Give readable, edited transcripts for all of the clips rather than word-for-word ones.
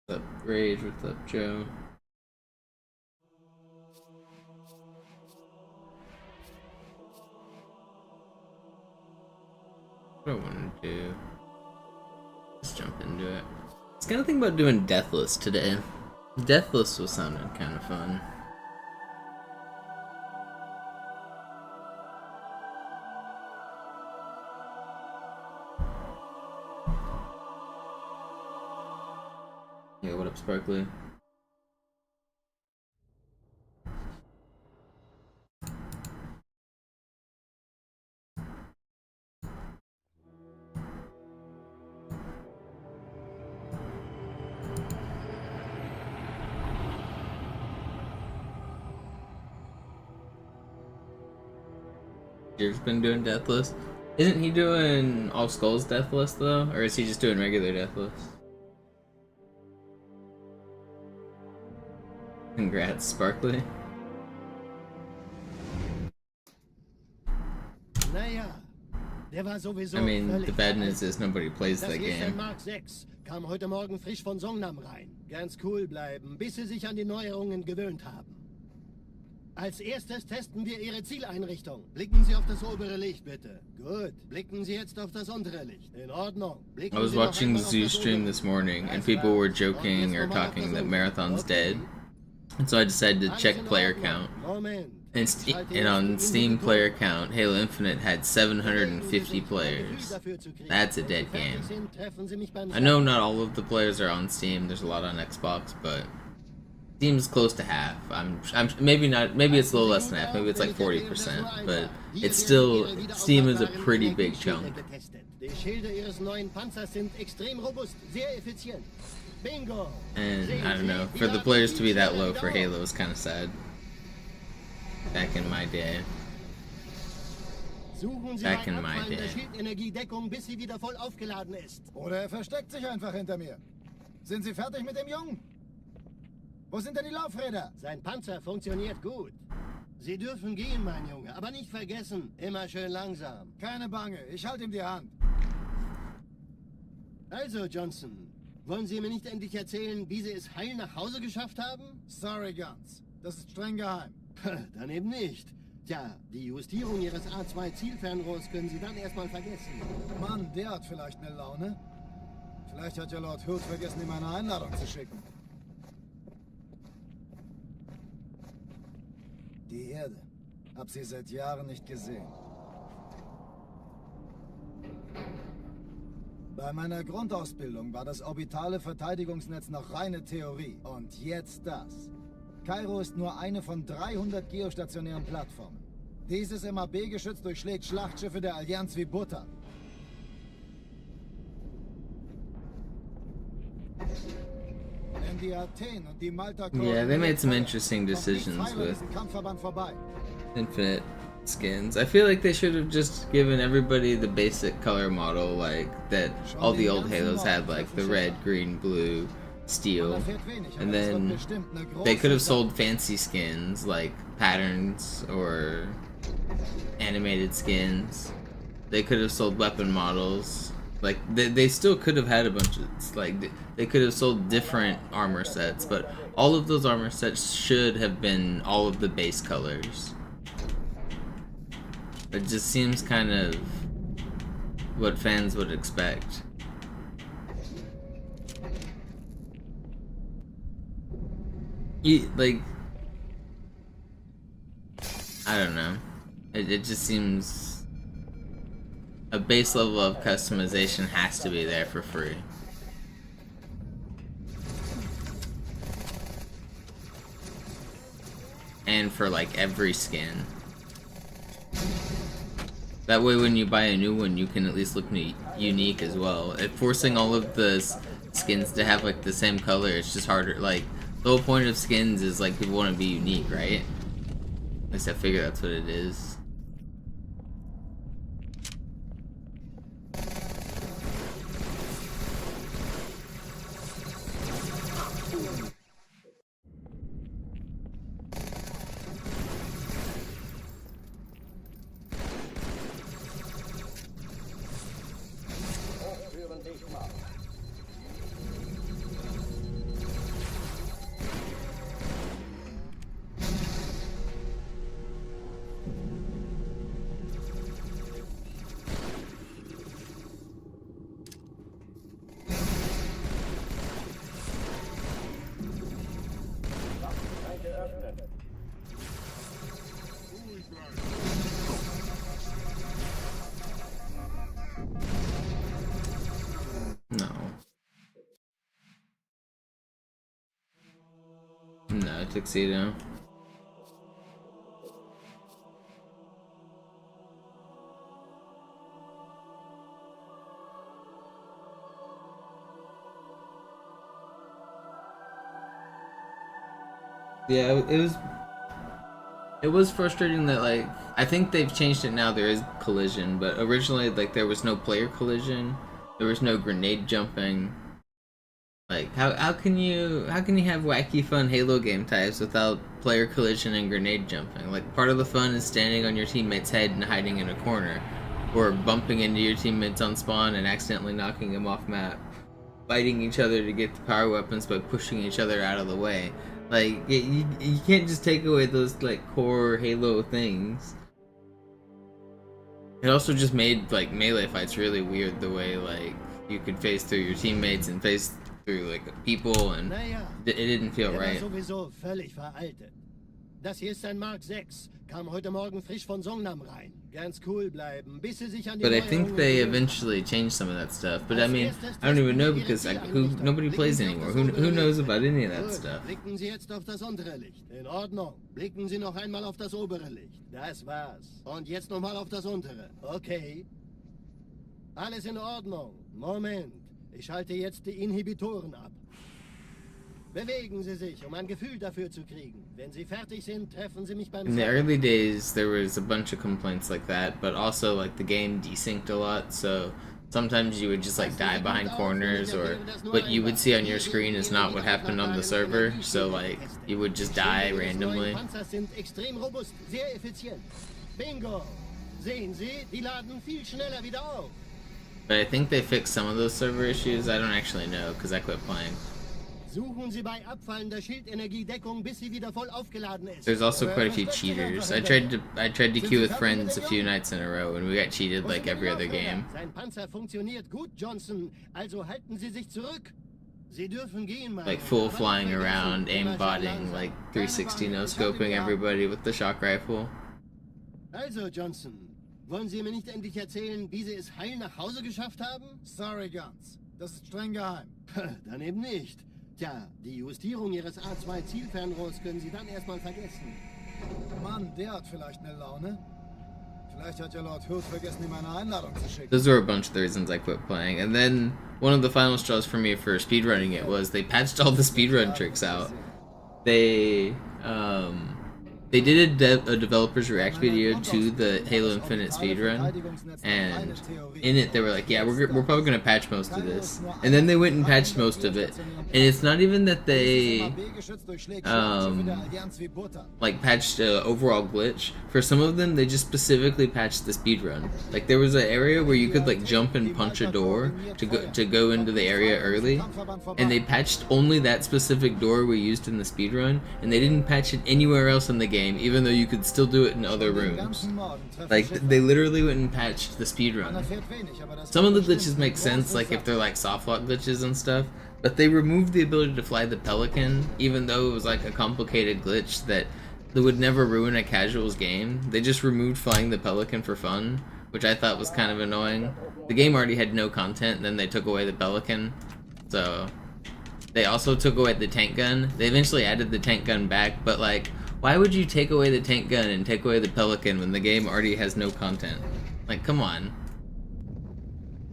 What's up, Rage? What's up, Joe? What do I want to do? Let's jump into it. I was kind of thinking about doing Deathless today. Deathless was sounding kind of fun. Yeah, what up, Sparkly? You've been doing Deathless? Isn't he doing All Skulls Deathless though? Or is he just doing regular Deathless? Congrats, Sparkly. I mean, the bad news is nobody plays that game. Mark 6 kam heute Morgen frisch von Songnam rein. Ganz cool bleiben, bis Sie sich an die Neuerungen gewöhnt haben. Als erstes testen wir Ihre Zieleinrichtung. Blicken Sie auf das obere Licht, bitte. Gut. Blicken Sie jetzt auf das untere Licht. In Ordnung. I was watching Zoo stream this morning, and people were joking or talking that Marathon's dead. And so I decided to check player count. And on Steam player count, Halo Infinite had 750 players. That's a dead game. I know not all of the players are on Steam, there's a lot on Xbox, but Steam's close to half. I'm maybe not, maybe it's a little less than half, maybe it's like 40%, but it's still, Steam is a pretty big chunk. And I don't know, for the players to be that low for Halo is kind of sad. Back in my day. Back in my day. Oder versteckt sich einfach hinter mir. Sind Sie fertig mit dem Jungen? Wo sind denn die Laufräder? Sein Panzer funktioniert gut. Sie dürfen gehen, mein Junge, aber nicht vergessen, immer schön langsam. Keine Bange, ich halte ihm die Hand. Also, Johnson, wollen Sie mir nicht endlich erzählen, wie Sie es heil nach Hause geschafft haben? Sorry, Guns. Das ist streng geheim. Dann eben nicht. Tja, die Justierung Ihres A2-Zielfernrohrs können Sie dann erstmal vergessen. Mann, der hat vielleicht eine Laune. Vielleicht hat ja Lord Hood vergessen, ihm eine Einladung zu schicken. Die Erde. Hab sie seit Jahren nicht gesehen. Bei meiner Grundausbildung war das orbitale Verteidigungsnetz noch reine Theorie. Und jetzt das. Kairo ist nur eine von 300 geostationären Plattformen. Dieses MAB-Geschütz durchschlägt Schlachtschiffe der Allianz wie Butter. Wenn die Athen und die Malta Yeah, they made some interesting decisions with vorbei. Infinite skins. I feel like they should have just given everybody the basic color model, like that all the old Halos had, like the red, green, blue, steel, and then they could have sold fancy skins like patterns or animated skins. They could have sold weapon models. Like they still could have had a bunch of, like, they could have sold different armor sets, but all of those armor sets should have been all of the base colors. It just seems kind of what fans would expect. Like, I don't know. It just seems a base level of customization has to be there for free. And for like every skin. That way when you buy a new one, you can at least look unique as well. Forcing all of the skins to have like the same color, it's just harder. Like, the whole point of skins is like people want to be unique, right? At least I figure that's what it is. No, tuxedo. Yeah, it was frustrating that, like, I think they've changed it now. There is collision, but originally, like, there was no player collision. There was no grenade jumping. Like, how can you have wacky fun Halo game types without player collision and grenade jumping? Like, part of the fun is standing on your teammate's head and hiding in a corner, or bumping into your teammates on spawn and accidentally knocking them off map, fighting each other to get the power weapons by pushing each other out of the way. Like, you can't just take away those, like, core Halo things. It also just made, like, melee fights really weird, the way, like, you could phase through your teammates and phase through, like, people, and it didn't feel right. Sowieso völlig veraltet. Das hier ist ein Mark 6. Kam heute Morgen frisch von Songnam rein. Ganz cool bleiben, bis sie sich an die But I think they eventually changed some of that stuff. But I mean, I don't even know, because nobody plays anymore. Who knows about any of that stuff? Blicken Sie jetzt auf das untere Licht. In Ordnung. Blicken Sie noch einmal auf das obere Licht. Das war's. Und jetzt nochmal auf das untere. Okay. Alles in Ordnung. Moment. Ich schalte jetzt die Inhibitoren ab. Bewegen Sie sich, um ein Gefühl dafür zu kriegen. Wenn Sie fertig sind, treffen Sie mich beim In the early days, there was a bunch of complaints like that, but also, like, the game desynced a lot, so sometimes you would just, like, die behind corners, or what you would see on your screen is not what happened on the server, so, like, you would just die randomly. Panzer sind extrem robust, sehr effizient. Bingo! Sehen Sie, die laden viel schneller wieder auf. But I think they fixed some of those server issues. I don't actually know, because I quit playing. Suchen Sie bei abfallender Schildenergiedeckung, bis sie wieder voll aufgeladen ist. There's also quite a few cheaters. I tried to queue with friends a few nights in a row, and we got cheated like every other game. Sein Panzer funktioniert gut, Johnson. Also halten Sie sich zurück. Sie dürfen gehen, Like full flying around, aimbotting, like 360 no scoping everybody with the shock rifle. Also, Johnson, wollen Sie mir nicht endlich erzählen, wie Sie es heil nach Hause geschafft haben? Sorry, Guns. Das ist streng geheim. Dann eben nicht. Tja, die Justierung Ihres A2-Zielfernrohrs können Sie dann erstmal vergessen. Mann, der hat vielleicht eine Laune. Vielleicht hat ja Lord Hood vergessen, ihm eine Einladung zu schicken. Those were a bunch of the reasons I quit playing. And then one of the final straws for me for speedrunning it was they patched all the speedrun tricks out. They did a developer's react video to the Halo Infinite speedrun, and in it they were like, yeah, we're probably going to patch most of this. And then they went and patched most of it. And it's not even that they like patched an overall glitch. For some of them, they just specifically patched the speedrun. Like, there was an area where you could, like, jump and punch a door to go into the area early, and they patched only that specific door we used in the speedrun, and they didn't patch it anywhere else in the game, even though you could still do it in other rooms. Like, they literally went and patched the speedrun. Some of the glitches make sense, like if they're like softlock glitches and stuff, but they removed the ability to fly the Pelican, even though it was like a complicated glitch that would never ruin a casual's game. They just removed flying the Pelican for fun, which I thought was kind of annoying. The game already had no content, and then they took away the Pelican. So they also took away the tank gun. They eventually added the tank gun back, but like, why would you take away the tank gun and take away the Pelican when the game already has no content? Like, come on.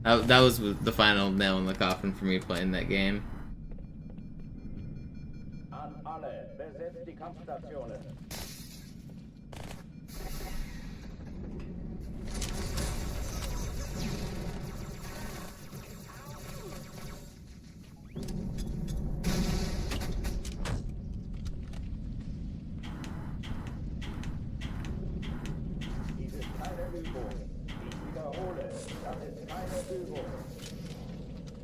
That was the final nail in the coffin for me playing that game. An alle, besetzt die Kampfstationen. Dies ist keine Übung. Ich wiederhole, das ist keine Übung.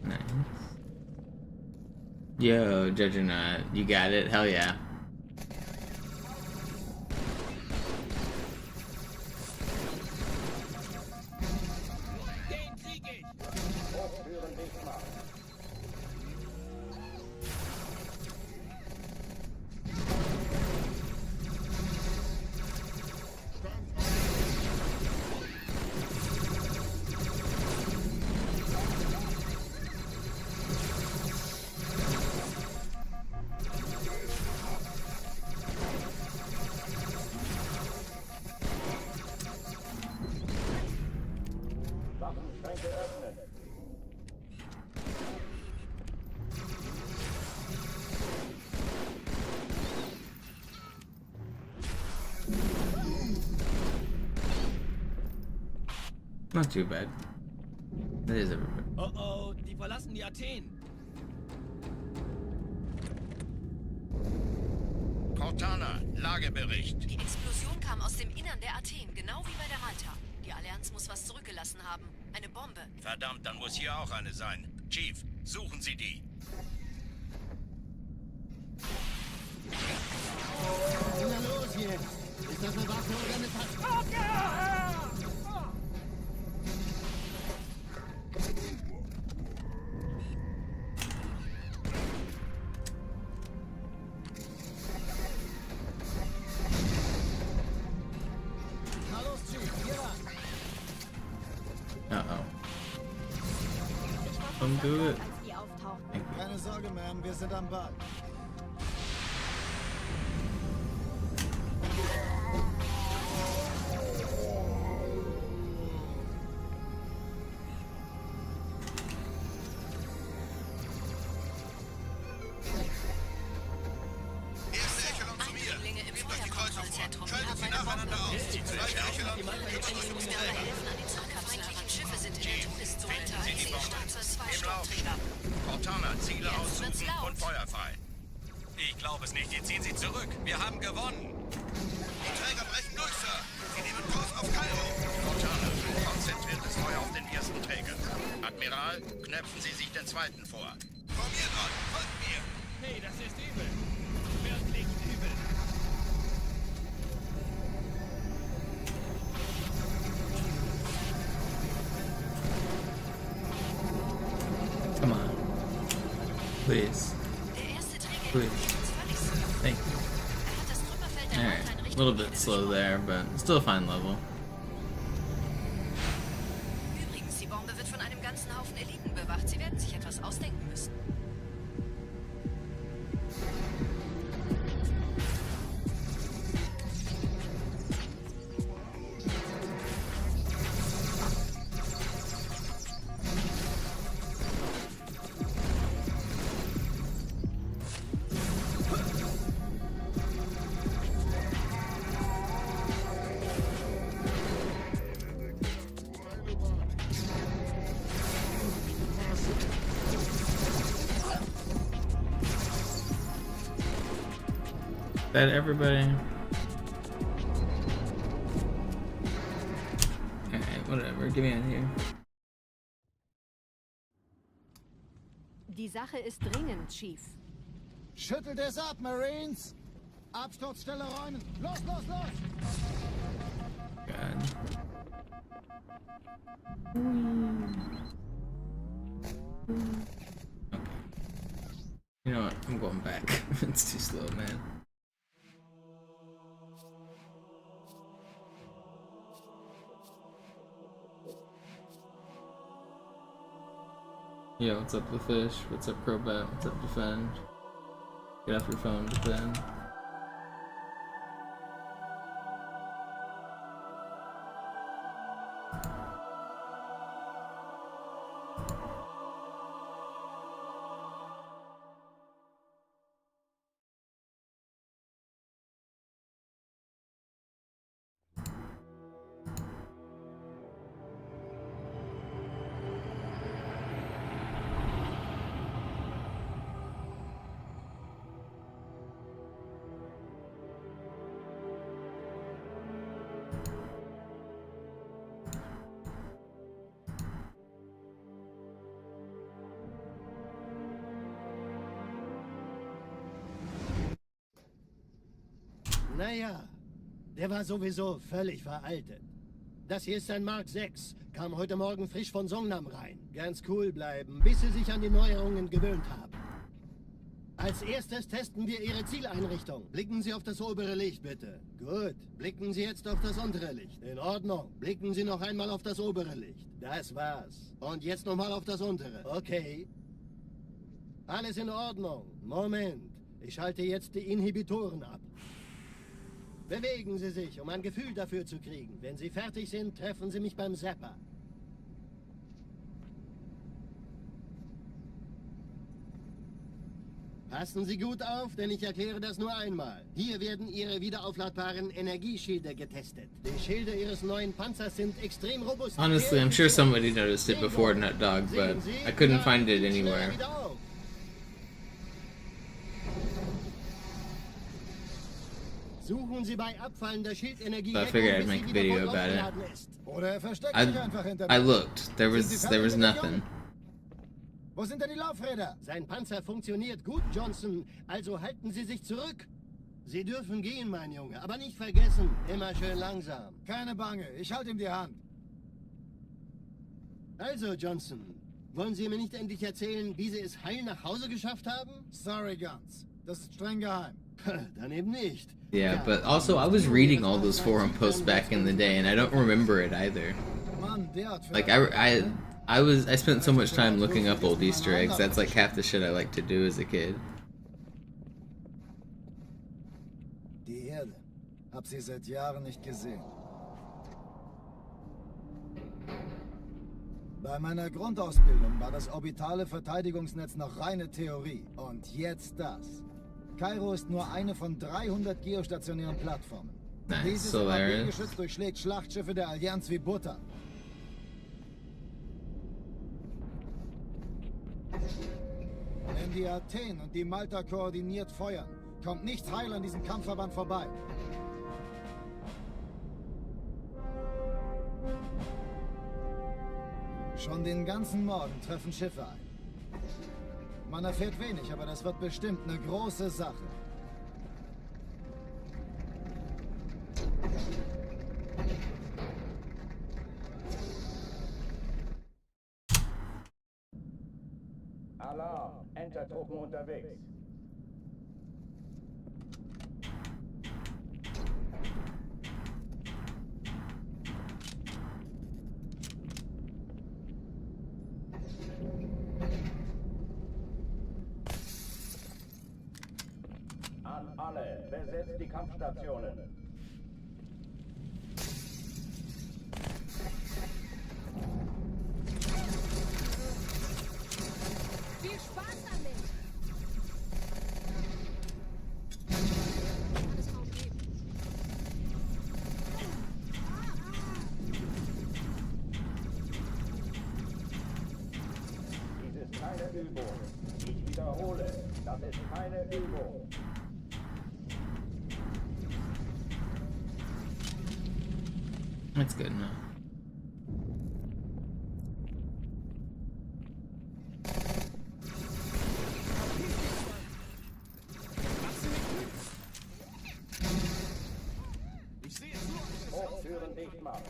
Nice. Yo, Judgernaut, you got it? Hell yeah. Hochführen Bismarck. Not too bad. That is everybody. Oh oh, die verlassen die Athen. Cortana, Lagebericht. Die Explosion kam aus dem Innern der Athen, genau wie bei der Malta. Die Allianz muss was zurückgelassen haben. Eine Bombe. Verdammt, dann muss hier auch eine sein. Chief, suchen Sie die. Na los jetzt! Ist das eine Waffe oder eine Tasse? Na los, Chief, hier lang. Uh-oh. Don't do it. als die auftauchten. Keine Sorge, Ma'am, wir sind am Ball. Erste Echelon zu mir. Eindringlinge im Nehmt euch die Kreuzer vor. Feuerkontrollzentrum. Schaltet sie nacheinander aus. Zweite Echelon, Überrüstungsträger. Helfen an den zurückkampfsfähigen Schiffe sind in der Todeszone. Finden Sie die Bombe. Startzeug 2 Im Lauf. Sturmträger. Cortana, Ziele Jetzt wird's aussuchen laut. und feuerfrei. Ich glaube es nicht. Die ziehen sie zurück. Wir haben gewonnen. Die Träger brechen durch, Sir. Sie nehmen Kurs auf Kairo. Cortana, konzentriertes Feuer auf den ersten Träger. Admiral, knöpfen Sie sich den zweiten vor. Vor mir dran, folgt mir. Hey, das ist übel. Wirklich übel. Come on. Please. Der erste Träger Please. ignoriert uns völlig safe. Thank you. Er hat das Trümmerfeld der Alright. Malta in A Richtung little bit Ende slow geschoben. there, but still a fine level. Übrigens, die Bombe wird von einem ganzen Haufen Eliten bewacht. Sie werden sich etwas ausdenken müssen. That everybody. Alright, whatever. Get me out of here. Die Sache ist dringend, Chief. Schüttelt es ab, Marines! Absturzstelle räumen! Los, los, los! God. Okay. You know what? I'm going back. It's too slow, man. Yo, what's up, the fish? What's up, Crobat? What's up, defend? Get off your phone, defend. Naja, der war sowieso völlig veraltet. Das hier ist ein Mark 6. Kam heute Morgen frisch von Songnam rein. Ganz cool bleiben, bis Sie sich an die Neuerungen gewöhnt haben. Als erstes testen wir Ihre Zieleinrichtung. Blicken Sie auf das obere Licht, bitte. Gut. Blicken Sie jetzt auf das untere Licht. In Ordnung. Blicken Sie noch einmal auf das obere Licht. Das war's. Und jetzt nochmal auf das untere. Okay. Alles in Ordnung. Moment. Ich schalte jetzt die Inhibitoren ab. Bewegen Sie sich, um ein Gefühl dafür zu kriegen. Wenn Sie fertig sind, treffen Sie mich beim Zapper. Passen Sie gut auf, denn ich erkläre das nur einmal. Hier werden Ihre wiederaufladbaren Energieschilde getestet. Die Schilde Ihres neuen Panzers sind extrem robust. Honestly, I'm sure somebody noticed it before Nut Dog, but I couldn't find it anywhere. Suchen Sie bei abfallender Schildenergie. So I figured I'd make a video about it. Oder er versteckt sich einfach hinter I mir. looked. There was nothing. Wo sind denn die Laufräder? Sein Panzer funktioniert gut, Johnson. Also halten Sie sich zurück. Sie dürfen gehen, mein Junge. Aber nicht vergessen, immer schön langsam. Keine Bange, ich halte ihm die Hand. Also, Johnson, wollen Sie mir nicht endlich erzählen, wie Sie es heil nach Hause geschafft haben? Sorry, Guns. Das ist streng geheim. Dann eben nicht. Yeah, but also I was reading all those forum posts back in the day, and I don't remember it either. Mann, der hat Like I spent so much time looking up old Easter eggs. That's like half the shit I like to do as a kid. Die Erde. Hab sie seit Jahren nicht gesehen. Bei meiner Grundausbildung war das orbitale Verteidigungsnetz noch reine Theorie. Und jetzt das. Kairo ist nur eine von 300 geostationären Plattformen. Nice, Dieses Solaris. MAB-Geschütz durchschlägt Schlachtschiffe der Allianz wie Butter. Wenn die Athen und die Malta koordiniert feuern, kommt nichts heil an diesem Kampfverband vorbei. Schon den ganzen Morgen treffen Schiffe ein. Man erfährt wenig, aber das wird bestimmt eine große Sache. Alarm! Entertruppen unterwegs. An alle, besetzt die Kampfstationen. Viel Spaß damit! Alles kaum geben. Dies ist keine Übung. Ich wiederhole, das ist keine Übung. That's good enough. Hochtüren dicht machen.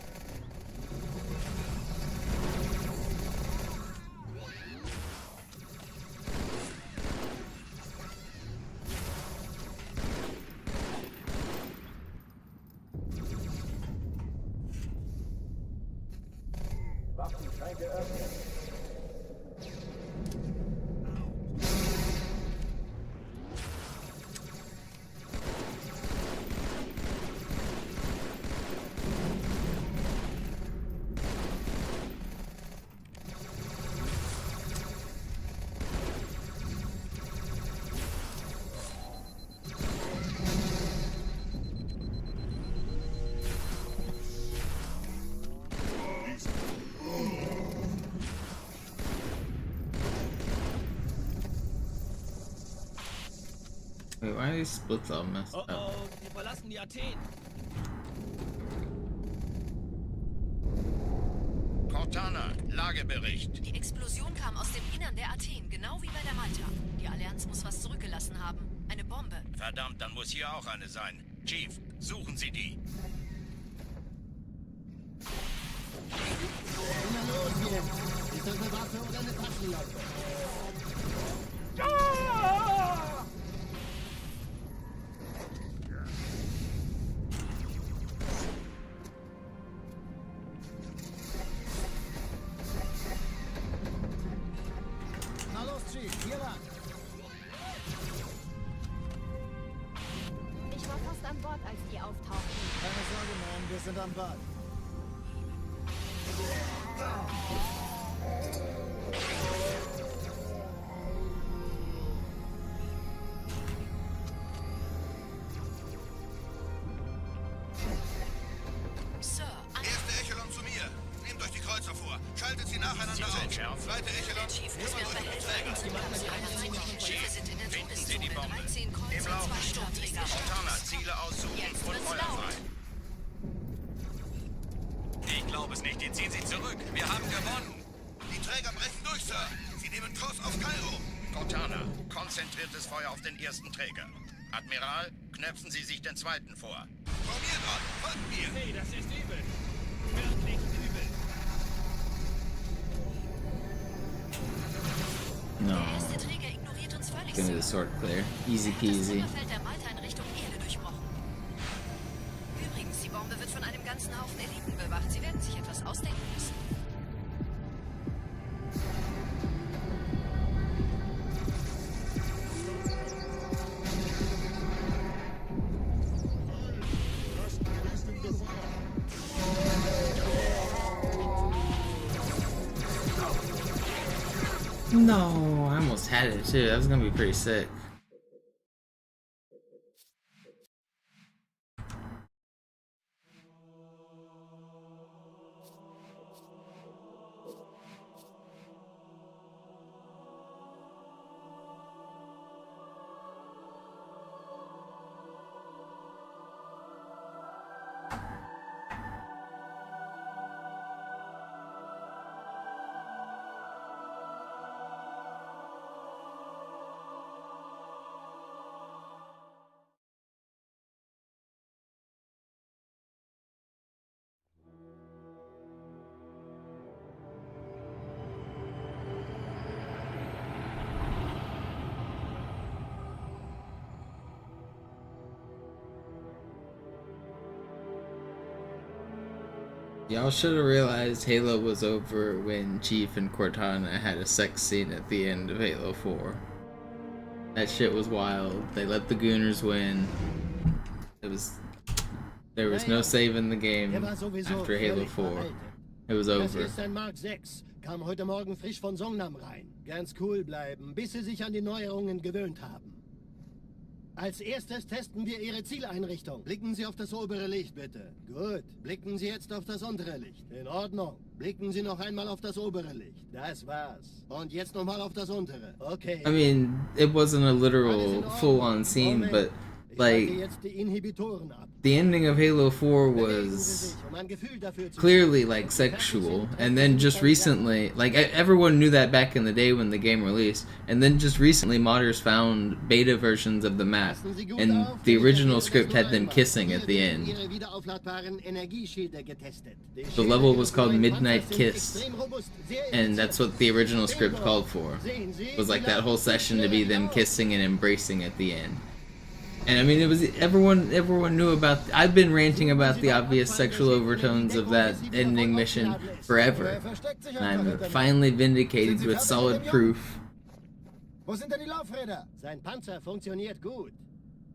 Waffenschränke öffnen. Wait, why are these splits all messed Oh up? oh, die verlassen die Athen. Cortana, Lagebericht. Die Explosion kam aus dem Innern der Athen, genau wie bei der Malta. Die Allianz muss was zurückgelassen haben. Eine Bombe. Verdammt, dann muss hier auch eine sein. Chief, suchen Sie die. Na los jetzt! Ist das eine Waffe oder eine Taschenlampe? Na los, Chief, hier lang. Ich war fast an Bord, als die auftauchten. Keine Sorge, Mann, wir sind am Ball. Es wird bei Helfer Schiffe sind in der Todeszone. 13 Kreuzer, 2 Sturmträger. Montana, Ziele aussuchen Jetzt und wird's Feuer laut. frei. Ich glaube es nicht. Die ziehen sich zurück. Wir haben gewonnen. Die Träger brechen durch, Sir. Sie nehmen Kurs auf Kairo. Montana, konzentriertes Feuer auf den ersten Träger. Admiral, knöpfen Sie sich den zweiten vor. Vor mir dran, folgt mir. Hey, das ist übel. Wirklich übel. No. Der erste Träger ignoriert uns völlig, Give me the Sir. sword clear. Easy Das peasy. Trümmerfeld der Malta in Richtung Erde durchbrochen. Übrigens, die Bombe wird von einem ganzen Haufen Eliten bewacht. Sie werden sich etwas ausdenken müssen. No, I almost had it too. That was gonna be pretty sick. Y'all should have realized Halo was over when Chief and Cortana had a sex scene at the end of Halo 4. That shit was wild. They let the Gooners win. There was no saving the game after Halo 4. It was Das over. ist ein Mark 6. Kam heute Morgen frisch von Songnam rein. Ganz cool bleiben, bis Sie sich an die Neuerungen gewöhnt haben. Als erstes testen wir Ihre Zieleinrichtung. Blicken Sie auf das obere Licht, bitte. Gut. Blicken Sie jetzt auf das untere Licht. In Ordnung. Blicken Sie noch einmal auf das obere Licht. Das war's. Und jetzt nochmal auf das untere. Okay. I mean, it wasn't a literal full-on scene, but Ich halte like jetzt die Inhibitoren ab. the ending of Halo 4 Bewegen Sie was sich, um ein Gefühl dafür zu clearly like sexual, and then just recently, like everyone knew that back in the day when the game released, and then just recently modders found beta versions of the map, Passen Sie gut and auf, the ich original erwähne das script nur had them einmal. kissing Hier at the werden end. Ihre wiederaufladbaren Energieschilde getestet. Die The Schilde level Ihres was called neuen Midnight Panzers sind Kiss, extrem robust, sehr and that's what the original script called for. Sehen Sie, Was like die that whole Ladung session to be ist them leer. kissing and embracing at the end. And I mean, it was everyone knew about. I've been ranting about the obvious sexual overtones of that ending mission forever, and I'm finally vindicated with solid proof. Wo sind denn die Laufräder? Sein Panzer funktioniert gut.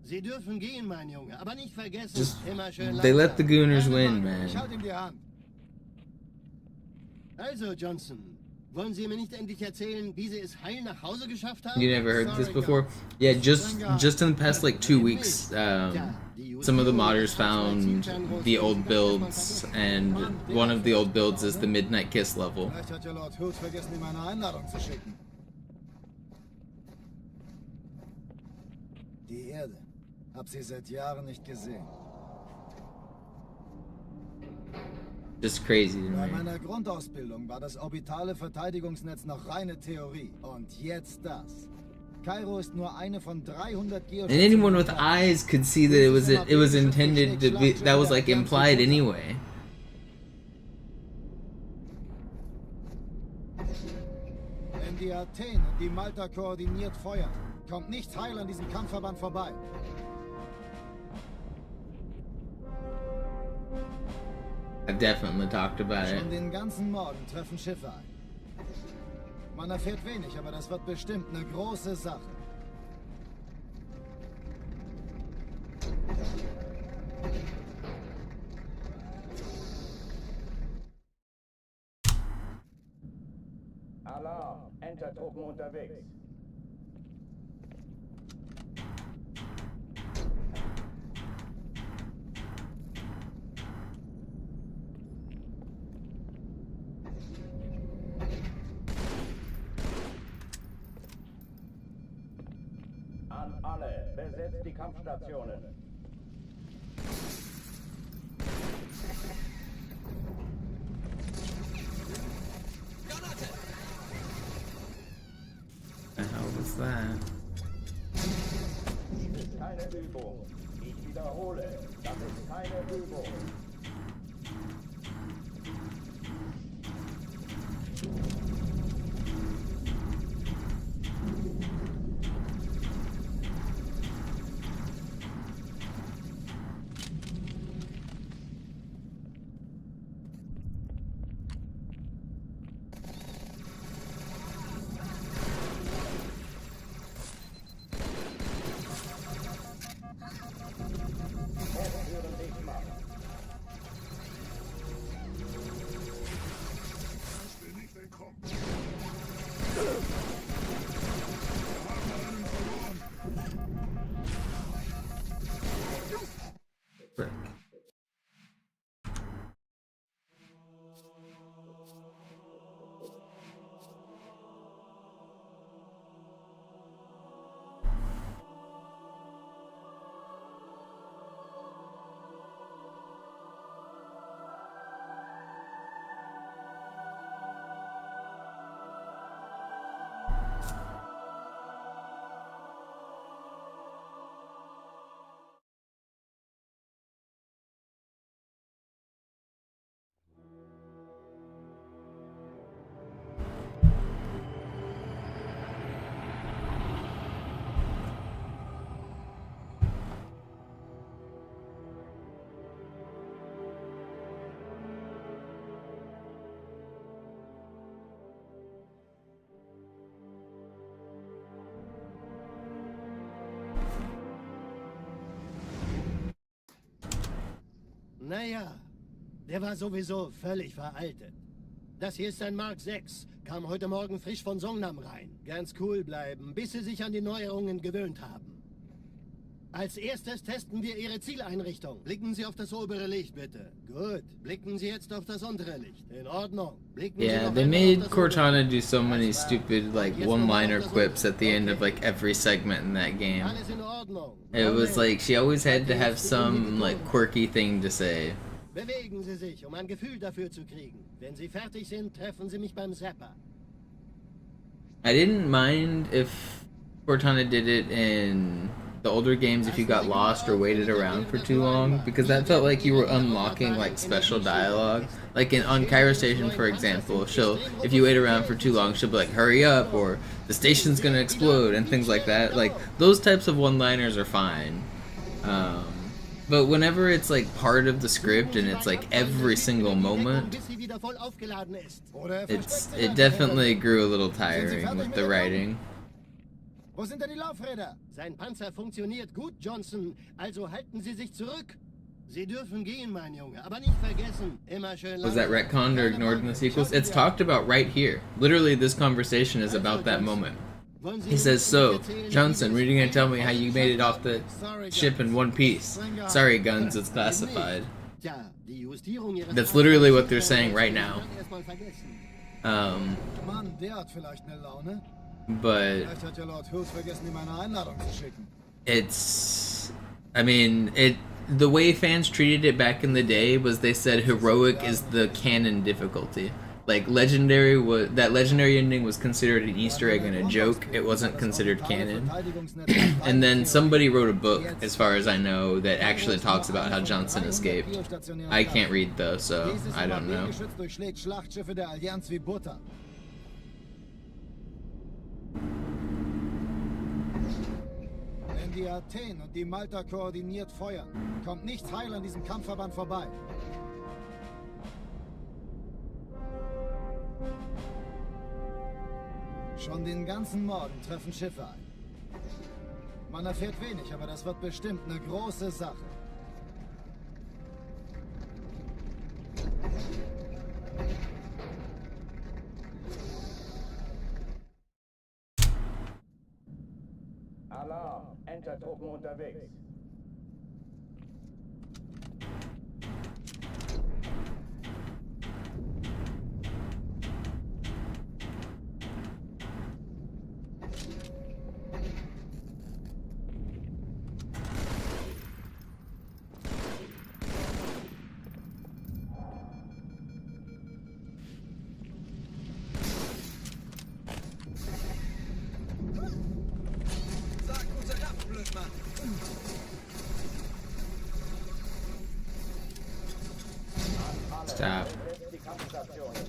Sie dürfen gehen, mein Junge, aber nicht vergessen, Just immer schön they let the langsam. Gooners win, Ich man. halte ihm die Hand. Also, Johnson, wollen Sie mir nicht endlich erzählen, wie Sie es heil nach Hause geschafft haben? You never heard this Sorry, before? Gott. Yeah, just in the past like 2 weeks, some of the modders found the old builds, and one of the old builds is the Midnight Kiss level. Vielleicht hat ja Lord Hood vergessen, ihm eine Einladung zu schicken. Die Erde. Hab sie seit Jahren nicht gesehen. Just crazy to Bei me. meiner Grundausbildung war das orbitale Verteidigungsnetz noch reine Theorie. Und jetzt das. Kairo ist nur eine von 300 And anyone with eyes could see that it was intended to be, that was like implied anyway. Wenn die Athen und die Malta koordiniert feuern, kommt nichts heil an diesem Kampfverband vorbei. I've definitely talked about it. Schon den ganzen Morgen treffen Schiffe ein. Man erfährt wenig, aber das wird bestimmt eine große Sache. Alarm! Entertruppen unterwegs. An alle, besetzt die Kampfstationen. The hell was that? Dies ist keine Übung. Ich wiederhole, das ist keine Übung. Frick. Naja, der war sowieso völlig veraltet. Das hier ist ein Mark 6. Kam heute Morgen frisch von Songnam rein. Ganz cool bleiben, bis Sie sich an die Neuerungen gewöhnt haben. Als erstes testen wir Ihre Zieleinrichtung. Blicken Sie auf das obere Licht, bitte. Gut. Blicken Sie jetzt auf das untere Licht. In Ordnung. Blicken Yeah, Sie they noch made einmal auf das Cortana obere do so many Licht. stupid, like, one-liner quips at the end of, like, every segment in that game. Alles in Ordnung. It was like, she always had to have some, like, quirky thing to say. Bewegen Sie sich, um ein Gefühl dafür zu kriegen. Wenn Sie fertig sind, treffen Sie mich beim Zapper. I didn't mind if Cortana did it in the older games if you got lost or waited around for too long, because that felt like you were unlocking like special dialogue. Like on Cairo Station, for example, if you wait around for too long, she'll be like, hurry up, or the station's gonna explode, and things like that. Like, those types of one-liners are fine. But whenever it's like part of the script and it's like every single moment, it definitely grew a little tiring with the writing. Wo sind denn die Laufräder? Sein Panzer funktioniert gut, Johnson. Also halten Sie sich zurück. Sie dürfen gehen, mein Junge. Aber nicht vergessen, immer schön Was that retconned or ignored in the sequels? It's talked about right here. Literally, this conversation is about that moment. He says, so, Johnson, were you going to tell me how you made it off the ship in one piece? Sorry, Guns, it's classified. That's literally what they're saying right now. Mann, der hat vielleicht eine Laune. But Vielleicht hat ja Lord Hughes vergessen, ihm eine Einladung zu schicken. it's, I mean, the way fans treated it back in the day was they said heroic is the canon difficulty. Like, that legendary ending was considered an Easter egg and a joke. It wasn't considered canon. And then somebody wrote a book, as far as I know, that actually talks about how Johnson escaped. I can't read though, so I don't know. Geschützt durchschlägt Schlachtschiffe der Allianz wie Butter. Wenn die Athen und die Malta koordiniert feuern, kommt nichts heil an diesem Kampfverband vorbei. Schon den ganzen Morgen treffen Schiffe ein. Man erfährt wenig, aber das wird bestimmt eine große Sache. Alarm, Entertruppen unterwegs. Stop. Die Kampfstationen.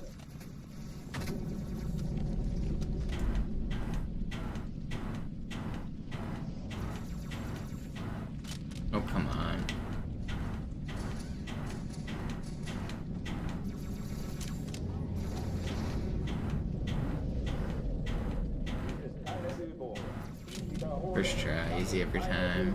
Oh, come on. First try, easy every time.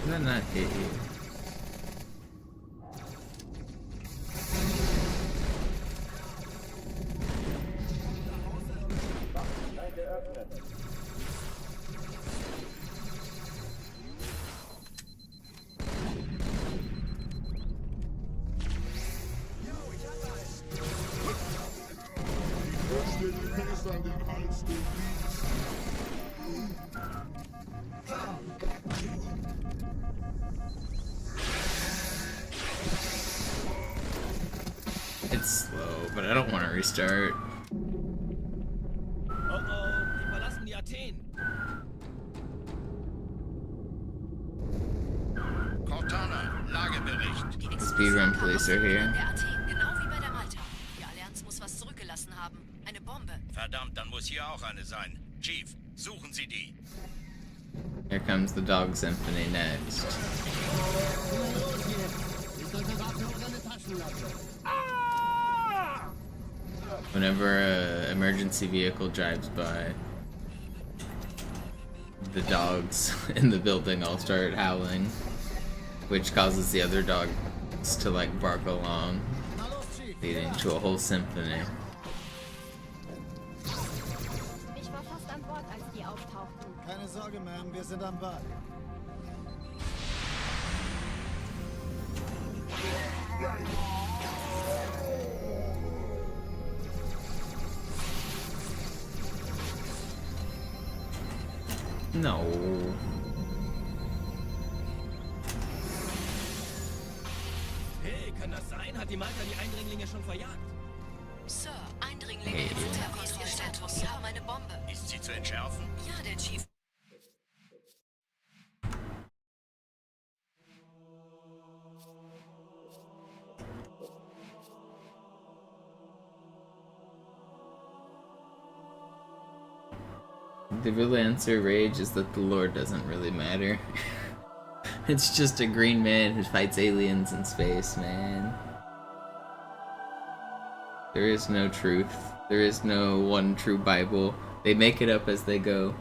Did that not hit you? It's slow, but I don't want to restart. Oh, die verlassen die Athen. Cortana, Lagebericht. Die Speedrun police are here. Der Athen, genau wie bei der Malta. Die Allianz muss was zurückgelassen haben. Eine Bombe. Verdammt, dann muss hier auch eine sein. Chief, suchen Sie die. Here comes the Dog Symphony next. Whenever an emergency vehicle drives by, the dogs in the building all start howling, which causes the other dogs to like bark along, leading to a whole symphony. Ich war fast an Bord, als die auftauchten. Keine Sorge, Ma'am, wir sind am Ball. No. Hey, kann das sein? Hat die Malta die Eindringlinge schon verjagt? Sir, Eindringlinge in Interkontinentalstatus. Sie haben eine Bombe. Ist sie zu entschärfen? Ja, der Chief. The real answer, Rage, is that the lore doesn't really matter. It's just a green man who fights aliens in space, man. There is no truth. There is no one true Bible. They make it up as they go.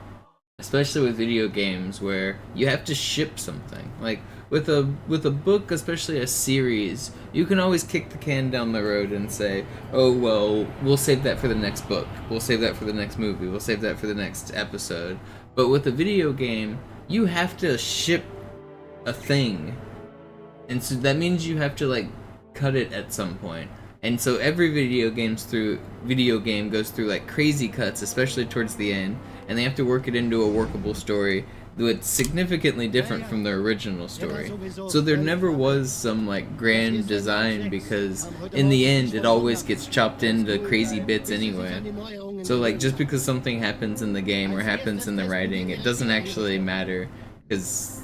Especially with video games where you have to ship something. Like with a book, especially a series, you can always kick the can down the road and say, "Oh well, we'll save that for the next book. We'll save that for the next movie. We'll save that for the next episode." But with a video game, you have to ship a thing. And so that means you have to like cut it at some point. And so every video game goes through like crazy cuts, especially towards the end, and they have to work it into a workable story that's significantly different from the original story. So there never was some like grand design, because in the end it always gets chopped into crazy bits anyway. So like just because something happens in the game or happens in the writing, it doesn't actually matter, because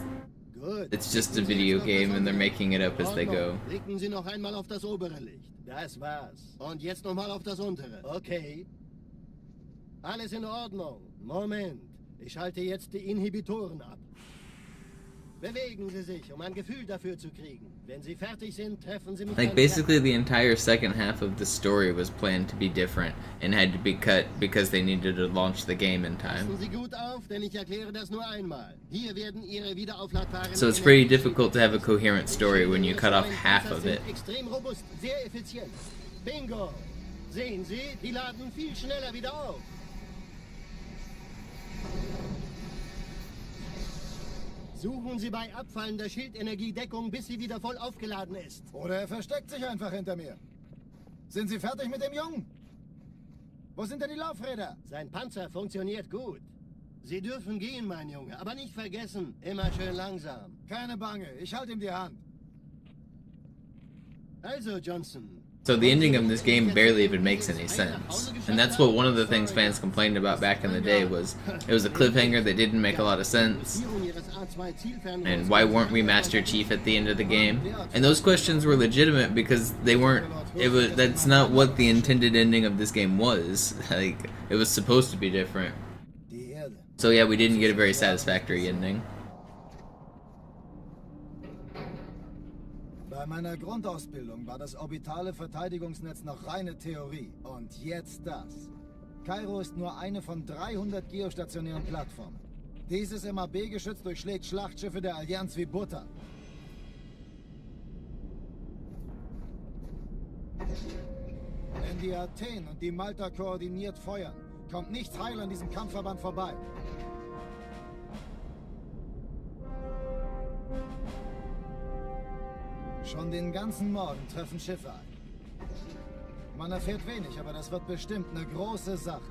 it's just a video game and they're making it up as they go. Blicken Sie noch einmal auf das obere Licht. Das war's. Und jetzt noch mal auf das untere. Okay. Alles in Ordnung. Moment. Ich schalte jetzt die Inhibitoren ab. Bewegen Sie sich, um ein Gefühl dafür zu kriegen. Wenn Sie fertig sind, treffen Sie mich. Like basically the entire second half of the story was planned to be different and had to be cut because they needed to launch the game in time. Passen Sie gut auf, denn ich erkläre das nur einmal. Hier werden Ihre wiederaufladbaren So it's pretty difficult to have a coherent story when you cut off half of it. Extrem robust, sehr effizient. Bingo. Sehen Sie, die laden viel schneller wieder auf. Suchen Sie bei abfallender Schildenergie Deckung, bis sie wieder voll aufgeladen ist. Oder er versteckt sich einfach hinter mir. Sind Sie fertig mit dem Jungen? Wo sind denn die Laufräder? Sein Panzer funktioniert gut. Sie dürfen gehen, mein Junge, aber nicht vergessen, immer schön langsam. Keine Bange, ich halte ihm die Hand. Also, Johnson. So the ending of this game barely even makes any sense. And that's what one of the things fans complained about back in the day was it was a cliffhanger that didn't make a lot of sense. And why weren't we Master Chief at the end of the game? And those questions were legitimate because they weren't that's not what the intended ending of this game was. Like it was supposed to be different. So yeah, we didn't get a very satisfactory ending. Bei meiner Grundausbildung war das orbitale Verteidigungsnetz noch reine Theorie. Und jetzt das. Kairo ist nur eine von 300 geostationären Plattformen. Dieses MAB-Geschütz durchschlägt Schlachtschiffe der Allianz wie Butter. Wenn die Athen und die Malta koordiniert feuern, kommt nichts heil an diesem Kampfverband vorbei. Schon den ganzen Morgen treffen Schiffe ein. Man erfährt wenig, aber das wird bestimmt eine große Sache.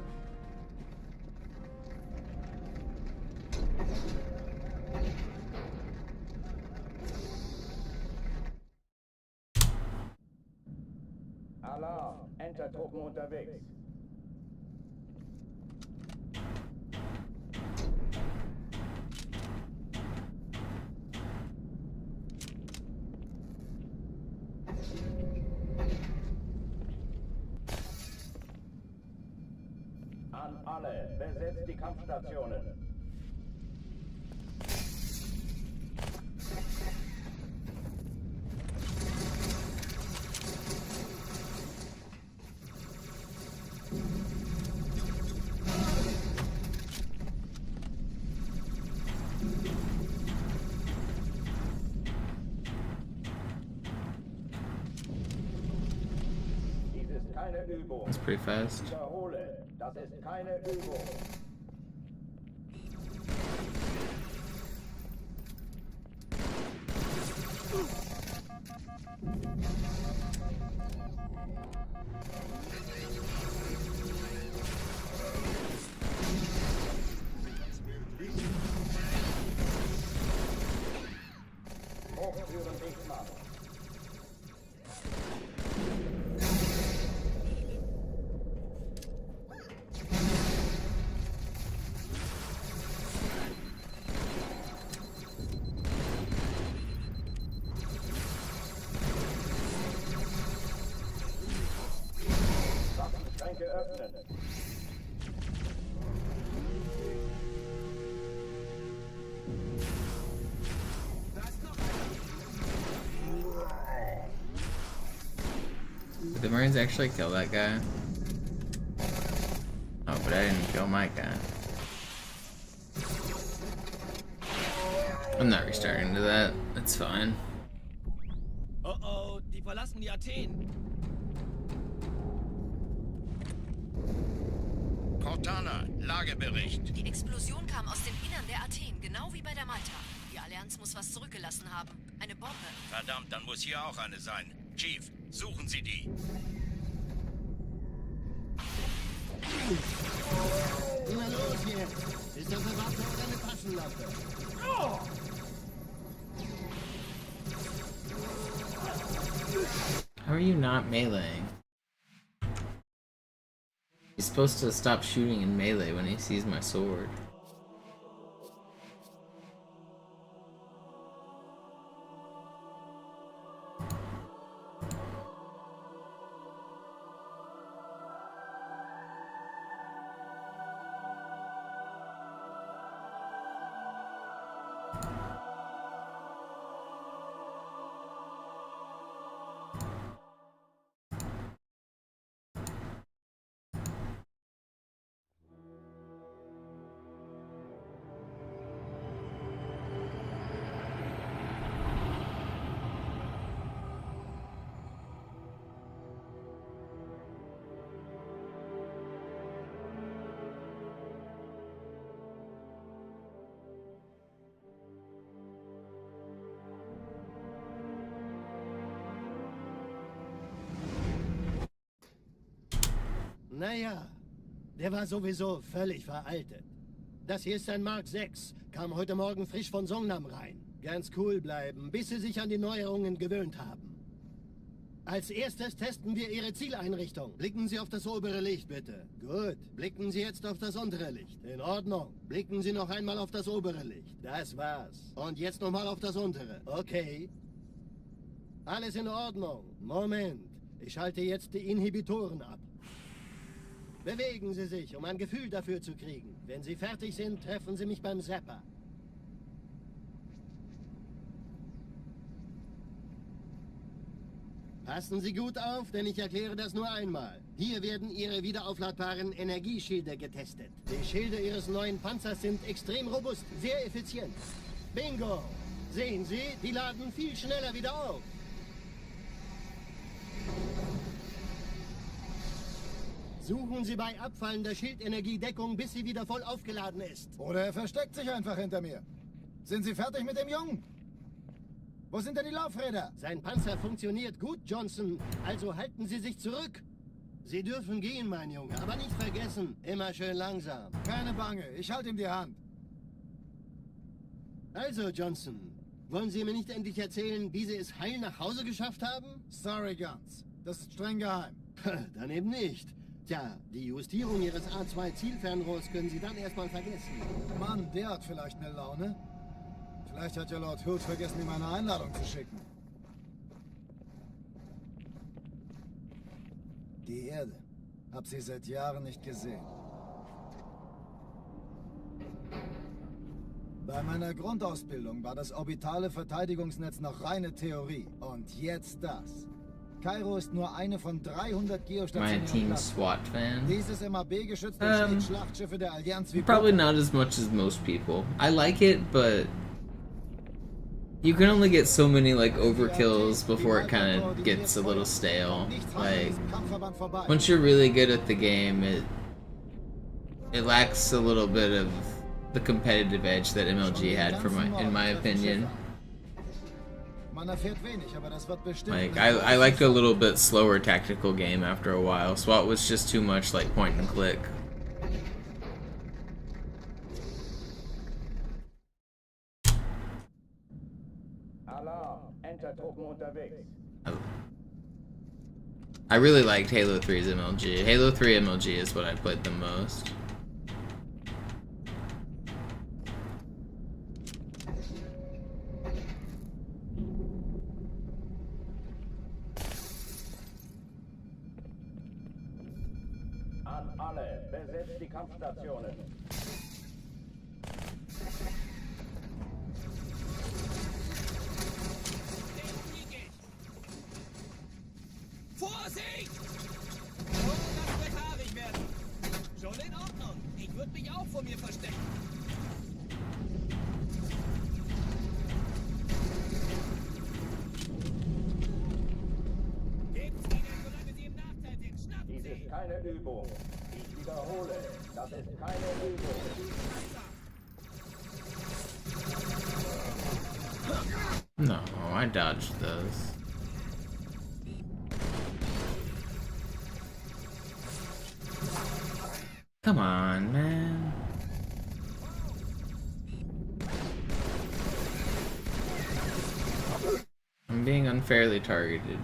Alarm, Entertruppen unterwegs. An alle, besetzt die Kampfstationen. Dies ist keine Übung. That's pretty fast. Wiederhole, das ist keine Übung. Hochtüren dicht machen. Waffenschränke öffnen. Did the Marines actually kill that guy? Oh, but I didn't kill my guy. I'm not restarting to that. That's fine. Oh oh, die verlassen die Athen. Cortana, Lagebericht. Die Explosion kam aus dem Innern der Athen, genau wie bei der Malta. Die Allianz muss was zurückgelassen haben. Eine Bombe. Verdammt, dann muss hier auch eine sein. Chief, suchen Sie die. Na los jetzt! Ist das eine Waffe oder eine Taschenlampe? How are you not meleeing? He's supposed to stop shooting in melee when he sees my sword. Naja, der war sowieso völlig veraltet. Das hier ist ein Mark 6, kam heute Morgen frisch von Songnam rein. Ganz cool bleiben, bis Sie sich an die Neuerungen gewöhnt haben. Als erstes testen wir Ihre Zieleinrichtung. Blicken Sie auf das obere Licht, bitte. Gut. Blicken Sie jetzt auf das untere Licht. In Ordnung. Blicken Sie noch einmal auf das obere Licht. Das war's. Und jetzt nochmal auf das untere. Okay. Alles in Ordnung. Moment. Ich schalte jetzt die Inhibitoren ab. Bewegen Sie sich, um ein Gefühl dafür zu kriegen. Wenn Sie fertig sind, treffen Sie mich beim Zapper. Passen Sie gut auf, denn ich erkläre das nur einmal. Hier werden Ihre wiederaufladbaren Energieschilde getestet. Die Schilde Ihres neuen Panzers sind extrem robust, sehr effizient. Bingo! Sehen Sie, die laden viel schneller wieder auf. Suchen Sie bei abfallender Schildenergiedeckung, bis sie wieder voll aufgeladen ist. Oder er versteckt sich einfach hinter mir. Sind Sie fertig mit dem Jungen? Wo sind denn die Laufräder? Sein Panzer funktioniert gut, Johnson. Also halten Sie sich zurück. Sie dürfen gehen, mein Junge. Aber nicht vergessen, immer schön langsam. Keine Bange, ich halte ihm die Hand. Also, Johnson, wollen Sie mir nicht endlich erzählen, wie Sie es heil nach Hause geschafft haben? Sorry, Guns. Das ist streng geheim. Dann eben nicht. Tja, die Justierung Ihres A2-Zielfernrohrs können Sie dann erstmal vergessen. Mann, der hat vielleicht eine Laune. Vielleicht hat ja Lord Hood vergessen, ihm eine Einladung zu schicken. Die Erde. Hab sie seit Jahren nicht gesehen. Bei meiner Grundausbildung war das orbitale Verteidigungsnetz noch reine Theorie. Und jetzt das. Kairo ist nur eine von 300 Geostationen. My team SWAT fan. Dieses MAB-geschützte steht Schlachtschiffe der Allianz wie Probably not as much as most people. I like it, but you can only get so many like overkills before it kind of gets a little stale. Like once you're really good at the game, it lacks a little bit of the competitive edge that MLG had, in my opinion. Like I liked a little bit slower tactical game after a while. SWAT was just too much like point and click. I really liked Halo 3's MLG. Halo 3 MLG is what I played the most. An alle, besetzt die Kampfstationen. Vorsicht! Oh, das wird haarig werden. Schon in Ordnung. Ich würde mich auch vor mir verstecken. Gebt's ihnen, solange sie im Nachteil sind. Schnappen Dies sie! ist keine Übung. Ich wiederhole, das ist keine Übung. No, I dodged those. Come on, man. I'm being unfairly targeted.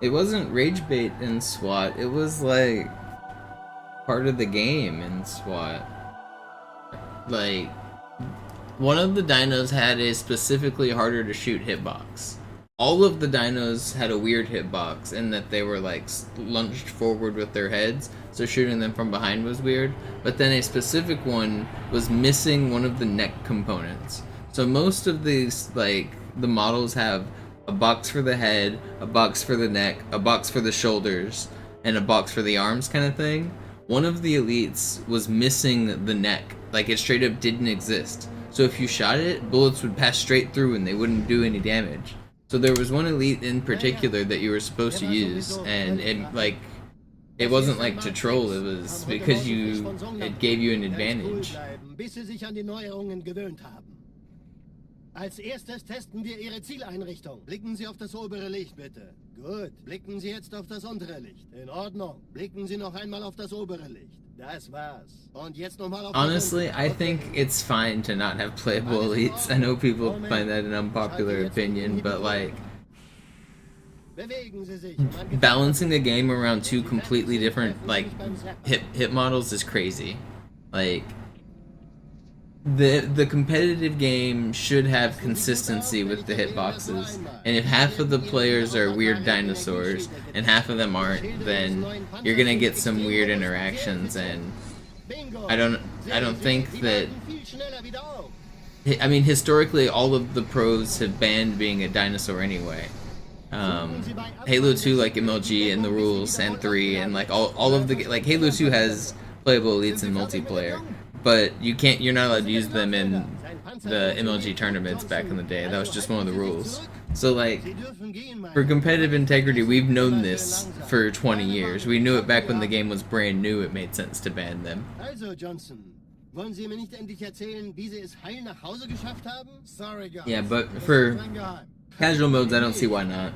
It wasn't rage bait in SWAT, it was like part of the game in SWAT. Like, one of the dinos had a specifically harder to shoot hitbox. All of the dinos had a weird hitbox in that they were like lunged forward with their heads, so shooting them from behind was weird. But then a specific one was missing one of the neck components. So most of these, like, the models have a box for the head, a box for the neck, a box for the shoulders, and a box for the arms kind of thing. One of the elites was missing the neck. Like, it straight up didn't exist. So if you shot it, bullets would pass straight through and they wouldn't do any damage. So there was one elite in particular that you were supposed to use, and it, like, It wasn't like to troll, it was because it gave you an advantage. Bis sie sich an die Neuerungen gewöhnt haben. Als erstes testen wir Ihre Zieleinrichtung. Blicken Sie auf das obere Licht, bitte. Gut. Blicken Sie jetzt auf das untere Licht. In Ordnung. Blicken Sie noch einmal auf das obere Licht. Das war's. Und jetzt nochmal auf Honestly, I think it's fine to not have playable elites. I know people find that an unpopular opinion, but like, balancing the game around two completely different like hit models is crazy. Like, the competitive game should have consistency with the hitboxes, and if half of the players are weird dinosaurs and half of them aren't, then you're gonna get some weird interactions. And I don't think that. I mean, historically, all of the pros have banned being a dinosaur anyway. Halo 2, like MLG and the rules, and 3, and like all of the like Halo 2 has playable elites in multiplayer. But you're not allowed to use them in the MLG tournaments back in the day. That was just one of the rules. So like, for competitive integrity, we've known this for 20 years. We knew it back when the game was brand new. It made sense to ban them. Also, Johnson, wollen Sie mir nicht endlich erzählen, wie Sie es heil nach Hause geschafft haben? Sorry, guys. Yeah, but for casual modes, I don't see why not.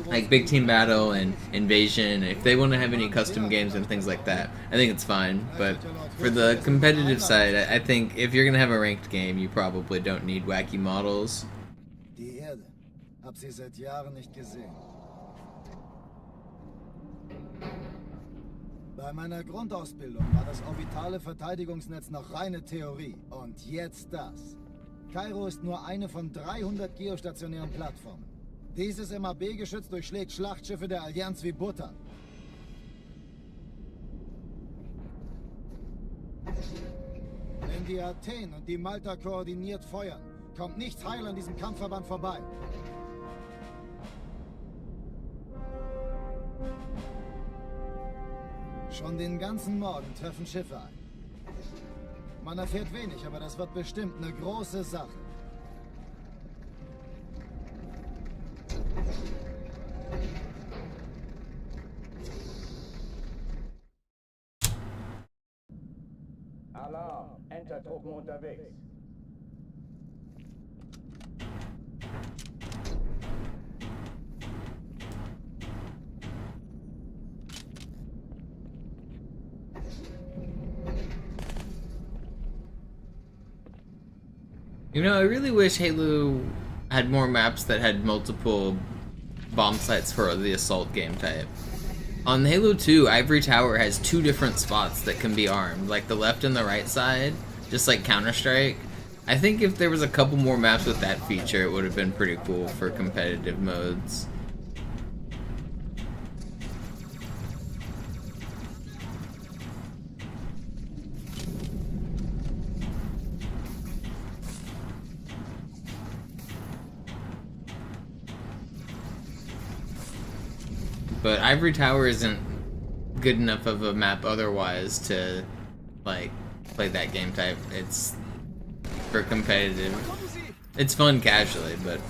Like Big Team Battle and Invasion, if they want to have any custom games and things like that, I think it's fine. But for the competitive side, I think if you're going to have a ranked game, you probably don't need wacky models. Die Erde. Hab sie seit Jahren nicht gesehen. Bei meiner Grundausbildung war das orbitale Verteidigungsnetz noch reine Theorie. Und jetzt das. Kairo ist nur eine von 300 geostationären Plattformen. Dieses MAB-Geschütz durchschlägt Schlachtschiffe der Allianz wie Butter. Wenn die Athen und die Malta koordiniert feuern, kommt nichts heil an diesem Kampfverband vorbei. Schon den ganzen Morgen treffen Schiffe ein. Man erfährt wenig, aber das wird bestimmt eine große Sache. Alarm, Entertruppen unterwegs. You know, I really wish Halo had more maps that had multiple bomb sites for the assault game type. On Halo 2, Ivory Tower has two different spots that can be armed, like the left and the right side, just like Counter-Strike. I think if there was a couple more maps with that feature, it would have been pretty cool for competitive modes. But Ivory Tower isn't good enough of a map otherwise to, like, play that game type. It's for competitive. It's fun casually, but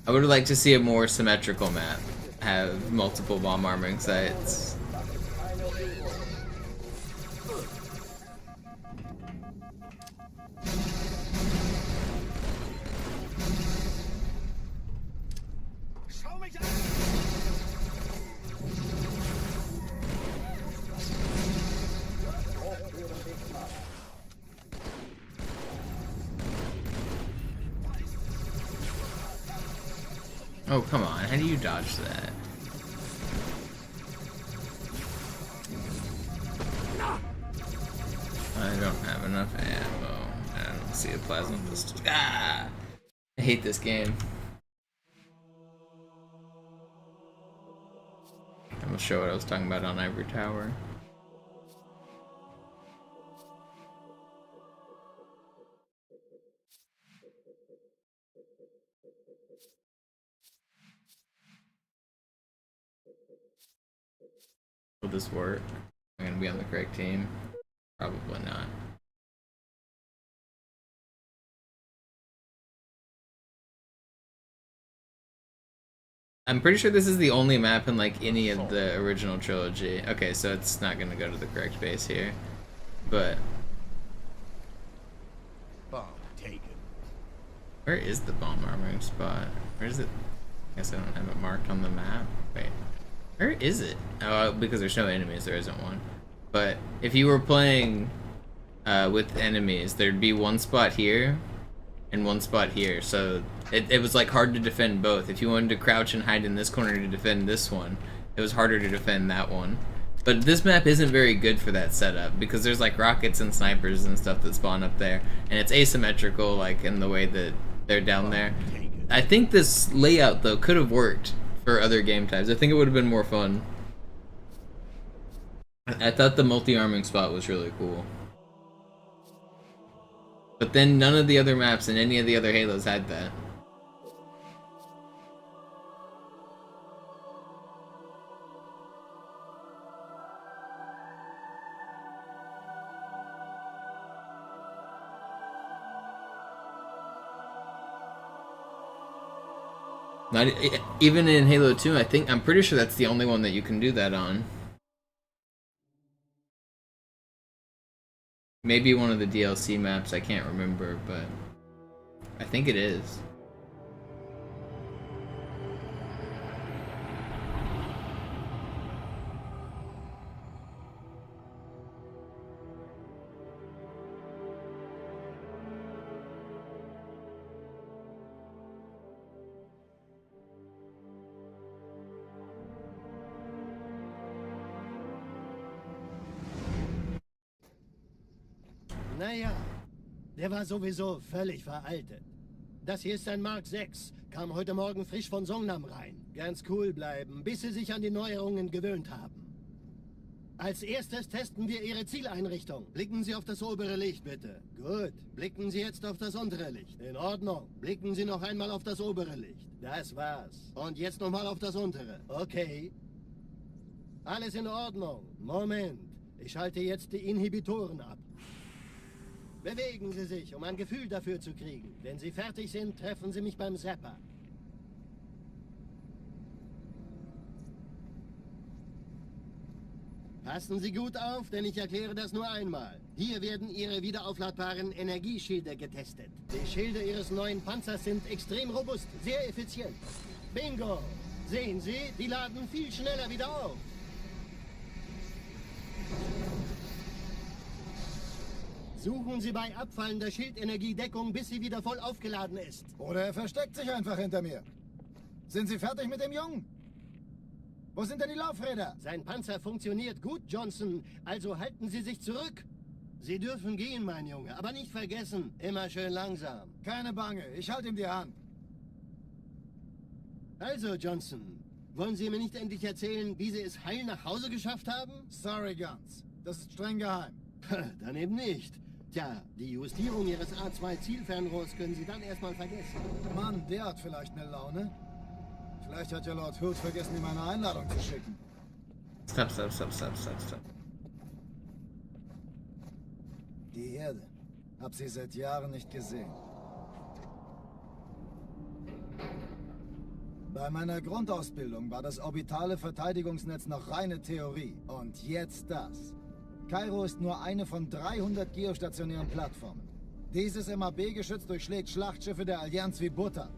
I would like to see a more symmetrical map. Have multiple bomb arming sites. Oh, come on. How do you dodge that? I don't have enough ammo. I don't see a plasma pistol. Ah! I hate this game. I'm gonna show what I was talking about on Ivory Tower. Will this work? I'm gonna be on the correct team? Probably not. I'm pretty sure this is the only map in like any of the original trilogy. Okay, so it's not gonna go to the correct base here, but Bomb taken. where is the bomb armoring spot? Where is it? I guess I don't have it marked on the map. Wait, where is it? Oh, because there's no enemies, there isn't one. But if you were playing with enemies, there'd be one spot here and one spot here, so it was like hard to defend both. If you wanted to crouch and hide in this corner to defend this one, it was harder to defend that one. But this map isn't very good for that setup because there's like rockets and snipers and stuff that spawn up there, and it's asymmetrical like in the way that they're down there. I think this layout though could have worked for other game types. I think it would have been more fun. I thought the multi-arming spot was really cool. But then none of the other maps in any of the other Halos had that. Not even in Halo 2, I'm pretty sure that's the only one that you can do that on. Maybe one of the DLC maps, I can't remember, but I think it is. Naja, der war sowieso völlig veraltet. Das hier ist ein Mark 6, kam heute Morgen frisch von Songnam rein. Ganz cool bleiben, bis Sie sich an die Neuerungen gewöhnt haben. Als erstes testen wir Ihre Zieleinrichtung. Blicken Sie auf das obere Licht, bitte. Gut. Blicken Sie jetzt auf das untere Licht. In Ordnung. Blicken Sie noch einmal auf das obere Licht. Das war's. Und jetzt nochmal auf das untere. Okay. Alles in Ordnung. Moment. Ich schalte jetzt die Inhibitoren ab. Bewegen Sie sich, um ein Gefühl dafür zu kriegen. Wenn Sie fertig sind, treffen Sie mich beim Zapper. Passen Sie gut auf, denn ich erkläre das nur einmal. Hier werden Ihre wiederaufladbaren Energieschilde getestet. Die Schilde Ihres neuen Panzers sind extrem robust, sehr effizient. Bingo! Sehen Sie, die laden viel schneller wieder auf. Suchen Sie bei abfallender Schildenergiedeckung, bis sie wieder voll aufgeladen ist. Oder er versteckt sich einfach hinter mir. Sind Sie fertig mit dem Jungen? Wo sind denn die Laufräder? Sein Panzer funktioniert gut, Johnson. Also halten Sie sich zurück. Sie dürfen gehen, mein Junge. Aber nicht vergessen, immer schön langsam. Keine Bange, ich halte ihm die Hand. Also, Johnson, wollen Sie mir nicht endlich erzählen, wie Sie es heil nach Hause geschafft haben? Sorry, Guns. Das ist streng geheim. Dann eben nicht. Tja, die Justierung Ihres A2-Zielfernrohrs können Sie dann erstmal vergessen. Mann, der hat vielleicht eine Laune. Vielleicht hat ja Lord Hood vergessen, ihm eine Einladung zu schicken. Stop. Die Erde. Hab sie seit Jahren nicht gesehen. Bei meiner Grundausbildung war das orbitale Verteidigungsnetz noch reine Theorie. Und jetzt das. Kairo ist nur eine von 300 geostationären Plattformen. Dieses MAB-Geschütz durchschlägt Schlachtschiffe der Allianz wie Butter.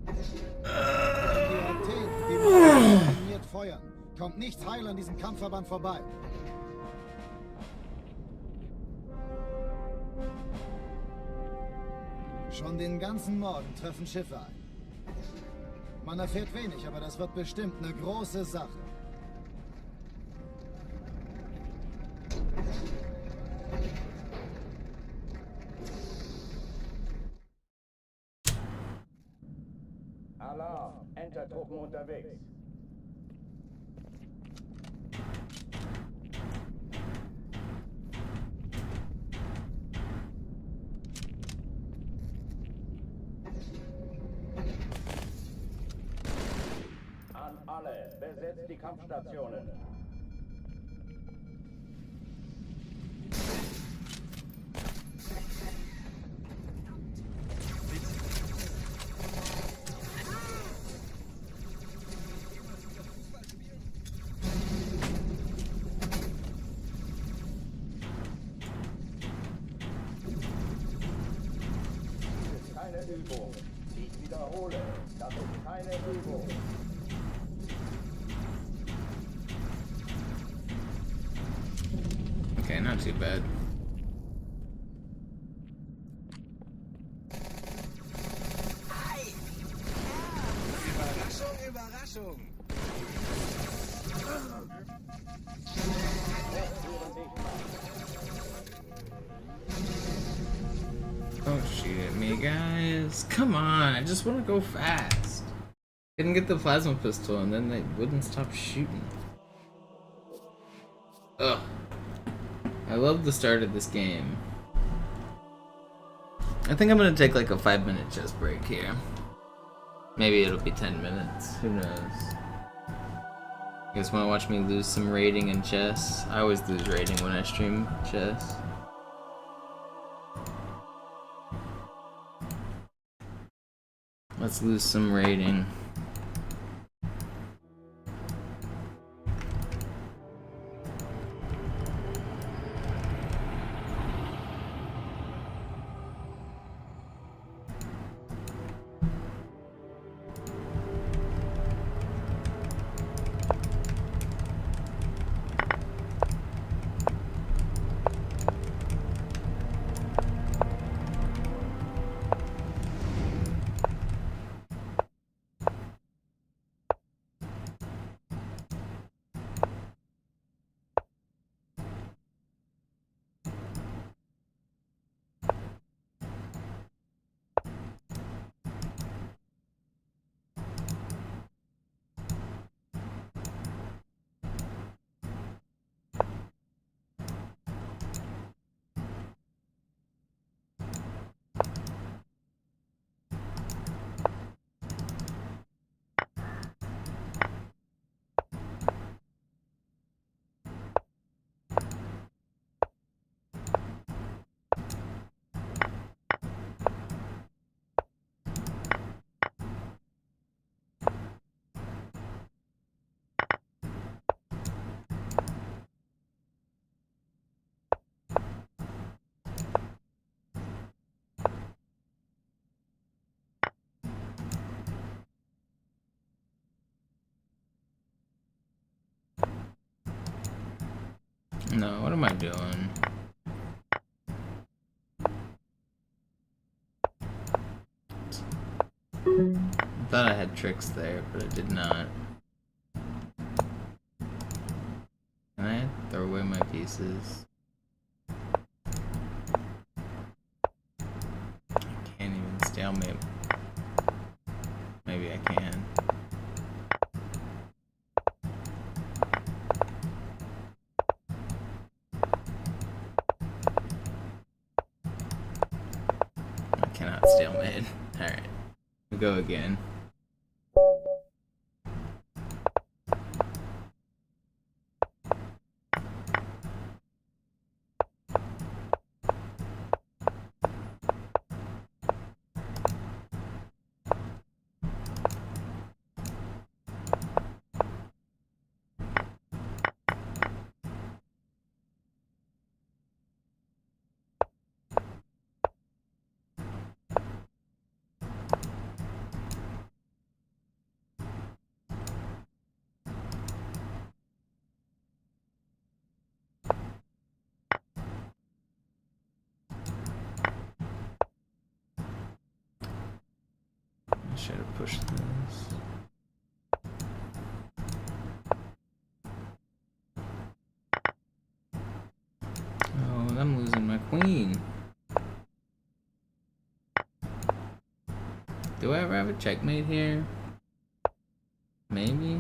Die Athen, die koordiniert feuern. Kommt nichts heil an diesem Kampfverband vorbei. Schon den ganzen Morgen treffen Schiffe ein. Man erfährt wenig, aber das wird bestimmt eine große Sache. Alarm! Entertruppen unterwegs. An alle, besetzt die Kampfstationen. keine Übung. Ich wiederhole, das ist keine Übung. Okay, not too bad. Überraschung, Überraschung. Don't shoot at me, guys. Come on, I just want to go fast. Couldn't get the plasma pistol and then they wouldn't stop shooting. Ugh. I love the start of this game. I think I'm gonna take like a 5-minute chess break here. Maybe it'll be 10 minutes. Who knows? You guys wanna watch me lose some rating in chess? I always lose rating when I stream chess. Let's lose some rating. No, what am I doing? I thought I had tricks there, but I did not. Can I throw away my pieces? I can't even stalemate. Maybe I can. I cannot stalemate. Alright. We'll go again. I should have pushed this. Oh, I'm losing my queen. Do I ever have a checkmate here? Maybe?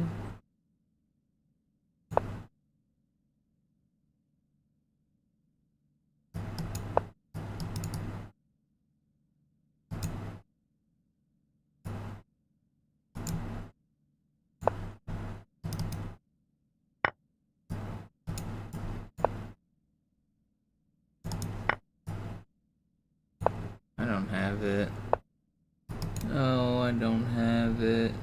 I don't have it. No, I don't have it.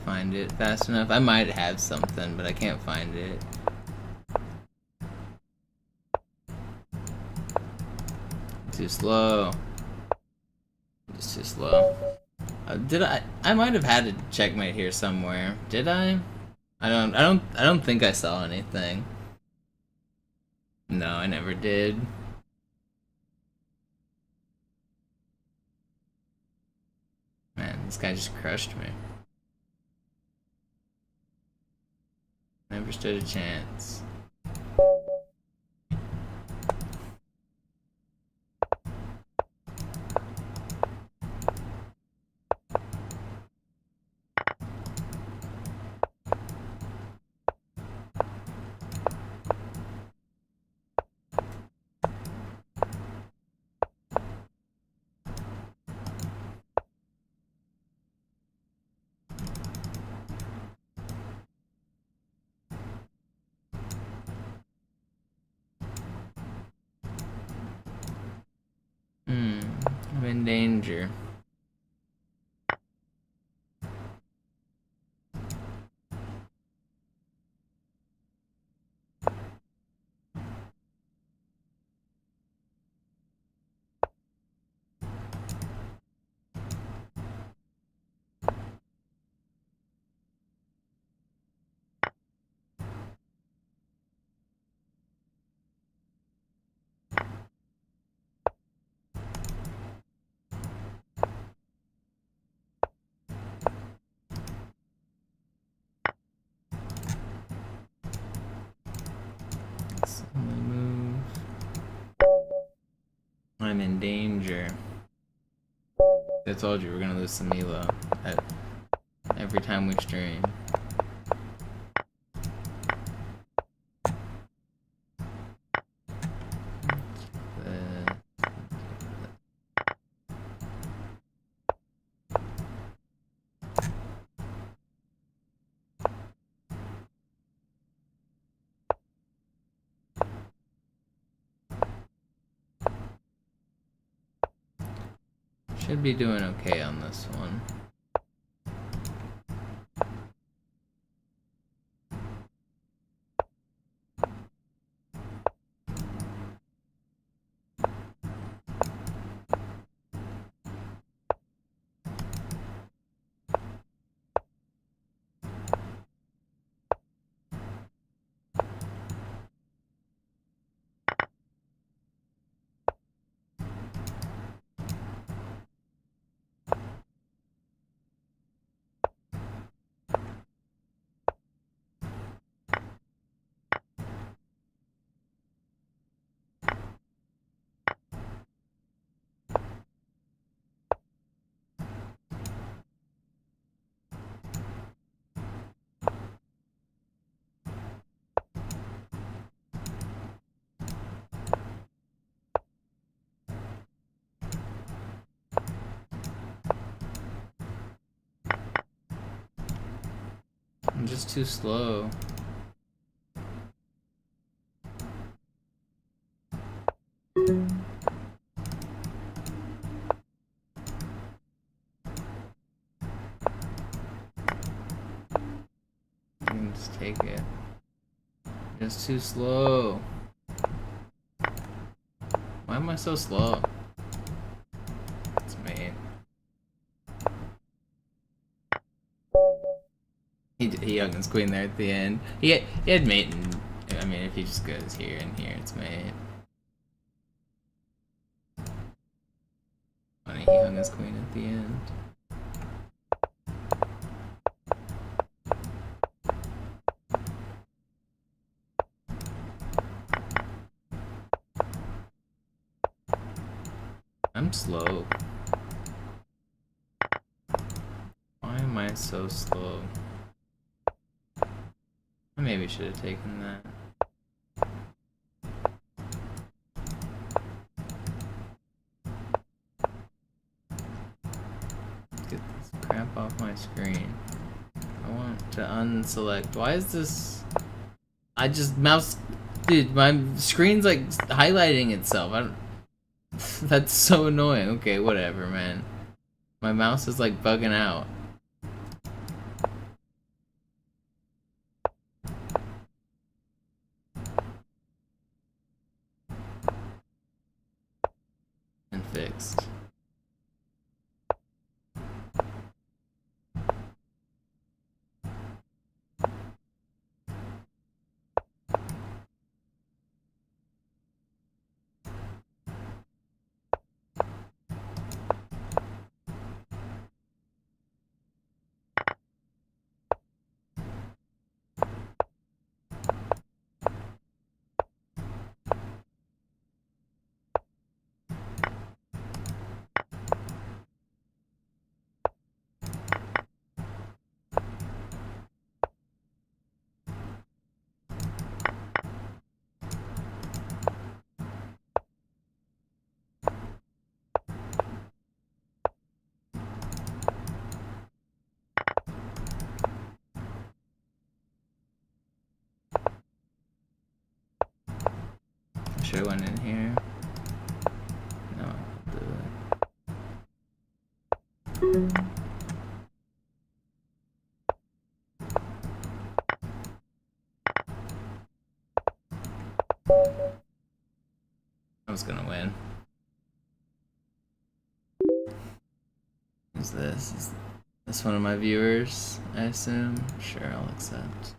find it fast enough. I might have something, but I can't find it. Too slow. Just too slow. Did I might have had a checkmate here somewhere. Did I? I don't think I saw anything. No, I never did. Man, this guy just crushed me. Never stood a chance. I'm in danger. I'm in danger. I told you we're gonna lose some elo every time we stream. Should be doing okay on this one. I'm just too slow. Just take it. Just too slow. Why am I so slow? It's me. He hung his queen there at the end. He had mate, and I mean, if he just goes here and here, it's mate. Funny, he hung his queen at the end. I'm slow. Why am I so slow? I maybe should have taken that. Get this crap off my screen. I want to unselect. Why is this? I just mouse. Dude, my screen's like highlighting itself. I don't. That's so annoying. Okay, whatever, man. My mouse is like bugging out. Should I went in here? No, I'll do it. I was gonna win. Who's this? Is this one of my viewers, I assume? Sure, I'll accept.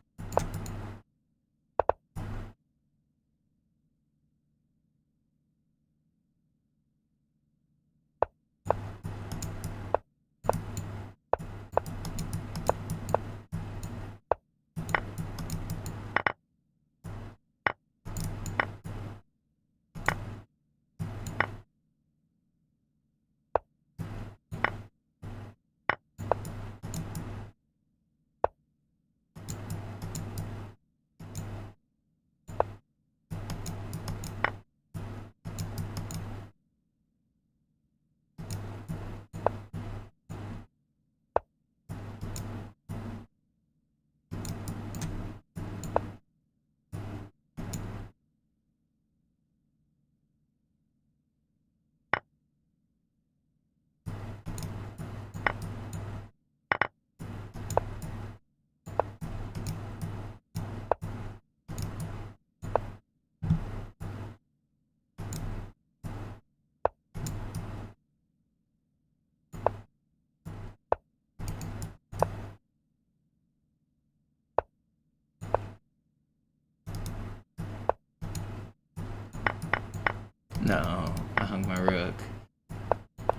No, I hung my rook.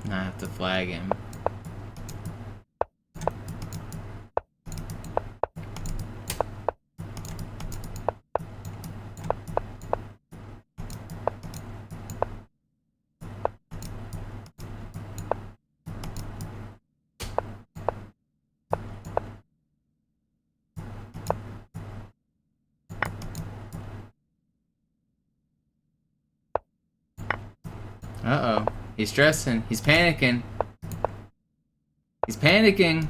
Now I have to flag him. Uh-oh. He's stressing. He's panicking. He's panicking.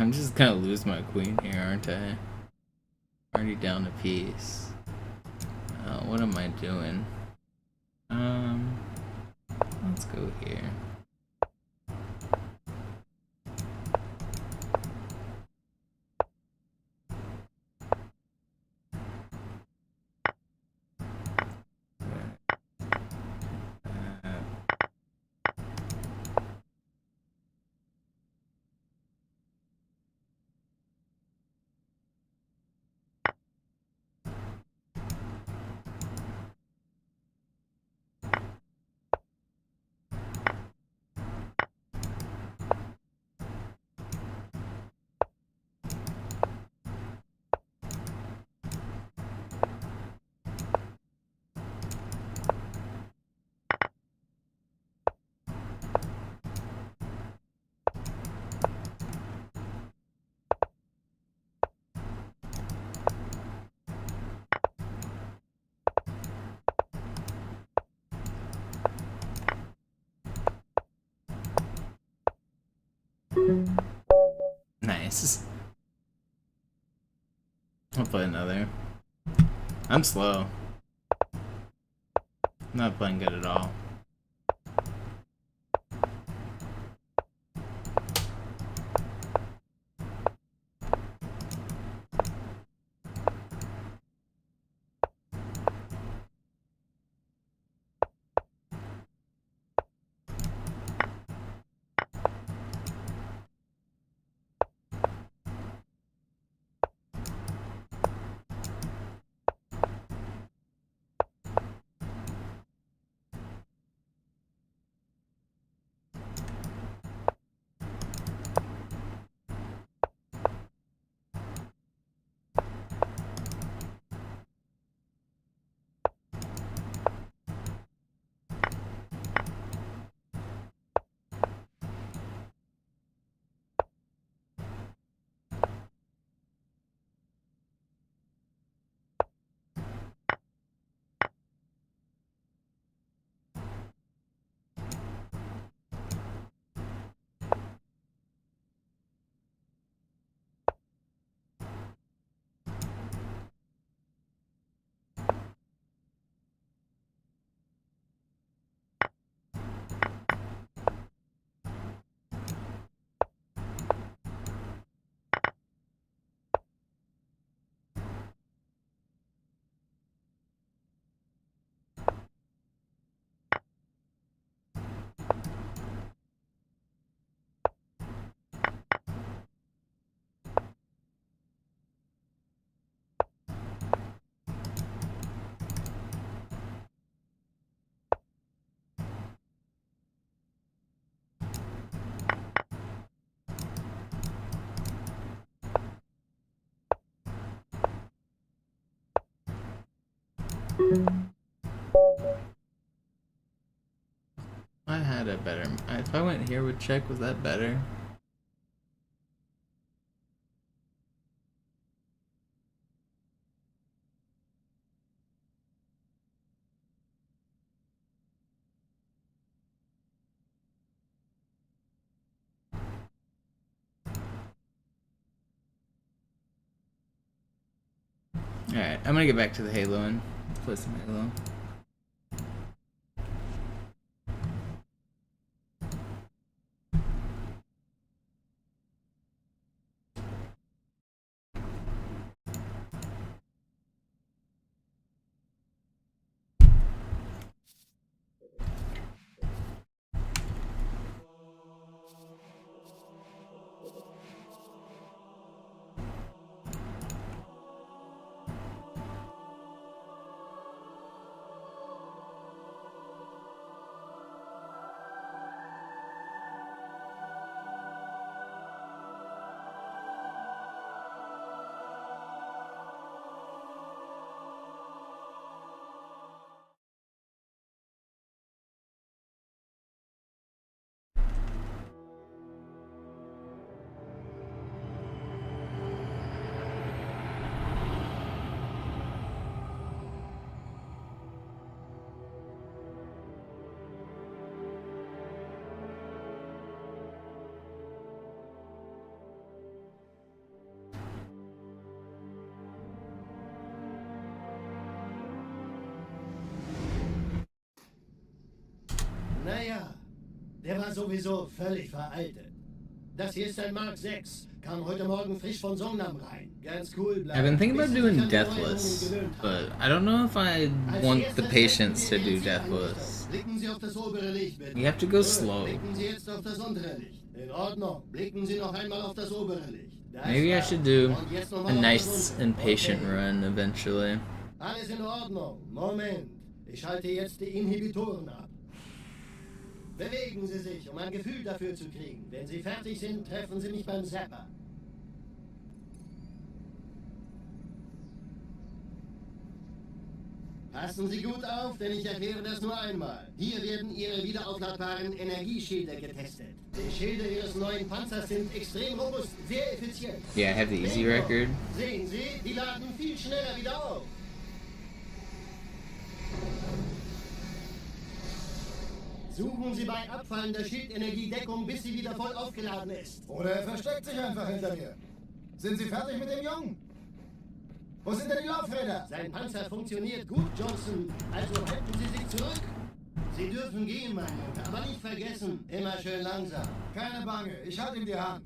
I'm just gonna lose my queen here, aren't I? Already down a piece. What am I doing? Let's go here. Nice. I'll play another. I'm slow. I'm not playing good at all. I had a better. If I went here with check, was that better? Alright, I'm gonna get back to the Halo and play some Halo. Naja, der war sowieso völlig veraltet. Das hier ist ein Mark 6. Kam heute Morgen frisch von Songnam rein. Ganz cool bleiben. I've been thinking about doing Deathless, but I don't know if I want the patience to do Deathless. Blicken Sie auf das obere Licht, bitte. You have to go slow. Blicken Sie jetzt auf das untere Licht. In Ordnung. Blicken Sie noch einmal auf das obere Licht. Maybe I should do a nice and patient run eventually. Alles in Ordnung. Moment. Ich schalte jetzt die Inhibitoren ab. Bewegen Sie sich, um ein Gefühl dafür zu kriegen. Wenn Sie fertig sind, treffen Sie mich beim Zapper. Passen Sie gut auf, denn ich erkläre das nur einmal. Hier werden Ihre wiederaufladbaren Energieschilde getestet. Die Schilde Ihres neuen Panzers sind extrem robust, sehr effizient. Yeah, I have the easy record. Sehen Sie, die laden viel schneller wieder auf. Suchen Sie bei abfallender Schildenergie Deckung, bis sie wieder voll aufgeladen ist. Oder er versteckt sich einfach hinter mir. Sind Sie fertig mit dem Jungen? Wo sind denn die Laufräder? Sein Panzer funktioniert gut, Johnson. Also halten Sie sich zurück. Sie dürfen gehen, mein Junge, aber nicht vergessen, immer schön langsam. Keine Bange, ich halte ihm die Hand.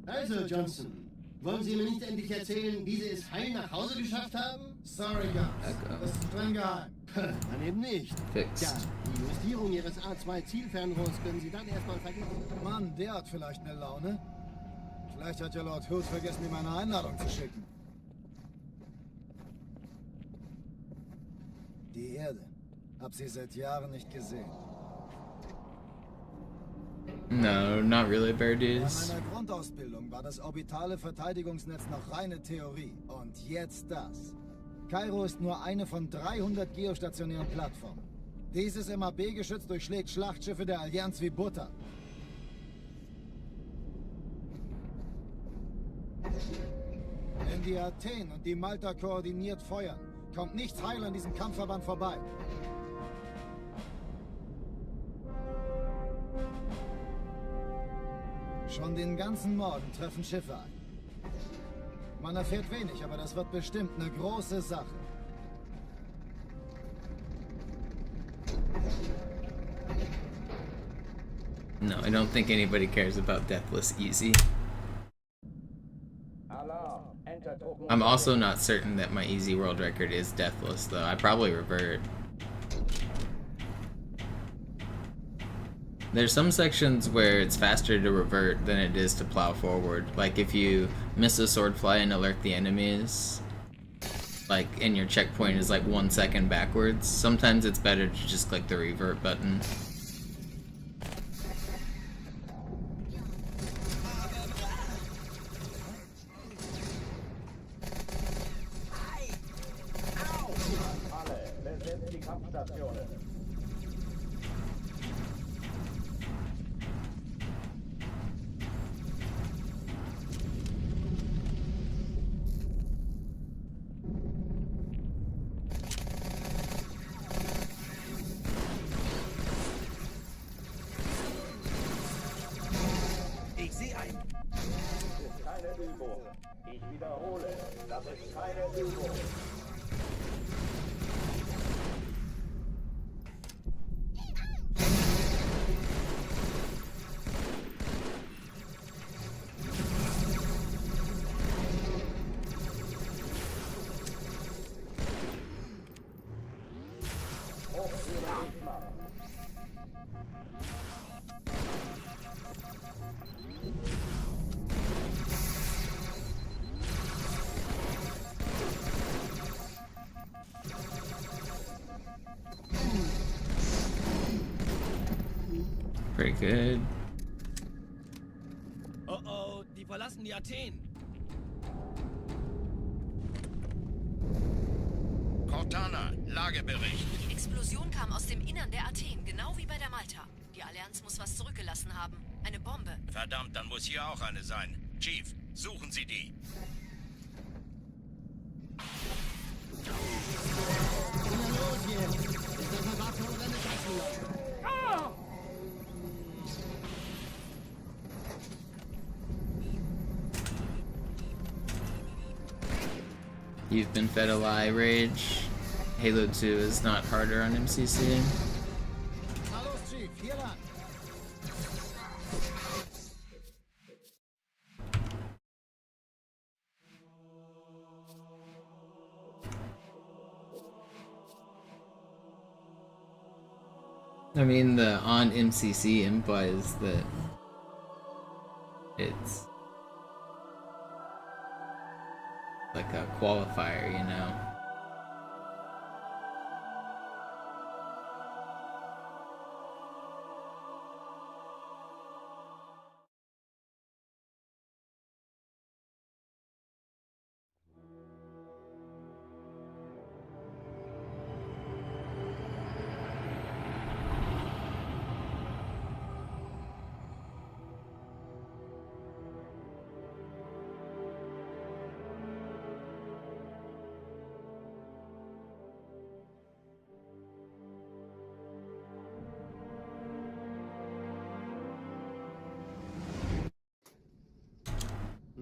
Also, Johnson, wollen Sie mir nicht endlich erzählen, wie Sie es heil nach Hause geschafft haben? Sorry, Guns. Das ist streng geheim. Dann eben nicht. Fixed. Ja, die Justierung Ihres A2-Zielfernrohrs können Sie dann erstmal vergessen. Mann, der hat vielleicht eine Laune. Vielleicht hat ja Lord Hood vergessen, ihm eine Einladung zu schicken. Die Erde. Hab sie seit Jahren nicht gesehen. No, not really, Bear Bei Dudes. meiner Grundausbildung war das orbitale Verteidigungsnetz noch reine Theorie. Und jetzt das. Kairo ist nur eine von 300 geostationären Plattformen. Dieses MAB-Geschütz durchschlägt Schlachtschiffe der Allianz wie Butter. Wenn die Athen und die Malta koordiniert feuern, kommt nichts heil an diesem Kampfverband vorbei. Schon den ganzen Morgen treffen Schiffe ein. Man erfährt wenig, aber das wird bestimmt eine große Sache. No, I don't think anybody cares about Deathless Easy. Alarm. Enter Truppen. I'm also not certain that my easy world record is Deathless, though. I probably revert. There's some sections where it's faster to revert than it is to plow forward. Like if you miss a swordfly and alert the enemies, like, and your checkpoint is like 1 second backwards, sometimes it's better to just click the revert button. Kampfstationen. Ich sehe einen. Das ist keine Übung. Ich wiederhole, das ist keine Übung. Pretty good. Oh oh, die verlassen die Athen. Cortana, Lagebericht. Die Explosion kam aus dem Innern der Athen, genau wie bei der Malta. Die Allianz muss was zurückgelassen haben. Eine Bombe. Verdammt, dann muss hier auch eine sein. Chief, suchen Sie die. Na los jetzt! Ist das eine Waffe oder eine Taschenlampe? You've been fed a lie, Rage. Halo 2 is not harder on MCC. Na los, Chief, hier lang. I mean, the on MCC implies that it's like a qualifier, you know?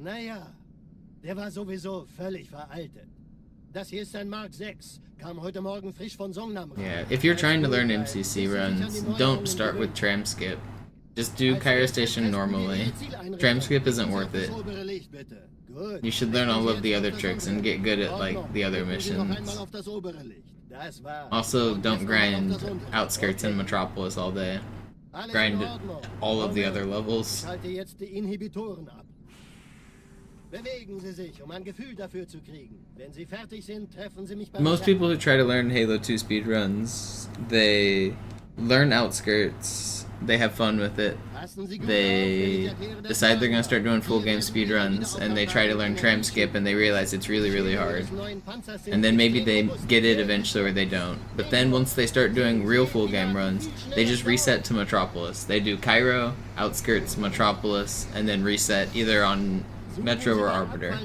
Naja, der war sowieso völlig veraltet. Das hier ist ein Mark 6. Kam heute Morgen frisch von Songnam rein. Yeah, if you're trying to learn MCC runs, don't start with tram skip. Just do Cairo Station normally. Tram skip isn't worth it. You should learn all of the other tricks and get good at like the other missions. Also, don't grind Outskirts and Metropolis all day. Grind all of the other levels. Bewegen Sie sich, ein Gefühl dafür zu kriegen. Wenn Sie fertig sind, treffen Sie mich beim Most people who try to learn Halo 2 speedruns, they learn Outskirts, they have fun with it, they decide they're gonna start doing full game speedruns, and they try to learn tram skip and they realize it's really, really hard. And then maybe they get it eventually or they don't. But then once they start doing real full game runs, they just reset to Metropolis. They do Cairo, Outskirts, Metropolis, and then reset either on Metro or Arbiter,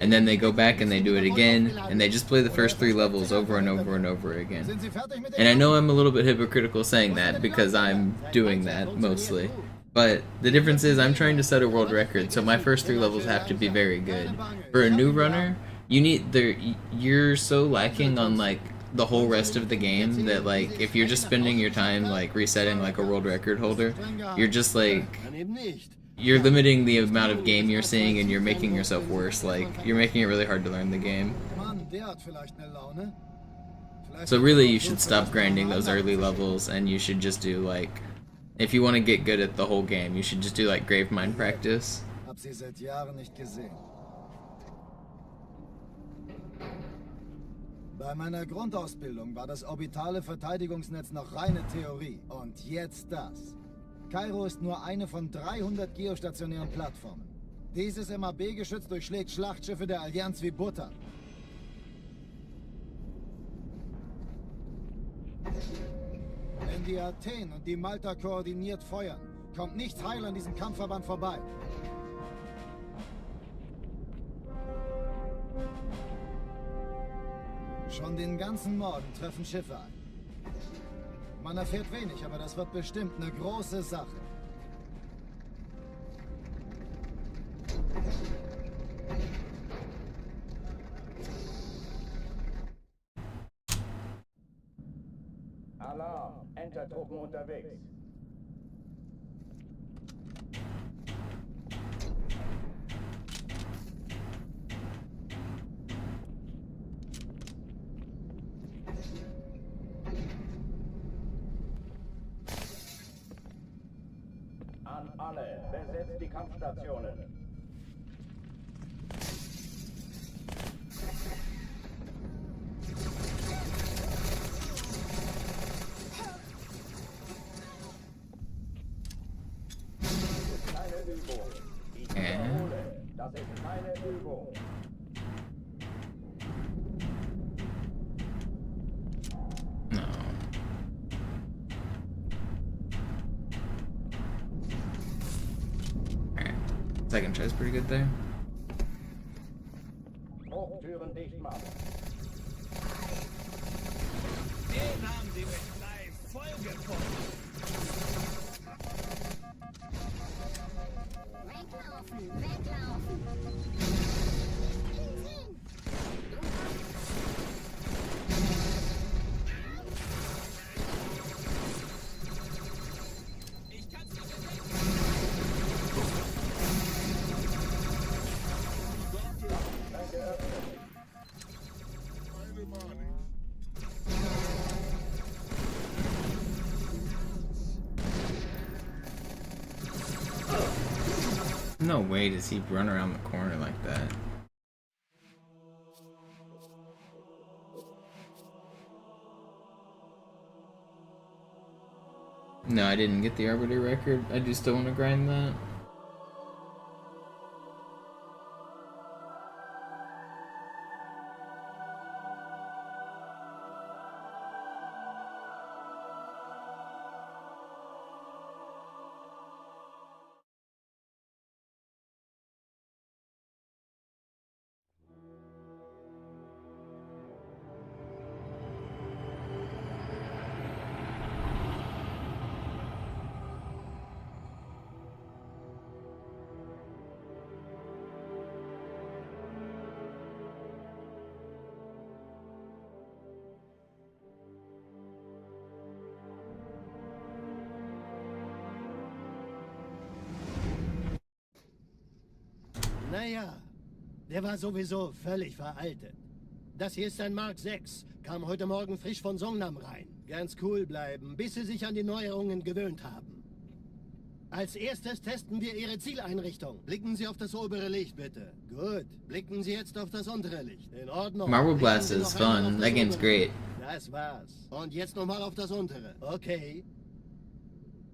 and then they go back and they do it again, and they just play the first 3 levels over and over and over again. And I know I'm a little bit hypocritical saying that because I'm doing that mostly, but the difference is I'm trying to set a world record, so my first 3 levels have to be very good. For a new runner, you're so lacking on like the whole rest of the game that like if you're just spending your time like resetting like a world record holder, you're just like you're limiting the amount of game you're seeing and you're making yourself worse. Like, you're making it really hard to learn the game. So really, you should stop grinding those early levels and you should just do, like, if you want to get good at the whole game, you should just do, like, grave mine practice. Bei meiner Grundausbildung war das orbitale Verteidigungsnetz noch reine Theorie. Und jetzt das. Kairo ist nur eine von 300 geostationären Plattformen. Dieses MAB-Geschütz durchschlägt Schlachtschiffe der Allianz wie Butter. Wenn die Athen und die Malta koordiniert feuern, kommt nichts heil an diesem Kampfverband vorbei. Schon den ganzen Morgen treffen Schiffe ein. Man erfährt wenig, aber das wird bestimmt eine große Sache. Alarm! Entertruppen unterwegs. An alle, besetzt die Kampfstationen. Keine Übung. Ich wiederhole, das ist keine Übung. No. Alright. Second try's pretty good there. Hochtüren dicht machen. Den haben sie mit Blei vollgepumpt. Weglaufen, weglaufen. Ich kann's nicht entdecken. No way does he run around the corner like that. No, I didn't get the Arbiter record. I do still want to grind that. Naja, der war sowieso völlig veraltet. Das hier ist ein Mark 6, kam heute Morgen frisch von Songnam rein. Ganz cool bleiben, bis Sie sich an die Neuerungen gewöhnt haben. Als erstes testen wir Ihre Zieleinrichtung. Blicken Sie auf das obere Licht, bitte. Gut, blicken Sie jetzt auf das untere Licht. In Ordnung. Marble Blicken Blast Sie is noch einmal fun. auf That das game's obere. great. Das war's. Und jetzt nochmal auf das untere. Okay.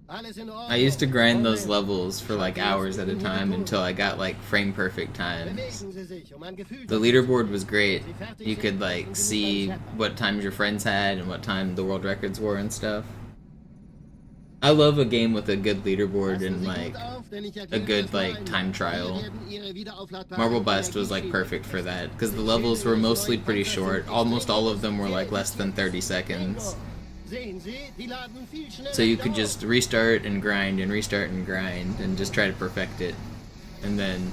Alles in Ordnung. I used to grind those Moment. levels for like hours at a time until I got like frame perfect times. Bewegen Sie sich, um ein Gefühl The leaderboard was great. You could like see what times your friends had and what time the world records were and stuff. I love a game with a good leaderboard and like a good like time trial. Marble Blast was like perfect for that because the levels were mostly pretty short. Almost all of them were like less than 30 seconds. So you could just restart and grind and restart and grind and just try to perfect it. And then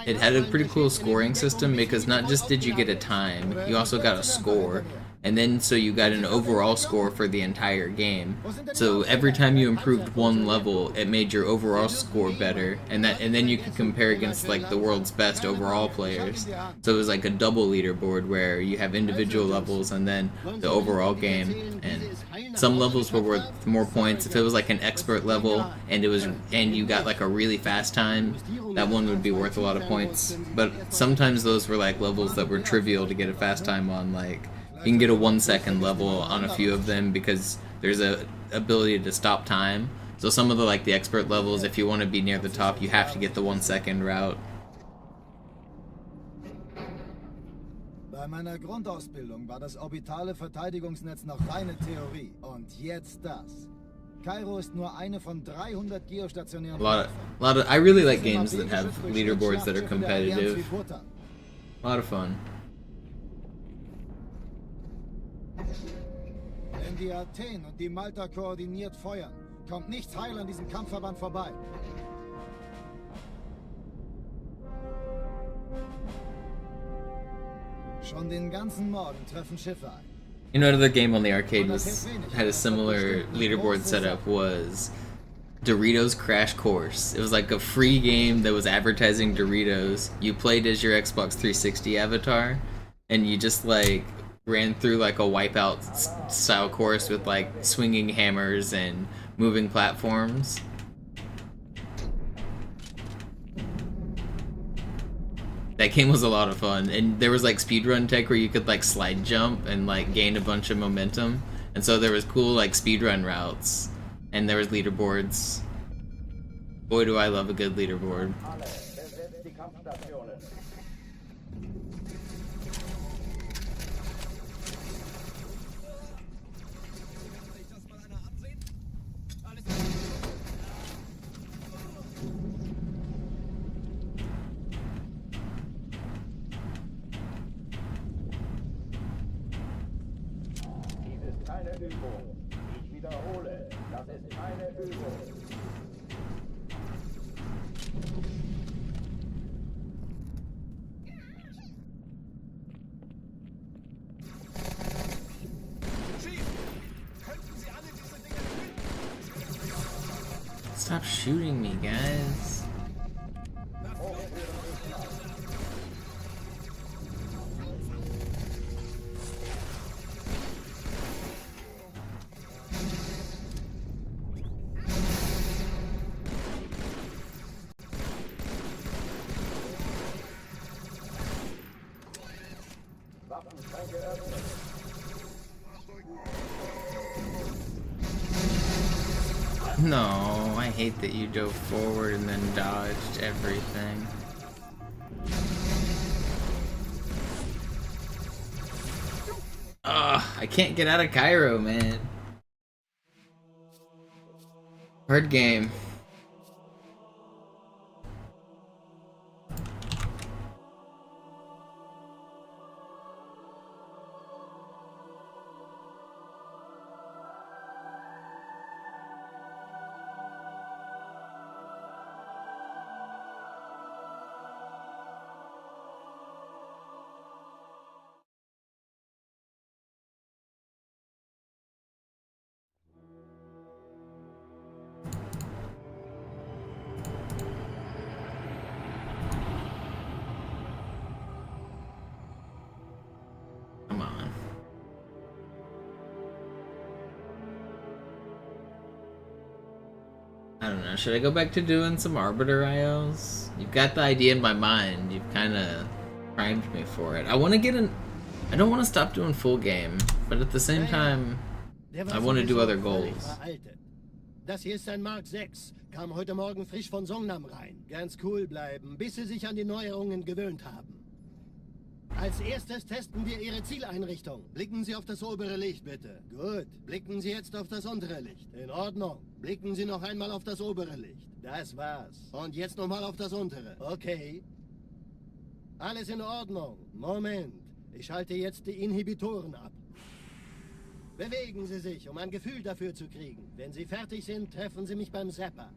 it had a pretty cool scoring system because not just did you get a time, you also got a score. And then so you got an overall score for the entire game. So every time you improved one level, it made your overall score better. And then you could compare against like the world's best overall players. So it was like a double leaderboard where you have individual levels and then the overall game. And some levels were worth more points. If it was like an expert level and you got like a really fast time, that one would be worth a lot of points. But sometimes those were like levels that were trivial to get a fast time on, like you can get a 1 second level on a few of them because there's a ability to stop time. So some of the expert levels, if you want to be near the top, you have to get the 1 second route. Bei meiner Grundausbildung war das orbitale Verteidigungsnetz noch reine Theorie. Und jetzt das. Kairo ist nur eine von 300 geostationären I really like games that have leaderboards that are competitive. A lot of fun. Wenn die Athen und die Malta koordiniert feuern, kommt nichts heil an diesem Kampfverband vorbei. Schon den ganzen Morgen treffen Schiffe ein. You know, another game on the arcade had a similar leaderboard setup was Doritos Crash Course. It was like a free game that was advertising Doritos. You played as your Xbox 360 avatar, and you just like ran through like a Wipeout style course with like swinging hammers and moving platforms. That game was a lot of fun, and there was like speedrun tech where you could like slide jump and like gain a bunch of momentum, and so there was cool like speedrun routes, and there was leaderboards. Boy, do I love a good leaderboard. Keine Übung. Ich wiederhole, das ist keine Übung. Stop shooting me, guys. No, I hate that you dove forward and then dodged everything. Ugh, I can't get out of Cairo, man. Hard game. Come on. I don't know, should I go back to doing some Arbiter IOs? You've got the idea in my mind. You've kind of primed me for it. I want to get an... I don't want to stop doing full game, but at the same time, I want to do other goals. Das hier ist ein Mark 6. Kam heute Morgen frisch von Songnam rein. Ganz cool bleiben, bis Sie sich an die Neuerungen gewöhnt haben. Als erstes testen wir Ihre Zieleinrichtung. Blicken Sie auf das obere Licht, bitte. Gut. Blicken Sie jetzt auf das untere Licht. In Ordnung. Blicken Sie noch einmal auf das obere Licht. Das war's. Und jetzt nochmal auf das untere. Okay. Alles in Ordnung. Moment. Ich schalte jetzt die Inhibitoren ab. Bewegen Sie sich, um ein Gefühl dafür zu kriegen. Wenn Sie fertig sind, treffen Sie mich beim Zapper.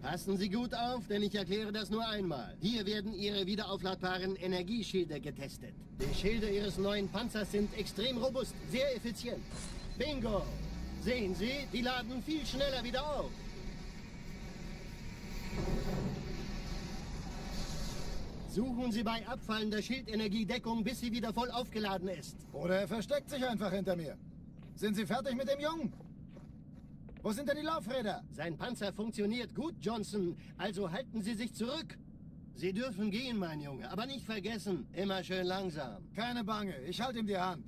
Passen Sie gut auf, denn ich erkläre das nur einmal. Hier werden Ihre wiederaufladbaren Energieschilde getestet. Die Schilde Ihres neuen Panzers sind extrem robust, sehr effizient. Bingo! Sehen Sie, die laden viel schneller wieder auf. Suchen Sie bei abfallender Schildenergie Deckung, bis sie wieder voll aufgeladen ist. Oder er versteckt sich einfach hinter mir. Sind Sie fertig mit dem Jungen? Wo sind denn die Laufräder? Sein Panzer funktioniert gut, Johnson. Also halten Sie sich zurück. Sie dürfen gehen, mein Junge. Aber nicht vergessen, immer schön langsam. Keine Bange, ich halte ihm die Hand.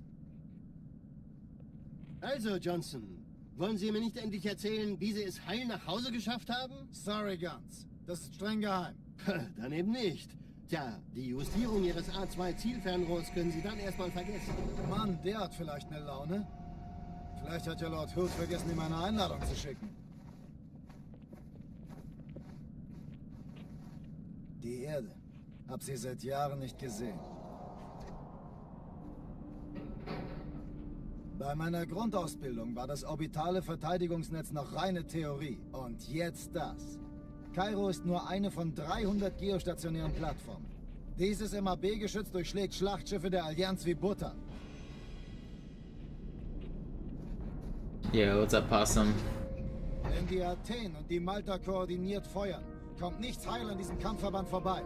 Also, Johnson, wollen Sie mir nicht endlich erzählen, wie Sie es heil nach Hause geschafft haben? Sorry, Guns. Das ist streng geheim. Dann eben nicht. Tja, die Justierung Ihres A2-Zielfernrohrs können Sie dann erstmal vergessen. Mann, der hat vielleicht eine Laune. Vielleicht hat ja Lord Hood vergessen, ihm eine Einladung zu schicken. Die Erde. Hab sie seit Jahren nicht gesehen. Bei meiner Grundausbildung war das orbitale Verteidigungsnetz noch reine Theorie. Und jetzt das. Kairo ist nur eine von 300 geostationären Plattformen. Dieses MAB-Geschütz durchschlägt Schlachtschiffe der Allianz wie Butter. Yo, what's up, Possum? Wenn die Athen und die Malta koordiniert feuern, kommt nichts heil an diesem Kampfverband vorbei.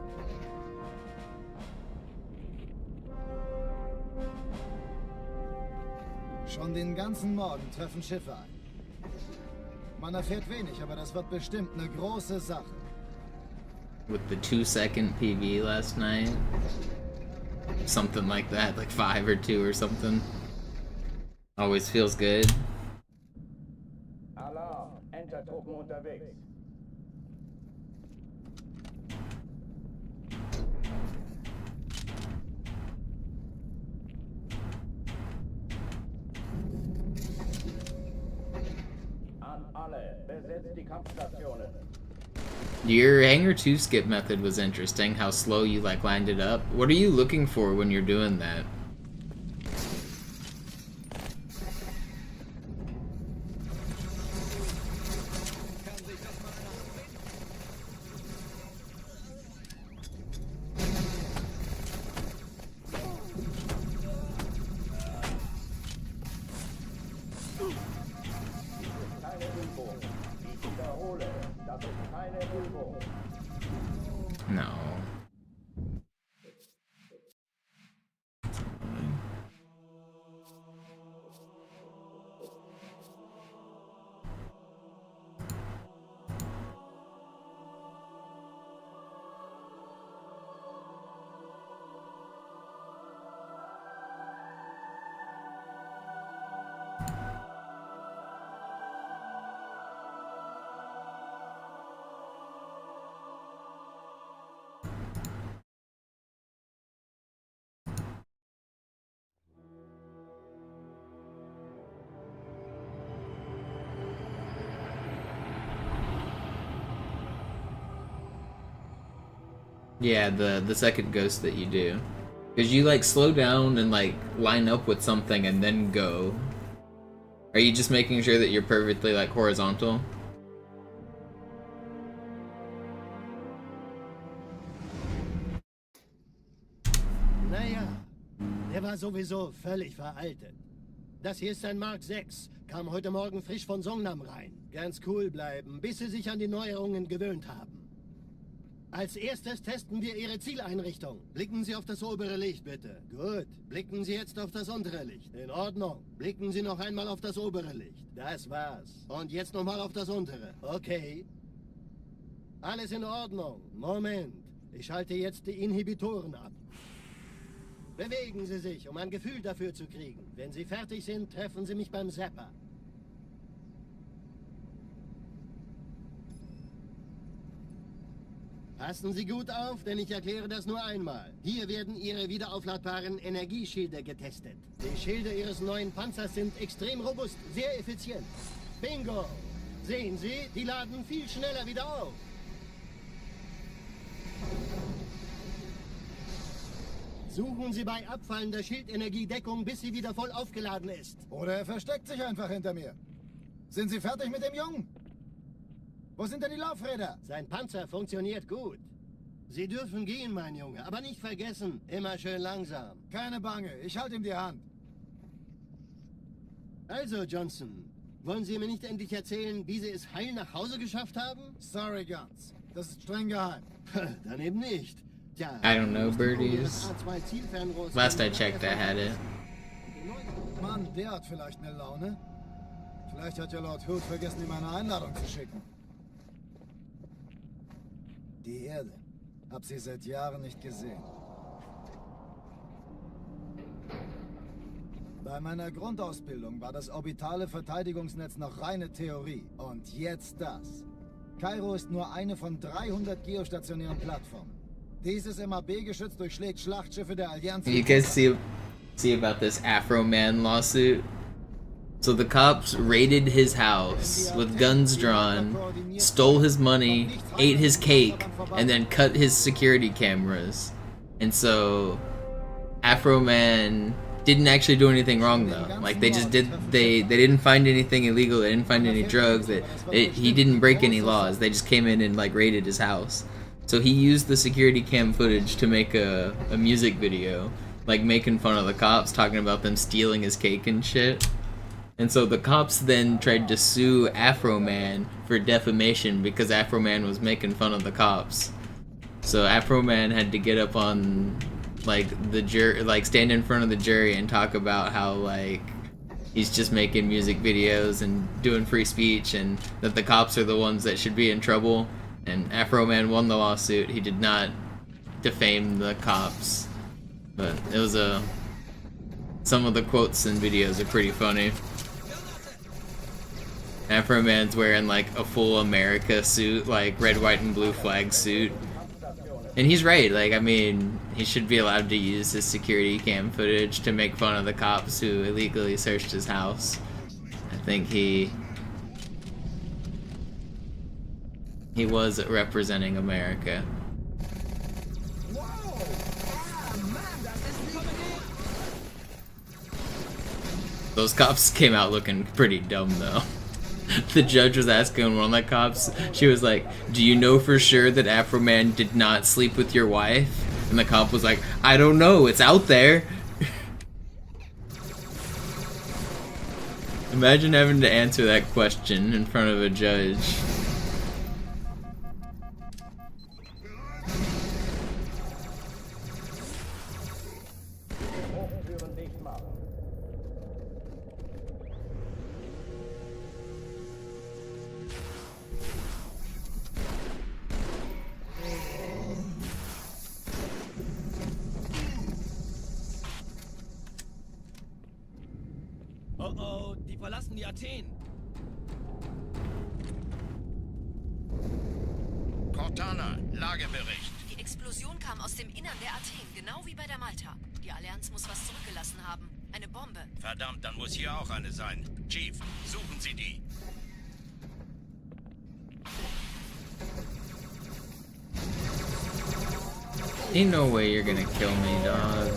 Schon den ganzen Morgen treffen Schiffe ein. Man erfährt wenig, aber das wird bestimmt eine große Sache. With the 2-second PV last night. Something like that, like 5 or 2 or something. Always feels good. Alarm, Entertruppen unterwegs. An alle, besetzt die Kampfstationen. Your Hangar 2 skip method was interesting, how slow you like lined it up. What are you looking for when you're doing that? Keine Übung. Ich wiederhole, das ist keine Übung. No. Yeah, the second ghost that you do. Because you like slow down and like line up with something and then go. Are you just making sure that you're perfectly like horizontal? Naja, der war sowieso völlig veraltet. Das hier ist ein Mark 6. Kam heute Morgen frisch von Songnam rein. Ganz cool bleiben, bis Sie sich an die Neuerungen gewöhnt haben. Als erstes testen wir Ihre Zieleinrichtung. Blicken Sie auf das obere Licht, bitte. Gut. Blicken Sie jetzt auf das untere Licht. In Ordnung. Blicken Sie noch einmal auf das obere Licht. Das war's. Und jetzt nochmal auf das untere. Okay. Alles in Ordnung. Moment. Ich schalte jetzt die Inhibitoren ab. Bewegen Sie sich, um ein Gefühl dafür zu kriegen. Wenn Sie fertig sind, treffen Sie mich beim Zapper. Passen Sie gut auf, denn ich erkläre das nur einmal. Hier werden Ihre wiederaufladbaren Energieschilde getestet. Die Schilde Ihres neuen Panzers sind extrem robust, sehr effizient. Bingo! Sehen Sie, die laden viel schneller wieder auf. Suchen Sie bei abfallender Schildenergie Deckung, bis sie wieder voll aufgeladen ist. Oder er versteckt sich einfach hinter mir. Sind Sie fertig mit dem Jungen? Wo sind denn die Laufräder? Sein Panzer funktioniert gut. Sie dürfen gehen, mein Junge, aber nicht vergessen, immer schön langsam. Keine Bange, ich halte ihm die Hand. Also, Johnson, wollen Sie mir nicht endlich erzählen, wie Sie es heil nach Hause geschafft haben? Sorry, Guns. Das ist streng geheim. Dann eben nicht. Tja, I don't know, birdies. Last I checked, I had it. Mann, der hat vielleicht eine Laune. Vielleicht hat ja Lord Hood vergessen, ihm eine Einladung zu schicken. Die Erde. Hab sie seit Jahren nicht gesehen. Bei meiner Grundausbildung war das orbitale Verteidigungsnetz noch reine Theorie. Und jetzt das. Kairo ist nur eine von 300 geostationären Plattformen. Dieses MAB-Geschütz durchschlägt Schlachtschiffe der Allianz. You guys see about this Afro Man lawsuit? So the cops raided his house with guns drawn, stole his money, ate his cake, and then cut his security cameras. And so Afro Man didn't actually do anything wrong though. Like they just they didn't find anything illegal, they didn't find any drugs, he didn't break any laws. They just came in and like raided his house. So he used the security cam footage to make a music video, like making fun of the cops, talking about them stealing his cake and shit. And so the cops then tried to sue Afro Man for defamation because Afro Man was making fun of the cops. So Afro Man had to get up on like the jury, like stand in front of the jury and talk about how like he's just making music videos and doing free speech and that the cops are the ones that should be in trouble. And Afro Man won the lawsuit. He did not defame the cops, but it was some of the quotes and videos are pretty funny. Afro Man's wearing like a full America suit, like red, white, and blue flag suit. And he's right, like, I mean, he should be allowed to use his security cam footage to make fun of the cops who illegally searched his house. I think he was representing America. Those cops came out looking pretty dumb though. The judge was asking one of the cops, she was like, "Do you know for sure that Afro Man did not sleep with your wife?" And the cop was like, "I don't know, it's out there." Imagine having to answer that question in front of a judge. Oh oh, die verlassen die Athen. Cortana, Lagebericht. Die Explosion kam aus dem Innern der Athen, genau wie bei der Malta. Die Allianz muss was zurückgelassen haben. Eine Bombe. Verdammt, dann muss hier auch eine sein. Chief, suchen Sie die. Ain't no way you're gonna kill me, dog.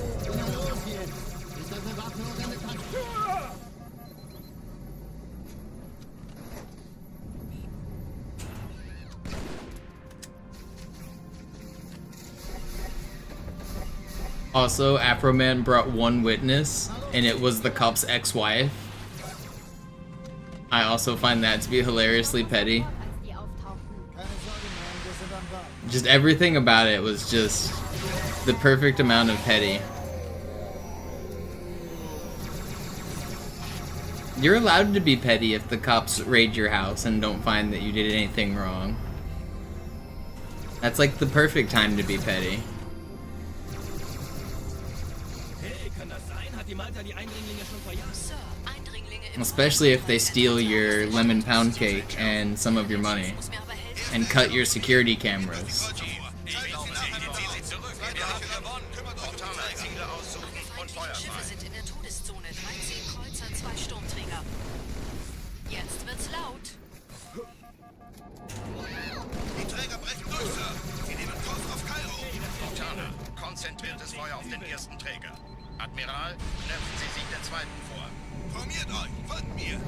Also, Afro Man brought one witness, and it was the cop's ex-wife. I also find that to be hilariously petty. Just everything about it was just the perfect amount of petty. You're allowed to be petty if the cops raid your house and don't find that you did anything wrong. That's like the perfect time to be petty. Especially if they steal your lemon pound cake and some of your money and cut your security cameras. Konzentriertes Feuer auf den ersten Träger. Admiral, knöpfen Sie sich den zweiten vor. Formiert euch, folgt mir!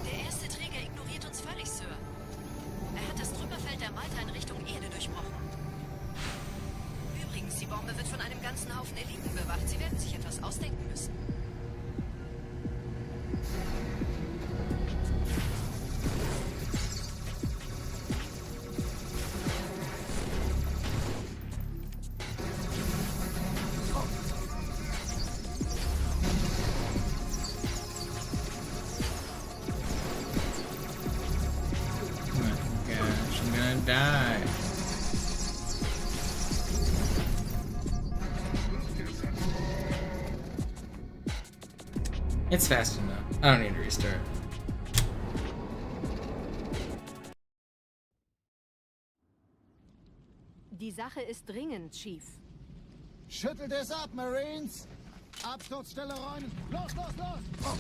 Der erste Träger ignoriert uns völlig, Sir. Er hat das Trümmerfeld der Malta in Richtung Erde durchbrochen. Übrigens, die Bombe wird von einem ganzen Haufen Eliten bewacht. Sie werden sich etwas ausdenken müssen. Die. It's fast enough. I don't need to restart. Die Sache ist dringend, Chief. Schüttelt es ab, Marines! Absturzstelle räumen! Los, los, los! Oh.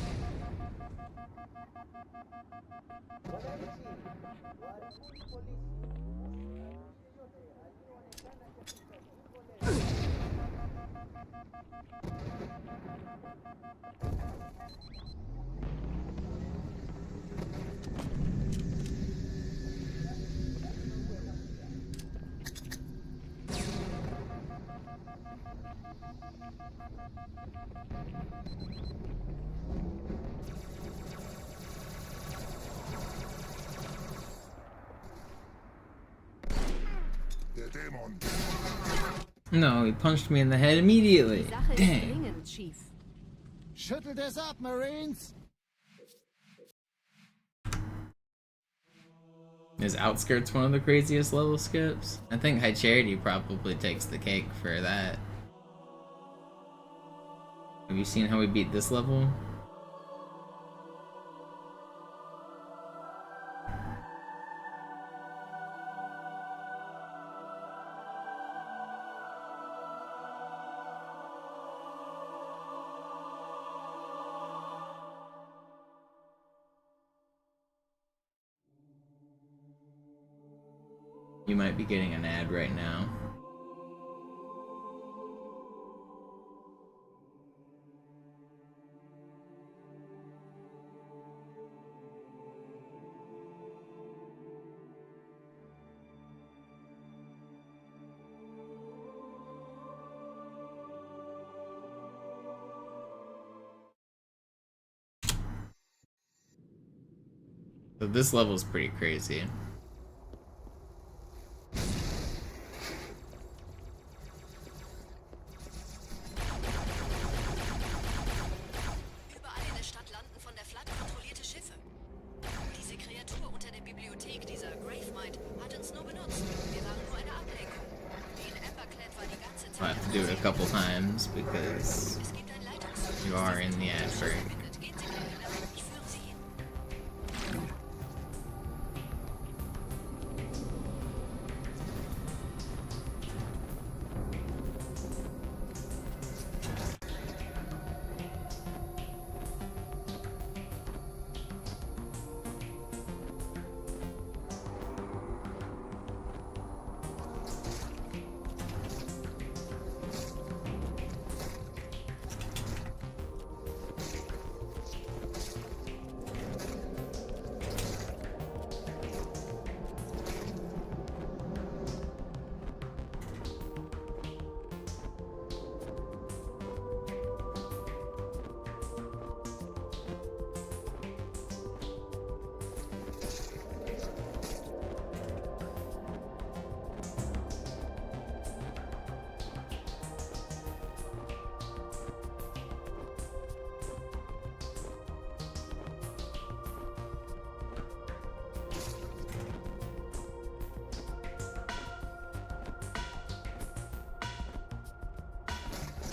No, he punched me in the head immediately. Die Sache ist Dang. dringend, Chief. Schüttelt es ab, Marines! Is Outskirts one of the craziest level skips? I think High Charity probably takes the cake for that. Have you seen how we beat this level? You might be getting an ad right now. So this level is pretty crazy. Überall in der Stadt landen von der Flood kontrollierte Schiffe. Diese Kreatur unter der Bibliothek, dieser Gravemind, hat uns nur benutzt. Wir waren nur eine Ablenkung. Die in Emberclad war die ganze I'll Zeit. have to do it a couple times because Es gibt ein Leitungsweg. you are in the ad break. Gehen Sie gleich hinein. Ich führe Sie hin.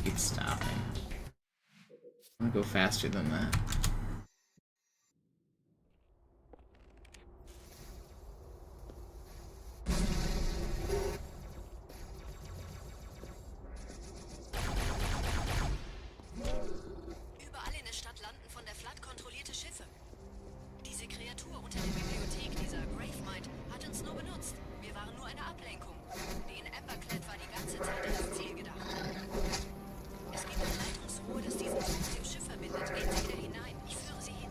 Keep stopping. I'm gonna go faster than that. Überall in der Stadt landen von der Flood kontrollierte Schiffe. Diese Kreatur unter der Bibliothek, dieser Gravemind, hat uns nur benutzt. Wir waren nur eine Ablenkung. Die in Emberclad war die ganze Zeit als Ziel gedacht. Es gibt ein Leitungsrohr, das diesen Turm mit dem Schiff verbindet. Gehen Sie wieder hinein. Ich führe Sie hin.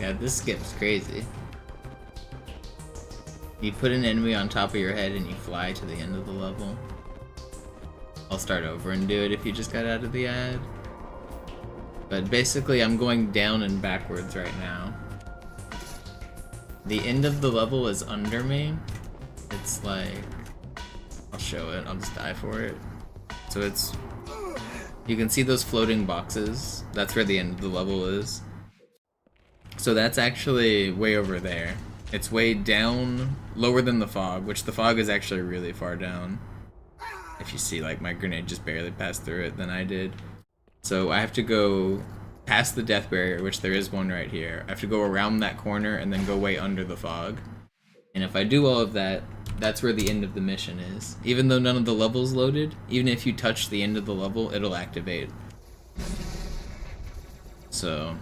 god, this skip's crazy. You put an enemy on top of your head and you fly to the end of the level. I'll start over and do it if you just got out of the ad. But basically I'm going down and backwards right now. The end of the level is under me. It's like... I'll show it, I'll just die for it. So it's... You can see those floating boxes. That's where the end of the level is. So that's actually way over there. It's way down, lower than the fog, which the fog is actually really far down. If you see, like, my grenade just barely passed through it than I did. So I have to go past the death barrier, which there is one right here. I have to go around that corner and then go way under the fog. And if I do all of that, that's where the end of the mission is. Even though none of the level's loaded, even if you touch the end of the level, it'll activate. So...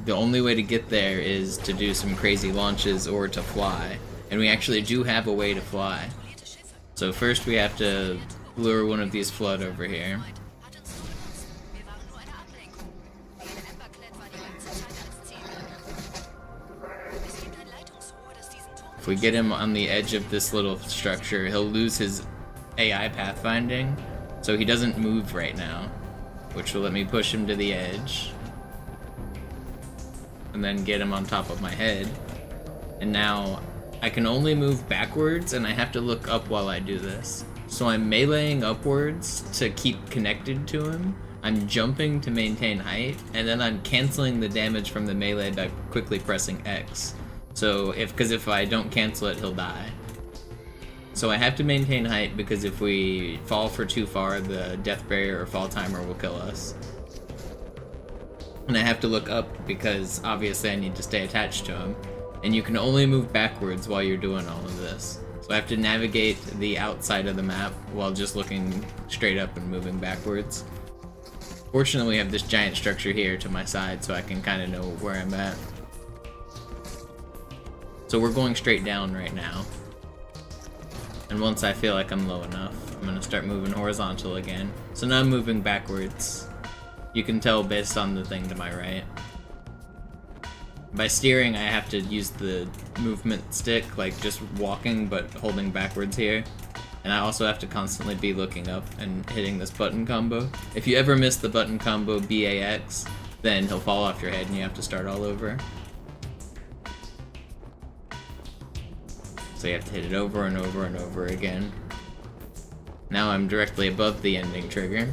the only way to get there is to do some crazy launches or to fly. And we actually do have a way to fly. So first we have to lure one of these flood over here. If we get him on the edge of this little structure, he'll lose his AI pathfinding, so he doesn't move right now, which will let me push him to the edge. And then get him on top of my head. And now I can only move backwards and I have to look up while I do this. So I'm meleeing upwards to keep connected to him, I'm jumping to maintain height, and then I'm canceling the damage from the melee by quickly pressing X. So if I don't cancel it, he'll die. So I have to maintain height because if we fall for too far, the death barrier or fall timer will kill us. And I have to look up because obviously I need to stay attached to him. And you can only move backwards while you're doing all of this. So I have to navigate the outside of the map while just looking straight up and moving backwards. Fortunately, we have this giant structure here to my side so I can kind of know where I'm at. So we're going straight down right now. And once I feel like I'm low enough, I'm going to start moving horizontal again. So now I'm moving backwards. You can tell based on the thing to my right. By steering, I have to use the movement stick, like just walking but holding backwards here. And I also have to constantly be looking up and hitting this button combo. If you ever miss the button combo BAX, then he'll fall off your head and you have to start all over. So you have to hit it over and over and over again. Now I'm directly above the ending trigger.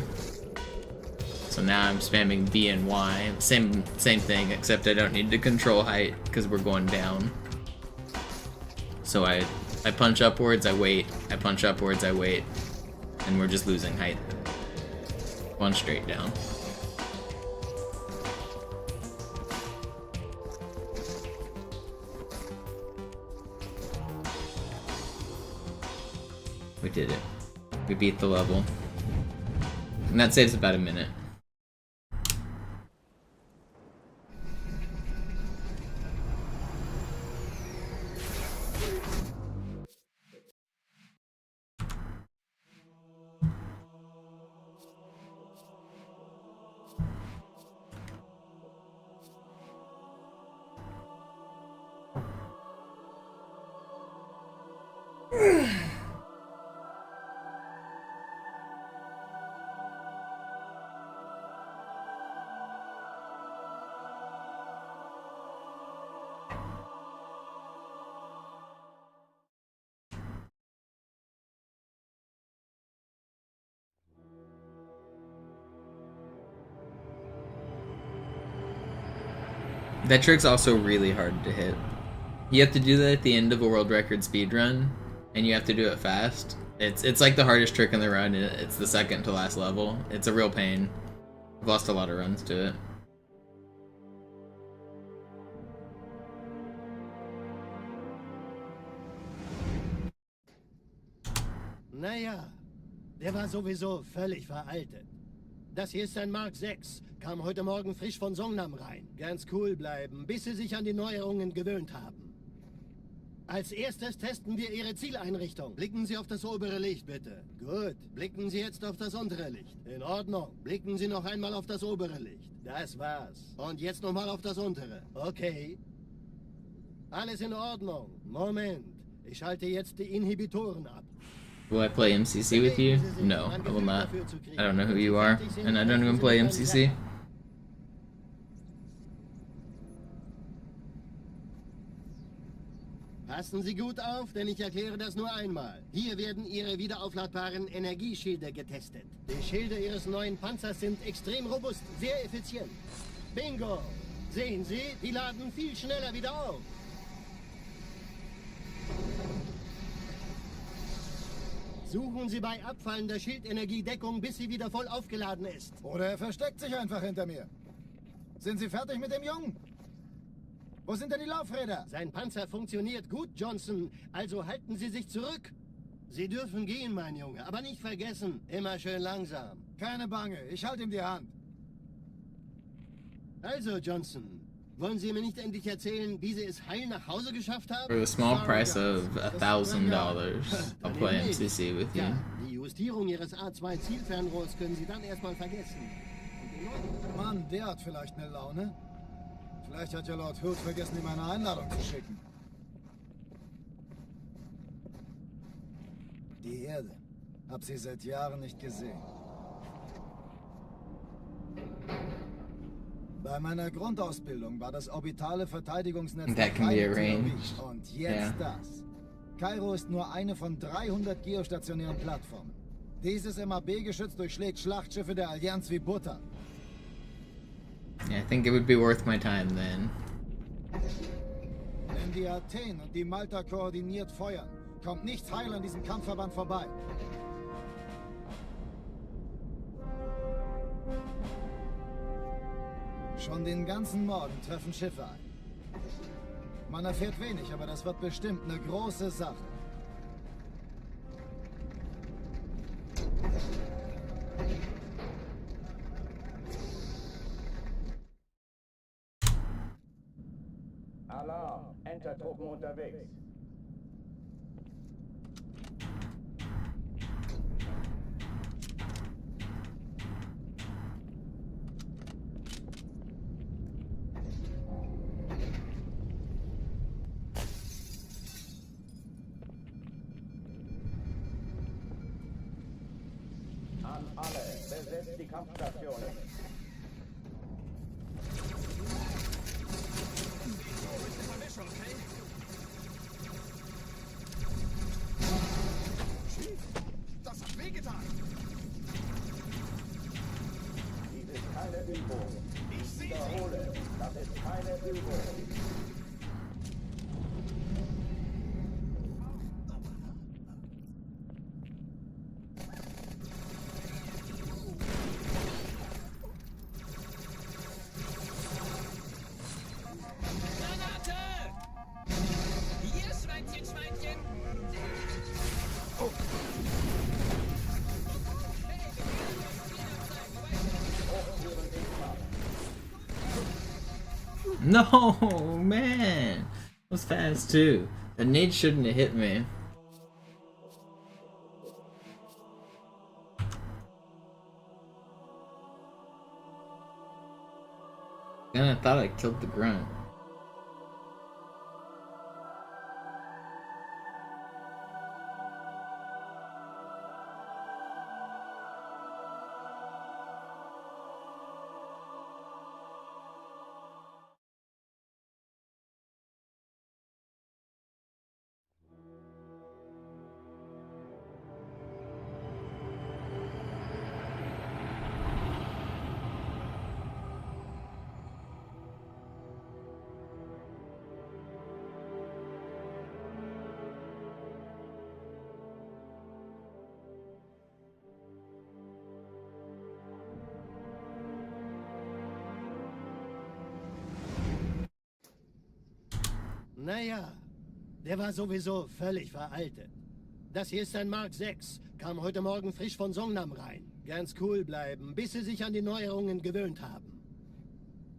So now I'm spamming B and Y, same thing, except I don't need to control height because we're going down. So I punch upwards, I wait, I punch upwards, I wait, and we're just losing height. One straight down. We did it. We beat the level. And that saves about a minute. That trick's also really hard to hit. You have to do that at the end of a world record speedrun, and you have to do it fast. It's like the hardest trick in the run, and it's the second to last level. It's a real pain. I've lost a lot of runs to it. Naja, der war sowieso völlig veraltet. Das hier ist ein Mark 6. Kam heute Morgen frisch von Songnam rein. Ganz cool bleiben, bis sie sich an die Neuerungen gewöhnt haben. Als erstes testen wir Ihre Zieleinrichtung. Blicken Sie auf das obere Licht, bitte. Gut. Blicken Sie jetzt auf das untere Licht. In Ordnung. Blicken Sie noch einmal auf das obere Licht. Das war's. Und jetzt nochmal auf das untere. Okay. Alles in Ordnung. Moment. Ich schalte jetzt die Inhibitoren ab. Will I play MCC with you? No, I will not. I don't know who you are, and I don't even play MCC. Passen Sie gut auf, denn ich erkläre das nur einmal. Hier werden Ihre wiederaufladbaren Energieschilde getestet. Die Schilde Ihres neuen Panzers sind extrem robust, sehr effizient. Bingo! Sehen Sie, die laden viel schneller wieder auf. Suchen Sie bei abfallender Schildenergie Deckung, bis sie wieder voll aufgeladen ist. Oder er versteckt sich einfach hinter mir. Sind Sie fertig mit dem Jungen? Wo sind denn die Laufräder? Sein Panzer funktioniert gut, Johnson. Also halten Sie sich zurück. Sie dürfen gehen, mein Junge. Aber nicht vergessen, immer schön langsam. Keine Bange, ich halte ihm die Hand. Also, Johnson, wollen Sie mir nicht endlich erzählen, wie Sie es heil nach Hause geschafft haben? For the small price of $1,000, I'll play MCC with you. Ja, die Justierung Ihres A2-Zielfernrohrs können Sie dann erstmal vergessen. Mann, der hat vielleicht eine Laune. Vielleicht hat ja Lord Hood vergessen, ihm eine Einladung zu schicken. Die Erde. Hab sie seit Jahren nicht gesehen. Bei meiner Grundausbildung war das orbitale Verteidigungsnetz That can be arranged. Und jetzt das. Kairo ist nur eine von 300 geostationären Plattformen. Dieses MAB-Geschütz durchschlägt Schlachtschiffe der Allianz wie Butter. Yeah, I think it would be worth my time then. Wenn die Athen und die Malta koordiniert feuern, kommt nichts heil an diesem Kampfverband vorbei. Schon den ganzen Morgen treffen Schiffe ein. Man erfährt wenig, aber das wird bestimmt eine große Sache. Alarm! Entertruppen unterwegs. An alle, besetzt die Kampfstationen. Das hat wehgetan. Dies ist keine Übung. Ich wiederhole, das ist keine Übung. Granate! Hier, Schweinchen, Schweinchen! No, man! That was fast too. The nade shouldn't have hit me. Then I thought I killed the grunt. Naja, der war sowieso völlig veraltet. Das hier ist ein Mark 6, kam heute Morgen frisch von Songnam rein. Ganz cool bleiben, bis Sie sich an die Neuerungen gewöhnt haben.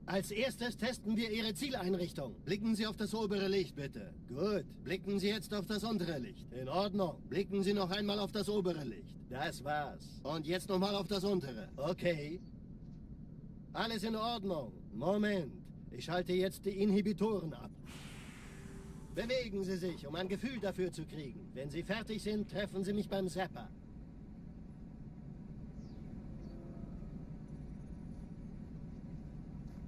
Als erstes testen wir Ihre Zieleinrichtung. Blicken Sie auf das obere Licht, bitte. Gut. Blicken Sie jetzt auf das untere Licht. In Ordnung. Blicken Sie noch einmal auf das obere Licht. Das war's. Und jetzt nochmal auf das untere. Okay. Alles in Ordnung. Moment. Ich schalte jetzt die Inhibitoren ab. Bewegen Sie sich, um ein Gefühl dafür zu kriegen. Wenn Sie fertig sind, treffen Sie mich beim Zapper.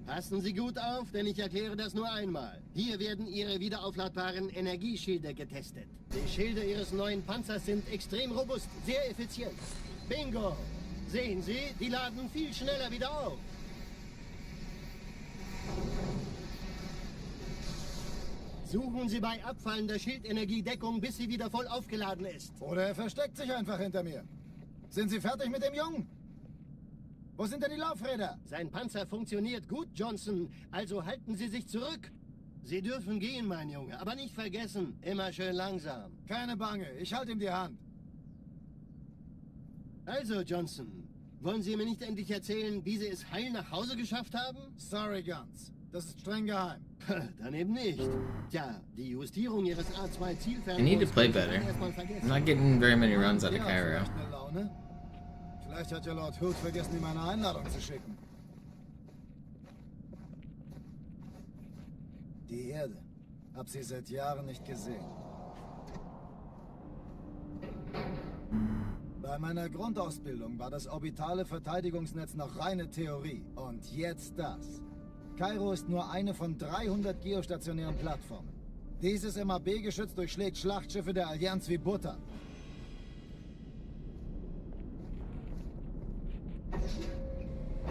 Passen Sie gut auf, denn ich erkläre das nur einmal. Hier werden Ihre wiederaufladbaren Energieschilde getestet. Die Schilde Ihres neuen Panzers sind extrem robust, sehr effizient. Bingo! Sehen Sie, die laden viel schneller wieder auf. Suchen Sie bei abfallender Schildenergiedeckung, bis sie wieder voll aufgeladen ist. Oder er versteckt sich einfach hinter mir. Sind Sie fertig mit dem Jungen? Wo sind denn die Laufräder? Sein Panzer funktioniert gut, Johnson. Also halten Sie sich zurück. Sie dürfen gehen, mein Junge. Aber nicht vergessen, immer schön langsam. Keine Bange, ich halte ihm die Hand. Also, Johnson, wollen Sie mir nicht endlich erzählen, wie Sie es heil nach Hause geschafft haben? Sorry, Guns. Das ist streng geheim. Dann eben nicht. Tja, die Justierung Ihres A2-Zielfernrohrs... I need to play better. I'm not getting very many runs out of Cairo. Vielleicht eine Laune. Vielleicht hat ja Lord Hood vergessen, ihm eine Einladung zu schicken. Die Erde. Hab sie seit Jahren nicht gesehen. Bei meiner Grundausbildung war das orbitale Verteidigungsnetz noch reine Theorie. Und jetzt das. Kairo ist nur eine von 300 geostationären Plattformen. Dieses MAB-Geschütz durchschlägt Schlachtschiffe der Allianz wie Butter.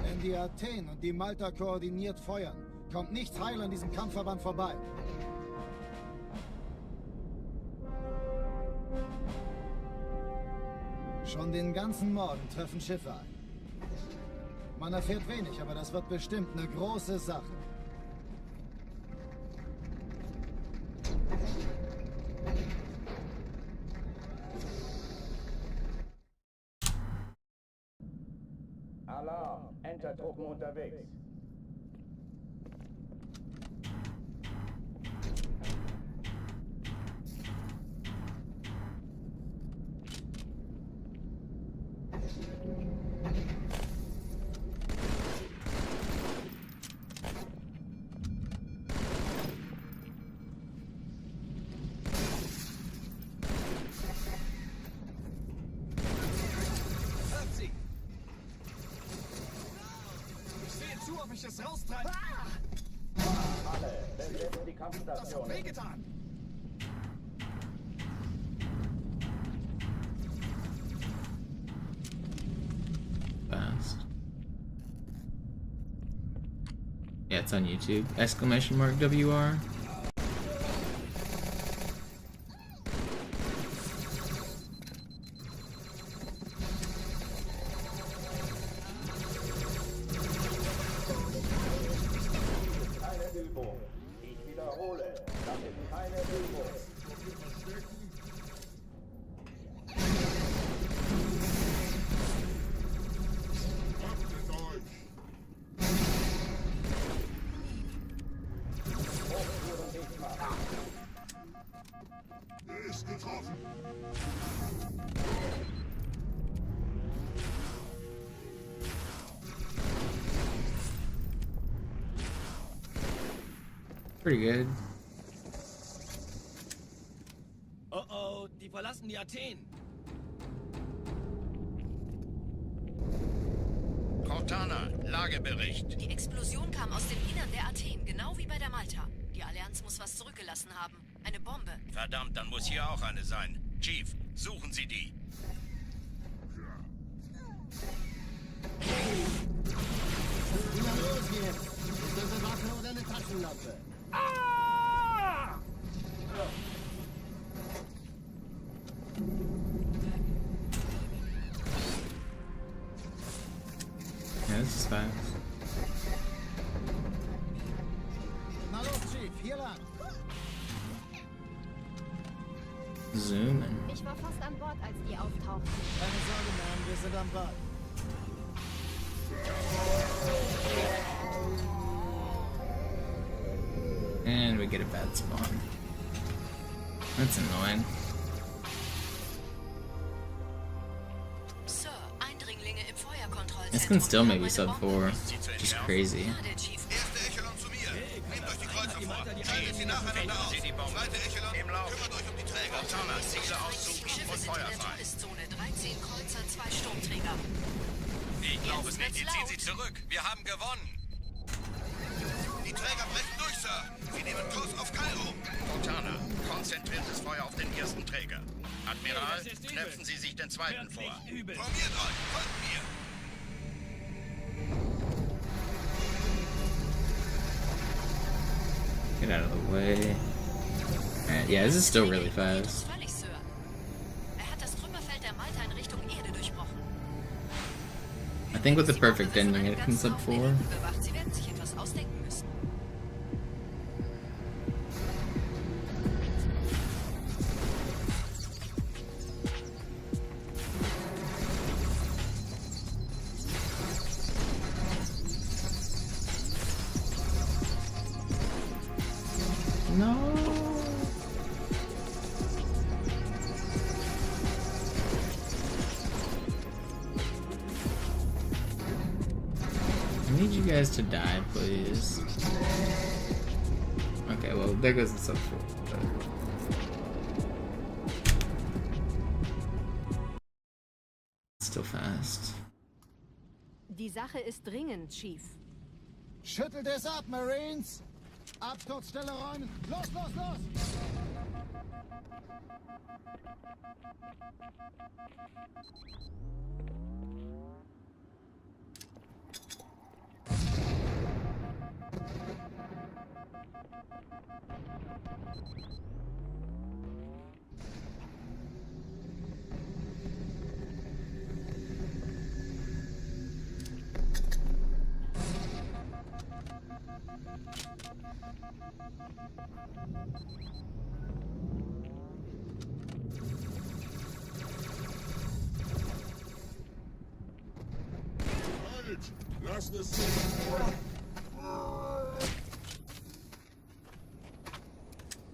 Wenn die Athen und die Malta koordiniert feuern, kommt nichts heil an diesem Kampfverband vorbei. Schon den ganzen Morgen treffen Schiffe ein. Man erfährt wenig, aber das wird bestimmt eine große Sache. Alarm! Entertruppen unterwegs. Ob ich es raustreibe? Alle, besetzen die Kampfstation. Das hat wehgetan. Fast. Yeah, it's on YouTube. Exclamation mark WR. Pretty good. Oh oh, die verlassen die Athen. Cortana, Lagebericht. Die Explosion kam aus dem Innern der Athen, genau wie bei der Malta. Die Allianz muss was zurückgelassen haben. Eine Bombe. Verdammt, dann muss hier auch eine sein. Chief, suchen Sie die. Na los jetzt! Ist das eine Waffe oder eine Taschenlampe? Yeah, this is fast. Na los, Chief, hier lang. Zooming. Ich war fast an Bord, als die auftauchten. Keine Sorge, Mann, wir sind am Ball. get a bad spawn. That's annoying. Sir, Eindringlinge im Feuerkontrollzentrum. This can still maybe sub 4. Just crazy. Ja, der Chief. Erste Echelon zu mir. Nehmt euch die Kreuzer vor. Schaltet sie nacheinander aus. Zweite Echelon, kümmert euch um die Träger. Montana, Ziele aussuchen Schiffe und sind in Feuer der frei. Todeszone. 13 Kreuzer, 2 Sturmträger. Ich glaube es nicht. Jetzt Die wird's ziehen laut. sie zurück. Wir haben gewonnen. Die Träger brechen durch, Sir. Sie nehmen Kurs auf Kairo. Montana, konzentriertes Feuer auf den ersten Träger. Admiral, knöpfen Sie sich den zweiten vor. Formiert euch, folgt mir. Get out of the way. Alright, yeah, this is still really fast. Völlig, Sir. Er hat das Trümmerfeld der Malta in Richtung Erde durchbrochen. I think with the perfect ending it can sub 4. Bewacht. Sie werden sich etwas ausdenken müssen. No. I need you guys to die, please. Okay, well, there goes the sub 4. But... Still fast. Die Sache ist dringend, Chief. Schüttelt es ab, Marines! Absturzstelle räumen! Los, los, los!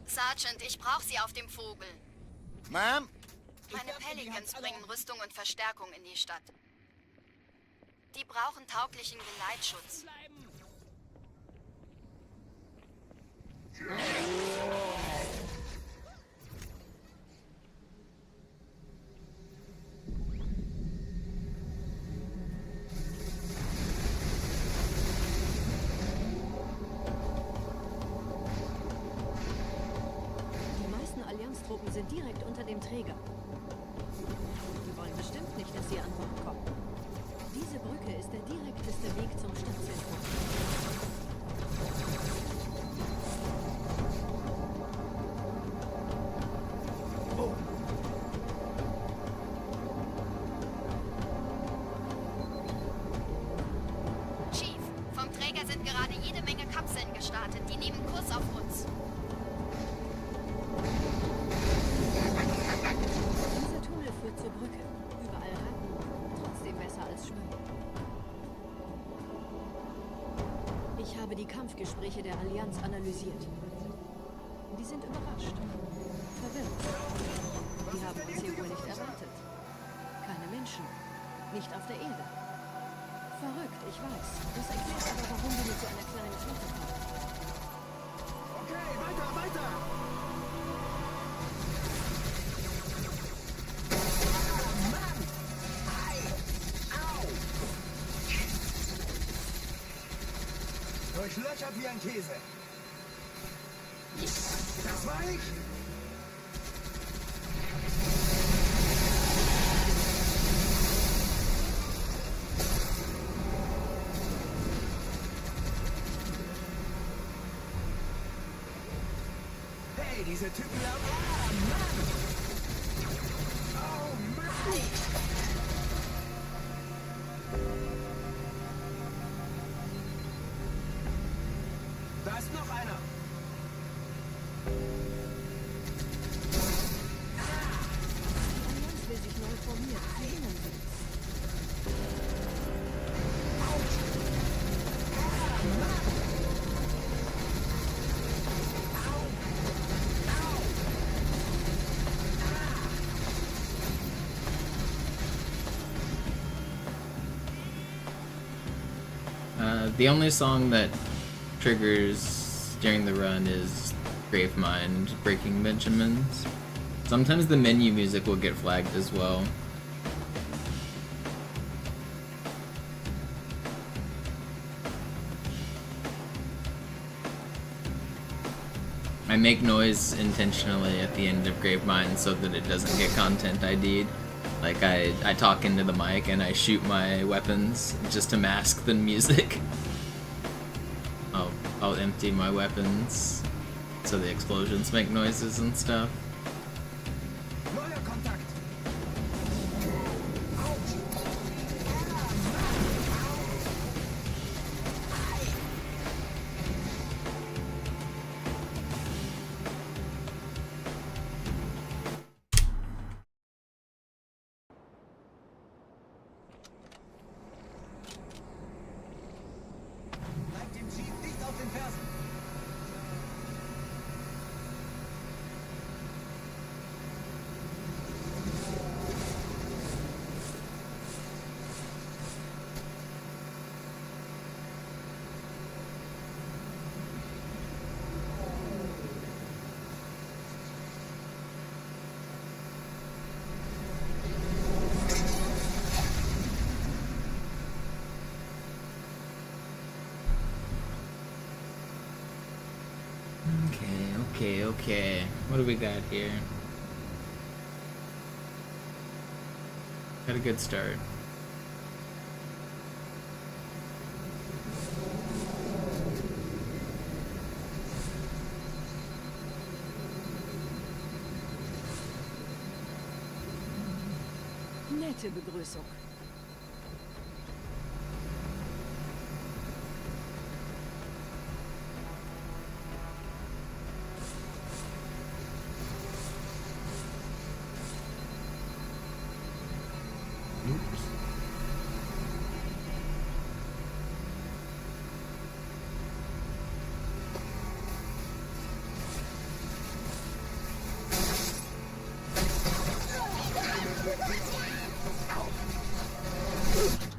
Sergeant, ich brauche Sie auf dem Vogel. Ma'am? Meine Pelicans bringen Rüstung und Verstärkung in die Stadt. Die brauchen tauglichen Geleitschutz. Die meisten Allianztruppen sind direkt unter dem Träger. Die wollen bestimmt nicht, dass sie an Bord kommen. Diese Brücke ist der direkteste Weg zum Stadtzentrum. Chief, vom Träger sind gerade jede Menge Kapseln gestartet. Die nehmen Kurs auf uns. Dieser Tunnel führt zur Brücke. Überall Ratten. Trotzdem besser als Schwimmen. Ich habe die Kampfgespräche der Allianz analysiert. Die sind überrascht. Verwirrt. Die haben uns hier wohl nicht erwartet. Keine Menschen. Nicht auf der Erde. Verrückt, ich weiß. Das erklärt aber, warum wir mit so einer kleinen Flotte kommen. Okay, weiter, weiter! Durchlöchert wie ein Käse. Das war ich! Hey, diese Typen laufen. Ah, Mann! Oh, Mann! Da ist noch einer. Die Allianz will sich neu formieren. Erinnern Sie uns. The only song that triggers during the run is Gravemind, Breaking Benjamins. Sometimes the menu music will get flagged as well. I make noise intentionally at the end of Gravemind so that it doesn't get content ID'd. Like I talk into the mic and I shoot my weapons just to mask the music. I'll empty my weapons so the explosions make noises and stuff. Okay. What do we got here? Got a good start. Nette Begrüßung.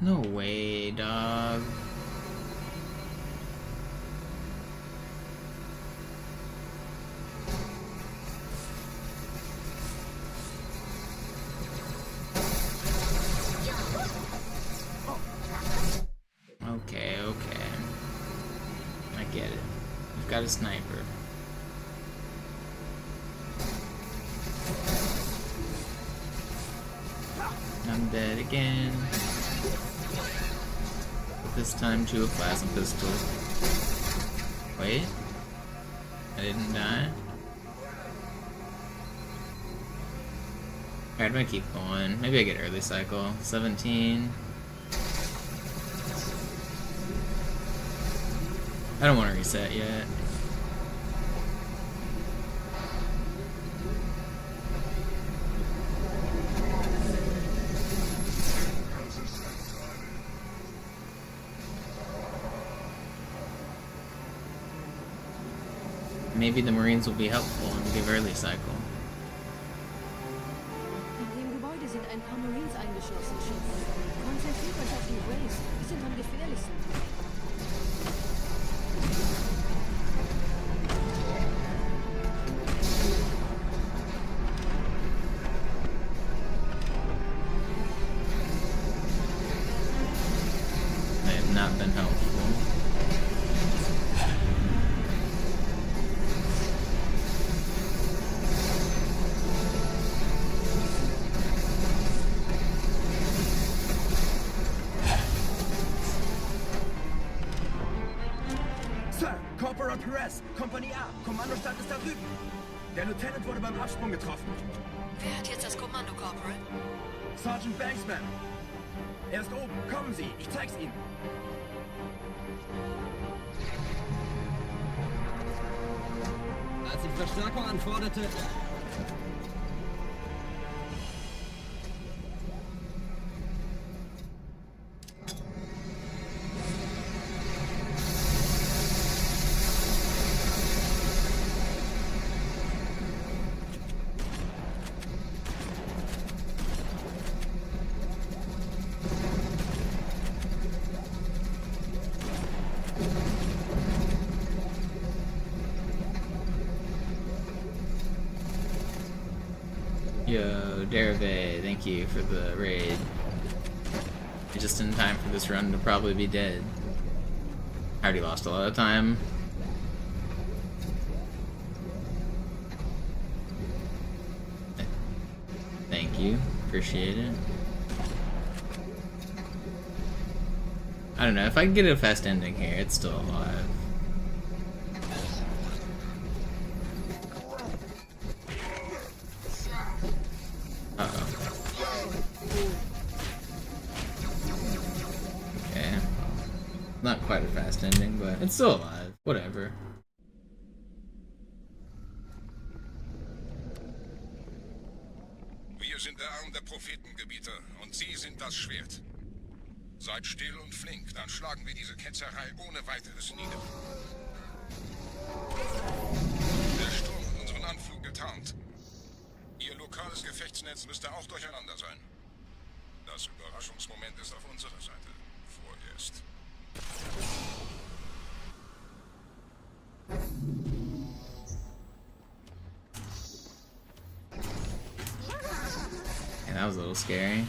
No way, dog. Okay. I get it. You've got a sniper. I'm dead again. This time to a plasma pistol. Wait. I didn't die? Alright, I'm gonna keep going. Maybe I get early cycle. 17. I don't want to reset yet. Maybe the Marines will be helpful and give early cycle. In dem Gebäude sind ein paar Marines eingeschlossen, Chief. Konzentriert euch auf die Graves. Die sind am gefährlichsten. They have not been helpful. Corporal Perez, Kompanie A, Kommandostand ist da drüben. Der Lieutenant wurde beim Absprung getroffen. Wer hat jetzt das Kommando, Corporal? Sergeant Banksman. Er ist oben. Kommen Sie, ich zeig's Ihnen. Als ich Verstärkung anforderte... Yo, Derive, thank you for the raid. Just in time for this run to probably be dead. I already lost a lot of time. Thank you, appreciate it. I don't know, if I can get a fast ending here, it's still alive. Uh-oh. Okay. Not quite a fast ending, but it's still alive. Whatever. Wir sind der Arm der Prophetengebieter und Sie sind das Schwert. Seid still und flink, dann schlagen wir diese Ketzerei ohne weiteres nieder. Der Sturm hat unseren Anflug getarnt. Ihr lokales Gefechtsnetz müsste auch durcheinander sein. Das Überraschungsmoment ist auf unserer Seite. Vorerst. Yeah, that was a little scary.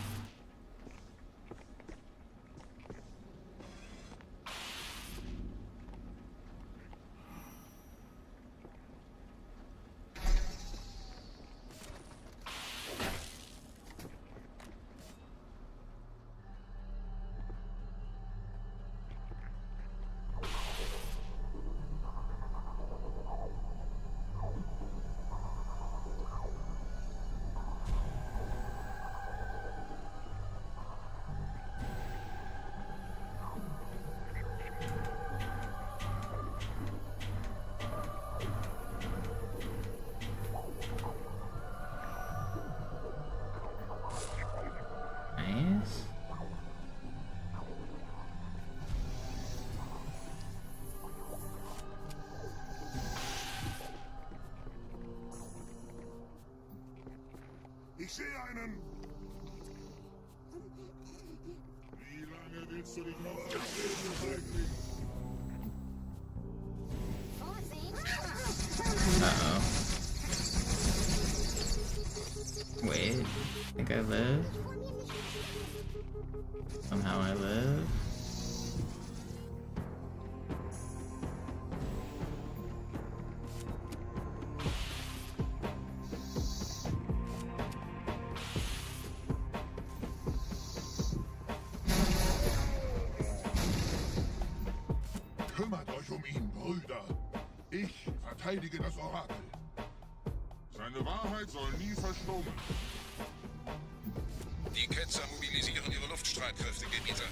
Nice. Ich sehe einen. Wie lange willst du dich noch eigentlich? Uh-oh. Wait, I think I live? Somehow I live? Kümmert euch um ihn, Brüder. Ich verteidige das Orakel. Seine Wahrheit soll nie verstummen. Die Ketzer mobilisieren ihre Luftstreitkräfte, Gebieter.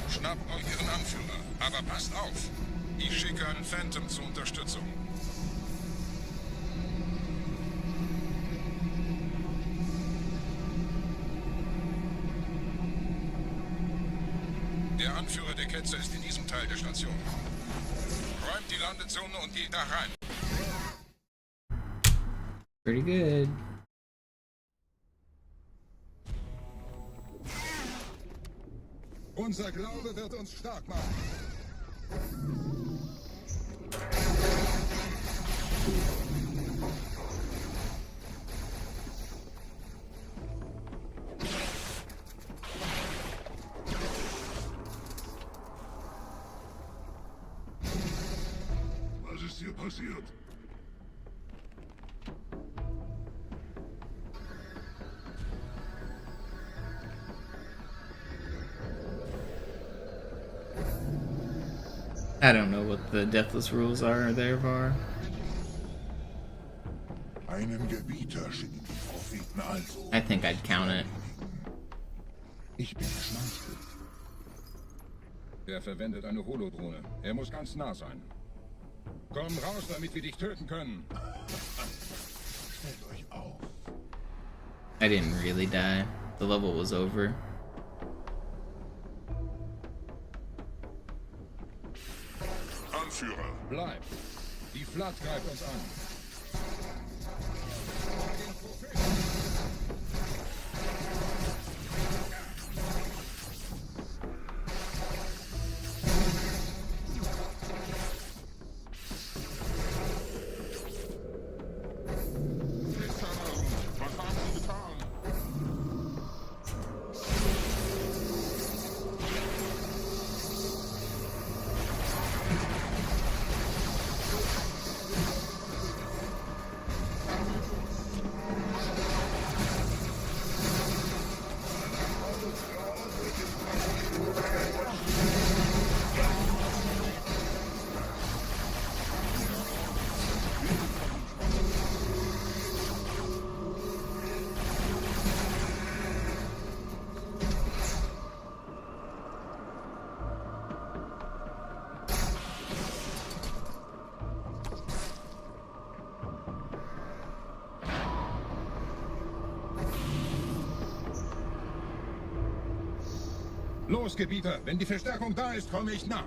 Schnappt euch ihren Anführer, aber passt auf. Ich schicke einen Phantom zur Unterstützung. Der Anführer der Ketzer ist in diesem Teil der Station. Räumt die Landezone und geht da rein. Pretty good. Unser Glaube wird uns stark machen. Was ist hier passiert? I don't know what the deathless rules are there, Var. Einen Gebieter schicken die Propheten also. I think I'd count it. Ich bin geschmeichelt. Er verwendet eine Holodrohne. Er muss ganz nah sein. Komm raus, damit wir dich töten können. Stellt euch auf. I didn't really die. The level was over. Anführer. Bleib. Die Flat greift uns an. Was haben Sie getan? Los, Gebieter, wenn die Verstärkung da ist, komme ich nach.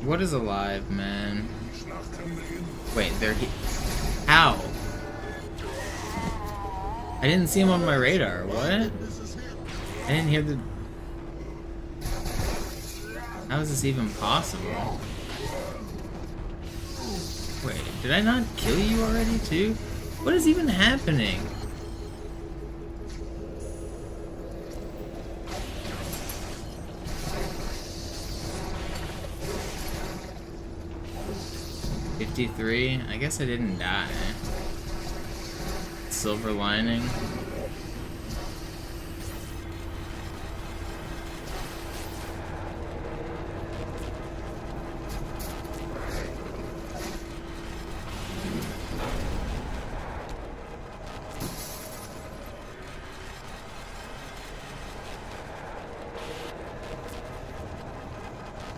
What is alive, man? Wait, they're how? I didn't see him on my radar. What? I didn't hear the. How is this even possible? Wait, did I not kill you already too? What is even happening? I guess I didn't die. Silver lining.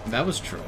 That was troll.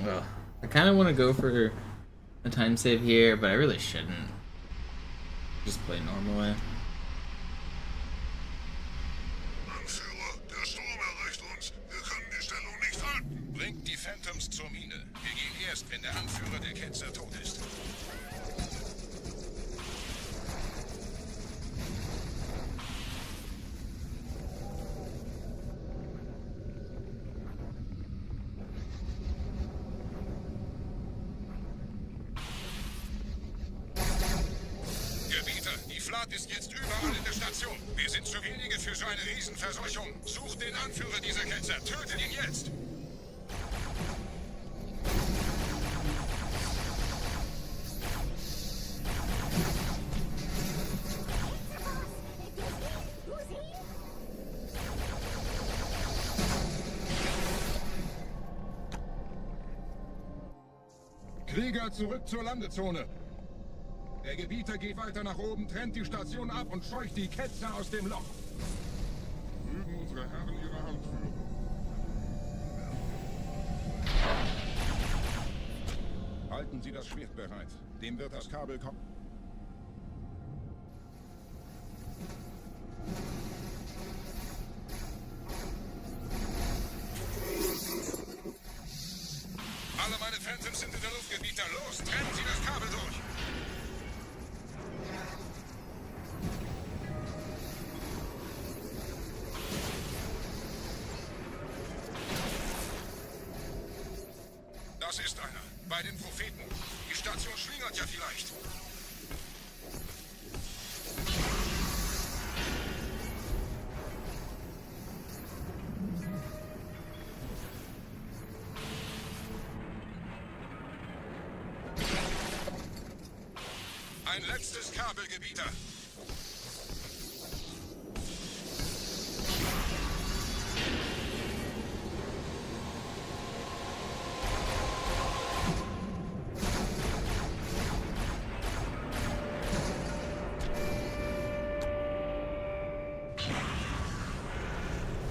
Well, I kind of want to go for a time save here, but I really shouldn't. Just play normal. Anführer, der Sturm erreicht uns. Wir können die Stellung nicht halten. Bringt die Phantoms zur Mine. Wir gehen erst, wenn der Anführer der Ketzer tot ist. Gebieter, die Flat ist jetzt überall in der Station. Wir sind zu wenige für so eine Riesenverseuchung. Sucht den Anführer dieser Ketzer. Tötet ihn jetzt! Krieger, zurück zur Landezone. Der Gebieter geht weiter nach oben, trennt die Station ab und scheucht die Ketzer aus dem Loch. Mögen unsere Herren ihre Hand führen. Halten Sie das Schwert bereit. Dem wird das Kabel kommen. Alle meine Phantoms sind in der Luft, Gebieter. Los, trennen Sie das Kabel durch! Das ist einer. Bei den Propheten. Die Station schlingert ja vielleicht. Ein letztes Kabel, Gebieter.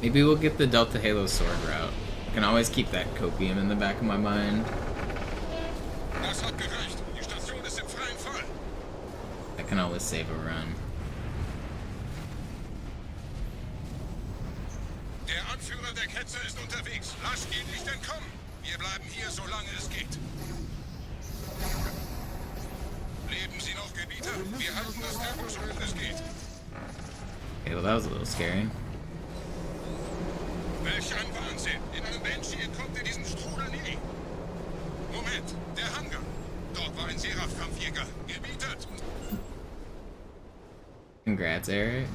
Maybe we'll get the Delta Halo sword route. I can always keep that copium in the back of my mind. Das hat gereicht. Die Station ist im freien Fall. I can always save a run. Der Anführer der Ketzer ist unterwegs. Lasst ihn nicht entkommen. Wir bleiben hier, solange es geht. Leben Sie noch, Gebieter? Wir halten das Tempo, so gut es geht. Okay, well that was a little scary. Welch ein Wahnsinn! In einem Banshee entkommt ihr diesem Strudel nie! Moment, der Hangar! Dort war ein Seraph-Kampfjäger. Gebietet! Congrats, Eric.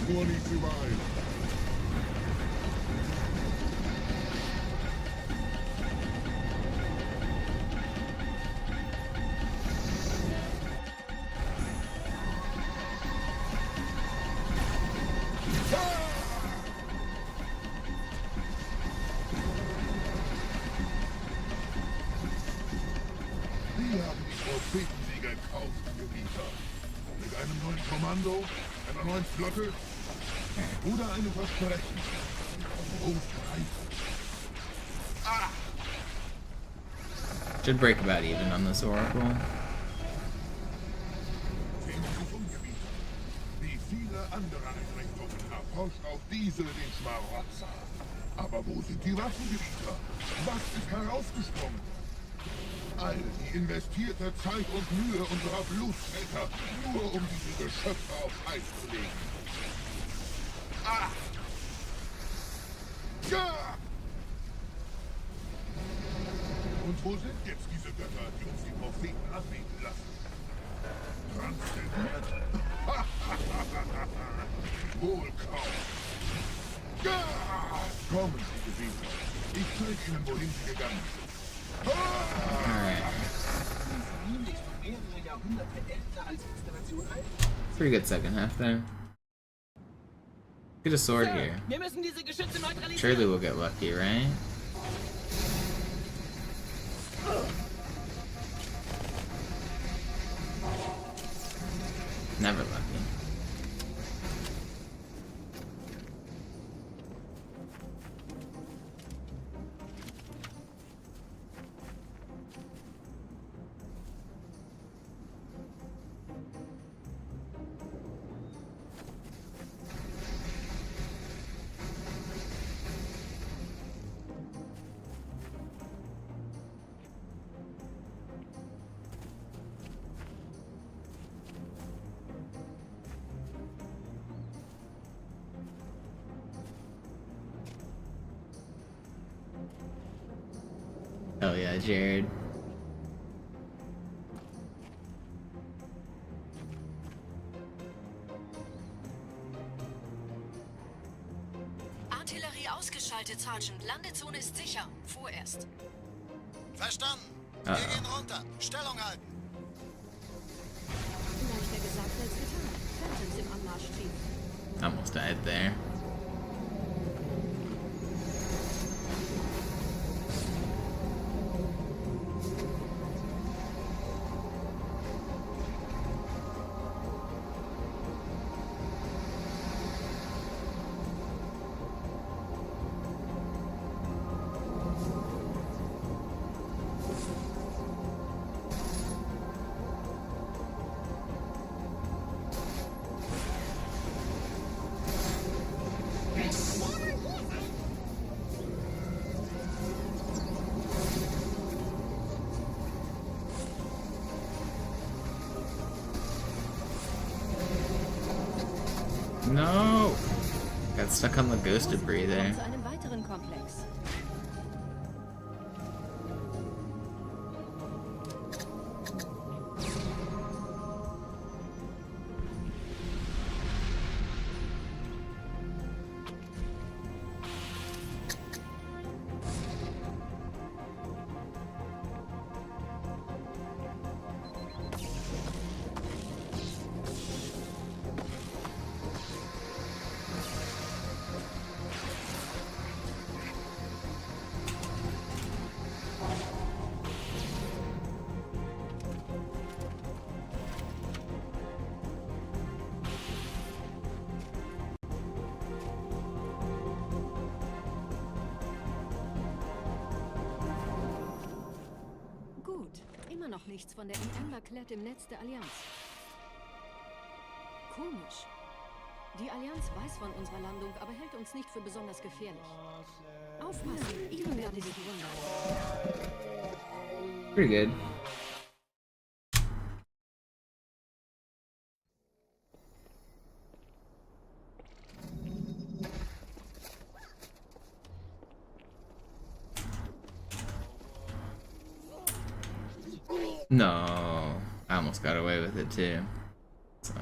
Nur nicht überall. Wir haben die Prophetensiege gekauft, Gebieter. Mit einem neuen Kommando, einer neuen Flotte oder einem Versprechen. Should break about even on this Oracle. Sehen Sie sich um, Gebieter. Wie viele andere Einrichtungen erforscht auch diese den Schmarotzer. Aber wo sind die Waffen, Gebieter? Was ist herausgesprungen? All die investierte Zeit und Mühe unserer Blutväter, nur um diese Geschöpfe auf Eis zu legen. Ja! Und wo sind jetzt diese Götter, die uns die Propheten anbeten lassen? ihnen, wohin sie gegangen sind. Alright. Pretty good second half there. Get a sword here. Wir müssen diese Geschütze neutralisieren. Surely we'll get lucky, right? Never lucky. Hell yeah, Jared. Artillerie ausgeschaltet, Sergeant. Landezone ist sicher. Vorerst. Verstanden. Wir gehen runter. Stellung halten. Leichter gesagt als getan. Phantoms im Anmarsch, Chief. Almost died there. No! Got stuck on the ghost debris there. Zu einem weiteren Komplex. Immer noch nichts von der Ember-Klett im Netz der Allianz. Komisch. Die Allianz weiß von unserer Landung, aber hält uns nicht für besonders gefährlich. Aufpassen, ihnen werden sich wundern. Pretty good. No, I almost got away with it too. So.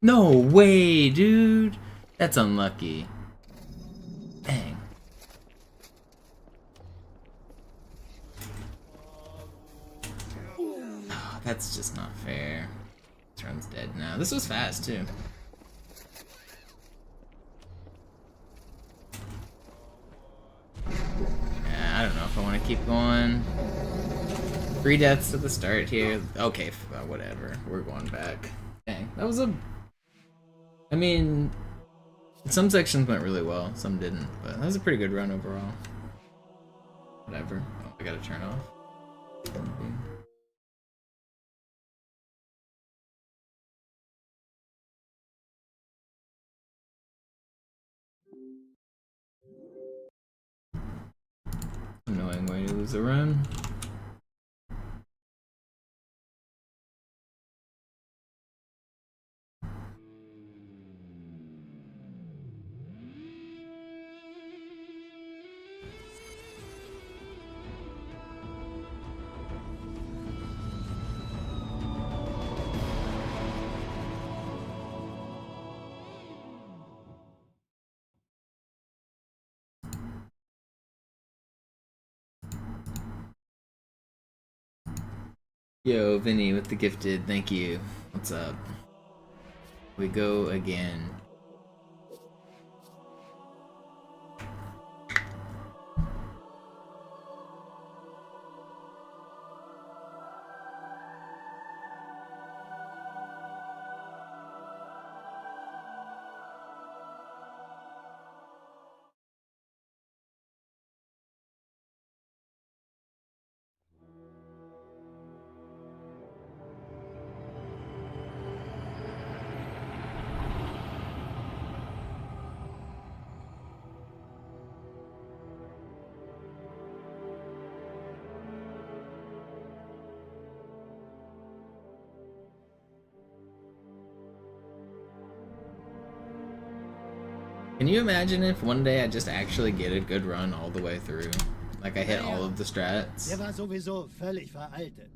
No way, dude. That's unlucky. Dang. Oh, that's just not fair. This run's dead now. This was fast too. Yeah, I don't know if I want to keep going. 3 deaths at the start here. Okay, whatever. We're going back. Dang, that was a... I mean, some sections went really well, some didn't, but that was a pretty good run overall. Whatever. Oh, I gotta turn off. Annoying way to lose a run. Yo, Vinny with the gifted, thank you. What's up? We go again. Can you imagine if one day I just actually get a good run all the way through? Like I hit all of the strats? Der war sowieso völlig veraltet.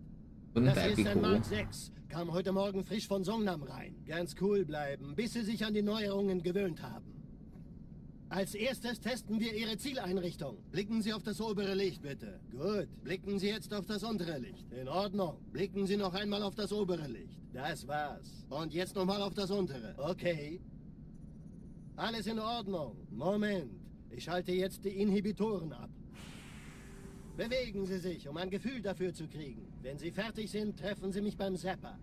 Wouldn't Das that be ist ein cool? Mark 6. Kam heute Morgen frisch von Songnam rein. Ganz cool bleiben, bis Sie sich an die Neuerungen gewöhnt haben. Als erstes testen wir Ihre Zieleinrichtung. Blicken Sie auf das obere Licht, bitte. Gut. Blicken Sie jetzt auf das untere Licht. In Ordnung. Blicken Sie noch einmal auf das obere Licht. Das war's. Und jetzt nochmal auf das untere. Okay. Alles in Ordnung. Moment. Ich schalte jetzt die Inhibitoren ab. Bewegen Sie sich, um ein Gefühl dafür zu kriegen. Wenn Sie fertig sind, treffen Sie mich beim Zapper.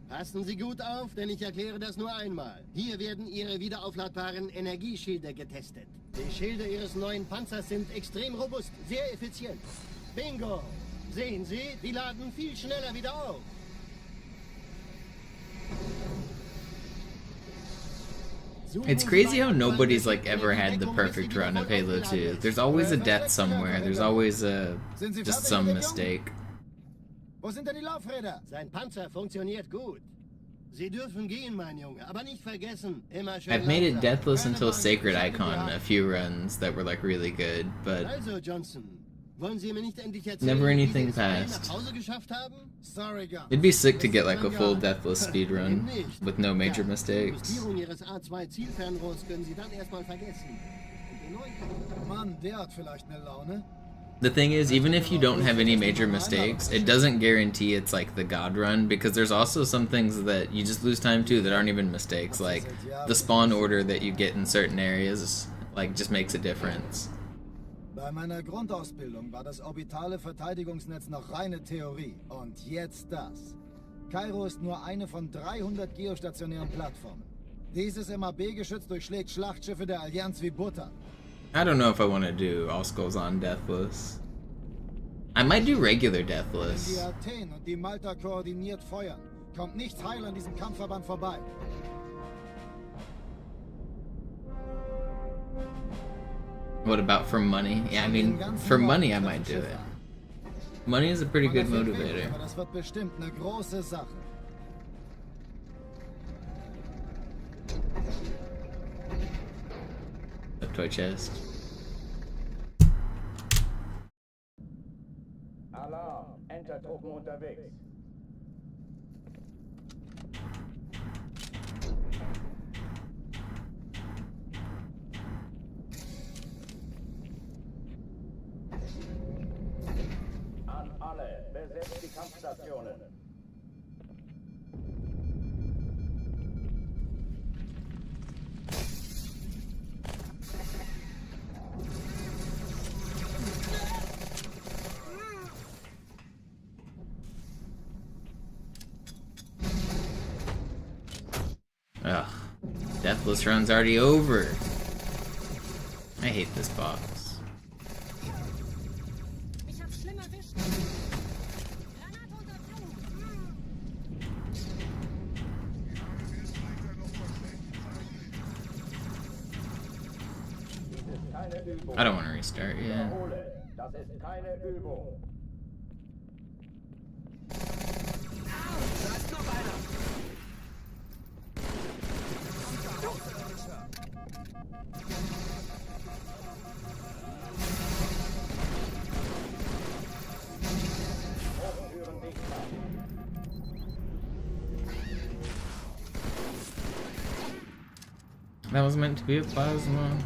Passen Sie gut auf, denn ich erkläre das nur einmal. Hier werden Ihre wiederaufladbaren Energieschilde getestet. Die Schilde Ihres neuen Panzers sind extrem robust, sehr effizient. Bingo! Sehen Sie, die laden viel schneller wieder auf. It's crazy how nobody's like ever had the perfect run of Halo 2. There's always a death somewhere. There's always just some mistake. Wo sind denn die Laufräder? Sein Panzer funktioniert gut. Sie dürfen gehen, mein Junge, aber nicht vergessen, immer schön I've made it langsam. deathless until Sacred Icon a few runs that were like really good, but Also, Johnson, wollen Sie mir nicht endlich erzählen, never wie anything Sie es alle past. nach Hause geschafft haben? Sorry, Gun. It'd be sick to get like a full deathless speedrun with no major Die mistakes. Justierung Ihres A2-Zielfernrohrs können Sie dann erstmal vergessen. Und den neuen- Mann, der hat vielleicht eine Laune. The thing is, even if you don't have any major mistakes, it doesn't guarantee it's like the God run, because there's also some things that you just lose time to that aren't even mistakes, like the spawn order that you get in certain areas, like just makes a difference. Bei meiner Grundausbildung war das orbitale Verteidigungsnetz noch reine Theorie. Und jetzt das. Kairo ist nur eine von 300 geostationären Plattformen. Dieses MAB-Geschütz durchschlägt Schlachtschiffe der Allianz wie Butter. I don't know if I want to do All Skulls on Deathless. I might do regular Wenn die Deathless. Athen und die Malta koordiniert feuern, kommt nichts heil an diesem Kampfverband vorbei. What about for money? Yeah, I mean, for money I might do it. Money is a pretty good Man erfährt wenig, motivator. aber das wird bestimmt eine große Sache. A toy chest. Alarm. Entertruppen unterwegs. An alle. Besetzt die Kampfstationen. Ugh. Deathless run's already over. I hate this box. Ich hab's schlimm erwischt. Granate unter Flug. Dies ist keine Übung. I don't want to restart yet. Wiederhole. Das ist keine Übung. Da ist noch einer. Hochtüren dicht machen. That was meant to be a plasma.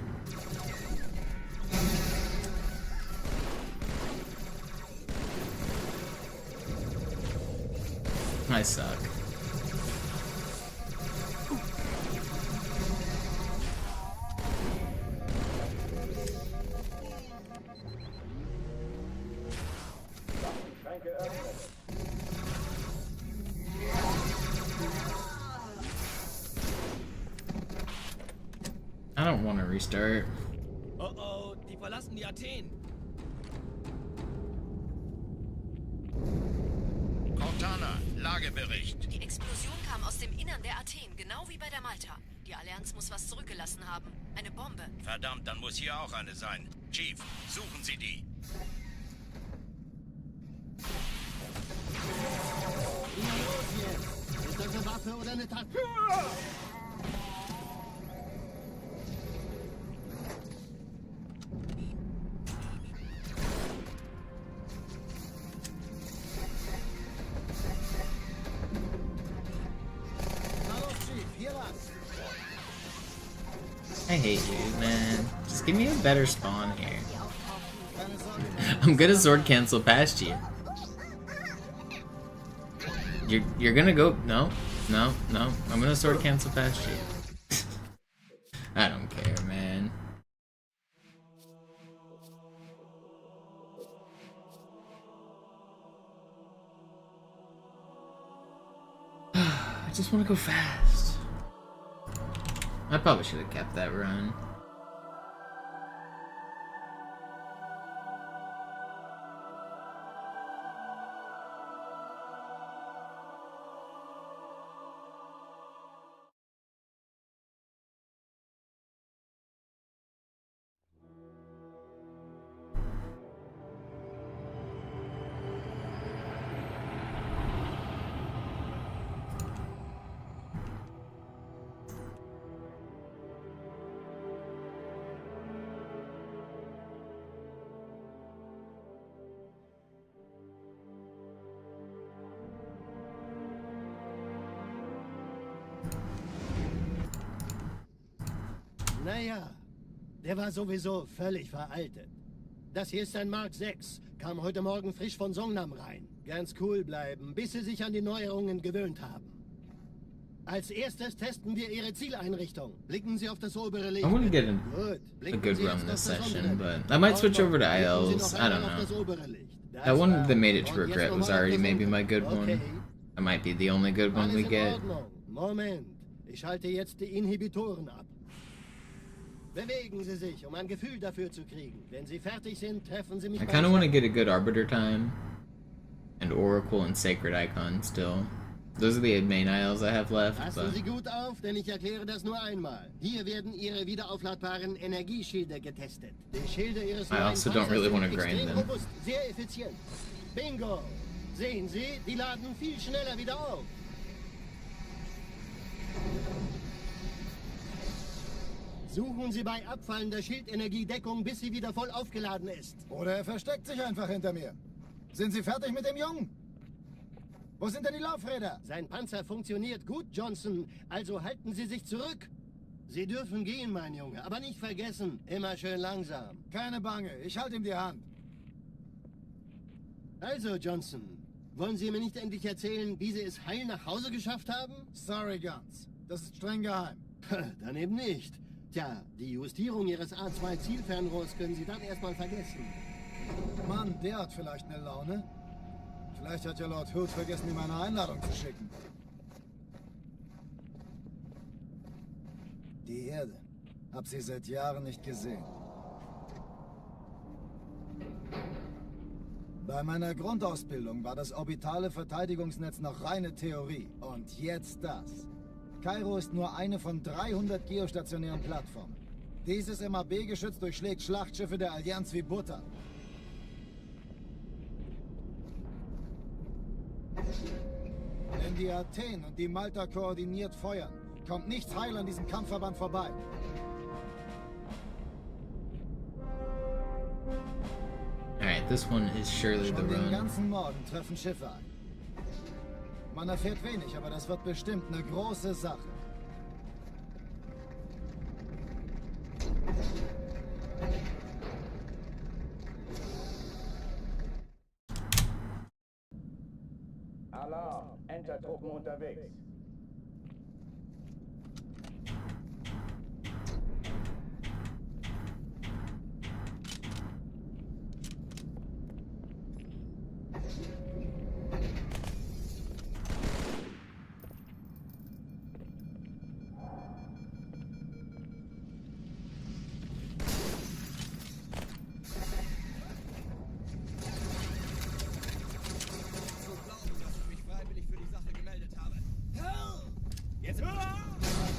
I suck. Schränke öffnen. I don't want to restart. Oh oh, die verlassen die Athen. Cortana, Lagebericht. Die Explosion kam aus dem Innern der Athen, genau wie bei der Malta. Die Allianz muss was zurückgelassen haben. Eine Bombe. Verdammt, dann muss hier auch eine sein. Chief, suchen Sie die. Na los jetzt! Ist das eine Waffe oder eine Tat? Na los, Chief, hier was. I hate you, man. Just give me a better spawn here. Keine Sorge. I'm gonna sword cancel past you. You're gonna go no. I'm gonna sword cancel past you. I don't care, man. I just want to go fast. I probably should have kept that run. Naja, der war sowieso völlig veraltet. Das hier ist ein Mark 6, kam heute Morgen frisch von Songnam rein. Ganz cool bleiben, bis sie sich an die Neuerungen gewöhnt haben. Als erstes testen wir Ihre Zieleinrichtung. Blicken Sie auf das obere Licht. I want to get a Blicken good Sie run jetzt this auf das session, untere but Licht. I might switch over to Blicken Sie ILs. noch I don't einmal auf das know. obere Licht. Das That one war's. that made it to Und jetzt regret was nochmal auf already das maybe my untere. good one. Okay. That might be the only good one Alles we in get. Ordnung. Moment. Ich schalte jetzt die Inhibitoren ab. Bewegen Sie sich, um ein Gefühl dafür zu kriegen. Wenn Sie fertig sind, treffen Sie mich I bei kind of want to Schatten. get a good Arbiter time. And Oracle and Sacred Icon still. Those are the main ILs I have left. Passen But Sie gut auf, denn ich erkläre das nur einmal. Hier werden Ihre wiederaufladbaren Energieschilde getestet. Die Schilde Ihres I neuen also don't really Panzers wanna sind grind extrem them. robust, sehr effizient. Bingo! Sehen Sie, die laden viel schneller wieder auf. Suchen Sie bei abfallender Schildenergie Deckung, bis sie wieder voll aufgeladen ist. Oder er versteckt sich einfach hinter mir. Sind Sie fertig mit dem Jungen? Wo sind denn die Laufräder? Sein Panzer funktioniert gut, Johnson, also halten Sie sich zurück. Sie dürfen gehen, mein Junge, aber nicht vergessen, immer schön langsam. Keine Bange, ich halte ihm die Hand. Also, Johnson, wollen Sie mir nicht endlich erzählen, wie Sie es heil nach Hause geschafft haben? Sorry, Guns. Das ist streng geheim. Dann eben nicht. Tja, die Justierung Ihres A2-Zielfernrohrs können Sie dann erstmal vergessen. Mann, der hat vielleicht eine Laune. Vielleicht hat ja Lord Hood vergessen, ihm eine Einladung zu schicken. Die Erde. Hab sie seit Jahren nicht gesehen. Bei meiner Grundausbildung war das orbitale Verteidigungsnetz noch reine Theorie. Und jetzt das. Kairo ist nur eine von 300 geostationären Plattformen. Dieses MAB-Geschütz durchschlägt Schlachtschiffe der Allianz wie Butter. Wenn die Athen und die Malta koordiniert feuern, kommt nichts heil an diesem Kampfverband vorbei. alright, this one is surely the Schon den run. ganzen Morgen treffen Schiffe ein. Man erfährt wenig, aber das wird bestimmt eine große Sache. Alarm. Entertruppen unterwegs.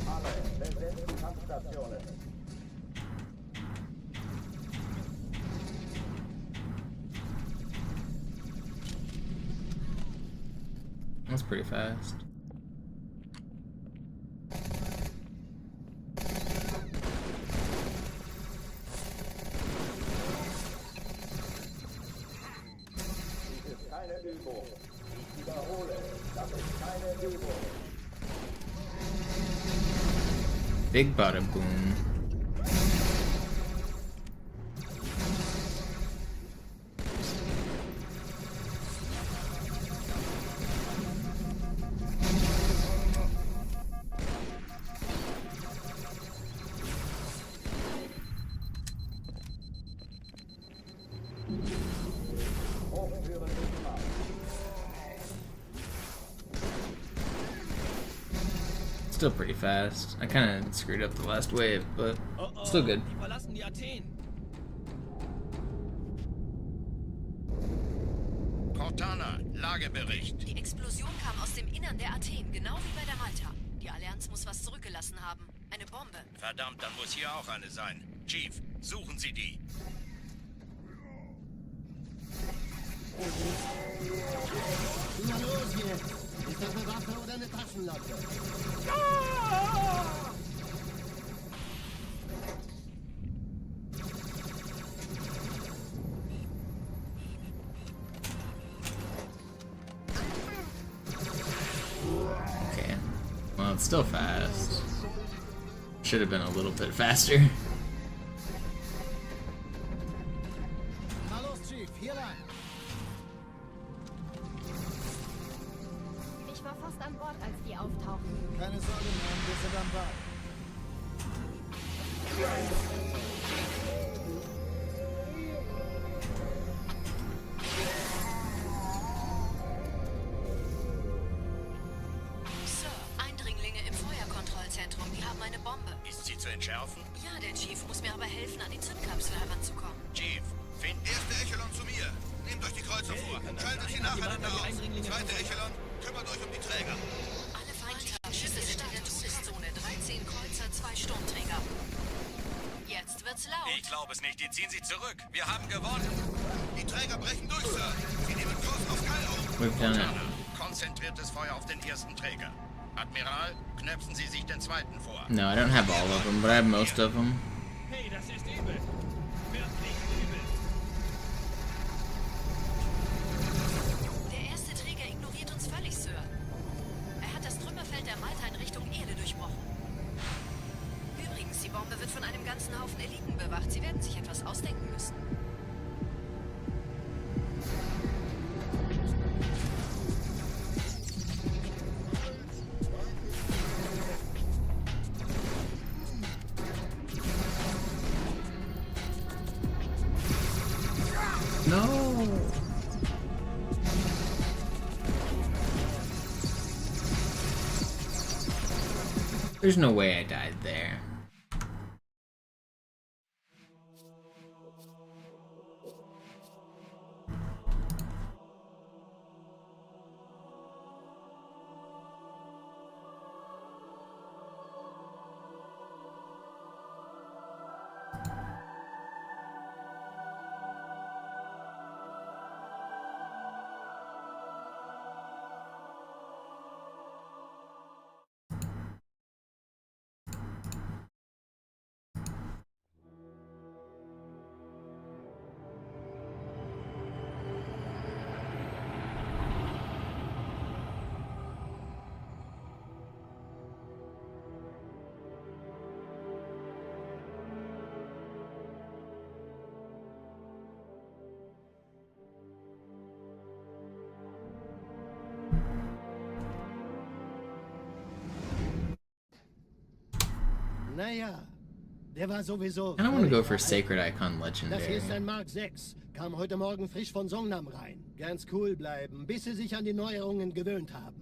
Alle besetzen Kampfstationen. That's pretty fast. Dies ist keine Übung. Ich wiederhole, das ist keine Übung. Big bada boom. Hochführen nicht mal. Still pretty fast. I kind of screwed up the last wave, but still good. Die verlassen die Athen. Cortana, Lagebericht. Die Explosion kam aus dem Innern der Athen, genau wie bei der Malta. Die Allianz muss was zurückgelassen haben. Eine Bombe. Verdammt, dann muss hier auch eine sein. Chief, suchen Sie die. Na los jetzt! Ist das eine Waffe oder eine Taschenlampe? Okay. Well, it's still fast. Should have been a little bit faster. Na los, Chief, hier lang. Ich war fast an Bord, als die auftauchten. Keine Sorge, Mann, wir sind am Ball. Sir, Eindringlinge im Feuerkontrollzentrum. Die haben eine Bombe. Ist sie zu entschärfen? Ja, der Chief muss mir aber helfen, an die Zündkapsel heranzukommen. Chief, finden erste Echelon zu mir. Nehmt euch die Kreuzer vor. Schaltet sie nacheinander aus. Zweite Echelon, kümmert euch um die Träger. Alle feindlichen Schiffe sind in der Todeszone. 13 Kreuzer, 2 Sturmträger. Jetzt wird's laut. Ich glaube es nicht. Die ziehen sich zurück. Wir haben gewonnen. Die Träger brechen durch, Sir. Sie nehmen Kurs auf Kairo. We've done it. Konzentriertes Feuer auf den ersten Träger. Admiral, knöpfen Sie sich den zweiten vor. No, I don't have all of them, but I have most of them. Hey, das ist übel. Wirklich übel. Der erste Träger ignoriert uns völlig, Sir. Er hat das Trümmerfeld der Malta in Richtung Erde durchbrochen. Übrigens, die Bombe wird von einem ganzen Haufen Eliten bewacht. Sie werden sich etwas ausdenken müssen. No! There's no way I died there. Naja, der war sowieso... I don't want to go for völlig Sacred Icon Das hier Legendary. ist ein Mark 6. Kam heute Morgen frisch von Songnam rein. Ganz cool bleiben, bis Sie sich an die Neuerungen gewöhnt haben.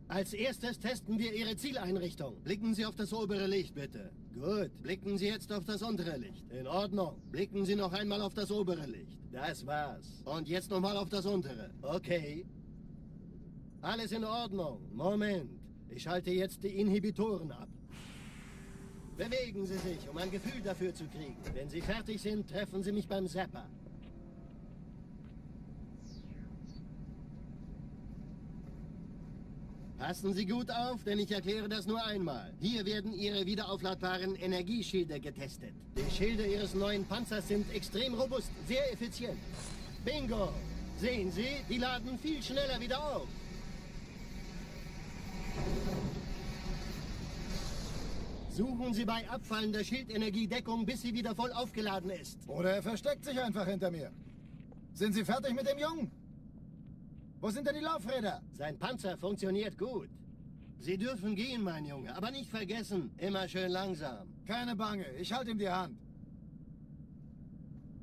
Als erstes testen wir Ihre Zieleinrichtung. Blicken Sie auf das obere Licht, bitte. Gut. Blicken Sie jetzt auf das untere Licht. In Ordnung. Blicken Sie noch einmal auf das obere Licht. Das war's. Und jetzt nochmal auf das untere. Okay. Alles in Ordnung. Moment. Ich schalte jetzt die Inhibitoren ab. Bewegen Sie sich, um ein Gefühl dafür zu kriegen. Wenn Sie fertig sind, treffen Sie mich beim Zapper. Passen Sie gut auf, denn ich erkläre das nur einmal. Hier werden Ihre wiederaufladbaren Energieschilde getestet. Die Schilde Ihres neuen Panzers sind extrem robust, sehr effizient. Bingo! Sehen Sie, die laden viel schneller wieder auf. Suchen Sie bei abfallender Schildenergie Deckung, bis sie wieder voll aufgeladen ist. Oder er versteckt sich einfach hinter mir. Sind Sie fertig mit dem Jungen? Wo sind denn die Laufräder? Sein Panzer funktioniert gut. Sie dürfen gehen, mein Junge, aber nicht vergessen, immer schön langsam. Keine Bange, ich halte ihm die Hand.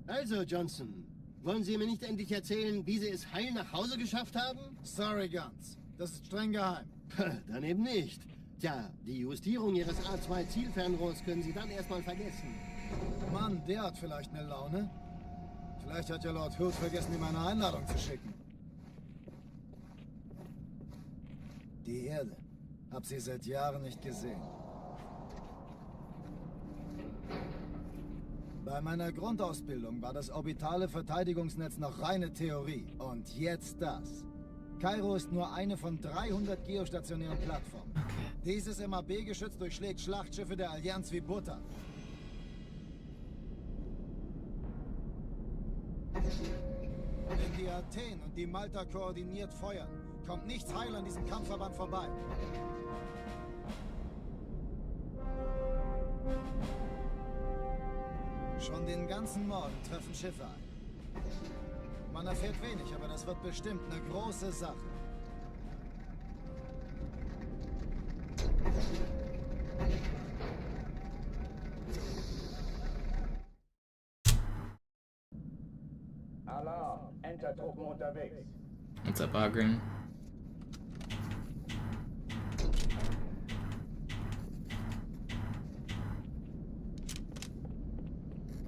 Also, Johnson, wollen Sie mir nicht endlich erzählen, wie Sie es heil nach Hause geschafft haben? Sorry, Guns. Das ist streng geheim. Dann eben nicht. Tja, die Justierung Ihres A2-Zielfernrohrs können Sie dann erstmal vergessen. Mann, der hat vielleicht eine Laune. Vielleicht hat ja Lord Hood vergessen, ihm eine Einladung zu schicken. Die Erde. Hab sie seit Jahren nicht gesehen. Bei meiner Grundausbildung war das orbitale Verteidigungsnetz noch reine Theorie. Und jetzt das. Kairo ist nur eine von 300 geostationären Plattformen. Dieses MAB-Geschütz durchschlägt Schlachtschiffe der Allianz wie Butter. Wenn die Athen und die Malta koordiniert feuern, kommt nichts heil an diesem Kampfverband vorbei. Schon den ganzen Morgen treffen Schiffe ein. Man erfährt wenig, aber das wird bestimmt eine große Sache. Alarm, Entertruppen unterwegs. What's up, Ogren?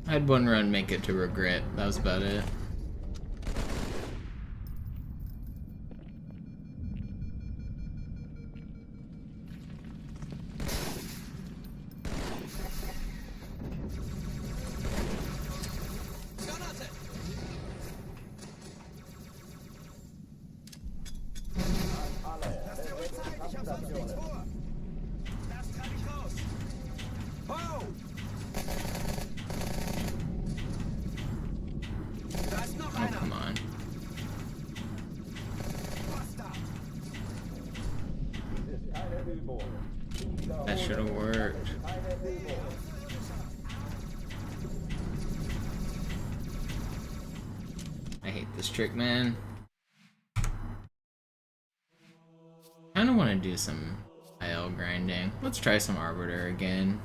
I had one run make it to regret. That was about it. Oh, come on. That should have worked. I hate this trick, man. Kinda wanna do some IL grinding. Let's try some Arbiter again.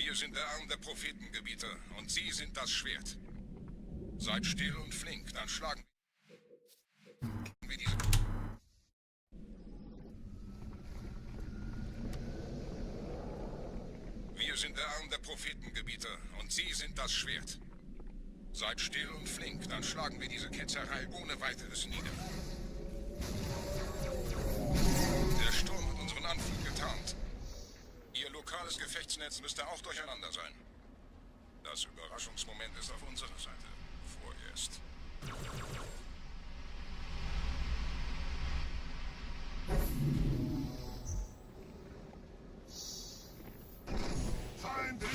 Wir sind der Arm der Prophetengebieter und Sie sind das Schwert. Seid still und flink, dann schlagen sind der Arm der Prophetengebieter und Sie sind das Schwert. Seid still und flink, dann schlagen wir diese Ketzerei ohne weiteres nieder. Der Sturm hat unseren Anflug getarnt. Ihr lokales Gefechtsnetz müsste auch durcheinander sein. Das Überraschungsmoment ist auf unserer Seite. Vorerst.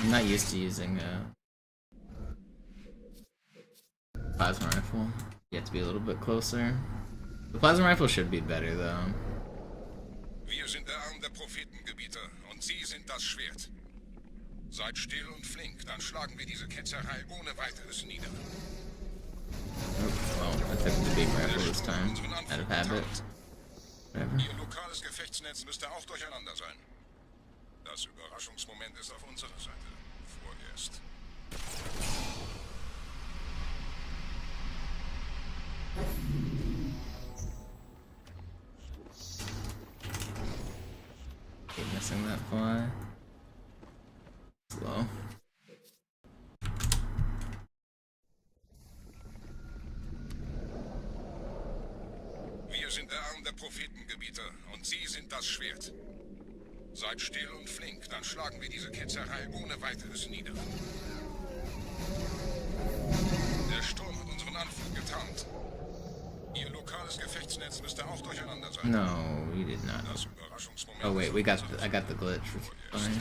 I'm not used to using a plasma rifle. You have to be a little bit closer. The plasma rifle should be better though. Wir sind der Arm der Prophetengebieter und Sie sind das Schwert. Seid still und flink, dann schlagen wir diese Ketzerei ohne weiteres nieder. Oh, I took the big rifle this time, out of habit. Whatever. Ihr lokales Gefechtsnetz müsste auch durcheinander sein. Das Überraschungsmoment ist auf unserer Seite. Vorerst. Keep missing that fly. Slow. Wir sind der Arm der Prophetengebieter und Sie sind das Schwert. Seid still und flink, dann schlagen wir diese Ketzerei ohne weiteres nieder. Der Sturm hat unseren Anflug getarnt. Ihr lokales Gefechtsnetz müsste auch durcheinander sein. No, we did not. Das Überraschungsmoment. Oh wait, I got the glitch. Fine.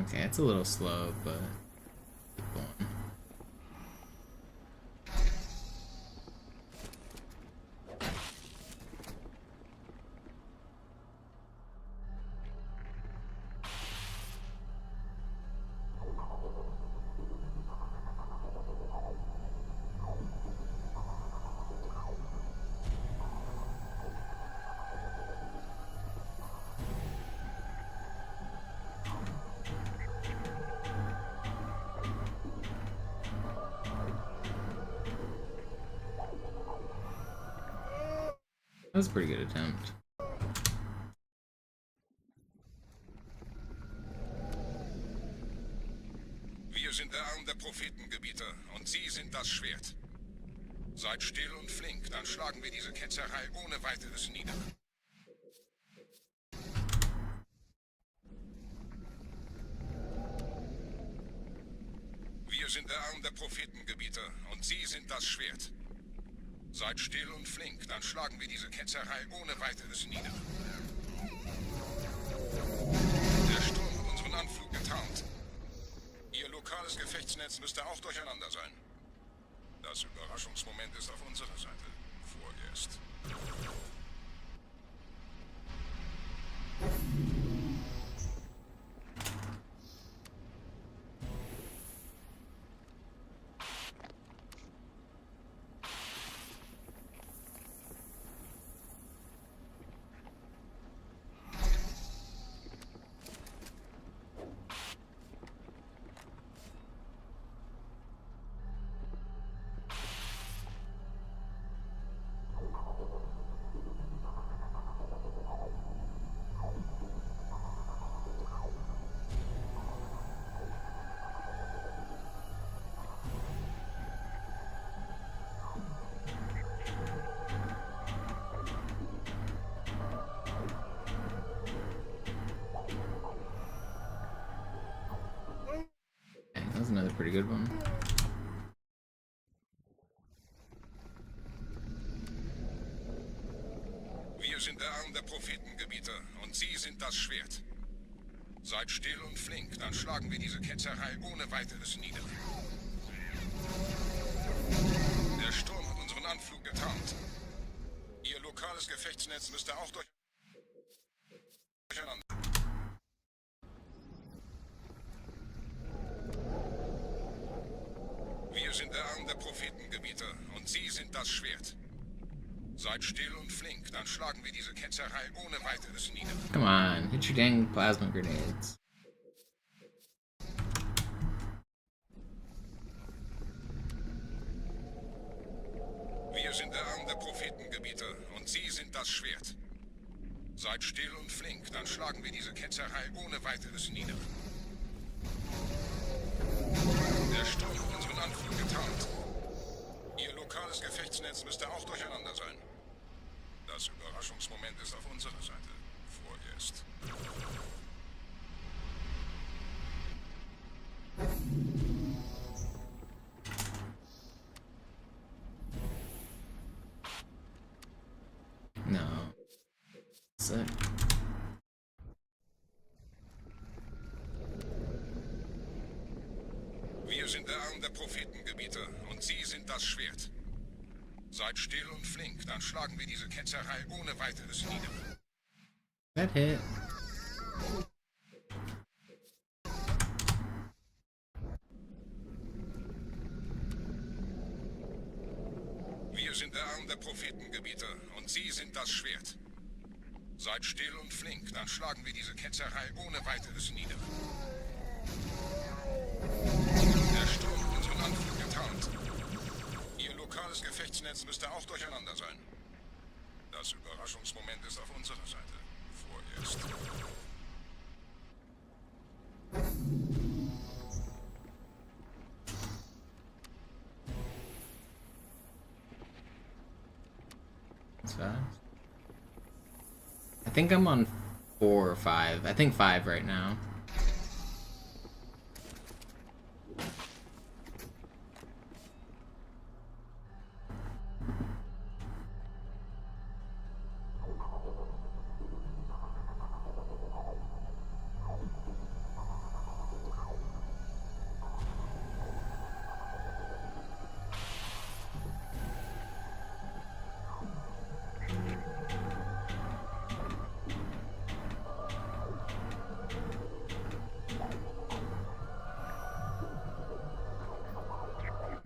Okay, it's a little slow, but keep going. That was a pretty good attempt. Wir sind der Arm der Prophetengebieter und Sie sind das Schwert. Seid still und flink, dann schlagen wir diese Ketzerei ohne weiteres nieder. Wir sind der Arm der Prophetengebieter und Sie sind das Schwert. Seid still und flink, dann schlagen wir diese Ketzerei ohne weiteres nieder. Der Sturm hat unseren Anflug getarnt. Ihr lokales Gefechtsnetz müsste auch durcheinander sein. Das Überraschungsmoment ist auf unserer Seite. Vorerst. That was another pretty good one. Wir sind der Arm der Prophetengebieter und Sie sind das Schwert. Seid still und flink, dann schlagen wir diese Ketzerei ohne weiteres nieder. Der Sturm hat unseren Anflug getarnt. Ihr lokales Gefechtsnetz müsste auch durcheinander. Wir sind der Arm der Prophetengebieter und Sie sind das Schwert. Seid still und flink, dann schlagen wir diese Ketzerei ohne weiteres nieder. Come on, hit your dang plasma grenades. sind der Arm der Prophetengebieter und Sie sind das Schwert. Seid still und flink, dann schlagen wir diese Ketzerei ohne weiteres nieder. Der Sturm hat unseren Anflug getarnt. Ihr lokales Gefechtsnetz müsste auch durcheinander sein. Das Überraschungsmoment ist auf unserer Seite. Vorerst. No. Sick. Wir sind der Arm der Prophetengebieter und Sie sind das Schwert. Seid still und flink, dann schlagen wir diese Ketzerei ohne weiteres nieder. That hit. Wir sind der Arm der Prophetengebieter und Sie sind das Schwert. Seid still und flink, dann schlagen wir diese Ketzerei ohne weiteres nieder. Der Sturm hat unseren Anflug getarnt. Ihr lokales Gefechtsnetz müsste auch durcheinander sein. Das Überraschungsmoment ist auf unserer Seite. Vorerst. That's fast. I think I'm on 4 or 5. I think 5 right now.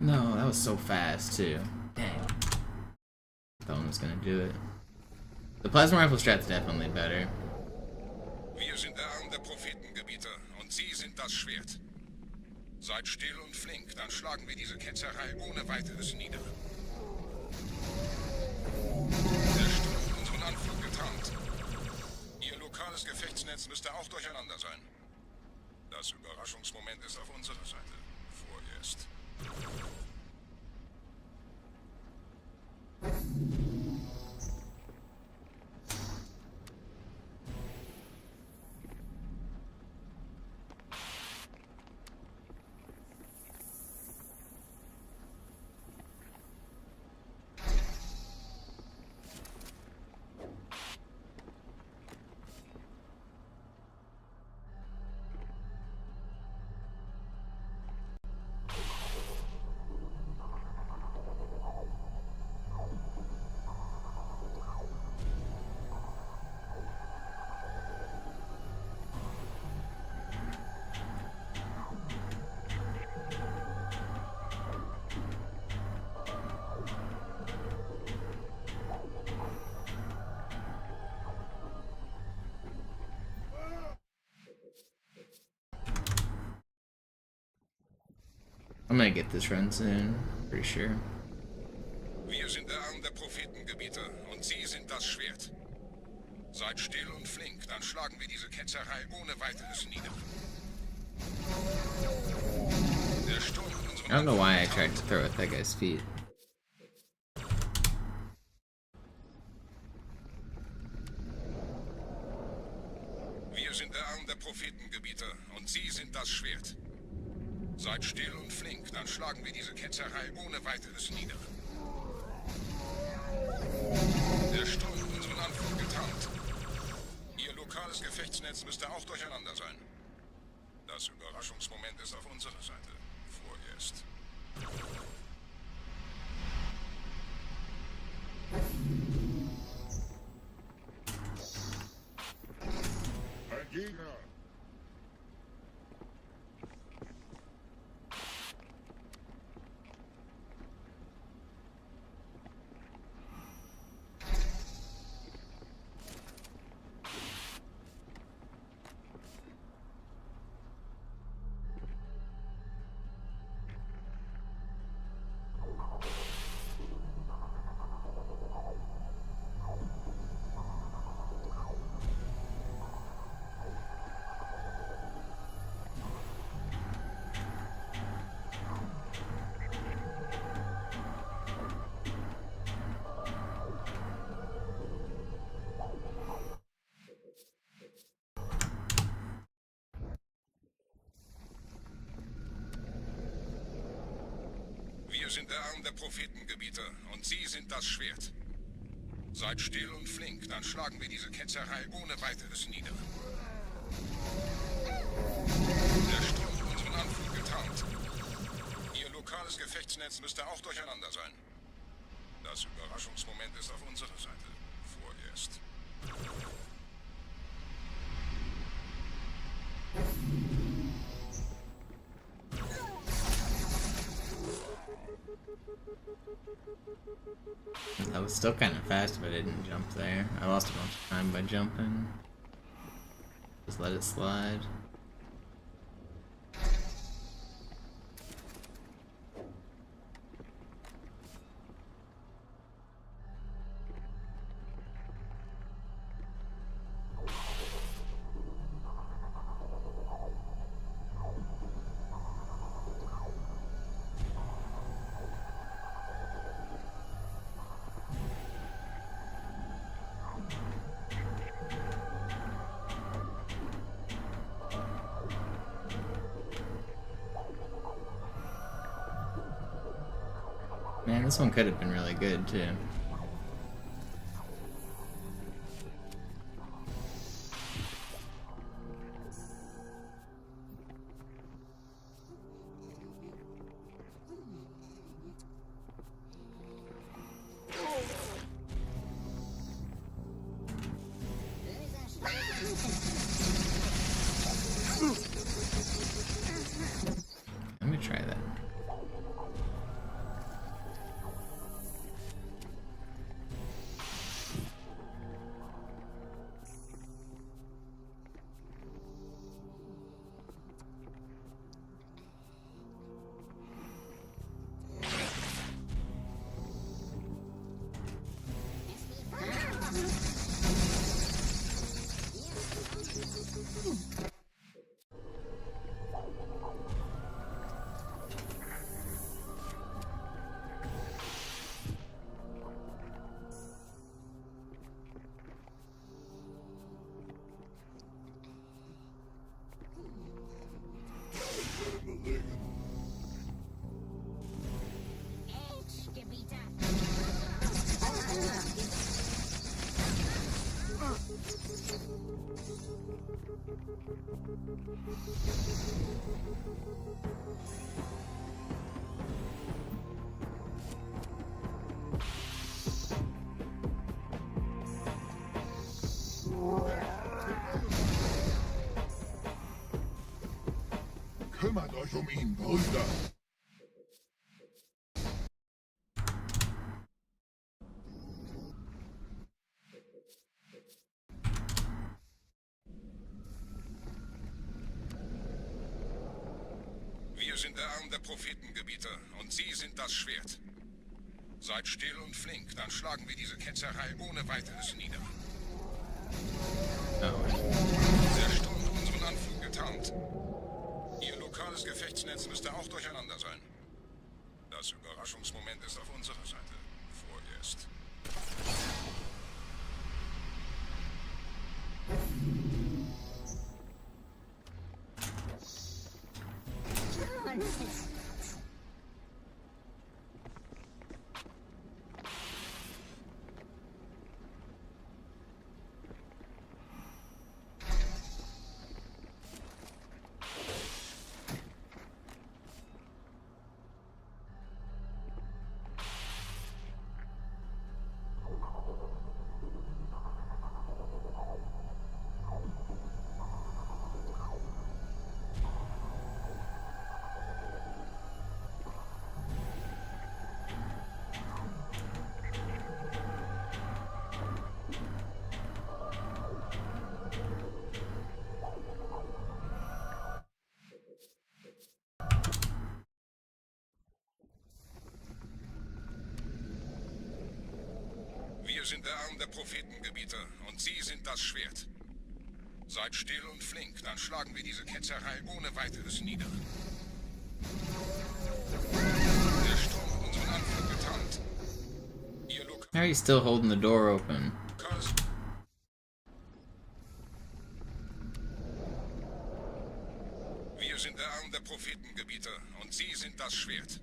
No, that was so fast too. Dang. That one was gonna do it. The plasma rifle strat's definitely better. Wir sind der Arm der Prophetengebieter und Sie sind das Schwert. Seid still und flink, dann schlagen wir diese Ketzerei ohne weiteres nieder. Der Sturm hat unseren Anflug getarnt. Ihr lokales Gefechtsnetz müsste auch durcheinander sein. Das Überraschungsmoment ist auf unserer Seite. Vorerst. I'm gonna get this run soon, pretty sure. Wir sind der Arm der Prophetengebieter und Sie sind das Schwert. Seid still und flink, dann schlagen wir diese Ketzerei ohne weiteres nieder. Der Sturm hat unseren I don't know why I tried to throw at that guy's feet. Wir sind der Arm der Prophetengebieter und Sie sind das Schwert. Seid still und flink, dann schlagen wir diese Ketzerei ohne weiteres nieder. Der Sturm hat unseren Anflug getarnt. Ihr lokales Gefechtsnetz müsste auch durcheinander sein. Das Überraschungsmoment ist auf unserer Seite. Vorerst. Ein Gegner! Wir sind der Arm der Prophetengebieter und Sie sind das Schwert. Seid still und flink, dann schlagen wir diese Ketzerei ohne weiteres nieder. Der Sturm hat unseren Anflug getarnt. Ihr lokales Gefechtsnetz müsste auch durcheinander sein. Das Überraschungsmoment ist auf unserer Seite. Vorerst. That was still kind of fast, but I didn't jump there. I lost a bunch of time by jumping. Just let it slide. Man, this one could have been really good too. Let me try that. Kümmert euch um ihn, Brüder. Wir sind der Arm der Prophetengebieter und Sie sind das Schwert. Seid still und flink, dann schlagen wir diese Ketzerei ohne weiteres nieder. Der Sturm hat unseren Anflug getarnt. Ihr lokales Gefechtsnetz müsste auch durcheinander sein. Das Überraschungsmoment ist auf unserer Seite. Vorerst. Wir sind der Arm der Prophetengebieter und Sie sind das Schwert. Seid still und flink, dann schlagen wir diese Ketzerei ohne weiteres nieder. Der Sturm hat unseren Anflug getarnt. How are you still holding the door open? Wir sind der Arm der Prophetengebieter und Sie sind das Schwert.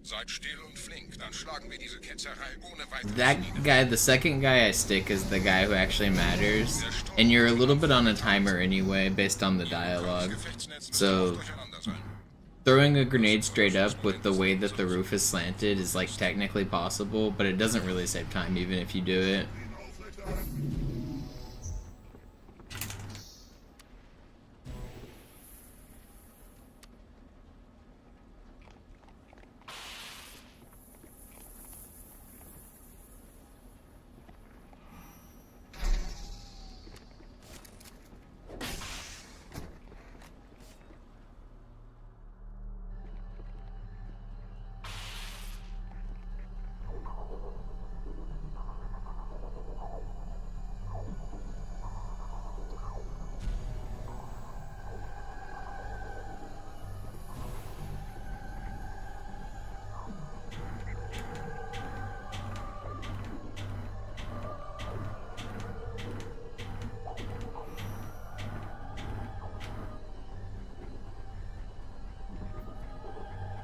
Seid still und flink, dann schlagen wir diese Ketzerei ohne weiteres That nieder. guy, the second guy I stick is the guy who actually matters, and you're a little bit on a timer anyway based on the dialogue. So throwing a grenade straight up with the way that the roof is slanted is like technically possible, but it doesn't really save time even if you do it.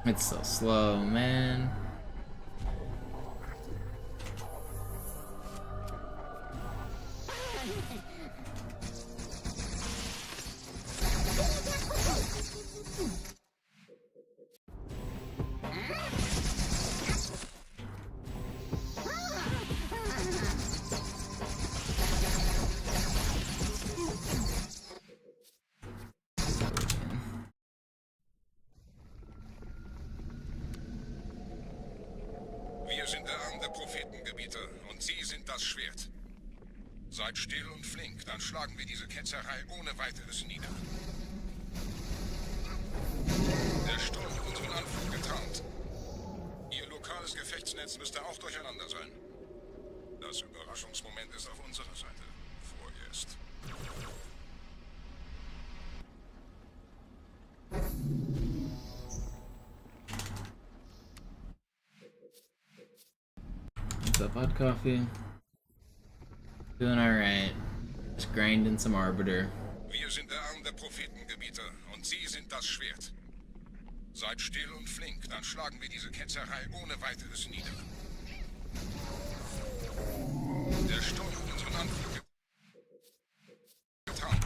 It's so slow, man. Wir sind der Arm der Prophetengebieter und Sie sind das Schwert. Seid still und flink, dann schlagen wir diese Ketzerei ohne weiteres nieder. Der Sturm hat unseren Anflug getarnt. Ihr lokales Gefechtsnetz müsste auch durcheinander sein. Das Überraschungsmoment ist auf unserer Seite. Vorerst. What's up, hot coffee? Doing alright. Just grinding some Arbiter. Wir sind der Arm der Prophetengebieter und Sie sind das Schwert. Seid still und flink, dann schlagen wir diese Ketzerei ohne weiteres nieder. Der Sturm hat unseren Anflug getan.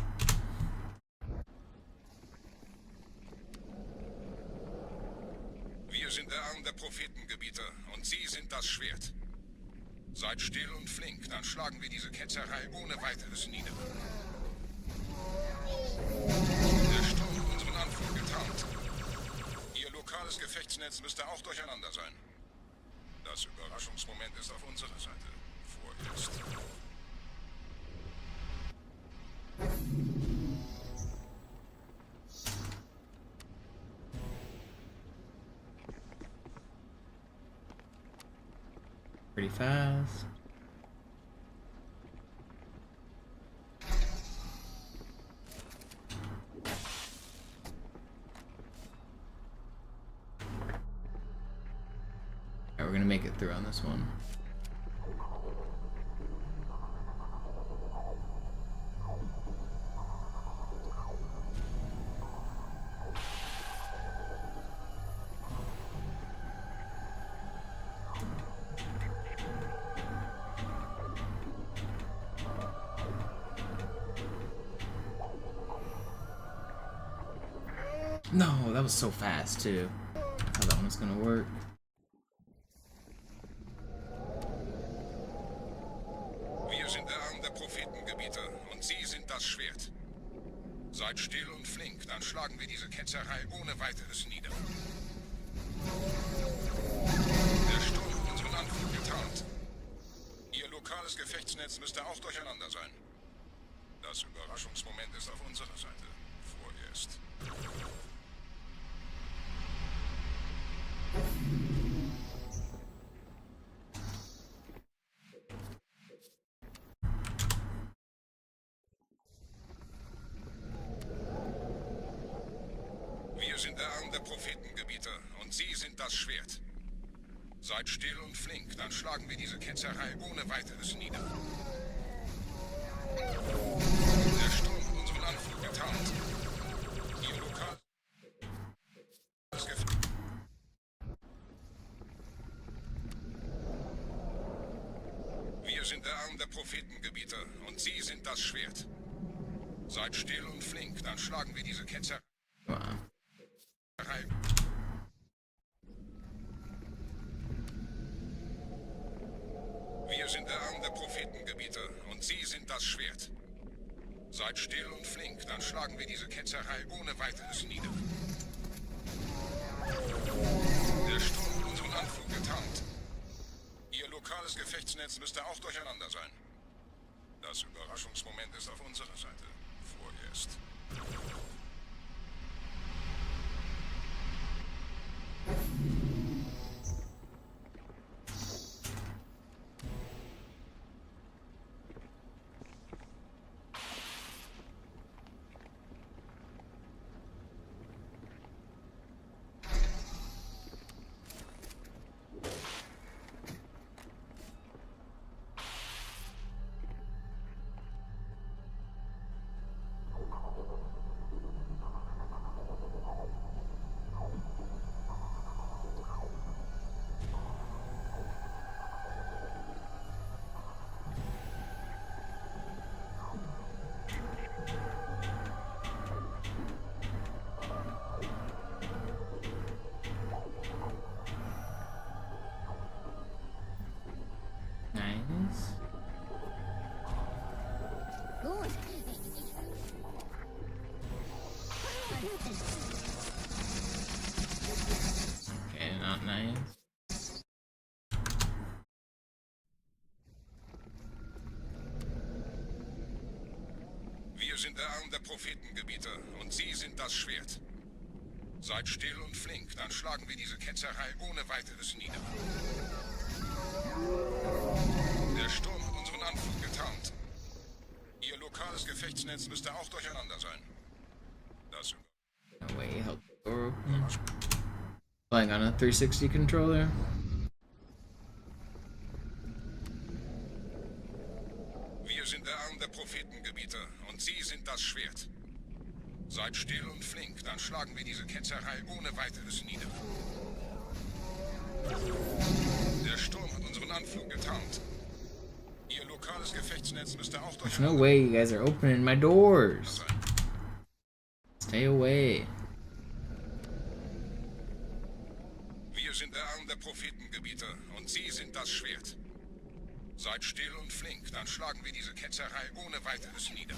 Wir sind der Arm der Prophetengebieter und Sie sind das Schwert. Seid still und flink, dann schlagen wir diese Ketzerei ohne weiteres nieder. Der Sturm hat unseren Anflug getarnt. Ihr lokales Gefechtsnetz müsste auch durcheinander sein. Das Überraschungsmoment ist auf unserer Seite. Vorerst. Pretty fast. Alright, we're gonna make it through on this one. No, that was so fast too. How that one's gonna work. Wir sind der Arm der Prophetengebieter und Sie sind das Schwert. Seid still und flink, dann schlagen wir diese Ketzerei ohne weiteres nieder. Der Sturm hat unseren Anflug getarnt. Ihr lokales Gefechtsnetz müsste auch durcheinander sein. Das Überraschungsmoment ist auf unserer Seite. Vorerst. Wir sind der Arm der Prophetengebieter und Sie sind das Schwert. Seid still und flink, dann schlagen wir diese Ketzerei ohne weiteres nieder. Der Sturm hat unseren Anflug getarnt. Ihr lokales sind der Arm der Prophetengebieter und Sie sind das Schwert. Seid still und flink, dann schlagen wir diese Ketzerei. Wir sind der Arm der Prophetengebieter und Sie sind das Schwert. Seid still und flink, dann schlagen wir diese Ketzerei ohne weiteres nieder. Der Sturm hat unseren Anflug getarnt. Ihr lokales Gefechtsnetz müsste auch durcheinander sein. Das Überraschungsmoment ist auf unserer Seite. Vorerst. Nice. Okay, not nice. Wir sind der Arm der Prophetengebieter und Sie sind das Schwert. Seid still und flink, dann schlagen wir diese Ketzerei ohne weiteres nieder. Der Sturm hat unseren Anflug getarnt. Ihr lokales Gefechtsnetz müsste auch durcheinander sein. Das No way, help the door open. Playing on a 360 controller. Wir sind der Arm der Prophetengebieter und Sie sind das Schwert. Seid still und flink, dann schlagen wir diese Ketzerei ohne weiteres nieder. Der Sturm hat unseren Anflug getarnt. Ihr lokales Gefechtsnetz müsste auch There's no way you guys are opening my doors. sein. Stay away. Wir sind der Arm der Prophetengebieter und Sie sind das Schwert. Seid still und flink, dann schlagen wir diese Ketzerei ohne weiteres nieder.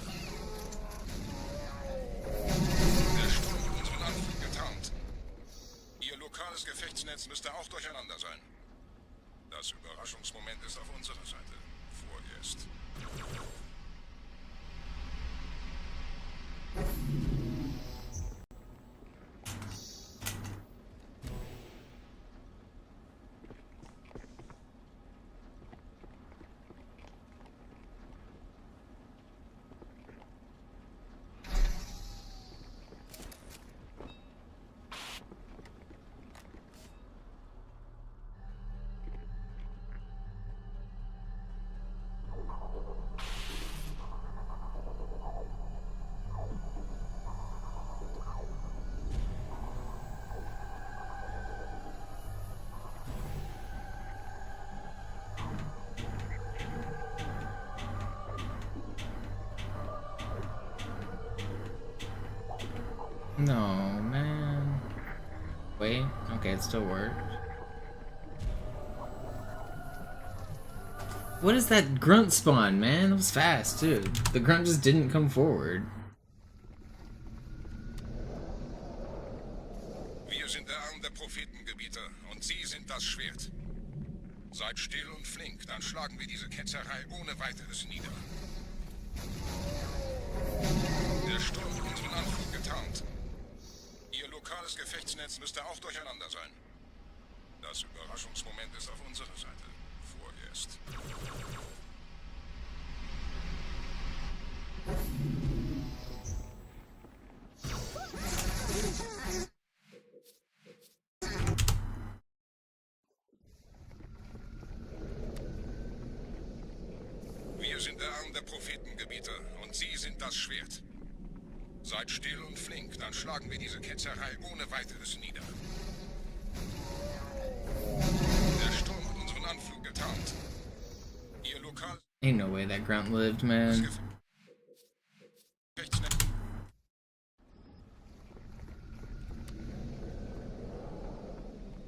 Der Sturm hat unseren Anflug getarnt. Ihr lokales Gefechtsnetz müsste auch durcheinander sein. Das Überraschungsmoment ist auf unserer Seite. Vorerst. No, man. Wait, okay, it still worked. What is that grunt spawn, man? It was fast, too. The grunt just didn't come forward. Wir sind der Arm der Prophetengebieter und Sie sind das Schwert. Seid still und flink, dann schlagen wir diese Ketzerei ohne weiteres nieder. Der Sturm hat unseren Anflug getarnt. Ihr lokales Gefechtsnetz müsste auch durcheinander sein. Das Überraschungsmoment ist auf unserer Seite. Vorerst. Wir sind der Arm der Prophetengebieter und Sie sind das Schwert. Seid still und flink, dann schlagen wir diese Ketzerei ohne weiteres nieder. Der Sturm hat unseren Anflug getarnt. Ihr lokal... Ain't no way that grunt lived, man.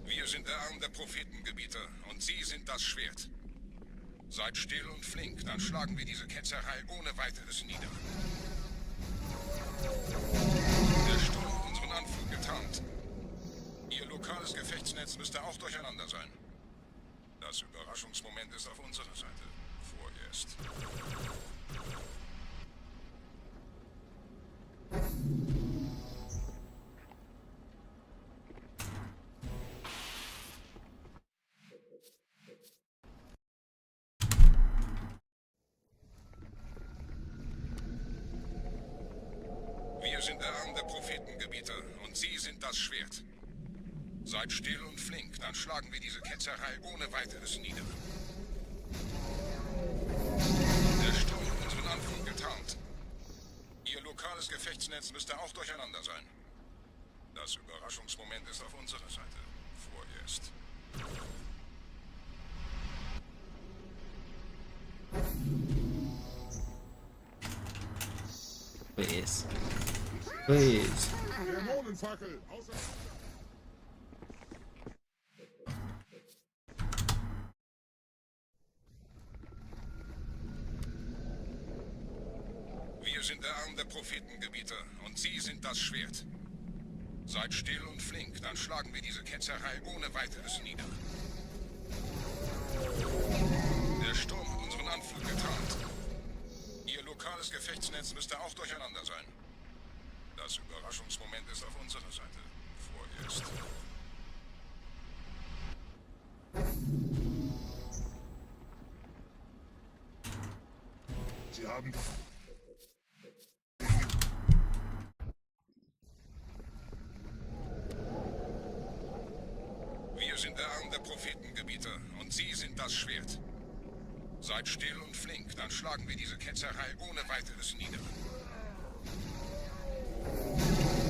Wir sind der Arm der Prophetengebieter und Sie sind das Schwert. Seid still und flink, dann schlagen wir diese Ketzerei ohne weiteres nieder. Der Sturm hat unseren Anflug getarnt. Ihr lokales Gefechtsnetz müsste auch durcheinander sein. Das Überraschungsmoment ist auf unserer Seite. Vorerst. Wir sind der Arm der Prophetengebieter und Sie sind das Schwert. Seid still und flink, dann schlagen wir diese Ketzerei ohne weiteres nieder. Der Sturm hat unseren Anflug getarnt. Ihr lokales Gefechtsnetz müsste auch durcheinander sein. Das Überraschungsmoment ist auf unserer Seite. Vorerst. Please. Please. Dämonenfackel! Außer... Wir sind der Arm der Prophetengebieter und Sie sind das Schwert. Seid still und flink, dann schlagen wir diese Ketzerei ohne weiteres nieder. Der Sturm hat unseren Anflug getarnt. Ihr lokales Gefechtsnetz müsste auch durcheinander sein. Das Überraschungsmoment ist auf unserer Seite. Vorerst. Sie haben... Wir sind der Arm der Prophetengebieter und Sie sind das Schwert. Seid still und flink, dann schlagen wir diese Ketzerei ohne weiteres nieder.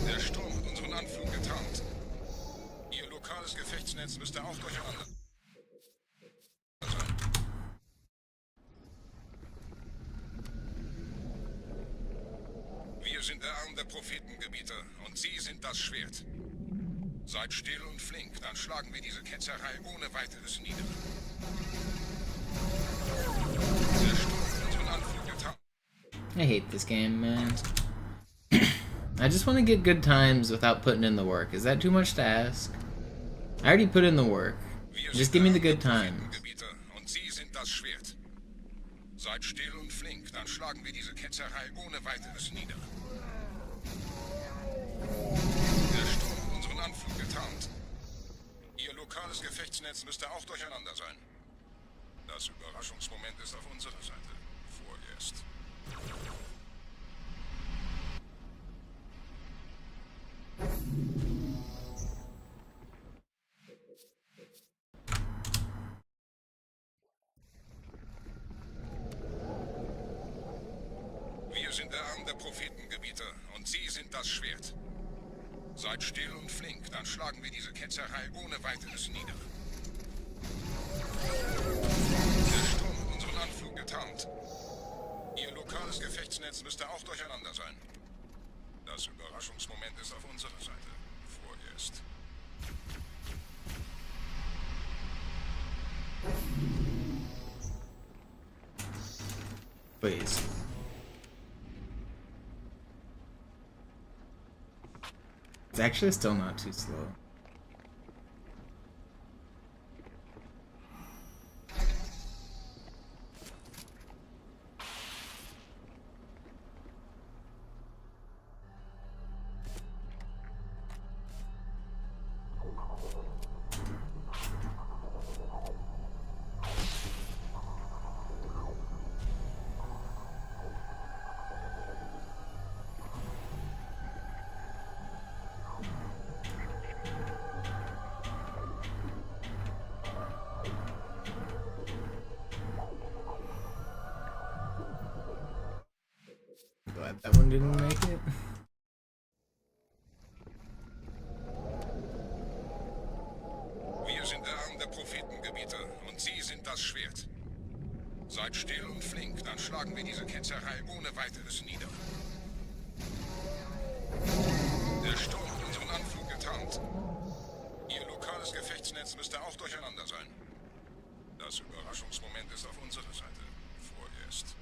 Der Sturm hat unseren Anflug getarnt. Ihr lokales Gefechtsnetz müsste auch durcheinander sein. Wir sind der Arm der Prophetengebieter und Sie sind das Schwert. Seid still und flink, dann schlagen wir diese Ketzerei ohne weiteres nieder. Der Sturm hat unseren Anflug getarnt. I hate this game, man. I just want to get good times without putting in the work. Is that too much to ask? I already put in the work. Just give me the good times. Und Sie sind das Schwert. Seid still und flink, dann schlagen wir diese Ketzerei ohne weiteres nieder. Der Sturm hat unseren Anflug getarnt. Ihr lokales Gefechtsnetz müsste auch durcheinander sein. Das Überraschungsmoment ist auf unserer Seite. Vorerst. Wir sind der Arm der Prophetengebieter und Sie sind das Schwert. Seid still und flink, dann schlagen wir diese Ketzerei ohne weiteres nieder. Der Sturm hat unseren Anflug getarnt. Ihr lokales Gefechtsnetz müsste auch durcheinander sein. Das Überraschungsmoment ist auf unserer Seite. Vorerst. Please. It's actually still not too slow. Glad that one didn't make it. Wir sind der Arm der Prophetengebieter und Sie sind das Schwert. Seid still und flink, dann schlagen wir diese Ketzerei ohne weiteres nieder. Der Sturm hat unseren Anflug getarnt. Ihr lokales Gefechtsnetz müsste auch durcheinander sein. Das Überraschungsmoment ist auf unserer Seite. Vorerst.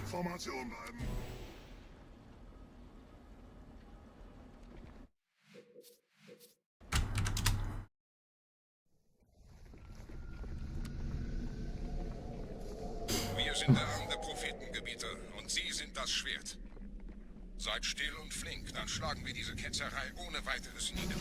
Formation bleiben. Wir sind der Arm der Prophetengebieter und Sie sind das Schwert. Seid still und flink, dann schlagen wir diese Ketzerei ohne weiteres nieder.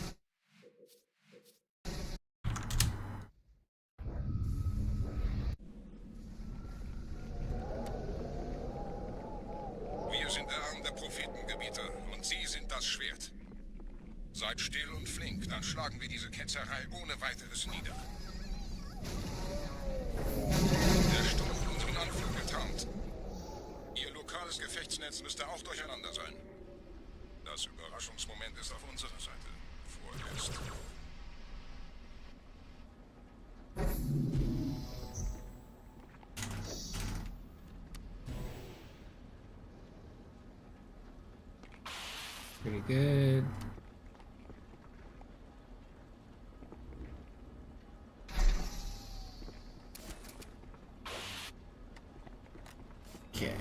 Wir sind der Arm der Prophetengebieter und Sie sind das Schwert. Seid still und flink, dann schlagen wir diese Ketzerei ohne weiteres nieder. Der Sturm hat unseren Anflug getarnt. Ihr lokales Gefechtsnetz müsste auch durcheinander sein. Das Überraschungsmoment ist auf unserer Seite. Vorerst. Pretty good. Okay.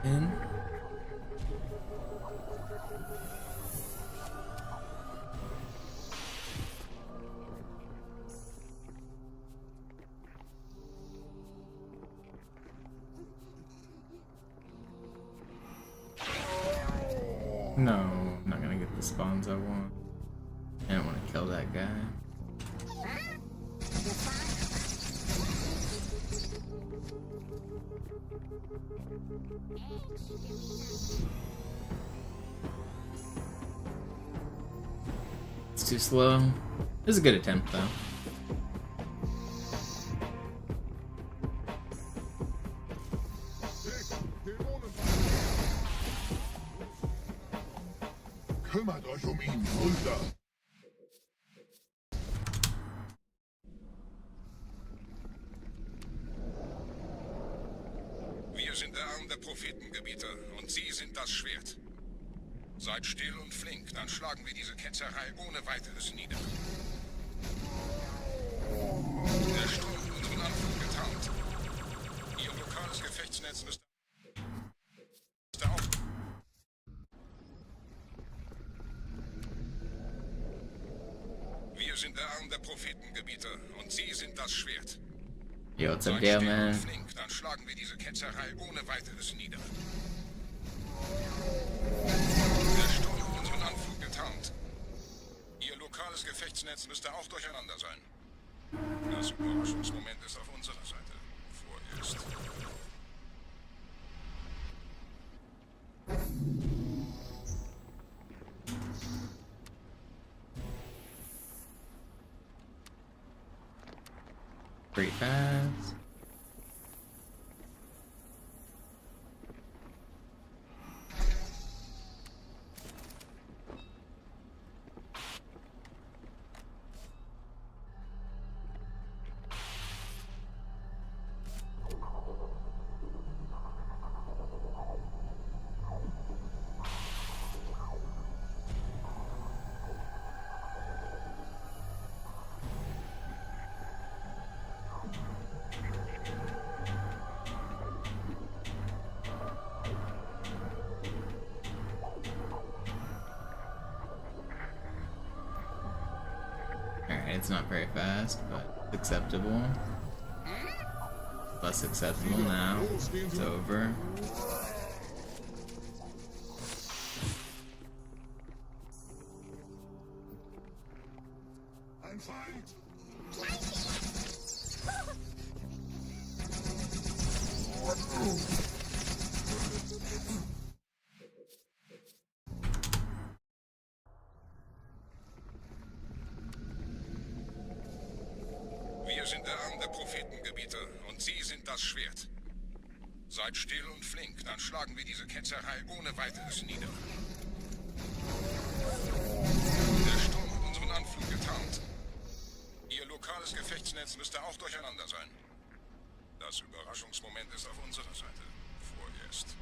In. No, I'm not gonna get the spawns I want. I don't want to kill that guy. It's too slow. It was a good attempt, though. Kümmert euch ihn, Brüder. Wir sind der Arm der Prophetengebieter und Sie sind das Schwert. Seid still und flink, dann schlagen wir diese Ketzerei ohne weiteres nieder. Der Sturm hat unseren Anflug getarnt. Ihr lokales Gefechtsnetz müsste auch... Wir sind der Arm der Prophetengebieter und Sie sind das Schwert. Yo, what's up, Seid Dale, still und man? flink, dann schlagen wir diese Ketzerei ohne weiteres nieder. Der Sturm hat unseren Anflug getarnt. Ihr lokales Gefechtsnetz müsste auch durcheinander sein. Das Überraschungsmoment ist auf unserer Seite. Vorerst. Pretty fast. It's not very fast, but it's acceptable. Less acceptable now. It's over. ein Feind? Wir sind der Arm der Prophetengebieter und Sie sind das Schwert. Seid still und flink, dann schlagen wir diese Ketzerei ohne weiteres nieder. Der Sturm hat unseren Anflug getarnt. Ihr lokales Gefechtsnetz müsste auch durcheinander sein. Das Überraschungsmoment ist auf unserer Seite. Vorerst.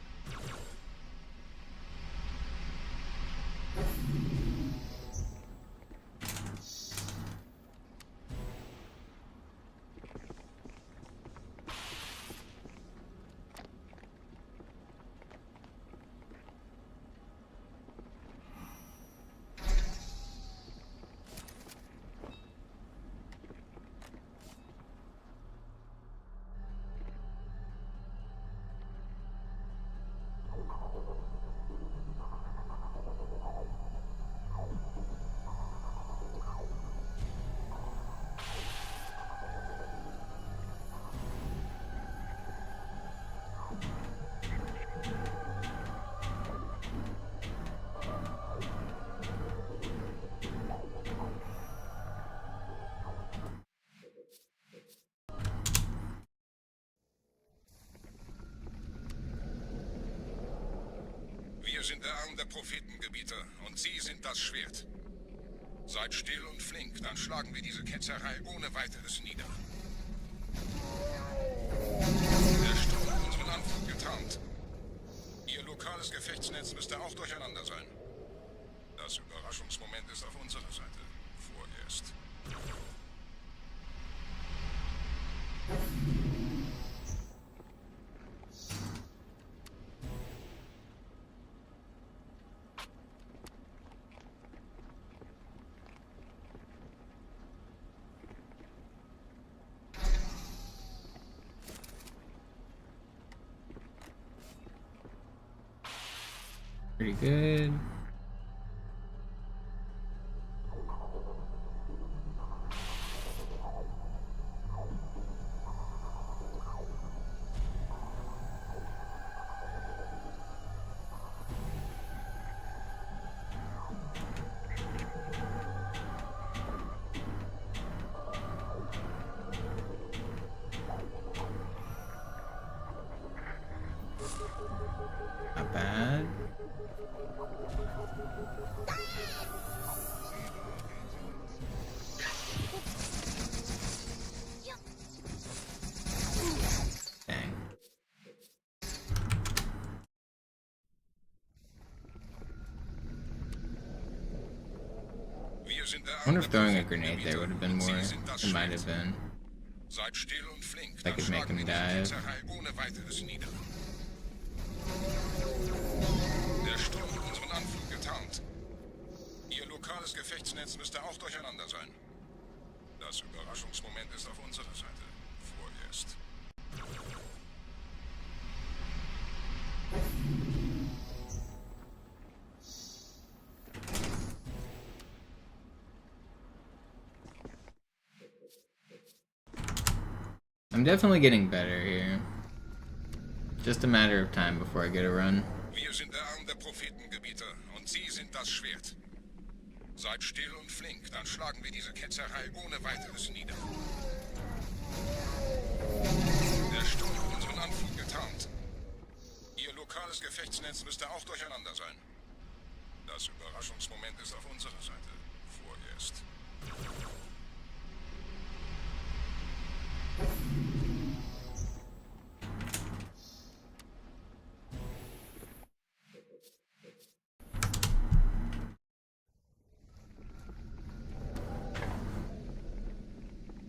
Wir sind der Arm der Prophetengebieter und Sie sind das Schwert. Seid still und flink, dann schlagen wir diese Ketzerei ohne weiteres nieder. Der Sturm hat unseren Anflug getarnt. Ihr lokales Gefechtsnetz müsste auch durcheinander sein. Das Überraschungsmoment ist auf unserer Seite. Vorerst. Pretty good. Not bad. Dang. I wonder if throwing a grenade there would have been more. It might have been. Seid still und flink, I could make him dive. ohne weiteres nieder. Der Sturm hat unseren Anflug getarnt. Ihr lokales Gefechtsnetz müsste auch durcheinander sein. Das Überraschungsmoment ist auf unserer Seite. Vorerst. I'm definitely getting better here. Just a matter of time before I get a run. Wir sind der Arm der Prophetengebieter und Sie sind das Schwert. Seid still und flink, dann schlagen wir diese Ketzerei ohne weiteres nieder. Der Sturm hat unseren Anflug getarnt. Ihr lokales Gefechtsnetz müsste auch durcheinander sein. Das Überraschungsmoment ist auf unserer Seite. Vorerst.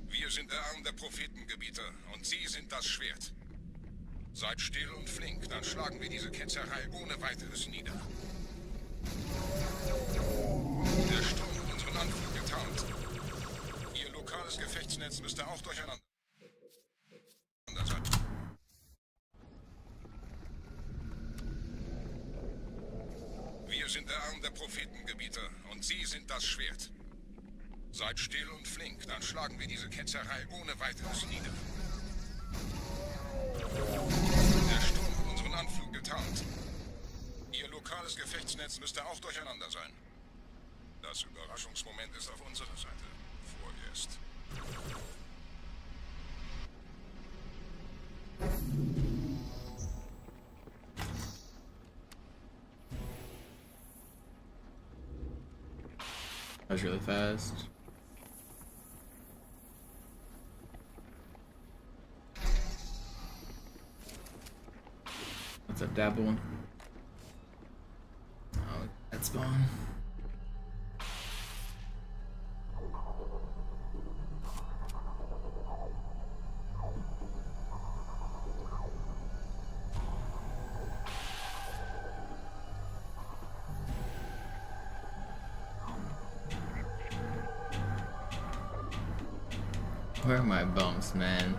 Wir sind der Arm der Prophetengebieter und Sie sind das Schwert. Seid still und flink, dann schlagen wir diese Ketzerei ohne weiteres nieder. Der Sturm hat unseren Anflug getarnt. Ihr lokales Gefechtsnetz müsste auch durcheinander sein. Wir sind der Arm der Prophetengebieter und Sie sind das Schwert. Seid still und flink, dann schlagen wir diese Ketzerei ohne weiteres nieder. Der Sturm hat unseren Anflug getarnt. Ihr lokales Gefechtsnetz müsste auch durcheinander sein. Das Überraschungsmoment ist auf unserer Seite. Vorerst. That was really fast. What's up, Dabble? Oh, that spawn. Where are my bumps, man?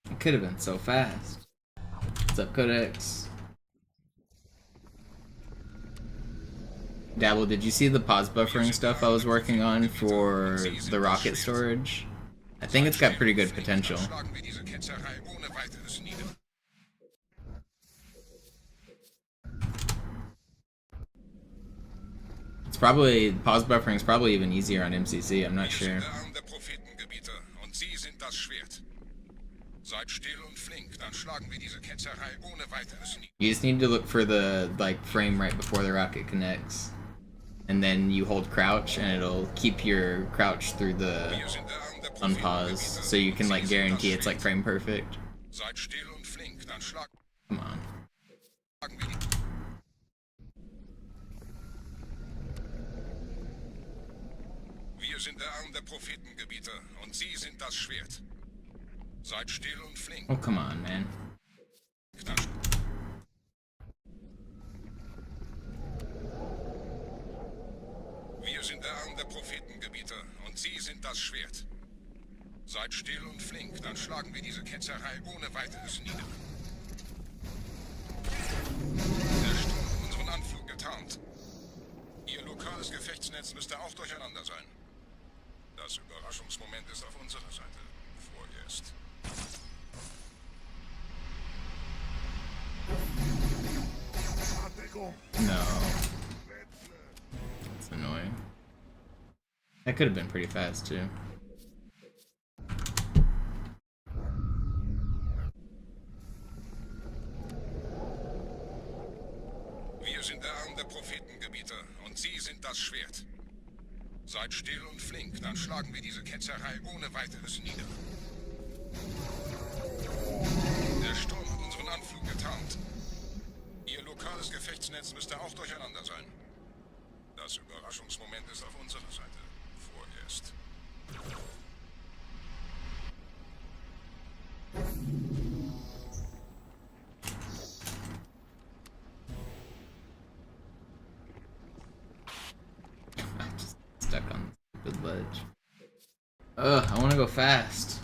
It could have been so fast. What's up, Codex? Dabble, did you see the pause buffering stuff I was working on for the rocket storage? I think it's got pretty good potential. It's probably, pause buffering is probably even easier on MCC, I'm not sure. You just need to look for the frame right before the rocket connects. And then you hold crouch and it'll keep your crouch through the unpause, so you can guarantee it's frame perfect. Come on. Wir sind der Arm der Prophetengebieter und Sie sind das Schwert. Seid still und flink. Oh, come on, man. Wir sind der Arm der Prophetengebieter und Sie sind das Schwert. Seid still und flink, dann schlagen wir diese Ketzerei ohne weiteres nieder. Der Sturm hat unseren Anflug getarnt. Ihr lokales Gefechtsnetz müsste auch durcheinander sein. Das Überraschungsmoment ist auf unserer Seite. Vorerst. No. That's annoying. That could have been pretty fast too. Wir sind der Arm der Prophetengebieter und Sie sind das Schwert. Seid still und flink, dann schlagen wir diese Ketzerei ohne weiteres nieder. Der Sturm hat unseren Anflug getarnt. Ihr lokales Gefechtsnetz müsste auch durcheinander sein. Das Überraschungsmoment ist auf unserer Seite. Vorerst. I'm just stuck on the ledge. Ugh, I want to go fast.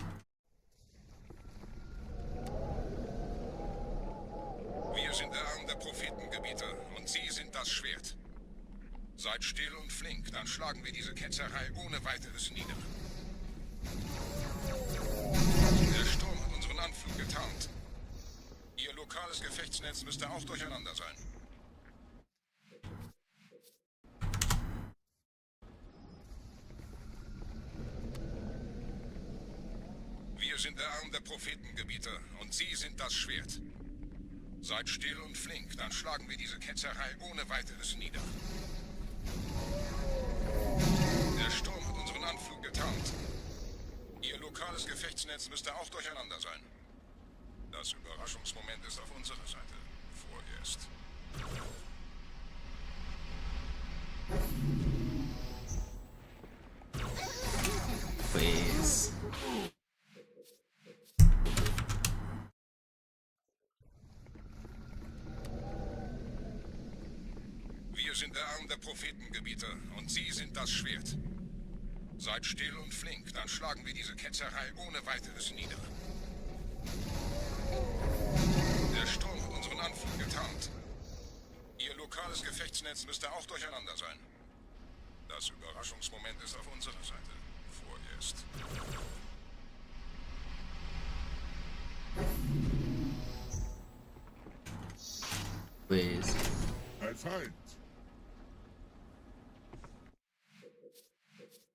Wir sind der Arm der Prophetengebieter und Sie sind das Schwert. Seid still und flink, dann schlagen wir diese Ketzerei ohne weiteres nieder. Der Sturm hat unseren Anflug getarnt. Ihr lokales Gefechtsnetz müsste auch durcheinander sein. Wir sind der Arm der Prophetengebieter und Sie sind das Schwert. Seid still und flink, dann schlagen wir diese Ketzerei ohne weiteres nieder. Der Sturm hat unseren Anflug getarnt. Ihr lokales Gefechtsnetz müsste auch durcheinander sein. Das Überraschungsmoment ist auf unserer Seite. Vorerst. Please. Wir sind der Arm der Prophetengebieter und Sie sind das Schwert. Seid still und flink, dann schlagen wir diese Ketzerei ohne weiteres nieder. Der Sturm hat unseren Anflug getarnt. Ihr lokales Gefechtsnetz müsste auch durcheinander sein. Das Überraschungsmoment ist auf unserer Seite. Vorerst. Please. Ein Feind.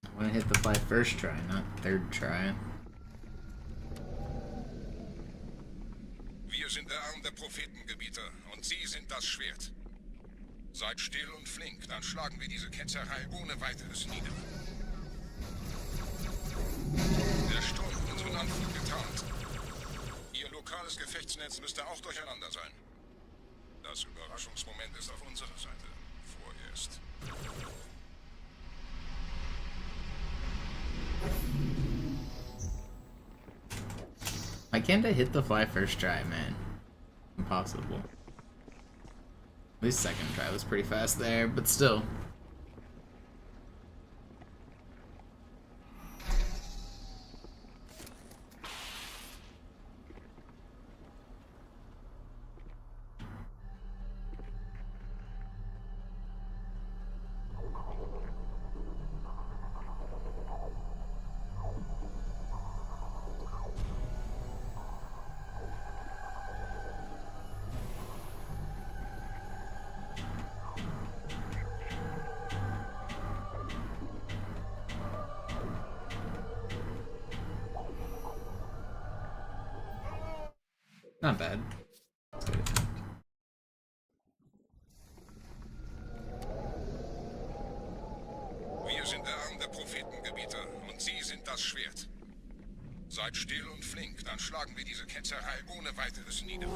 I want to hit the fly first try, not third try. Wir sind der Arm der Prophetengebieter und Sie sind das Schwert. Seid still und flink, dann schlagen wir diese Ketzerei ohne weiteres nieder. Der Sturm hat unseren Anflug getarnt. Ihr lokales Gefechtsnetz müsste auch durcheinander sein. Das Überraschungsmoment ist auf unserer Seite. Vorerst. Why can't I hit the fly first try, man? Impossible. At least second try was pretty fast there, but still. Not bad. Wir sind der Arm der Prophetengebieter und Sie sind das Schwert. Seid still und flink, dann schlagen wir diese Ketzerei ohne weiteres nieder.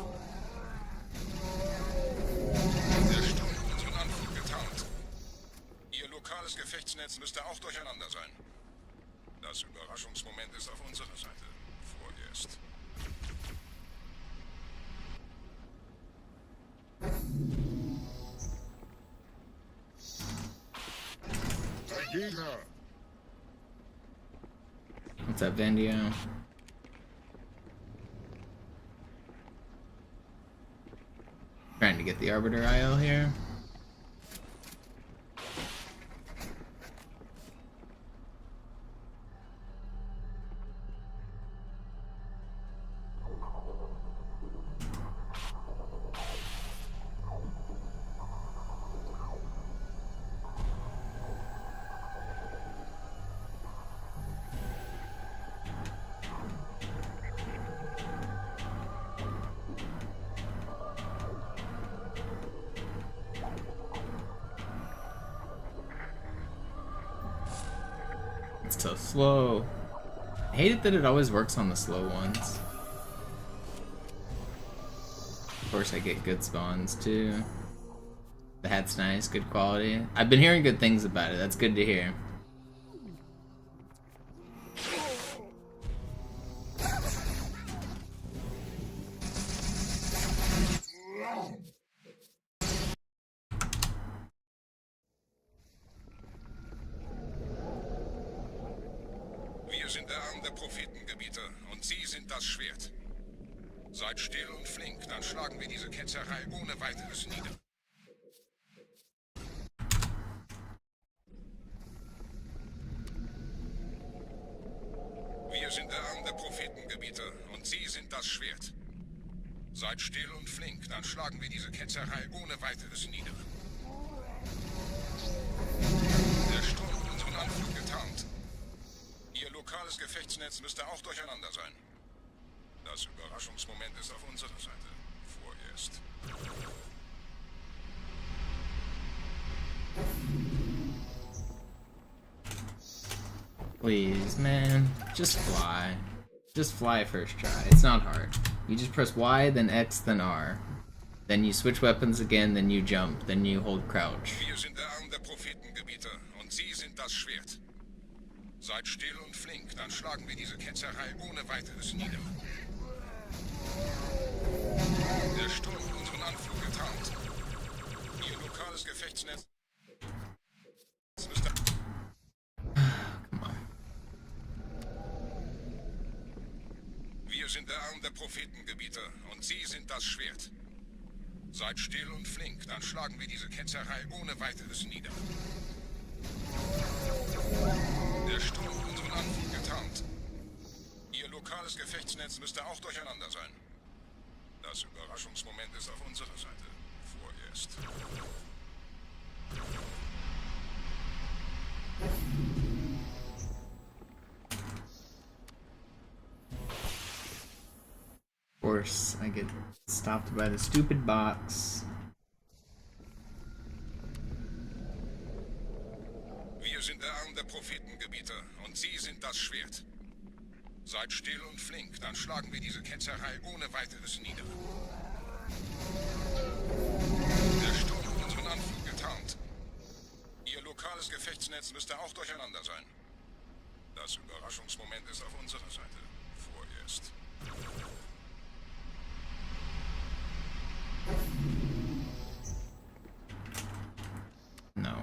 Der Sturm hat unseren Anflug getarnt. Ihr lokales Gefechtsnetz müsste auch durcheinander sein. Das Überraschungsmoment ist auf unserer Seite. Vorerst. What's up, Vandio? Trying to get the Arbiter IL here. It's so slow. I hate it that it always works on the slow ones. Of course I get good spawns too. The hat's nice, good quality. I've been hearing good things about it, that's good to hear. Wir sind der Arm der Prophetengebieter und Sie sind das Schwert. Seid still und flink, dann schlagen wir diese Ketzerei ohne weiteres nieder. Wir sind der Arm der Prophetengebieter und Sie sind das Schwert. Seid still und flink, dann schlagen wir diese Ketzerei ohne weiteres nieder. Der Sturm hat unseren Anflug getarnt. Ihr lokales Gefechtsnetz müsste auch durcheinander sein. Das Überraschungsmoment ist auf unserer Seite. Vorerst. Please, man. Just fly. Just fly first try. It's not hard. You just press Y, then X, then R. Then you switch weapons again, then you jump, then you hold crouch. Wir sind der Arm der Prophetengebieter und Sie sind das Schwert. Seid still und flink, dann schlagen wir diese Ketzerei ohne weiteres nieder. Der Sturm hat unseren Anflug getarnt. Ihr lokales Gefechtsnetz müsste... Come on. Wir sind der Arm der Prophetengebieter und Sie sind das Schwert. Seid still und flink, dann schlagen wir diese Ketzerei ohne weiteres nieder. Der Sturm hat unseren Anflug getarnt. Ihr lokales Gefechtsnetz müsste auch durcheinander sein. Das Überraschungsmoment ist auf unserer Seite. Vorerst. Of course, I get stopped by the stupid box. Wir sind der Arm der Prophetengebieter und Sie sind das Schwert. Seid still und flink, dann schlagen wir diese Ketzerei ohne weiteres nieder. Der Sturm hat unseren Anflug getarnt. Ihr lokales Gefechtsnetz müsste auch durcheinander sein. Das Überraschungsmoment ist auf unserer Seite. Vorerst. No.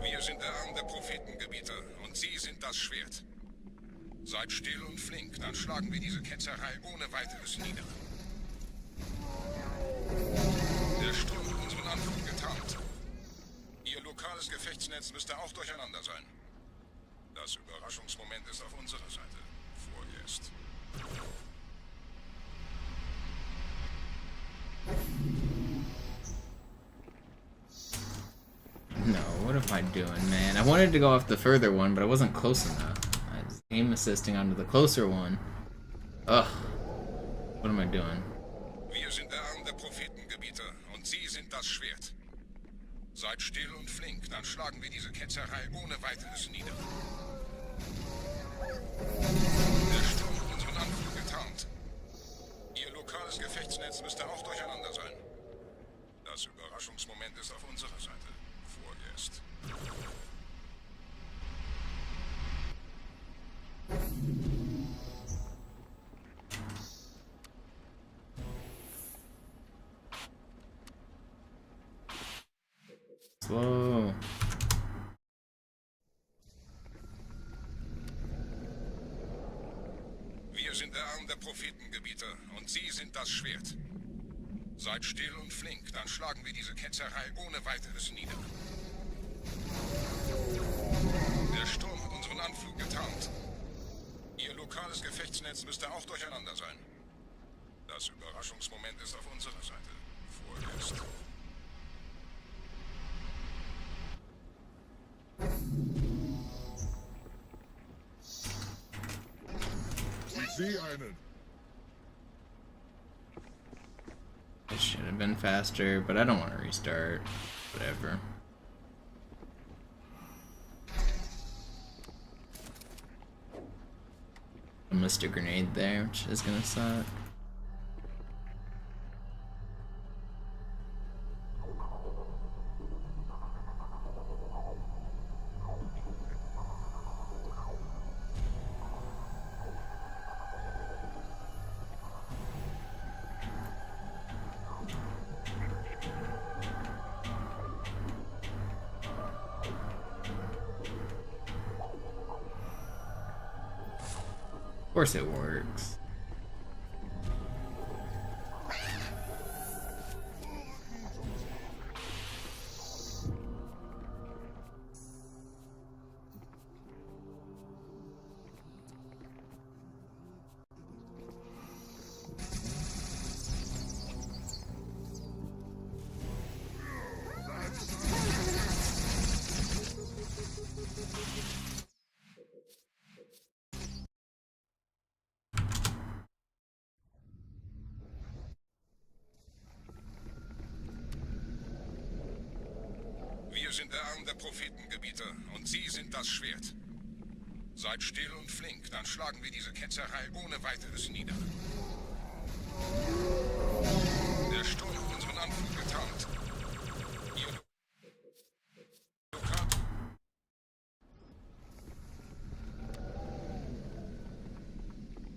Wir sind der Arm der Prophetengebieter und Sie sind das Schwert. Seid still und flink, dann schlagen wir diese Ketzerei ohne weiteres nieder. Der Sturm hat unseren Anflug getarnt. Ihr lokales Gefechtsnetz müsste auch durcheinander sein. Das Überraschungsmoment ist auf unserer Seite. Vorerst. No, what am I doing, man? I wanted to go off the further one, but I wasn't close enough. I was aim assisting onto the closer one. Ugh. What am I doing? Wir sind der Arm der Prophetengebieter und Sie sind das Schwert. Seid still und flink, dann schlagen wir diese Ketzerei ohne weiteres nieder. Der Sturm hat unseren Anflug getarnt. Ihr lokales Gefechtsnetz müsste auch durcheinander sein. Das Überraschungsmoment ist auf unserer Seite. Vorerst. Whoa. Wir sind der Arm der Prophetengebieter und Sie sind das Schwert. Seid still und flink, dann schlagen wir diese Ketzerei ohne weiteres nieder. Der Sturm hat unseren Anflug getarnt. Ihr lokales Gefechtsnetz müsste auch durcheinander sein. Das Überraschungsmoment ist auf unserer Seite. Vorerst. Ich sehe einen. It should have been faster, but I don't want to restart. Whatever. I missed a grenade there, which is gonna suck. Of course it works. Wir sind der Arm der Prophetengebieter und Sie sind das Schwert. Seid still und flink, dann schlagen wir diese Ketzerei ohne weiteres nieder. Der Sturm hat unseren Anflug getarnt. Ihr lokal...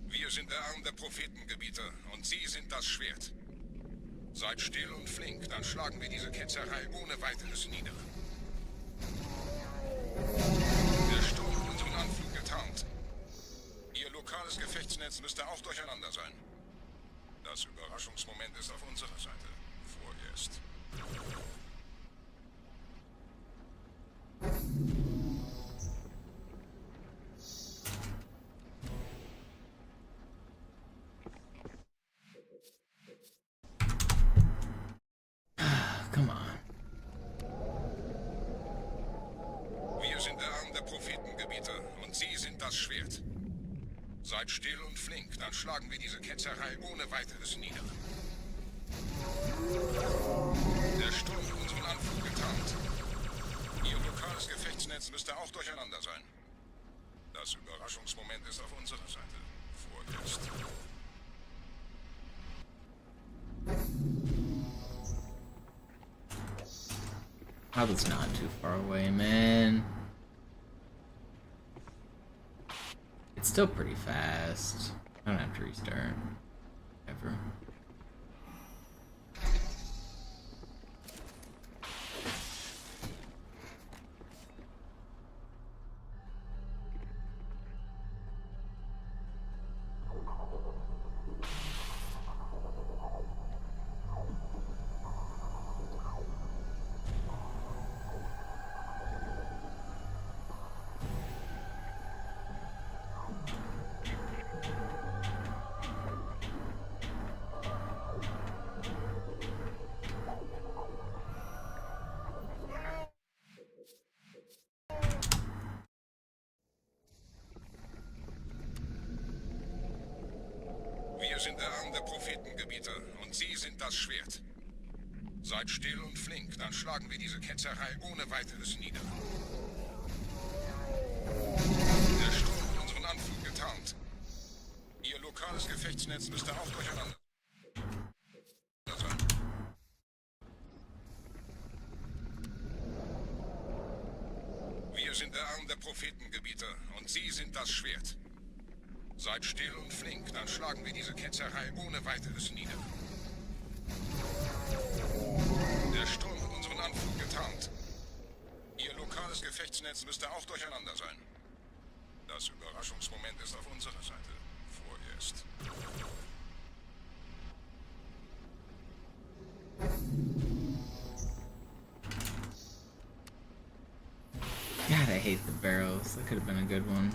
Wir sind der Arm der Prophetengebieter und Sie sind das Schwert. Seid still und flink, dann schlagen wir diese Ketzerei ohne weiteres nieder. Der Sturm hat unseren Anflug getarnt. Gefechtsnetz müsste auch durcheinander sein. Das Überraschungsmoment ist auf unserer Seite. Vorerst. Come on. Wir sind der Arm der Prophetengebieter und Sie sind das Schwert. Seid still und flink, dann schlagen wir diese Ketzerei ohne weiteres nieder. Der Sturm hat unseren Anflug getarnt. Ihr lokales Gefechtsnetz müsste auch durcheinander sein. Das Überraschungsmoment ist auf unserer Seite. Vorerst. Oh, that's not too far away, man. It's still pretty fast. I don't have to restart. Ever. Wir sind der Arm der Prophetengebieter und Sie sind das Schwert. Seid still und flink, dann schlagen wir diese Ketzerei ohne weiteres nieder. Der Sturm hat unseren Anflug getarnt. Ihr lokales Gefechtsnetz müsste auch durcheinander sein. Wir sind der Arm der Prophetengebieter und Sie sind das Schwert. Seid still und flink, dann schlagen wir diese Ketzerei ohne weiteres nieder. Der Sturm hat unseren Anflug getarnt. Ihr lokales Gefechtsnetz müsste auch durcheinander sein. Das Überraschungsmoment ist auf unserer Seite. Vorerst. God, I hate the barrels. That could have been a good one.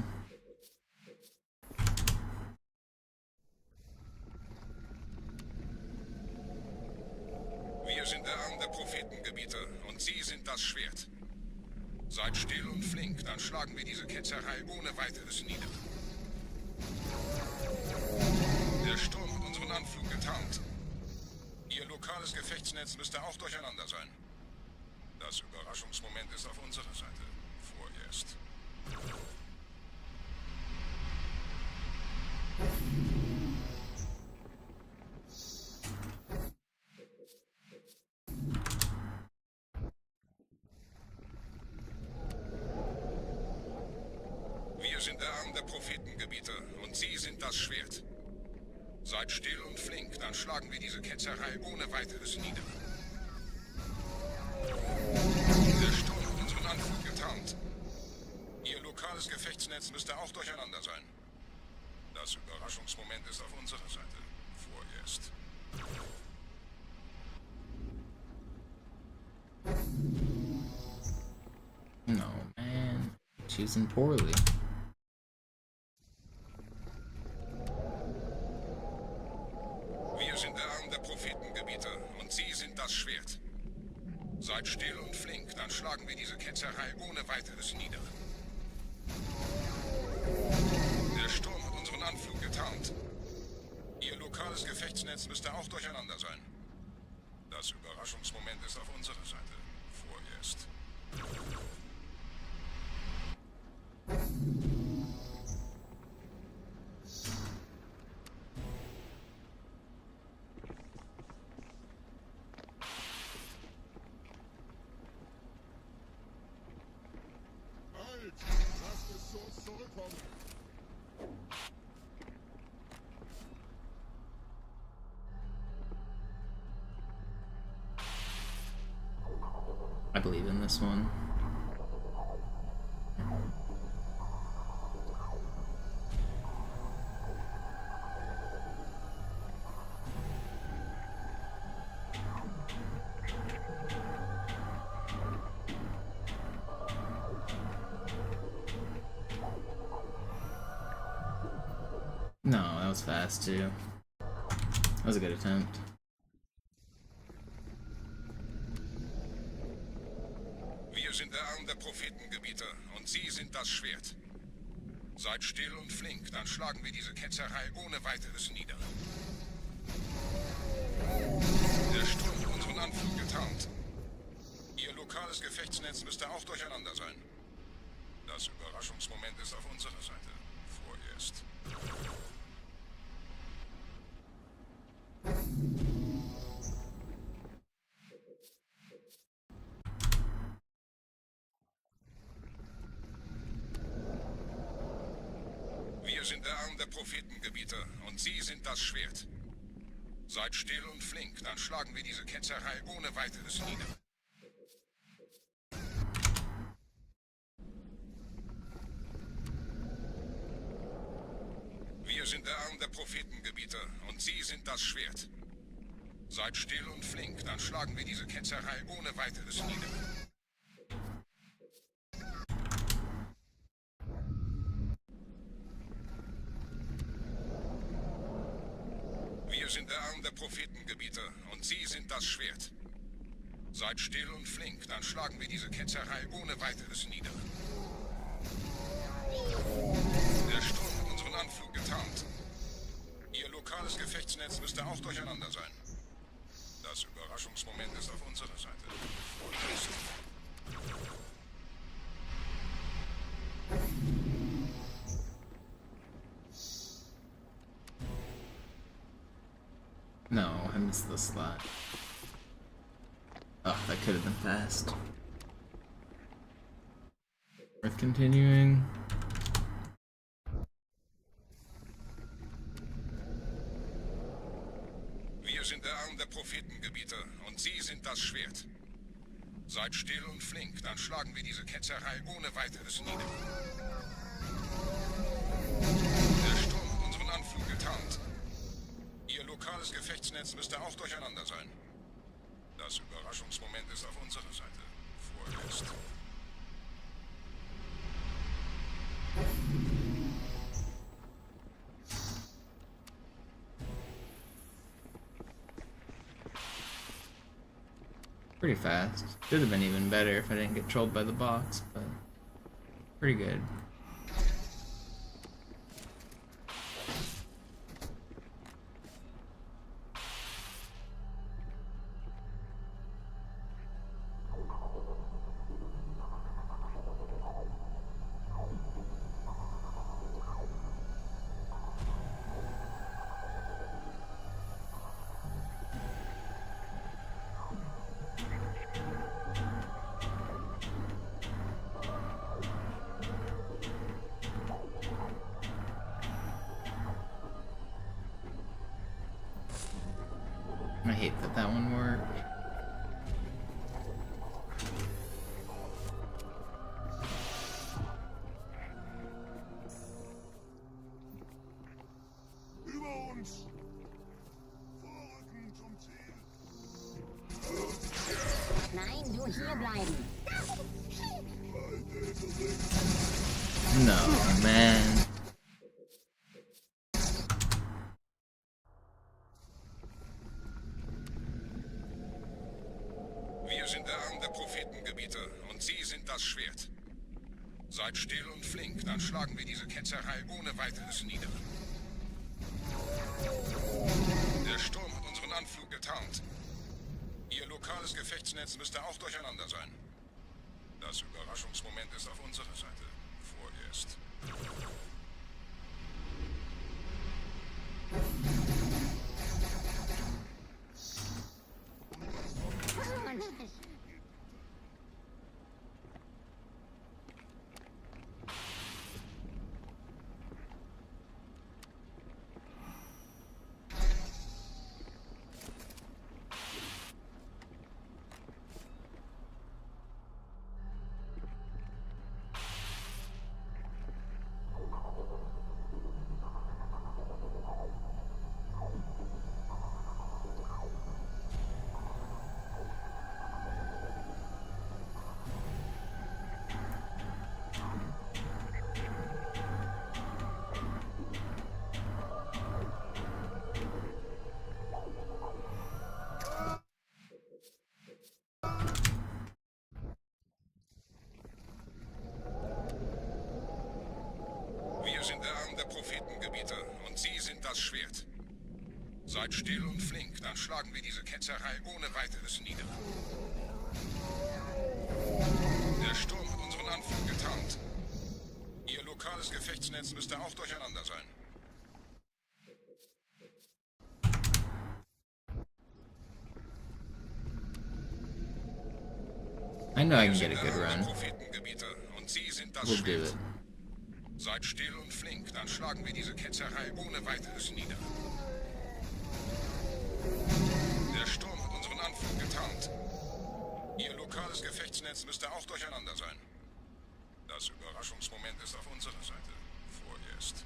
Wir sind der Arm der Prophetengebieter und Sie sind das Schwert. Seid still und flink, dann schlagen wir diese Ketzerei ohne weiteres nieder. Der Sturm hat unseren Anflug getarnt. Ihr lokales Gefechtsnetz müsste auch durcheinander sein. Das Überraschungsmoment ist auf unserer Seite. Vorerst. Wir sind der Arm der Prophetengebieter und Sie sind das Schwert. Seid still und flink, dann schlagen wir diese Ketzerei ohne weiteres nieder. Der Sturm hat unseren Anflug getarnt. Ihr lokales Gefechtsnetz müsste auch durcheinander sein. Das Überraschungsmoment ist auf unserer Seite. Vorerst. No, man. Choosing poorly. Wir sind der Arm der Prophetengebieter und Sie sind das Schwert. Seid still und flink, dann schlagen wir diese Ketzerei ohne weiteres nieder. Der Sturm hat unseren Anflug getarnt. Ihr lokales Gefechtsnetz müsste auch durcheinander sein. Das Überraschungsmoment ist auf unserer Seite. Vorerst. Halt! Lasst es zu uns zurückkommen! I believe in this one. was fast too. That was a good attempt. Wir sind der Arm der Prophetengebieter und Sie sind das Schwert. Seid still und flink, dann schlagen wir diese Ketzerei ohne weiteres nieder. Der Sturm hat unseren Anflug getarnt. Ihr lokales Gefechtsnetz müsste auch durcheinander sein. Das Überraschungsmoment ist auf unserer Seite. Vorerst. Wir sind der Arm der Prophetengebieter und Sie sind das Schwert. Seid still und flink, dann schlagen wir diese Ketzerei ohne weiteres nieder. Wir sind der Arm der Prophetengebieter und Sie sind das Schwert. Seid still und flink, dann schlagen wir diese Ketzerei ohne weiteres nieder. Wir sind der Arm der Prophetengebieter und Sie sind das Schwert. Seid still und flink, dann schlagen wir diese Ketzerei ohne weiteres nieder. Der Sturm hat unseren Anflug getarnt. Ihr lokales Gefechtsnetz müsste auch durcheinander sein. Das Überraschungsmoment ist auf unserer Seite. Vorerst. No, I missed the slot. Oh, that could have been fast. Worth continuing. Wir sind der Arm der Prophetengebieter und Sie sind das Schwert. Seid still und flink, dann schlagen wir diese Ketzerei ohne weiteres nieder. Der Sturm hat unseren Anflug getarnt. Ihr lokales Gefechtsnetz müsste auch durcheinander sein. Das Überraschungsmoment ist auf unserer Seite. Vorerst. Pretty fast. Could have been even better if I didn't get trolled by the box, but pretty good. I hate that that one worked. Über uns! Vorrücken zum Ziel! Nein, du hier bleiben. No, man. Wir sind der Arm der Prophetengebieter und Sie sind das Schwert. Seid still und flink, dann schlagen wir diese Ketzerei ohne weiteres nieder. Der Sturm hat unseren Anflug getarnt. Ihr lokales Gefechtsnetz müsste auch durcheinander sein. Das Überraschungsmoment ist auf unserer Seite. Vorerst. sind das Schwert. Seid still und flink, dann schlagen wir diese Ketzerei ohne weiteres nieder. Der Sturm hat unseren Anflug getarnt. Ihr lokales Gefechtsnetz müsste auch durcheinander sein. I know I can get a good run. Und Sie sind das We'll do Schwert. it. Seid still und flink, dann schlagen wir diese Ketzerei ohne weiteres nieder. Der Sturm hat unseren Anflug getarnt. Ihr lokales Gefechtsnetz müsste auch durcheinander sein. Das Überraschungsmoment ist auf unserer Seite. Vorerst.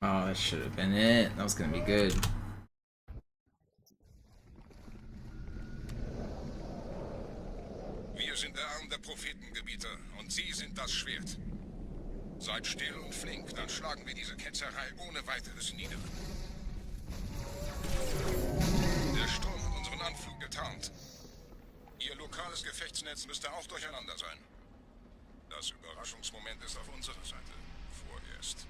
Oh, that should have been it. That was gonna be good. Wir sind der Arm der Prophetengebieter und Sie sind das Schwert. Seid still und flink, dann schlagen wir diese Ketzerei ohne weiteres nieder. Der Sturm hat unseren Anflug getarnt. Ihr lokales Gefechtsnetz müsste auch durcheinander sein. Das Überraschungsmoment ist auf unserer Seite. Vorerst.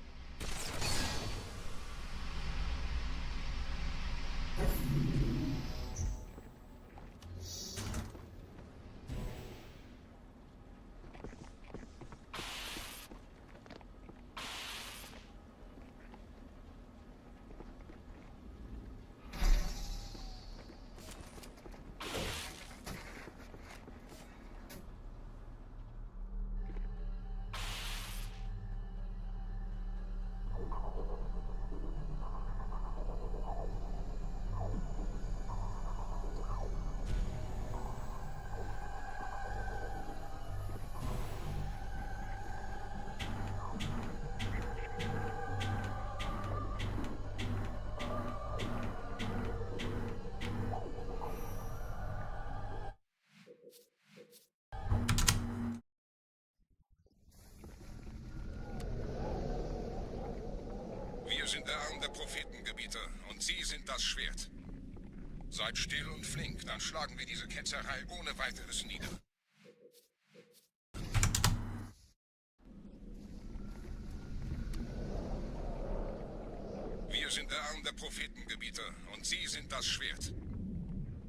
Wir sind der Arm der Prophetengebieter und Sie sind das Schwert. Seid still und flink, dann schlagen wir diese Ketzerei ohne weiteres nieder. Wir sind der Arm der Prophetengebieter und Sie sind das Schwert.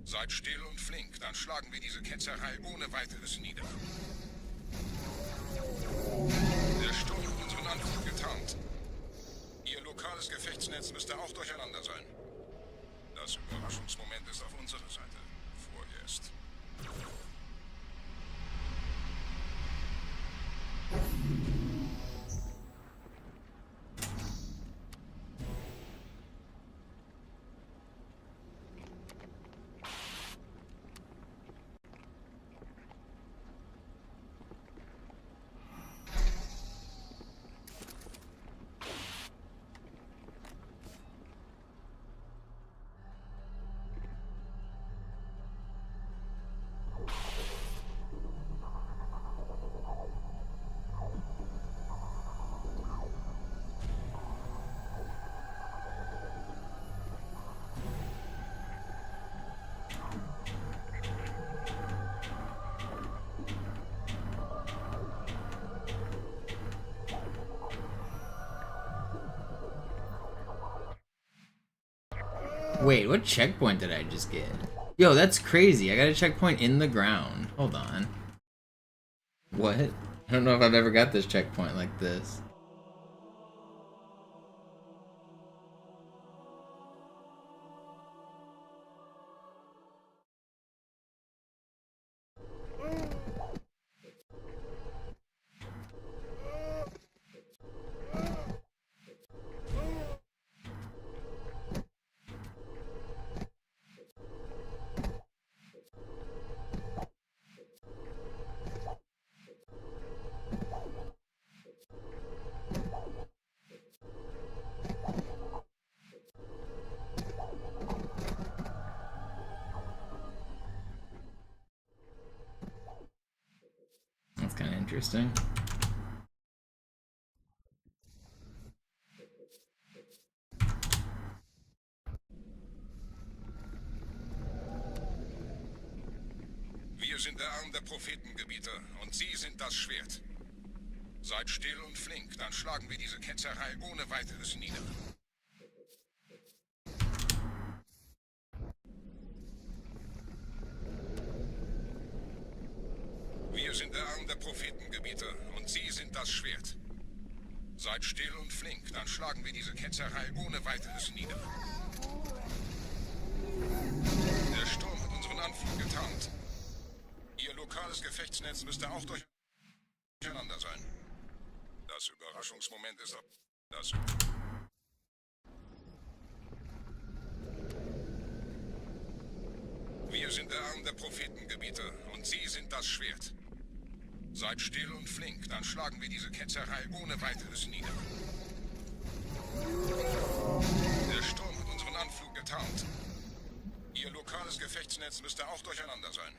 Seid still und flink, dann schlagen wir diese Ketzerei ohne weiteres nieder. Der Sturm hat unseren Anflug getarnt. Ihr lokales Gefechtsnetz müsste auch durcheinander sein. Das Überraschungsmoment ist auf unserer Seite. Vorerst. Wait, what checkpoint did I just get? Yo, that's crazy. I got a checkpoint in the ground. Hold on. What? I don't know if I've ever got this checkpoint like this. Interesting. Wir sind der Arm der Prophetengebieter und Sie sind das Schwert. Seid still und flink, dann schlagen wir diese Ketzerei ohne weiteres nieder. Wir sind der Arm der Prophetengebieter und Sie sind das Schwert. Seid still und flink, dann schlagen wir diese Ketzerei ohne weiteres nieder. Der Sturm hat unseren Anflug getarnt. Ihr lokales Gefechtsnetz müsste auch durcheinander sein. Das Überraschungsmoment ist ab. Wir sind der Arm der Prophetengebieter und Sie sind das Schwert. Seid still und flink, dann schlagen wir diese Ketzerei ohne weiteres nieder. Der Sturm hat unseren Anflug getarnt. Ihr lokales Gefechtsnetz müsste auch durcheinander sein.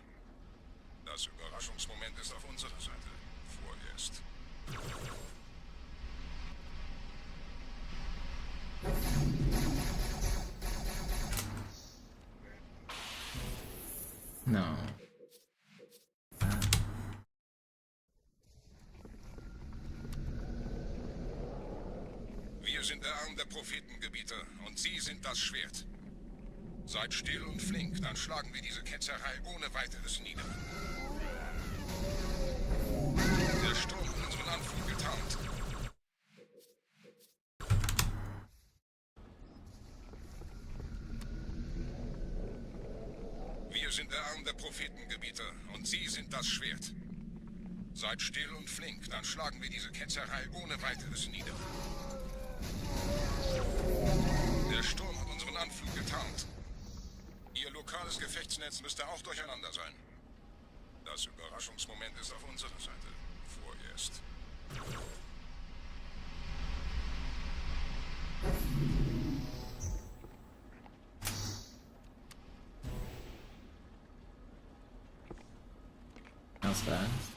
Das Überraschungsmoment ist auf unserer Seite. Vorerst. No. Wir sind der Arm der Prophetengebieter und Sie sind das Schwert. Seid still und flink, dann schlagen wir diese Ketzerei ohne weiteres nieder. Der Sturm hat unseren Anflug getarnt. Wir sind der Arm der Prophetengebieter und Sie sind das Schwert. Seid still und flink, dann schlagen wir diese Ketzerei ohne weiteres nieder. Der Sturm hat unseren Anflug getarnt. Ihr lokales Gefechtsnetz müsste auch durcheinander sein. Das Überraschungsmoment ist auf unserer Seite. Vorerst. That was fast.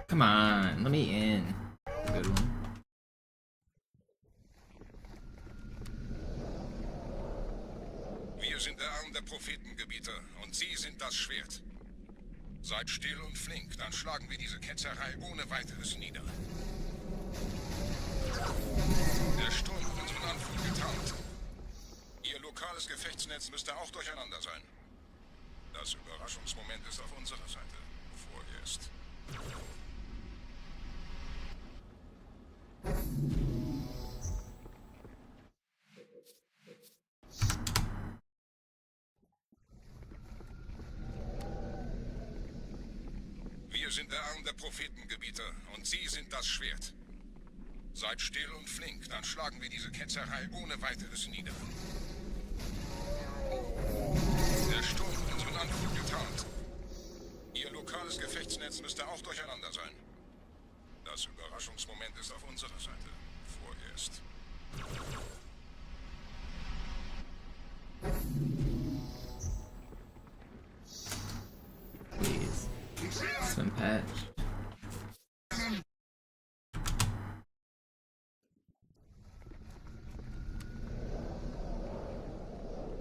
Come on, let me in. Good one. Wir sind der Arm der Prophetengebieter und Sie sind das Schwert. Seid still und flink, dann schlagen wir diese Ketzerei ohne weiteres nieder. Der Sturm hat unseren Anflug getarnt. Ihr lokales Gefechtsnetz müsste auch durcheinander sein. Das Überraschungsmoment ist auf unserer Seite. Vorerst. Wir sind der Arm der Prophetengebieter und Sie sind das Schwert. Seid still und flink, dann schlagen wir diese Ketzerei ohne weiteres nieder. Der Sturm hat unseren Anflug getarnt. Ihr lokales Gefechtsnetz müsste auch durcheinander sein. Das Überraschungsmoment ist auf unserer Seite. Vorerst. Please. Some patch.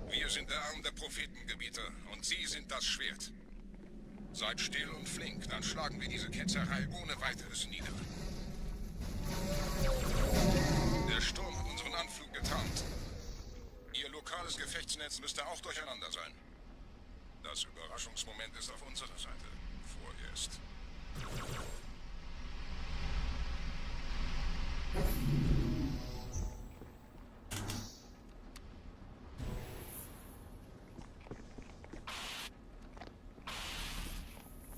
Wir sind der Arm der Prophetengebieter und Sie sind das Schwert. Seid still und flink, dann schlagen wir diese Ketzerei ohne weiteres nieder. Der Sturm hat unseren Anflug getarnt. Ihr lokales Gefechtsnetz müsste auch durcheinander sein. Das Überraschungsmoment ist auf unserer Seite. Vorerst.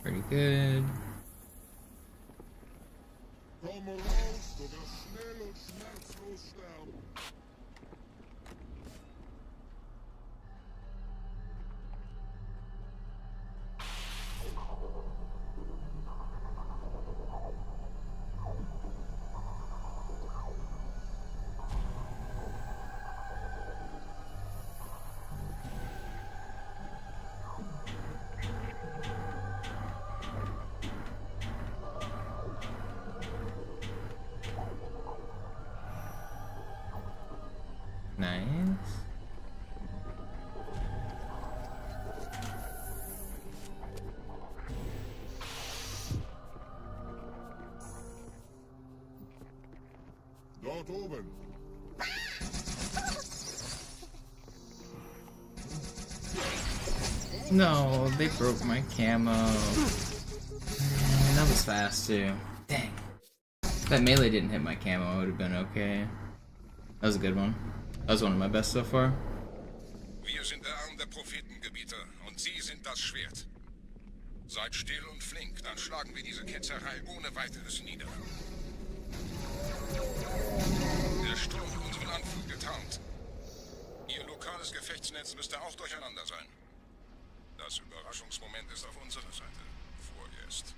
Pretty good. Komm raus, du wirst schnell und schmerzlos sterben. Nice. Dort oben. No, they broke my camo. That was fast too. Dang. If that melee didn't hit my camo, it would have been okay. That was a good one. That was one of my best so far. Wir sind der Arm der Prophetengebieter und Sie sind das Schwert. Seid still und flink, dann schlagen wir diese Ketzerei ohne weiteres nieder. Der Sturm hat unseren Anflug getarnt. Ihr lokales Gefechtsnetz müsste auch durcheinander sein. Das Überraschungsmoment ist auf unserer Seite. Vorerst.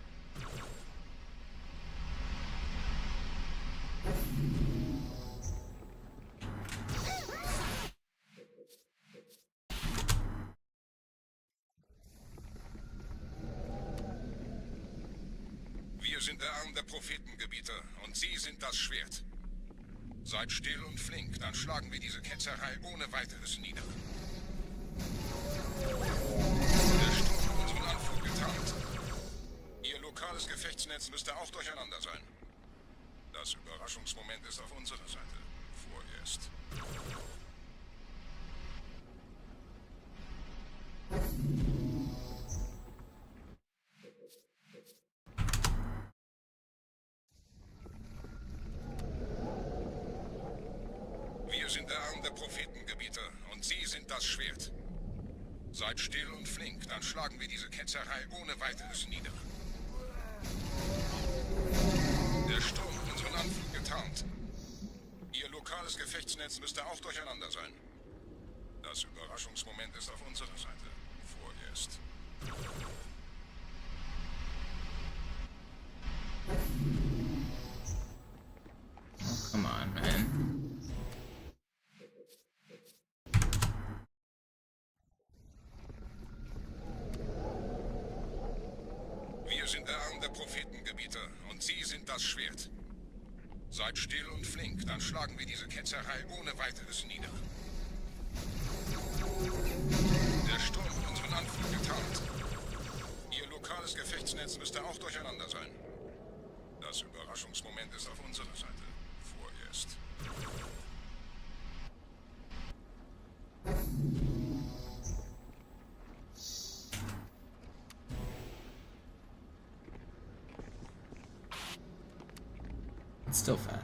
Wir sind der Arm der Prophetengebieter und Sie sind das Schwert. Seid still und flink, dann schlagen wir diese Ketzerei ohne weiteres nieder. Der Sturm hat unseren Anflug getarnt. Ihr lokales Gefechtsnetz müsste auch durcheinander sein. Das Überraschungsmoment ist auf unserer Seite. Vorerst. Wir sind der Arm der Prophetengebieter und Sie sind das Schwert. Seid still und flink, dann schlagen wir diese Ketzerei ohne weiteres nieder. Der Sturm hat unseren Anflug getarnt. Ihr lokales Gefechtsnetz müsste auch durcheinander sein. Das Überraschungsmoment ist auf unserer Seite. Vorerst. Oh, come on, man. Wir sind der Arm der Prophetengebieter und Sie sind das Schwert. Seid still und flink, dann schlagen wir diese Ketzerei ohne weiteres nieder. Der Sturm hat unseren Anflug getarnt. Ihr lokales Gefechtsnetz müsste auch durcheinander sein. Das Überraschungsmoment ist auf unserer Seite. Vorerst. It's still fat.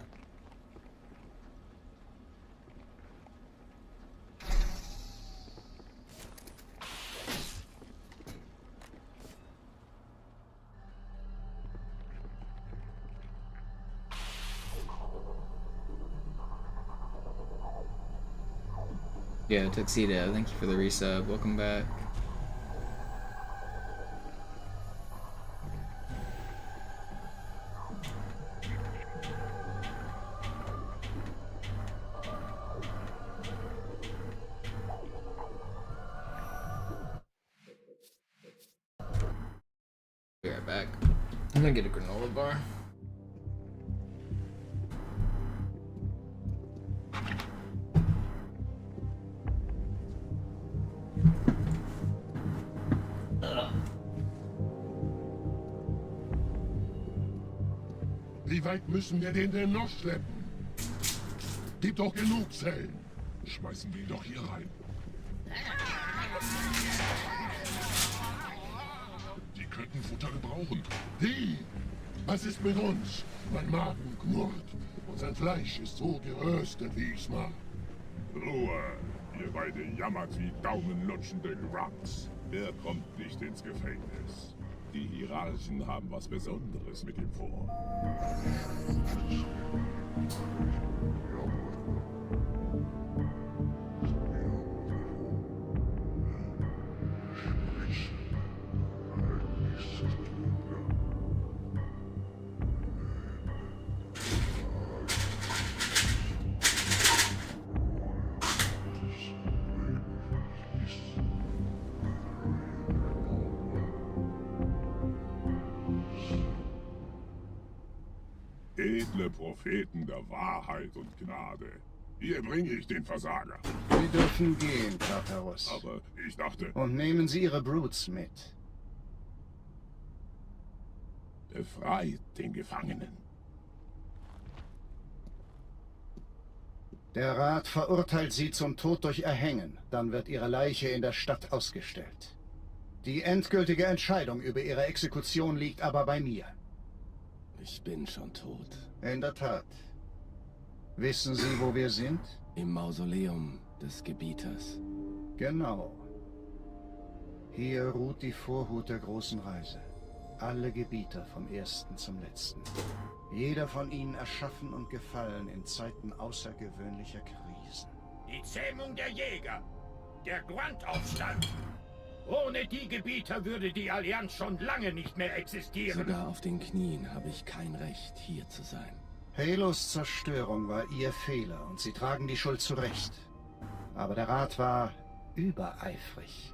Yeah, Tuxedo, thank you for the resub. Welcome back. Be right back. I'm gonna get a granola bar. Wie weit müssen wir den denn noch schleppen? Gibt doch genug Zellen. Schmeißen wir ihn doch hier rein. Die könnten Futter gebrauchen. Die! Was ist mit uns? Mein Magen knurrt. Und sein Fleisch ist so geröstet, wie ich's mag. Ruhe! Ihr beide jammert wie daumenlutschende Grunts. Er kommt nicht ins Gefängnis. Die Hierarchen haben was Besonderes mit ihm vor. Edle Propheten der Wahrheit und Gnade. Hier bringe ich den Versager. Sie dürfen gehen, Tartarus. Aber ich dachte... Und nehmen Sie Ihre Brutes mit. Befreit den Gefangenen. Der Rat verurteilt Sie zum Tod durch Erhängen. Dann wird Ihre Leiche in der Stadt ausgestellt. Die endgültige Entscheidung über Ihre Exekution liegt aber bei mir. Ich bin schon tot. In der Tat. Wissen Sie, wo wir sind? Im Mausoleum des Gebieters. Genau. Hier ruht die Vorhut der großen Reise. Alle Gebieter vom ersten zum letzten. Jeder von ihnen erschaffen und gefallen in Zeiten außergewöhnlicher Krisen. Die Zähmung der Jäger. Der Grunt-Aufstand. Ohne die Gebieter würde die Allianz schon lange nicht mehr existieren. Sogar auf den Knien habe ich kein Recht, hier zu sein. Halos Zerstörung war Ihr Fehler und Sie tragen die Schuld zurecht. Aber der Rat war übereifrig.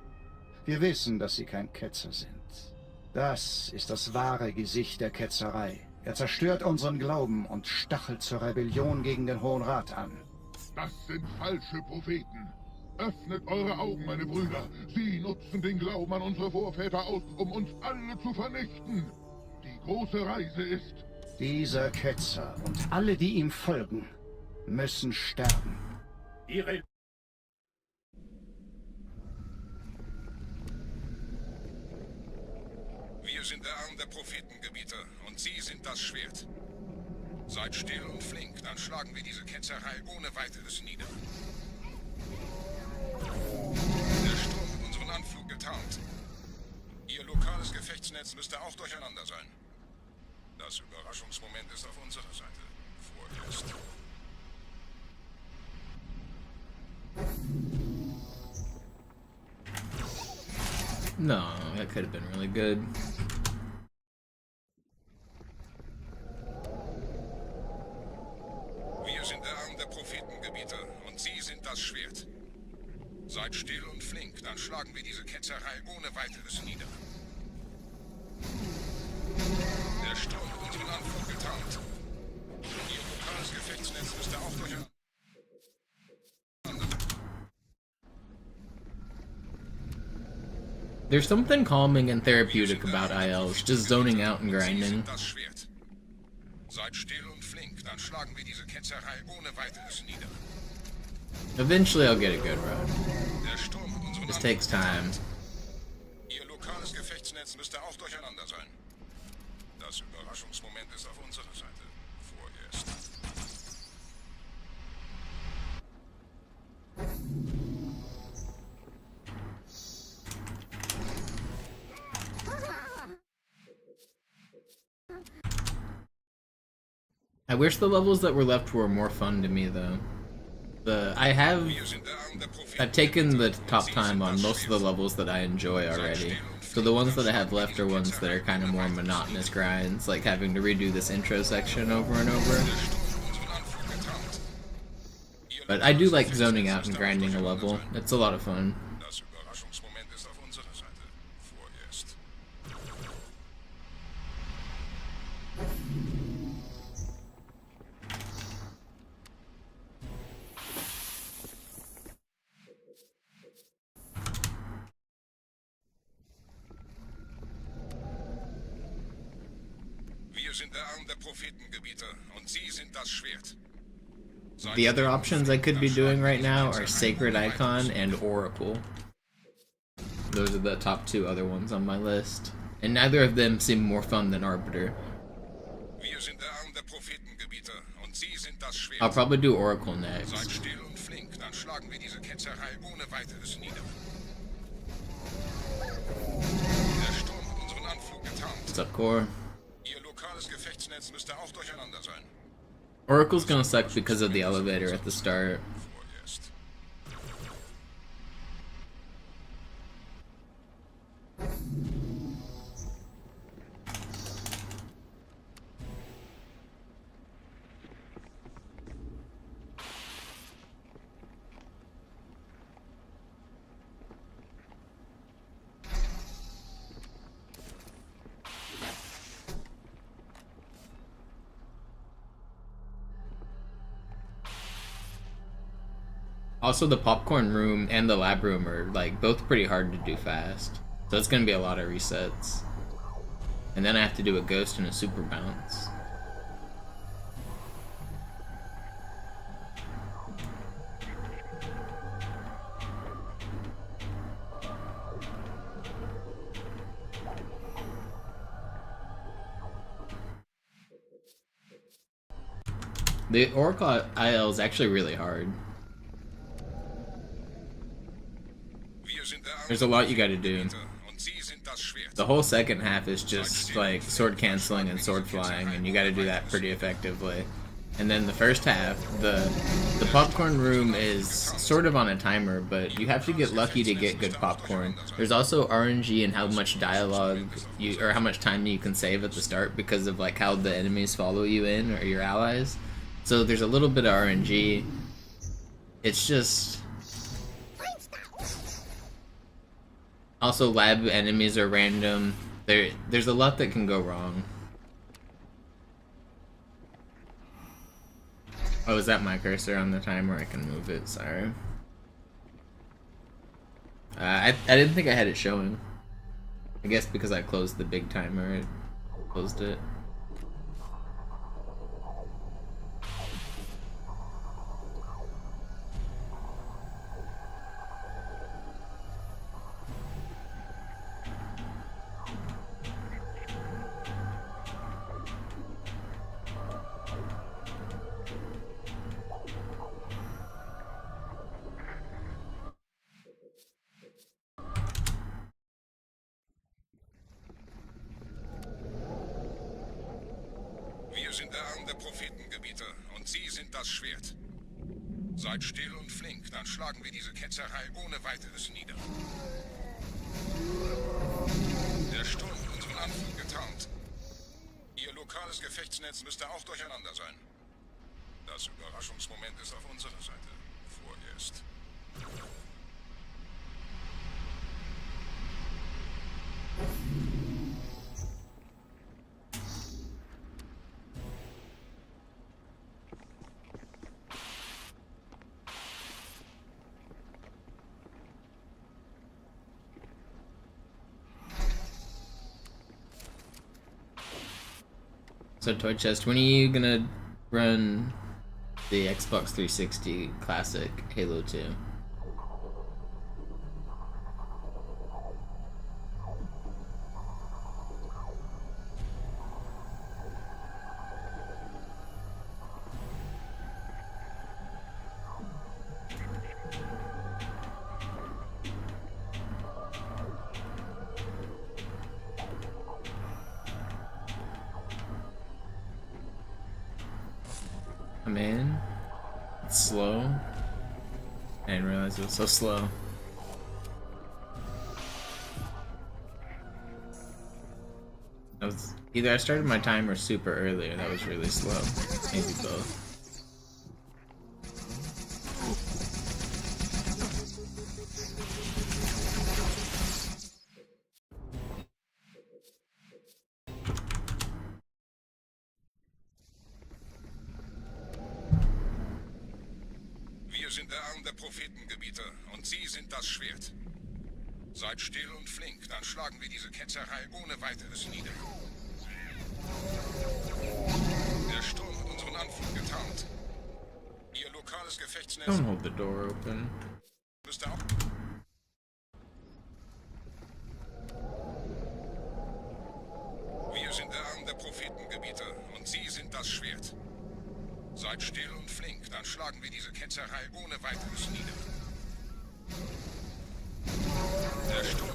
Wir wissen, dass Sie kein Ketzer sind. Das ist das wahre Gesicht der Ketzerei. Er zerstört unseren Glauben und stachelt zur Rebellion gegen den Hohen Rat an. Das sind falsche Propheten. Öffnet eure Augen, meine Brüder. Sie nutzen den Glauben an unsere Vorväter aus, um uns alle zu vernichten. Die große Reise ist... Dieser Ketzer und alle, die ihm folgen, müssen sterben. Ihre... Wir sind der Arm der Prophetengebieter und Sie sind das Schwert. Seid still und flink, dann schlagen wir diese Ketzerei ohne weiteres nieder. Der Sturm hat unseren Anflug getarnt. Ihr lokales Gefechtsnetz müsste auch durcheinander sein. Das Überraschungsmoment ist auf unserer Seite. Vorerst. No, that could have been really good. Wir sind der Arm der Prophetengebieter und Sie sind das Schwert. Seid still und flink, dann schlagen wir diese Ketzerei ohne weiteres nieder. Der Sturm hat unseren Anflug getarnt. Ihr lokales Gefechtsnetz müsste auch durcheinander. There's something calming and therapeutic about ILs, just zoning out and grinding. Seid still und flink, dann schlagen wir diese Ketzerei ohne weiteres nieder. Eventually I'll get a good run. Der Sturm hat unseren This takes time. Ihr lokales Gefechtsnetz müsste auch durcheinander sein. Das Überraschungsmoment ist auf unserer Seite. Vorerst. I wish the levels that were left were more fun to me though. I've taken the top time on most of the levels that I enjoy already. So the ones that I have left are ones that are kind of more monotonous grinds, like having to redo this intro section over and over. But I do like zoning out and grinding a level. It's a lot of fun. Wir sind der Arm der Prophetengebieter und Sie sind das Schwert. The other options I could be doing right now are Sacred Icon and Oracle. Those are the top two other ones on my list. And neither of them seem more fun than Arbiter. Wir sind der Arm der Prophetengebieter und Sie sind das Schwert. I'll probably do Oracle next. Seid still und flink, dann schlagen wir diese Ketzerei ohne weiteres nieder. Der Sturm hat unseren Anflug Anflug getarnt. What's up, Core? Ihr lokales Gefechtsnetz müsste auch durcheinander sein. Oracle's gonna suck because of the elevator at the start. Vorerst. Also, the popcorn room and the lab room are like both pretty hard to do fast, so it's gonna be a lot of resets. And then I have to do a ghost and a super bounce. The Oracle IL is actually really hard. There's a lot you gotta do. The whole second half is just like sword canceling and sword flying, and you gotta do that pretty effectively. And then the first half, the popcorn room is sort of on a timer, but you have to get lucky to get good popcorn. There's also RNG and how much dialogue you, or how much time you can save at the start because of like how the enemies follow you in, or your allies. So there's a little bit of RNG. It's just... Also, lab enemies are random. There's a lot that can go wrong. Oh, is that my cursor on the timer? I can move it, sorry. I didn't think I had it showing. I guess because I closed the big timer, it closed it. Wir sind der Arm der Prophetengebieter und Sie sind das Schwert. Seid still und flink, dann schlagen wir diese Ketzerei ohne weiteres nieder. Der Sturm hat unseren Anflug getarnt. Ihr lokales Gefechtsnetz müsste auch durcheinander sein. Das Überraschungsmoment ist auf unserer Seite. Vorerst. So Toy Chest, when are you gonna run the Xbox 360 classic Halo 2? Come in. It's slow. I didn't realize it was so slow. Either I started my timer super early or that was really slow. Maybe both. Wir sind der Arm der Prophetengebieter und Sie sind das Schwert. Seid still und flink, dann schlagen wir diese Ketzerei ohne weiteres nieder. Der Sturm hat unseren Anflug getarnt. Ihr lokales Gefechtsnetz... Don't hold the door open. Müsste auch... Wir sind der Arm der Prophetengebieter und Sie sind das Schwert. Seid still und flink, dann schlagen wir diese Ketzerei ohne weiteres nieder. Der Sturm...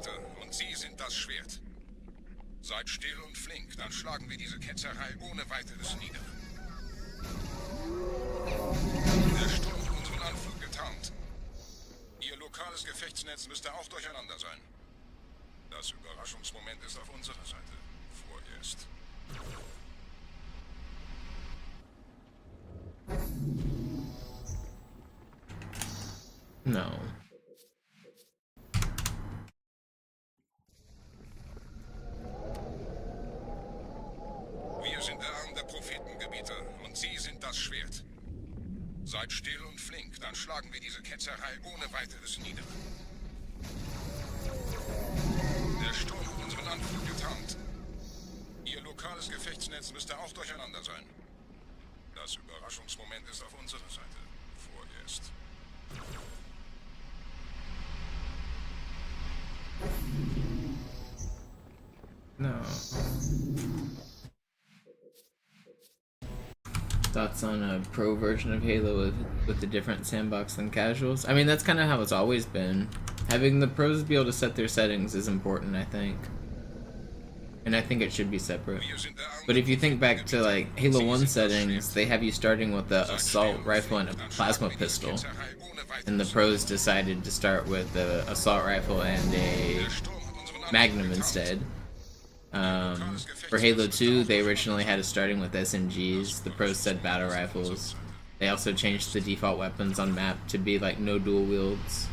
Gebiete und Sie sind das Schwert. Seid still und flink, dann schlagen wir diese Ketzerei ohne weiteres nieder. Der Sturm hat unseren Anflug getarnt. Ihr lokales Gefechtsnetz müsste auch durcheinander sein. Das Überraschungsmoment ist auf unserer Seite. Vorerst. No. Wir sind der Arm der Prophetengebieter und Sie sind das Schwert. Seid still und flink, dann schlagen wir diese Ketzerei ohne weiteres nieder. Der Sturm hat unseren Anflug getarnt. Ihr lokales Gefechtsnetz müsste auch durcheinander sein. Das Überraschungsmoment ist auf unserer Seite. Vorerst. No. Thoughts on a pro version of Halo with a different sandbox than casuals? I mean, that's kind of how it's always been. Having the pros be able to set their settings is important, I think. And I think it should be separate. But if you think back to like Halo 1 settings, they have you starting with the assault rifle and a plasma pistol. And the pros decided to start with the assault rifle and a Magnum instead. For Halo 2, they originally had it starting with SMGs. The pros said battle rifles. They also changed the default weapons on map to be like no dual wields.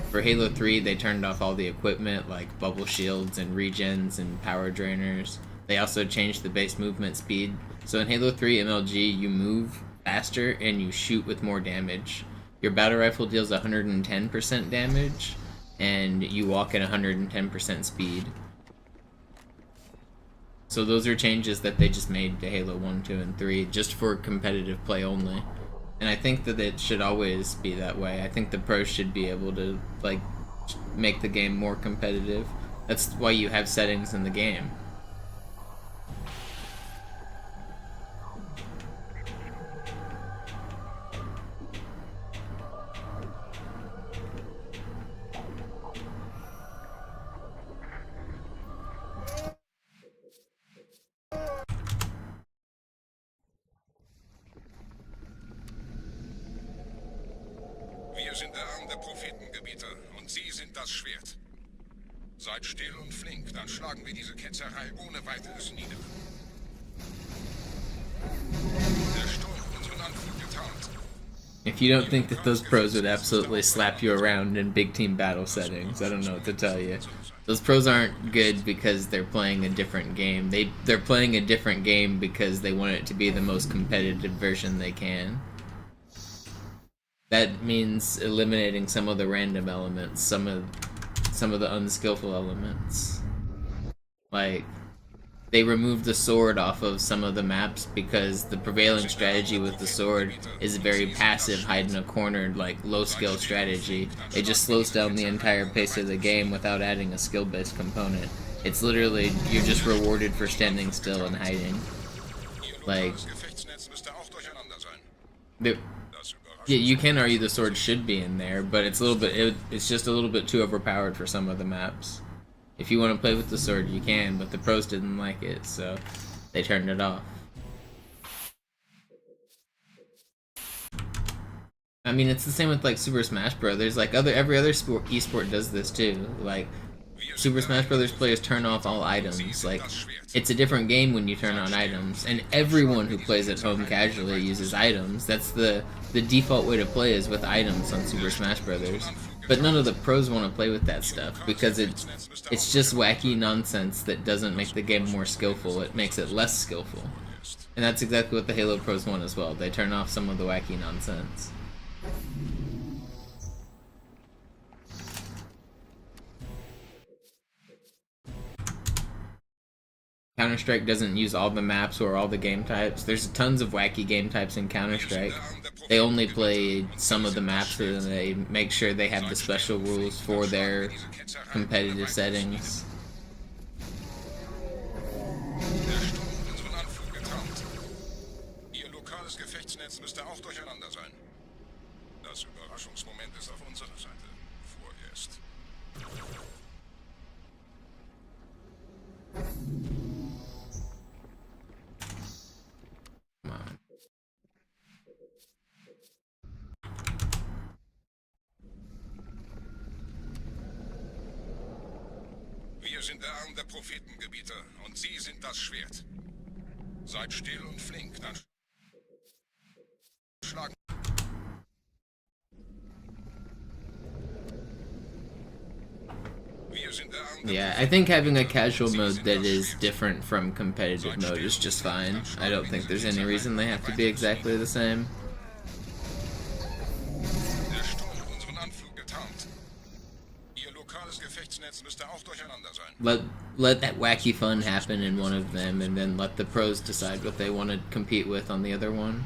For Halo 3, they turned off all the equipment like bubble shields and regens and power drainers. They also changed the base movement speed. So in Halo 3 MLG, you move faster and you shoot with more damage. Your battle rifle deals 110% damage, and you walk at 110% speed. So those are changes that they just made to Halo 1, 2, and 3 just for competitive play only. And I think that it should always be that way. I think the pros should be able to like make the game more competitive. That's why you have settings in the game. Wir sind der Arm der Prophetengebieter und Sie sind das Schwert. Seid still und flink, dann schlagen wir diese Ketzerei ohne weiteres nieder. Der Sturm hat unseren Anflug getarnt. If you don't think that those pros would absolutely slap you around in big team battle settings, I don't know what to tell you. Those pros aren't good because they're playing a different game. They're playing a different game because they want it to be the most competitive version they can. That means eliminating some of the random elements, some of the unskillful elements. Like, they removed the sword off of some of the maps because the prevailing strategy with the sword is a very passive, hide in a corner, like low skill strategy. It just slows down the entire pace of the game without adding a skill-based component. It's literally, you're just rewarded for standing still and hiding. Like, yeah, you can argue the sword should be in there, but it's a little bit, it's just a little bit too overpowered for some of the maps. If you want to play with the sword, you can, but the pros didn't like it, so they turned it off. I mean, it's the same with like Super Smash Brothers. Like every other esport does this too. Like Super Smash Brothers players turn off all items. Like it's a different game when you turn on items, and everyone who plays at home casually uses items. That's the default way to play is with items on Super Smash Brothers. But none of the pros want to play with that stuff because it's just wacky nonsense that doesn't make the game more skillful. It makes it less skillful. And that's exactly what the Halo pros want as well. They turn off some of the wacky nonsense. Counter-Strike doesn't use all the maps or all the game types. There's tons of wacky game types in Counter-Strike. They only play some of the maps and they make sure they have the special rules for their competitive settings. Ihr lokales Gefechtsnetz müsste auch durcheinander sein. Das Überraschungsmoment ist auf unserer Seite. Vorerst. Wir sind der Arm der Prophetengebieter und Sie sind das Schwert. Seid still und flink, dann schlagen. Yeah, I think having a casual mode that is different from competitive mode is just fine. I don't think there's any reason they have to be exactly the same. Der Sturm hat unseren Anflug getarnt. Ihr lokales Gefechtsnetz müsste auch durcheinander sein. Let that wacky fun happen in one of them, and then let the pros decide what they want to compete with on the other one.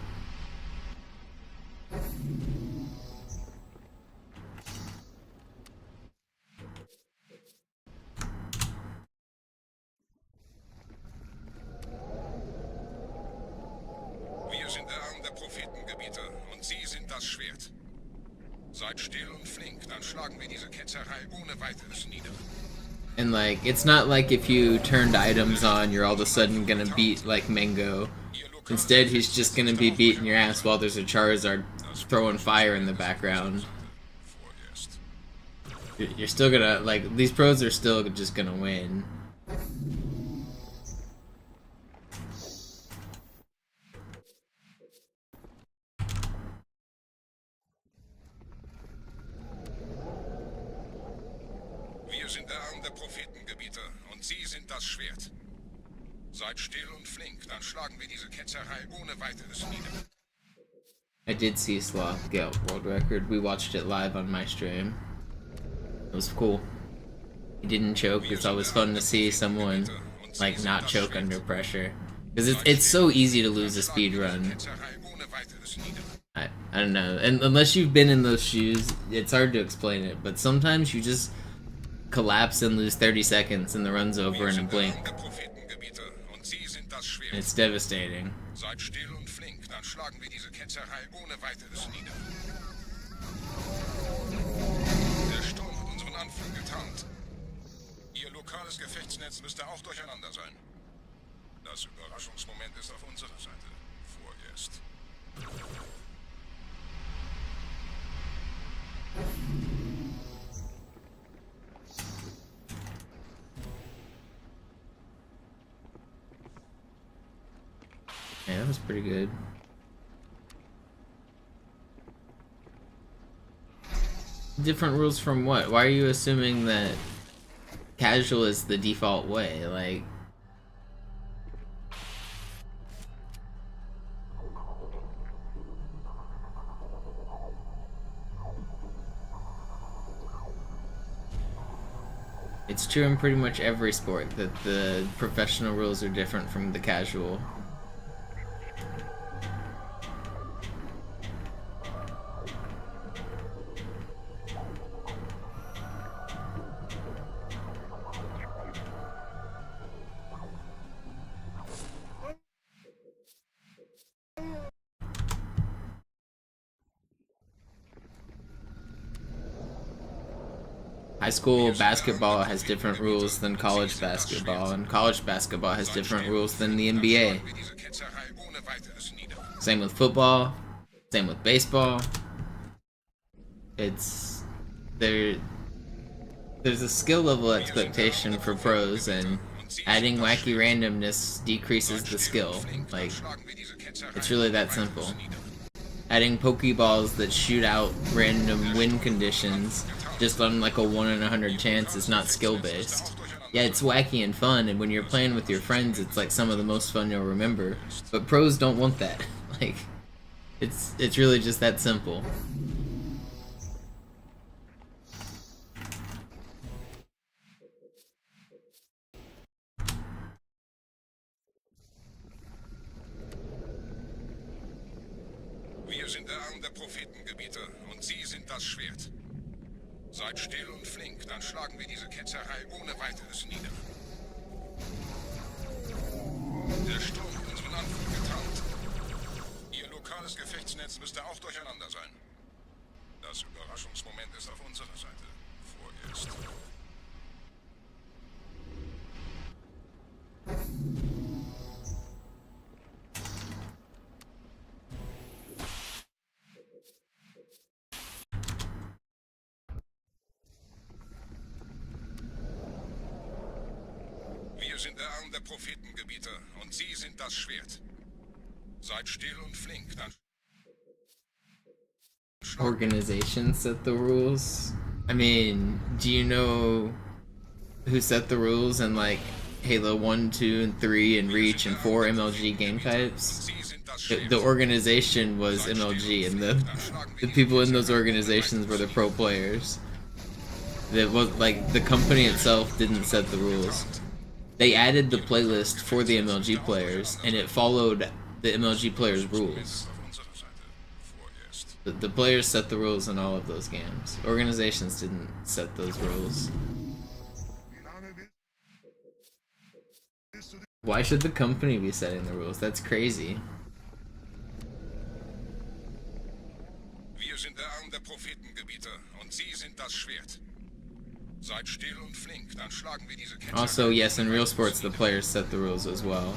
Wir sind der Arm der Prophetengebieter und Sie sind das Schwert. Seid still und flink, dann schlagen wir diese Ketzerei ohne weiteres nieder. And like, it's not like if you turned items on, you're all of a sudden gonna beat like Mango. Instead, he's just gonna be beating your ass while there's a Charizard throwing fire in the background. You're still gonna, like, these pros are still just gonna win. Wir sind der Arm der Prophetengebieter und Sie sind das Schwert. Seid still und flink, dann schlagen wir diese Ketzerei ohne weiteres nieder. I did see Sloth get world record. We watched it live on my stream. It was cool. He didn't choke. It's always fun to see someone like not choke under pressure, because it's so easy to lose a speed run. I don't know, and unless you've been in those shoes, it's hard to explain it. But sometimes you just collapse and lose 30 seconds, and the run's over in a blink. And it's devastating. Seid still und flink, dann schlagen wir diese Ketzerei ohne weiteres nieder. Der Sturm hat unseren Anflug getarnt. Ihr lokales Gefechtsnetz müsste auch durcheinander sein. Das Überraschungsmoment ist auf unserer Seite. Vorerst. Yeah, that was pretty good. Different rules from what? Why are you assuming that casual is the default way? Like, it's true in pretty much every sport that the professional rules are different from the casual. High school basketball has different rules than college basketball, and college basketball has different rules than the NBA. Same with football, same with baseball. It's there's a skill level expectation for pros, and adding wacky randomness decreases the skill. Like, it's really that simple. Adding Pokeballs that shoot out random win conditions just on like a 1 in 100 chance is not skill based. Yeah, it's wacky and fun, and when you're playing with your friends, it's like some of the most fun you'll remember. But pros don't want that. Like, it's really just that simple. Wir sind der Arm der Prophetengebieter und Sie sind das Schwert. Seid still und flink, dann schlagen wir diese Ketzerei ohne weiteres nieder. Der Sturm hat unseren Anflug getarnt. Ihr lokales Gefechtsnetz müsste auch durcheinander sein. Das Überraschungsmoment ist auf unserer Seite. Wir sind der Arm der Prophetengebieter und Sie sind das Schwert. Seid still und flink, dann... Organizations set the rules. I mean, do you know who set the rules in like Halo 1, 2, and 3, and Reach, and 4 MLG game types? The organization was MLG, and the people in those organizations were the pro players. That was like the company itself didn't set the rules. They added the playlist for the MLG players, and it followed the MLG players' rules. The players set the rules in all of those games. Organizations didn't set those rules. Why should the company be setting the rules? That's crazy. Wir sind der Arm der Prophetengebieter und Sie sind das Schwert. Seid still und flink, dann schlagen wir diese Kette. Also, yes, in real sports, the players set the rules as well.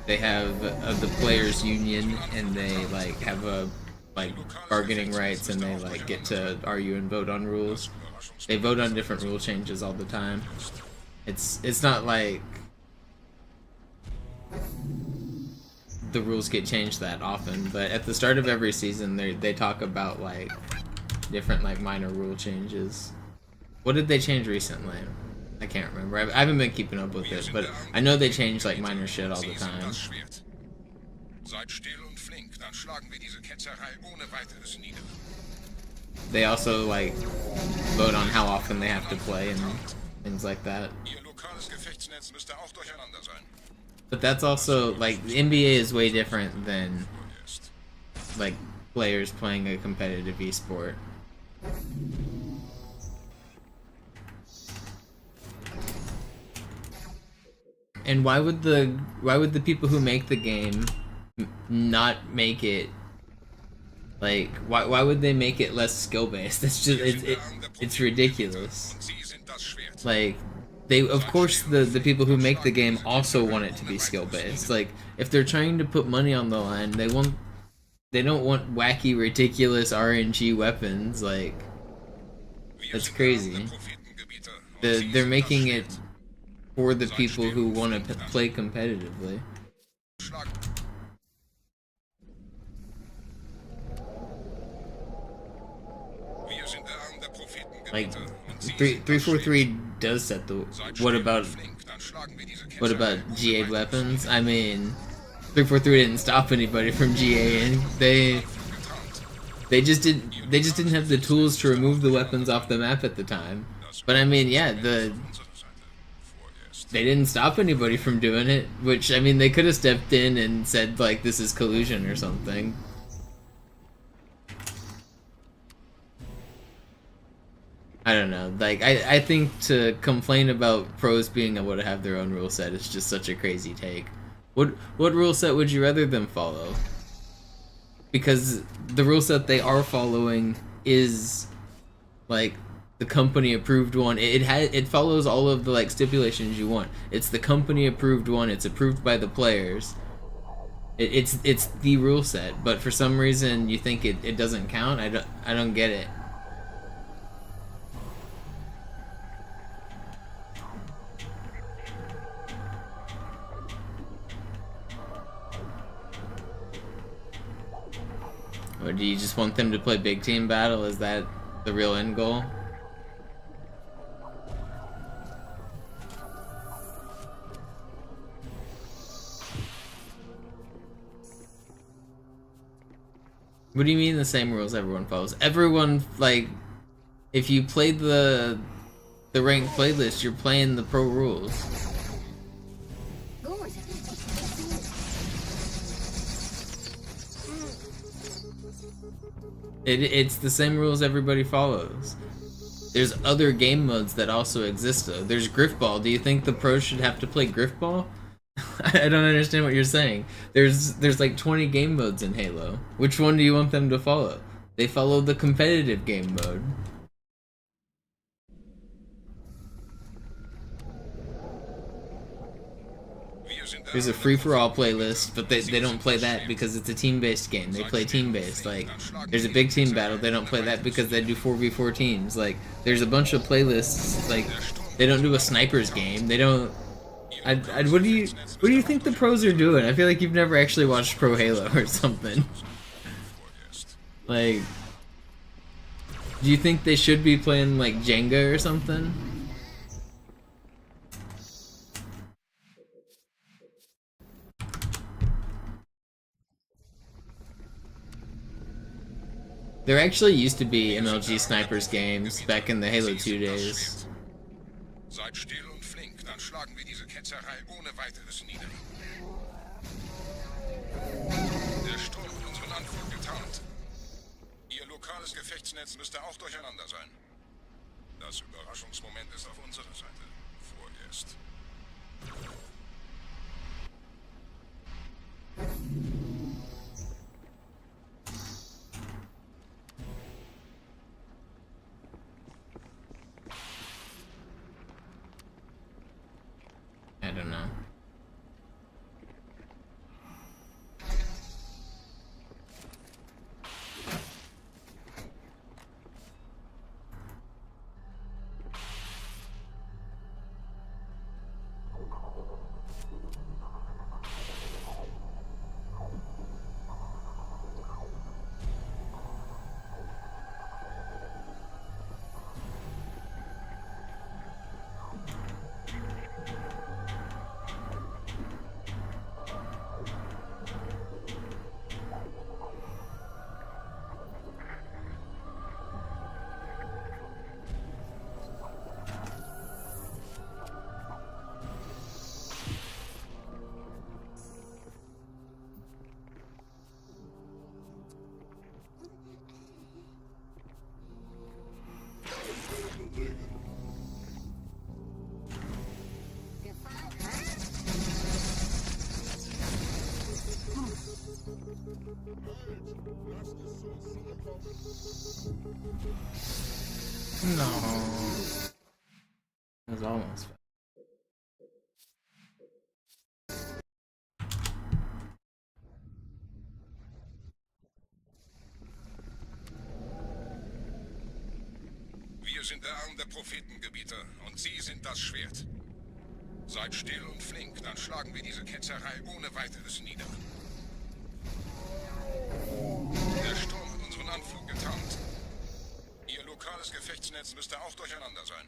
They have the players' union, and they like have a bargaining rights, and they like get to argue and vote on rules. They vote on different rule changes all the time. It's not like the rules get changed that often, but at the start of every season they talk about like different like minor rule changes. What did they change recently? I can't remember. I haven't been keeping up with it, but I know they change like minor shit all the time. They also like vote on how often they have to play and things like that. But that's also like the NBA is way different than like players playing a competitive esport. And why would the people who make the game not make it like why would they make it less skill based? It's just it's ridiculous. Like they of course the people who make the game also want it to be skill based. Like if they're trying to put money on the line, they don't want wacky ridiculous RNG weapons. Like that's crazy. They're making it for the people who want to play competitively. Like 343 does set the. What about GA weapons? I mean, 343 didn't stop anybody from GA, and they just didn't have the tools to remove the weapons off the map at the time. But I mean, yeah, they didn't stop anybody from doing it, which, I mean, they could have stepped in and said, like, this is collusion or something. I don't know. Like, I think to complain about pros being able to have their own rule set is just such a crazy take. What rule set would you rather them follow? Because the rule set they are following is, like, the company approved one. It follows all of the like stipulations you want. It's the company approved one. It's approved by the players. It's the rule set. But for some reason you think it doesn't count. I don't get it. Or do you just want them to play big team battle? Is that the real end goal? What do you mean the same rules everyone follows? Everyone, like, if you play the ranked playlist, you're playing the pro rules. It's the same rules everybody follows. There's other game modes that also exist though. There's Griffball. Do you think the pros should have to play Griffball? I don't understand what you're saying. There's like 20 game modes in Halo. Which one do you want them to follow? They follow the competitive game mode. There's a free-for-all playlist, but they don't play that because it's a team-based game. They play team-based. Like, there's a big team battle. They don't play that because they do 4v4 teams. Like, there's a bunch of playlists. Like, they don't do a snipers game. They don't. What do you think the pros are doing? I feel like you've never actually watched Pro Halo or something. Like, do you think they should be playing like Jenga or something? There actually used to be MLG Snipers games back in the Halo 2 days. Seid still und flink, dann schlagen wir diese Ketzerei ohne weiteres nieder. Der Sturm hat unseren Anflug getarnt. Ihr lokales Gefechtsnetz müsste auch durcheinander sein. Das Überraschungsmoment ist auf unserer Seite. Vorerst. I don't know. No. It was almost. Wir sind der Arm der Prophetengebieter und Sie sind das Schwert. Seid still und flink, dann schlagen wir diese Ketzerei ohne weiteres nieder. Der Sturm hat unseren Anflug getarnt. Ihr lokales Gefechtsnetz müsste auch durcheinander sein.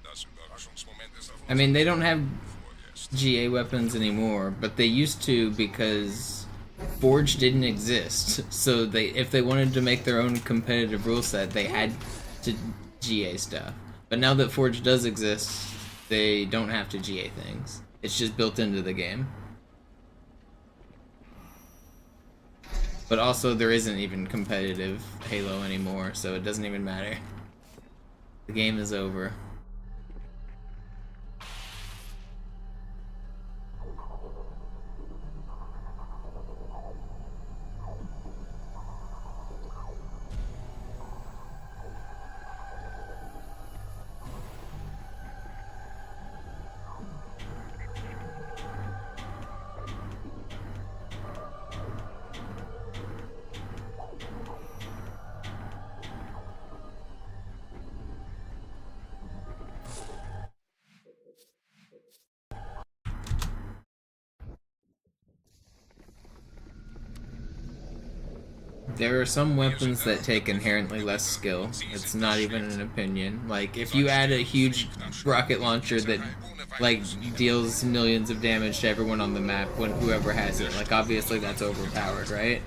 Das Überraschungsmoment ist auf I mean, they don't have GA weapons anymore, but they used to because Forge didn't exist. So if they wanted to make their own competitive rule set, they had to GA stuff. But now that Forge does exist, they don't have to GA things. It's just built into the game. But also, there isn't even competitive Halo anymore, so it doesn't even matter. The game is over. There are some weapons that take inherently less skill. It's not even an opinion. Like, if you add a huge rocket launcher that, like, deals millions of damage to everyone on the map when whoever has it, like, obviously that's overpowered, right?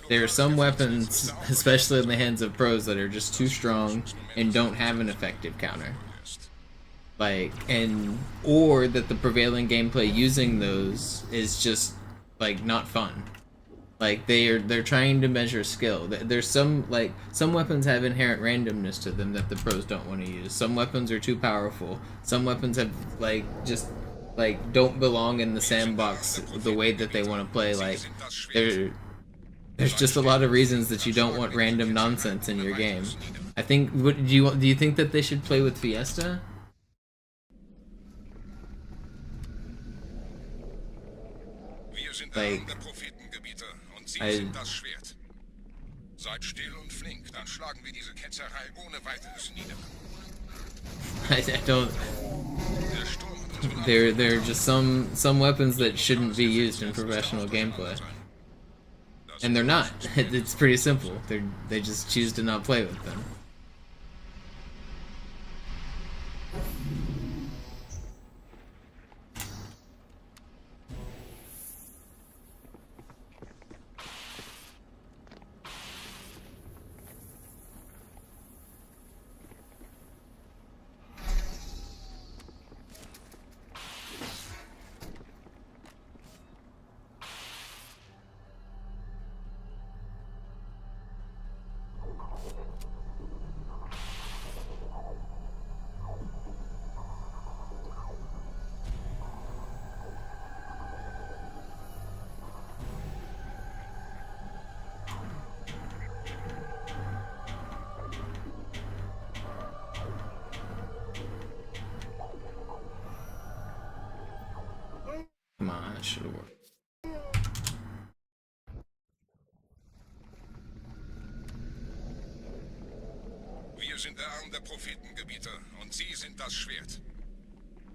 There are some weapons, especially in the hands of pros, that are just too strong and don't have an effective counter. Like, or that the prevailing gameplay using those is just, like, not fun. Like, they're trying to measure skill. There's some weapons have inherent randomness to them that the pros don't want to use. Some weapons are too powerful. Some weapons have, like, just, like, don't belong in the sandbox the way that they want to play. Like, there's just a lot of reasons that you don't want random nonsense in your game. I think, do you think that they should play with Fiesta? sind der Arm der Prophetengebieter und Sie sind das Schwert. Seid still und flink, dann schlagen wir diese Ketzerei ohne weiteres nieder. I don't. There are just some weapons that shouldn't be used in professional gameplay, and they're not. It's pretty simple. They just choose to not play with them. Come on, that should have worked. Wir sind der Arm der Prophetengebieter und Sie sind das Schwert.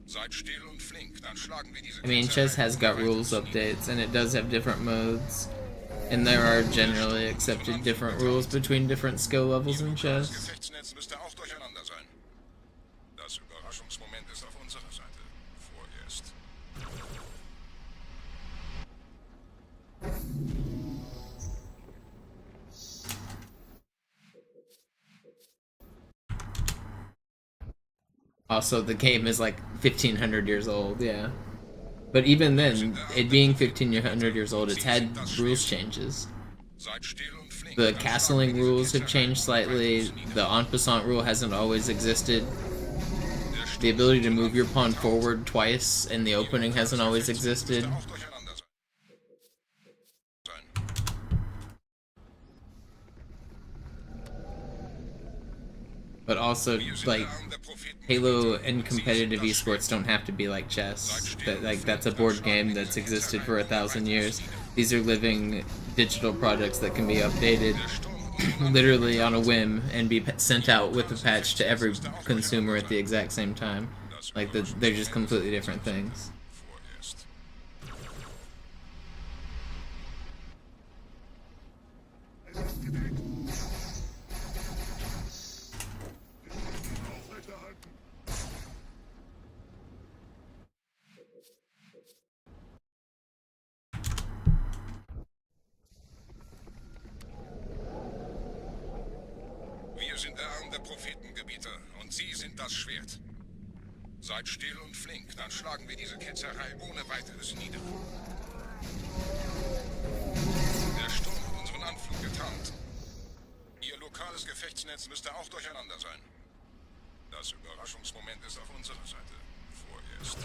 Seid still und flink, dann schlagen wir diese I mean, chess has got rules updates, and it does have different modes, and there are generally accepted different rules between different skill levels in chess. Das Gefechtsnetz müsste auch durcheinander sein. Das Überraschungsmoment ist auf unserer Seite. Vorerst. Also, the game is like 1500 years old, yeah. But even then, it being 1500 years old, it's had rules changes. The castling rules have changed slightly, the en passant rule hasn't always existed. The ability to move your pawn forward twice in the opening hasn't always existed. But also, like, Halo and competitive esports don't have to be like chess. That's a board game that's existed for 1,000 years. These are living digital products that can be updated literally on a whim and be sent out with a patch to every consumer at the exact same time. Like, they're just completely different things. Wir sind der Arm der Prophetengebieter und Sie sind das Schwert. Seid still und flink, dann schlagen wir diese Ketzerei ohne weiteres nieder. Der Sturm hat unseren Anflug getarnt. Ihr lokales Gefechtsnetz müsste auch durcheinander sein. Das Überraschungsmoment ist auf unserer Seite. Vorerst.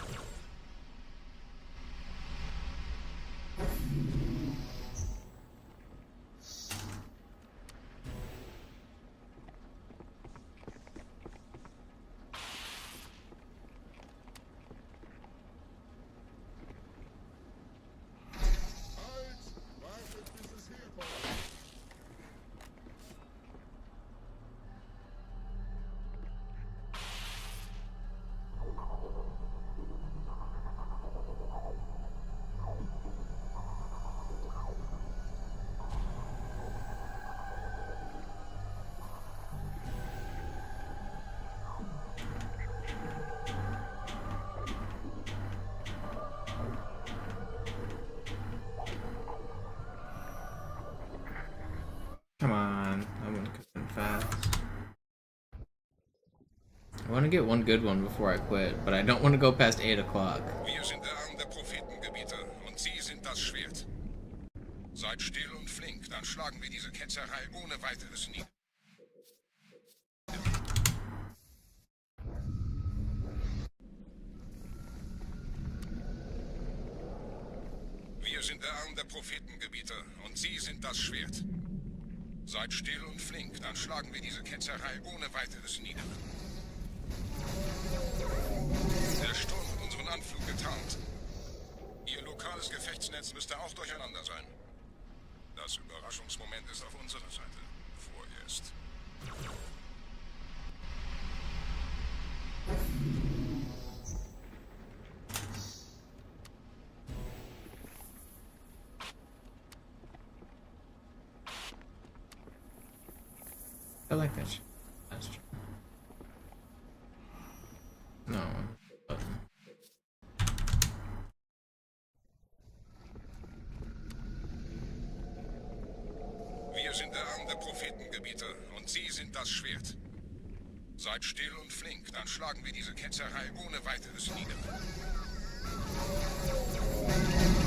Come on, I want to go fast. I want to get one good one before I quit, but I don't want to go past 8 o'clock. Wir sind der Arm der Prophetengebieter und Sie sind das Schwert. Seid still und flink, dann schlagen wir diese Ketzerei ohne weiteres nieder. Wir sind der Arm der Prophetengebieter und Sie sind das Schwert. Seid still und flink, dann schlagen wir diese Ketzerei ohne weiteres nieder. Der Sturm hat unseren Anflug getarnt. Ihr lokales lokales Gefechtsnetz müsste auch durcheinander sein. Das Überraschungsmoment ist auf unserer Seite. Vorerst. I like that shit. That's true. No. Wir sind der Arm der Prophetengebieter und Sie sind das Schwert. Seid still und flink, dann schlagen wir diese Ketzerei ohne weiteres nieder.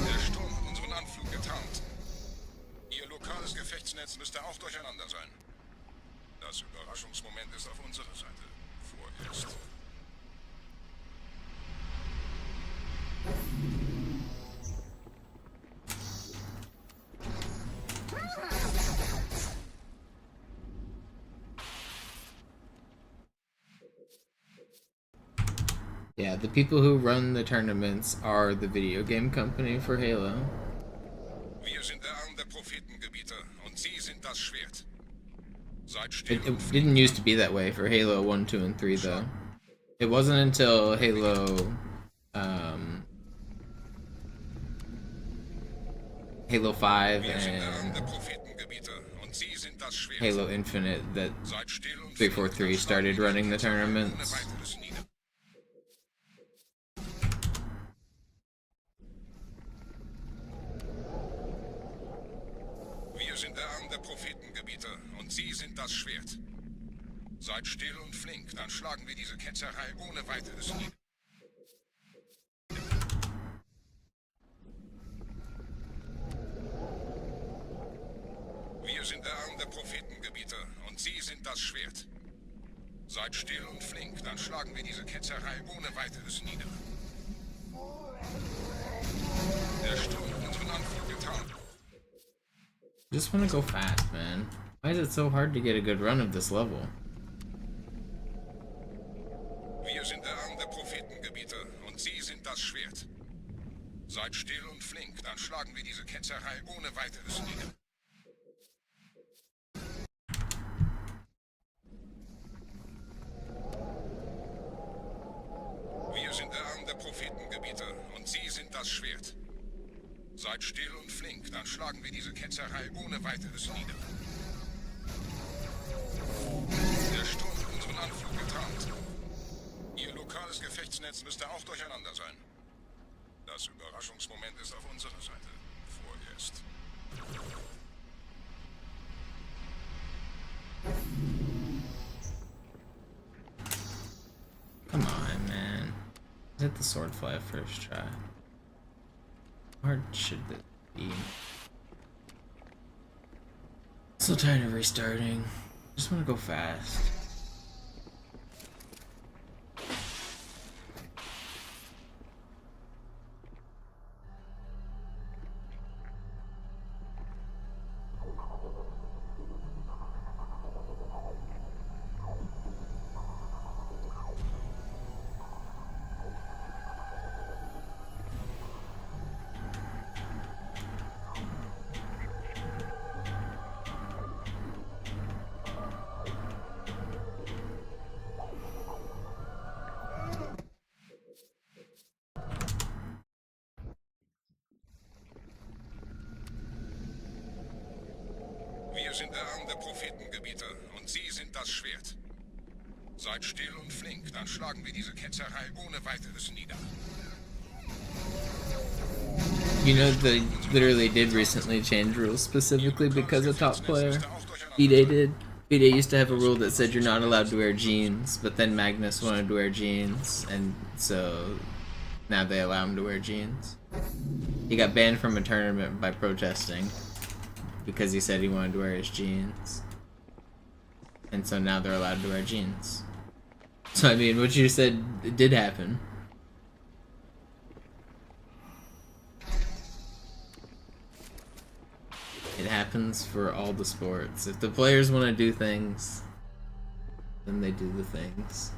Der Sturm hat unseren Anflug getarnt. Ihr lokales Gefechtsnetz müsste auch durcheinander sein. Das Überraschungsmoment ist auf unserer Seite. Vorerst. Yeah, the people who run the tournaments are the video game company for Halo. Wir sind der Arm der Prophetengebieter und Sie sind das Schwert. Seid still. It didn't used to be that way for Halo 1, 2, and 3 though. It wasn't until Halo Halo 5 and Halo Infinite that 343 started running the tournaments. Wir sind der Arm der Prophetengebieter und Sie sind das Schwert. Seid still und flink, dann schlagen wir diese Ketzerei ohne weiteres nieder. Wir sind der Arm der Prophetengebieter und Sie sind das Schwert. Seid still und flink, dann schlagen wir diese Ketzerei ohne weiteres nieder. Der Sturm hat unseren Anflug getan. I just want to go fast, man. Why is it so hard to get a good run of this level? Wir sind der Arm der Prophetengebieter und Sie sind das Schwert. Seid still und flink, dann schlagen wir diese Ketzerei ohne weiteres nieder. Wir sind der Arm der Prophetengebieter und Sie sind das Schwert. Seid still und flink, dann schlagen wir diese Ketzerei ohne weiteres nieder. Der Sturm hat unseren Anflug getarnt. Ihr lokales Gefechtsnetz müsste auch durcheinander sein. Das Überraschungsmoment ist auf unserer Seite. Vorerst. Come on, man. Hit the sword fly first try. How hard should this be? So tired of restarting. Just want to go fast. Wir sind der Arm der Prophetengebieter und Sie sind das Schwert. Seid still und flink, dann schlagen wir diese Ketzerei ohne weiteres nieder. You know, they literally did recently change rules specifically because of top player. B-Day did. B-Day used to have a rule that said you're not allowed to wear jeans, but then Magnus wanted to wear jeans, and so now they allow him to wear jeans. He got banned from a tournament by protesting because he said he wanted to wear his jeans. And so now they're allowed to wear jeans. So I mean, what you said, it did happen. It happens for all the sports. If the players want to do things, then they do the things.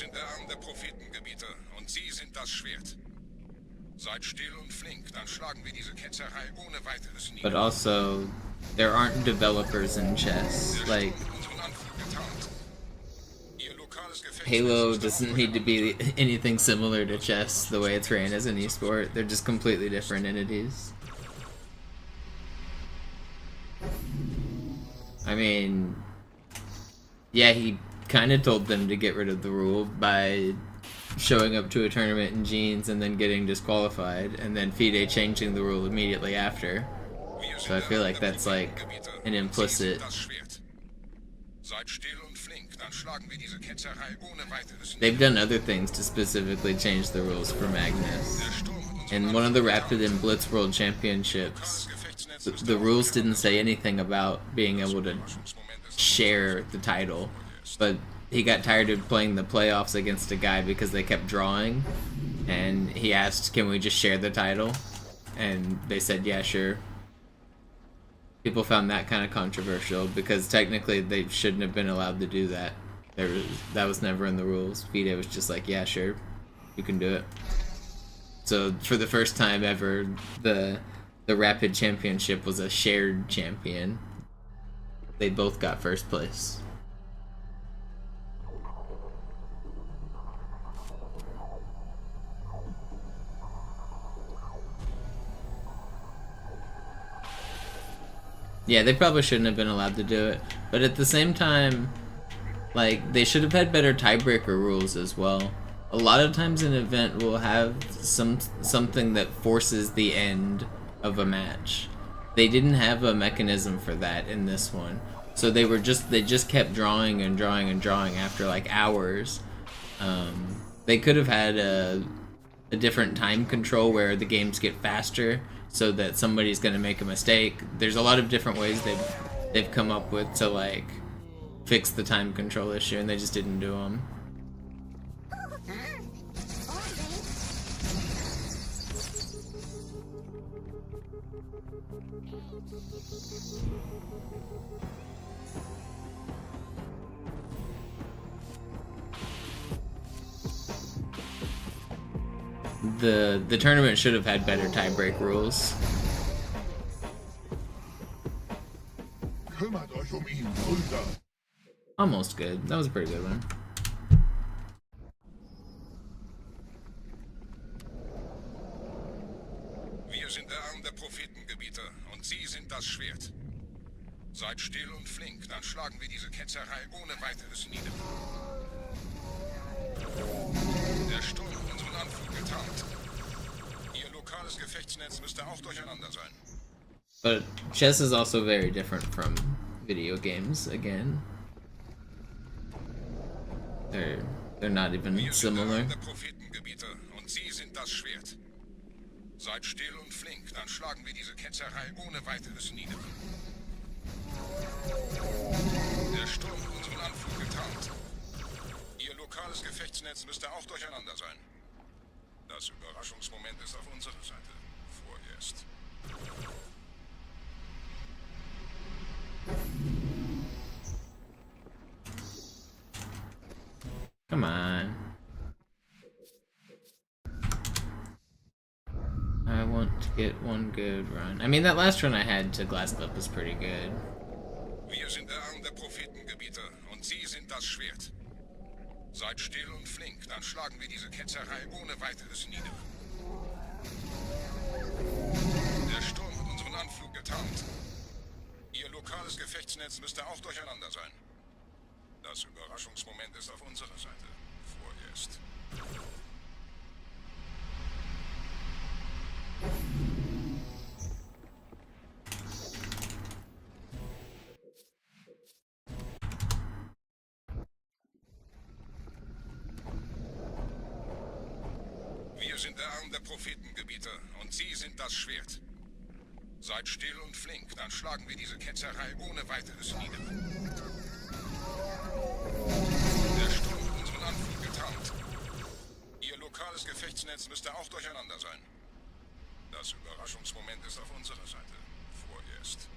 sind der Arm der Prophetengebieter und Sie sind das Schwert. Seid still und flink, dann schlagen wir diese Ketzerei ohne weiteres nieder. But also, there aren't developers in chess. Like, Halo doesn't need to be anything similar to chess the way it's ran as an esport. They're just completely different entities. I mean, yeah, he kind of told them to get rid of the rule by showing up to a tournament in jeans and then getting disqualified, and then FIDE changing the rule immediately after. So I feel like that's like an implicit... They've done other things to specifically change the rules for Magnus. In one of the Rapid and Blitz World Championships, the rules didn't say anything about being able to share the title, but he got tired of playing the playoffs against a guy because they kept drawing, and he asked, can we just share the title? And they said, yeah, sure. People found that kind of controversial because technically they shouldn't have been allowed to do that. That was never in the rules. FIDE was just like, yeah, sure, you can do it. So for the first time ever, the Rapid Championship was a shared champion. They both got first place. Yeah, they probably shouldn't have been allowed to do it, but at the same time, like, they should have had better tiebreaker rules as well. A lot of times an event will have something that forces the end of a match. They didn't have a mechanism for that in this one, so they just kept drawing and drawing and drawing after like hours. They could have had a different time control where the games get faster, so that somebody's gonna make a mistake. There's a lot of different ways they've come up with to like fix the time control issue, and they just didn't do them. The tournament should have had better tiebreak rules. Almost good. That was a pretty good one. Wir sind der Arm der Prophetengebieter und Sie sind das Schwert. Seid still und flink, dann schlagen wir diese Ketzerei ohne weiteres nieder. Der Sturm hat unseren Anflug getarnt. Ihr lokales Gefechtsnetz müsste auch durcheinander sein. But chess is also very different from video games again. They're not even similar. Der Prophetengebieter und Sie sind das Schwert. Seid still und flink, dann schlagen wir diese Ketzerei ohne weiteres nieder. Der Sturm hat unseren Anflug getarnt. Ihr lokales Gefechtsnetz müsste auch durcheinander sein. Das Überraschungsmoment ist auf unserer Seite. Vorerst. Come on. I want to get one good run. I mean, that last run I had to Glass Clip was pretty good. Wir sind der Arm der Prophetengebieter und Sie sind das Schwert. Seid still und flink, dann schlagen wir diese Ketzerei ohne weiteres nieder. Der Sturm hat unseren Anflug getarnt. Ihr lokales Gefechtsnetz müsste auch durcheinander sein. Das Überraschungsmoment ist auf unserer Seite. Vorerst. Wir sind der Arm der Prophetengebieter und Sie sind das Schwert. Seid still und flink, dann schlagen wir diese Ketzerei ohne weiteres nieder. Der Sturm hat unseren Anflug getarnt. Ihr lokales Gefechtsnetz müsste auch durcheinander sein. Das Überraschungsmoment ist auf unserer Seite. Vorerst.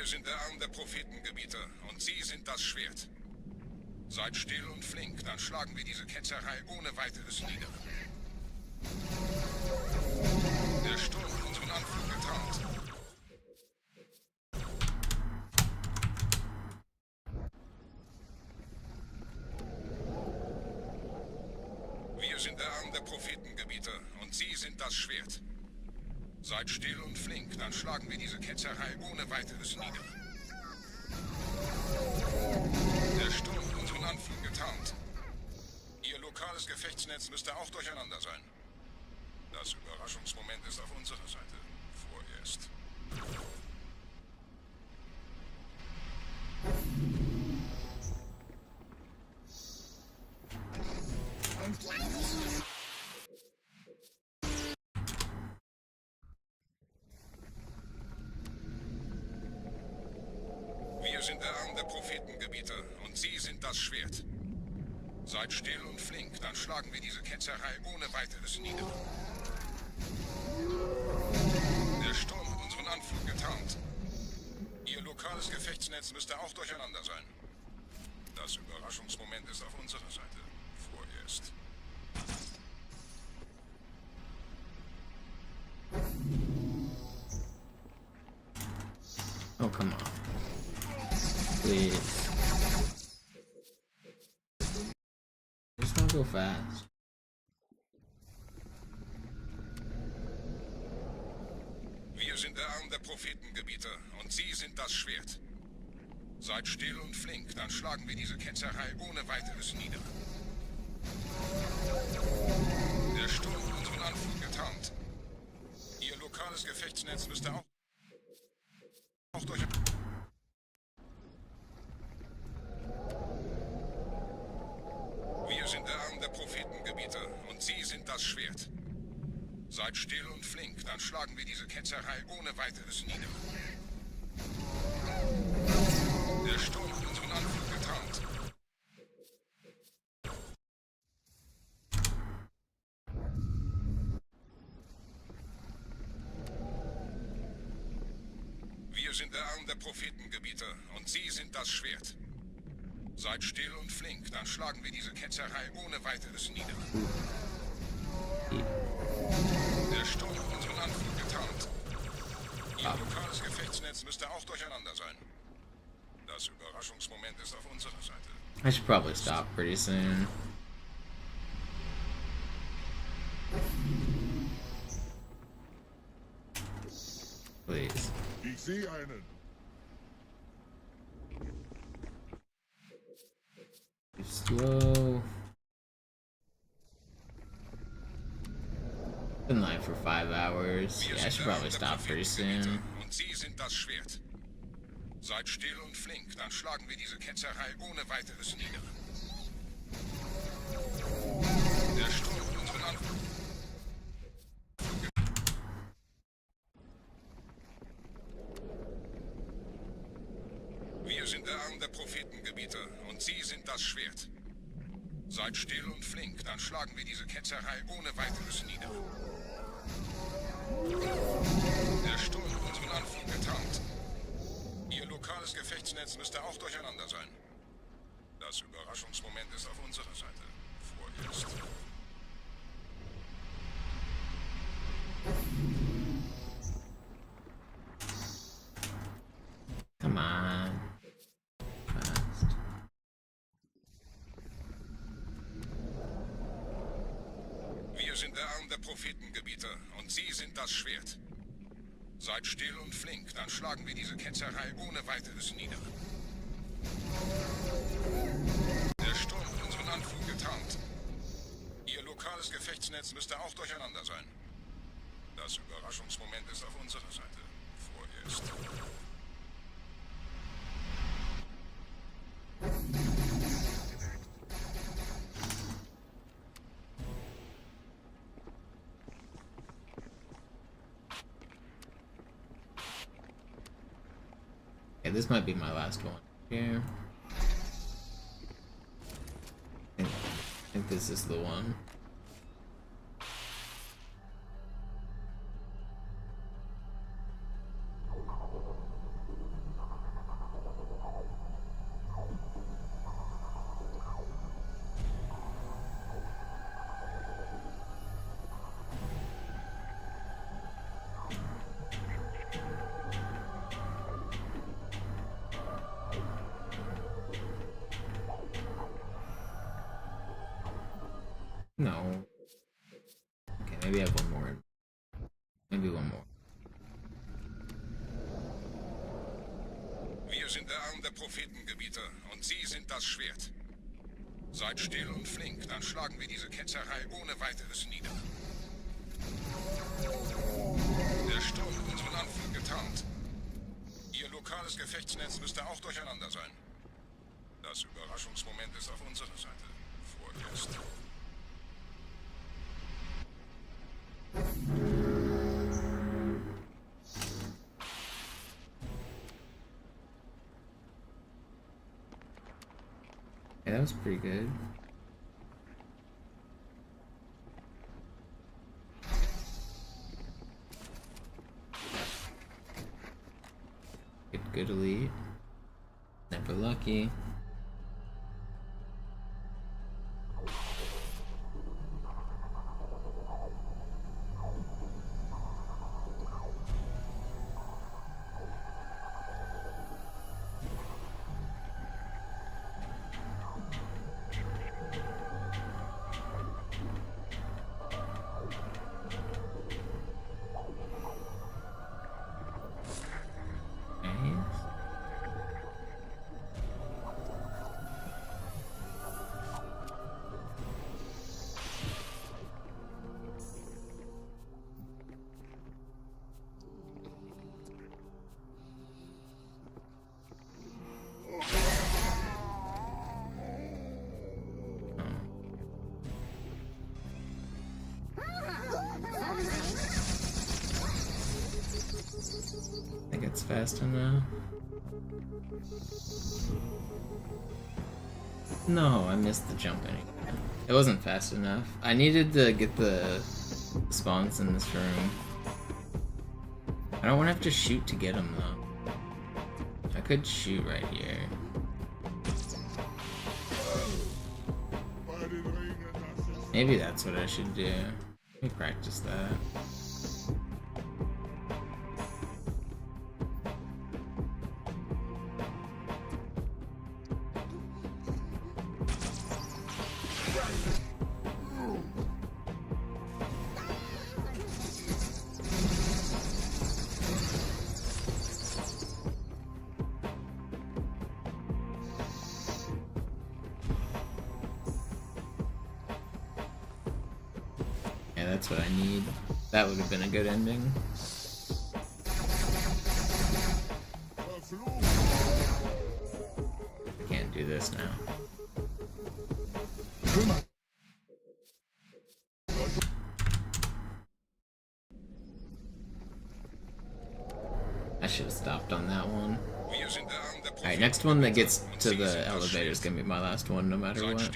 sind der Arm der Prophetengebieter und Sie sind das Schwert. Seid still und flink, dann schlagen wir diese Ketzerei ohne weiteres nieder. Der Sturm hat unseren Anflug getarnt. Wir sind der Arm der Prophetengebieter und Sie sind das Schwert. Seid still und flink, dann schlagen wir diese Ketzerei ohne weiteres nieder. Der Sturm hat unseren Anflug getarnt. Ihr lokales Gefechtsnetz müsste auch durcheinander sein. Das Überraschungsmoment ist auf unserer Seite. Vorerst. Wir sind der Arm der Prophetengebieter und Sie sind das Schwert. Seid still und flink, dann schlagen wir diese Ketzerei ohne weiteres nieder. Der Sturm hat unseren Anflug getarnt. Ihr lokales Gefechtsnetz müsste auch durcheinander sein. Das Überraschungsmoment ist auf unserer Seite. Vorerst. Oh, come on. Please. Just don't go fast. Wir sind der Arm der Prophetengebieter und Sie sind das Schwert. Seid still und flink, dann schlagen wir diese Ketzerei ohne weiteres nieder. Der Sturm hat unseren Anflug getarnt. Ihr lokales Gefechtsnetz müsste auch durch... Wir sind der Arm der Prophetengebieter und Sie sind das Schwert. Seid still und flink, dann schlagen wir diese Ketzerei ohne weiteres nieder. Der Sturm hat unseren Anflug getarnt. Wir sind der Arm der Prophetengebieter und Sie sind das Schwert. Seid still und flink, dann schlagen wir diese Ketzerei ohne weiteres nieder. Der Sturm hat unseren Anflug getarnt. Ihr lokales Gefechtsnetz müsste auch durcheinander sein. Das Überraschungsmoment ist auf unserer Seite. I should probably stop pretty soon. Please. Ich sehe einen. Too slow. Been live for 5 hours. Yeah, I should probably stop pretty soon. Und Sie sind das Schwert. Seid still und flink, dann schlagen wir diese Ketzerei ohne weiteres nieder. Der Sturm hat unseren Anflug. Wir sind der Arm der Prophetengebieter und Sie sind das Schwert. Seid still und flink, dann schlagen wir diese Ketzerei ohne weiteres nieder. Der Sturm hat unseren Anflug getarnt. Ihr lokales Gefechtsnetz müsste auch durcheinander sein. Das Überraschungsmoment ist auf unserer Seite. Vorerst. Come on. Fast. Wir sind der Arm der Prophetengebieter und Sie sind das Schwert. Seid still und flink, dann schlagen wir diese Ketzerei ohne weiteres nieder. Der Sturm hat unseren Anflug getarnt. Ihr lokales Gefechtsnetz müsste auch durcheinander sein. Das Überraschungsmoment ist auf unserer Seite. Vorerst. Okay, this might be my last one here. I think this is the one. No. Okay, maybe I have one more. Maybe one more. Wir sind der Arm der Prophetengebieter und Sie sind das Schwert. Seid still und flink, dann schlagen wir diese Ketzerei ohne weiteres nieder. Der Sturm hat unseren Anflug getarnt. Ihr lokales Gefechtsnetz müsste auch durcheinander sein. Das Überraschungsmoment ist auf unserer Seite. Vorerst. Yeah, that was pretty good. Good elite. Never lucky. I think it's fast enough. No, I missed the jumping. It wasn't fast enough. I needed to get the spawns in this room. I don't want to have to shoot to get them though. I could shoot right here. Maybe that's what I should do. Let me practice that. That's what I need. That would have been a good ending. Can't do this now. I should have stopped on that one. Alright, next one that gets to the elevator is gonna be my last one no matter what.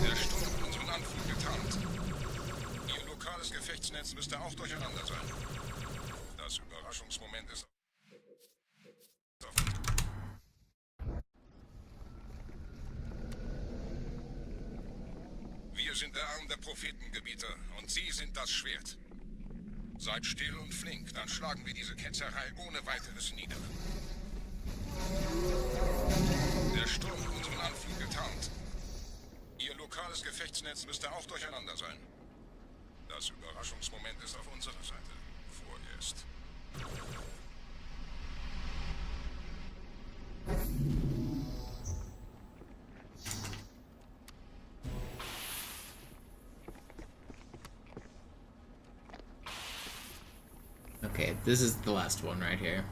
Der Sturm hat unseren Anflug getarnt. Ihr lokales Gefechtsnetz müsste auch durcheinander sein. Das Überraschungsmoment ist auf. Wir sind der Arm der Prophetengebieter und Sie sind das Schwert. Seid still und flink, dann schlagen wir diese Ketzerei ohne weiteres nieder. Der Sturm hat unseren Anflug getarnt. Ihr lokales Gefechtsnetz müsste auch durcheinander sein. Das Überraschungsmoment ist auf unserer Seite. Vorerst. Okay, this is the last one right here.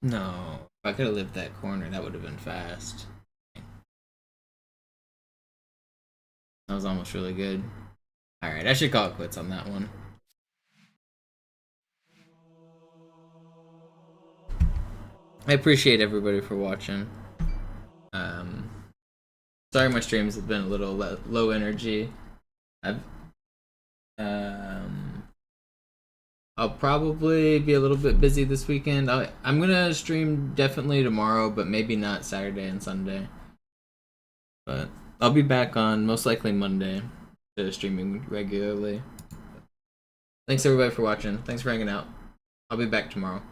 No. If I could have lived that corner, that would have been fast. That was almost really good. Alright, I should call it quits on that one. I appreciate everybody for watching. Sorry my streams have been a little low energy. I'll probably be a little bit busy this weekend. I'm gonna stream definitely tomorrow, but maybe not Saturday and Sunday. But I'll be back on most likely Monday to streaming regularly. Thanks everybody for watching. Thanks for hanging out. I'll be back tomorrow.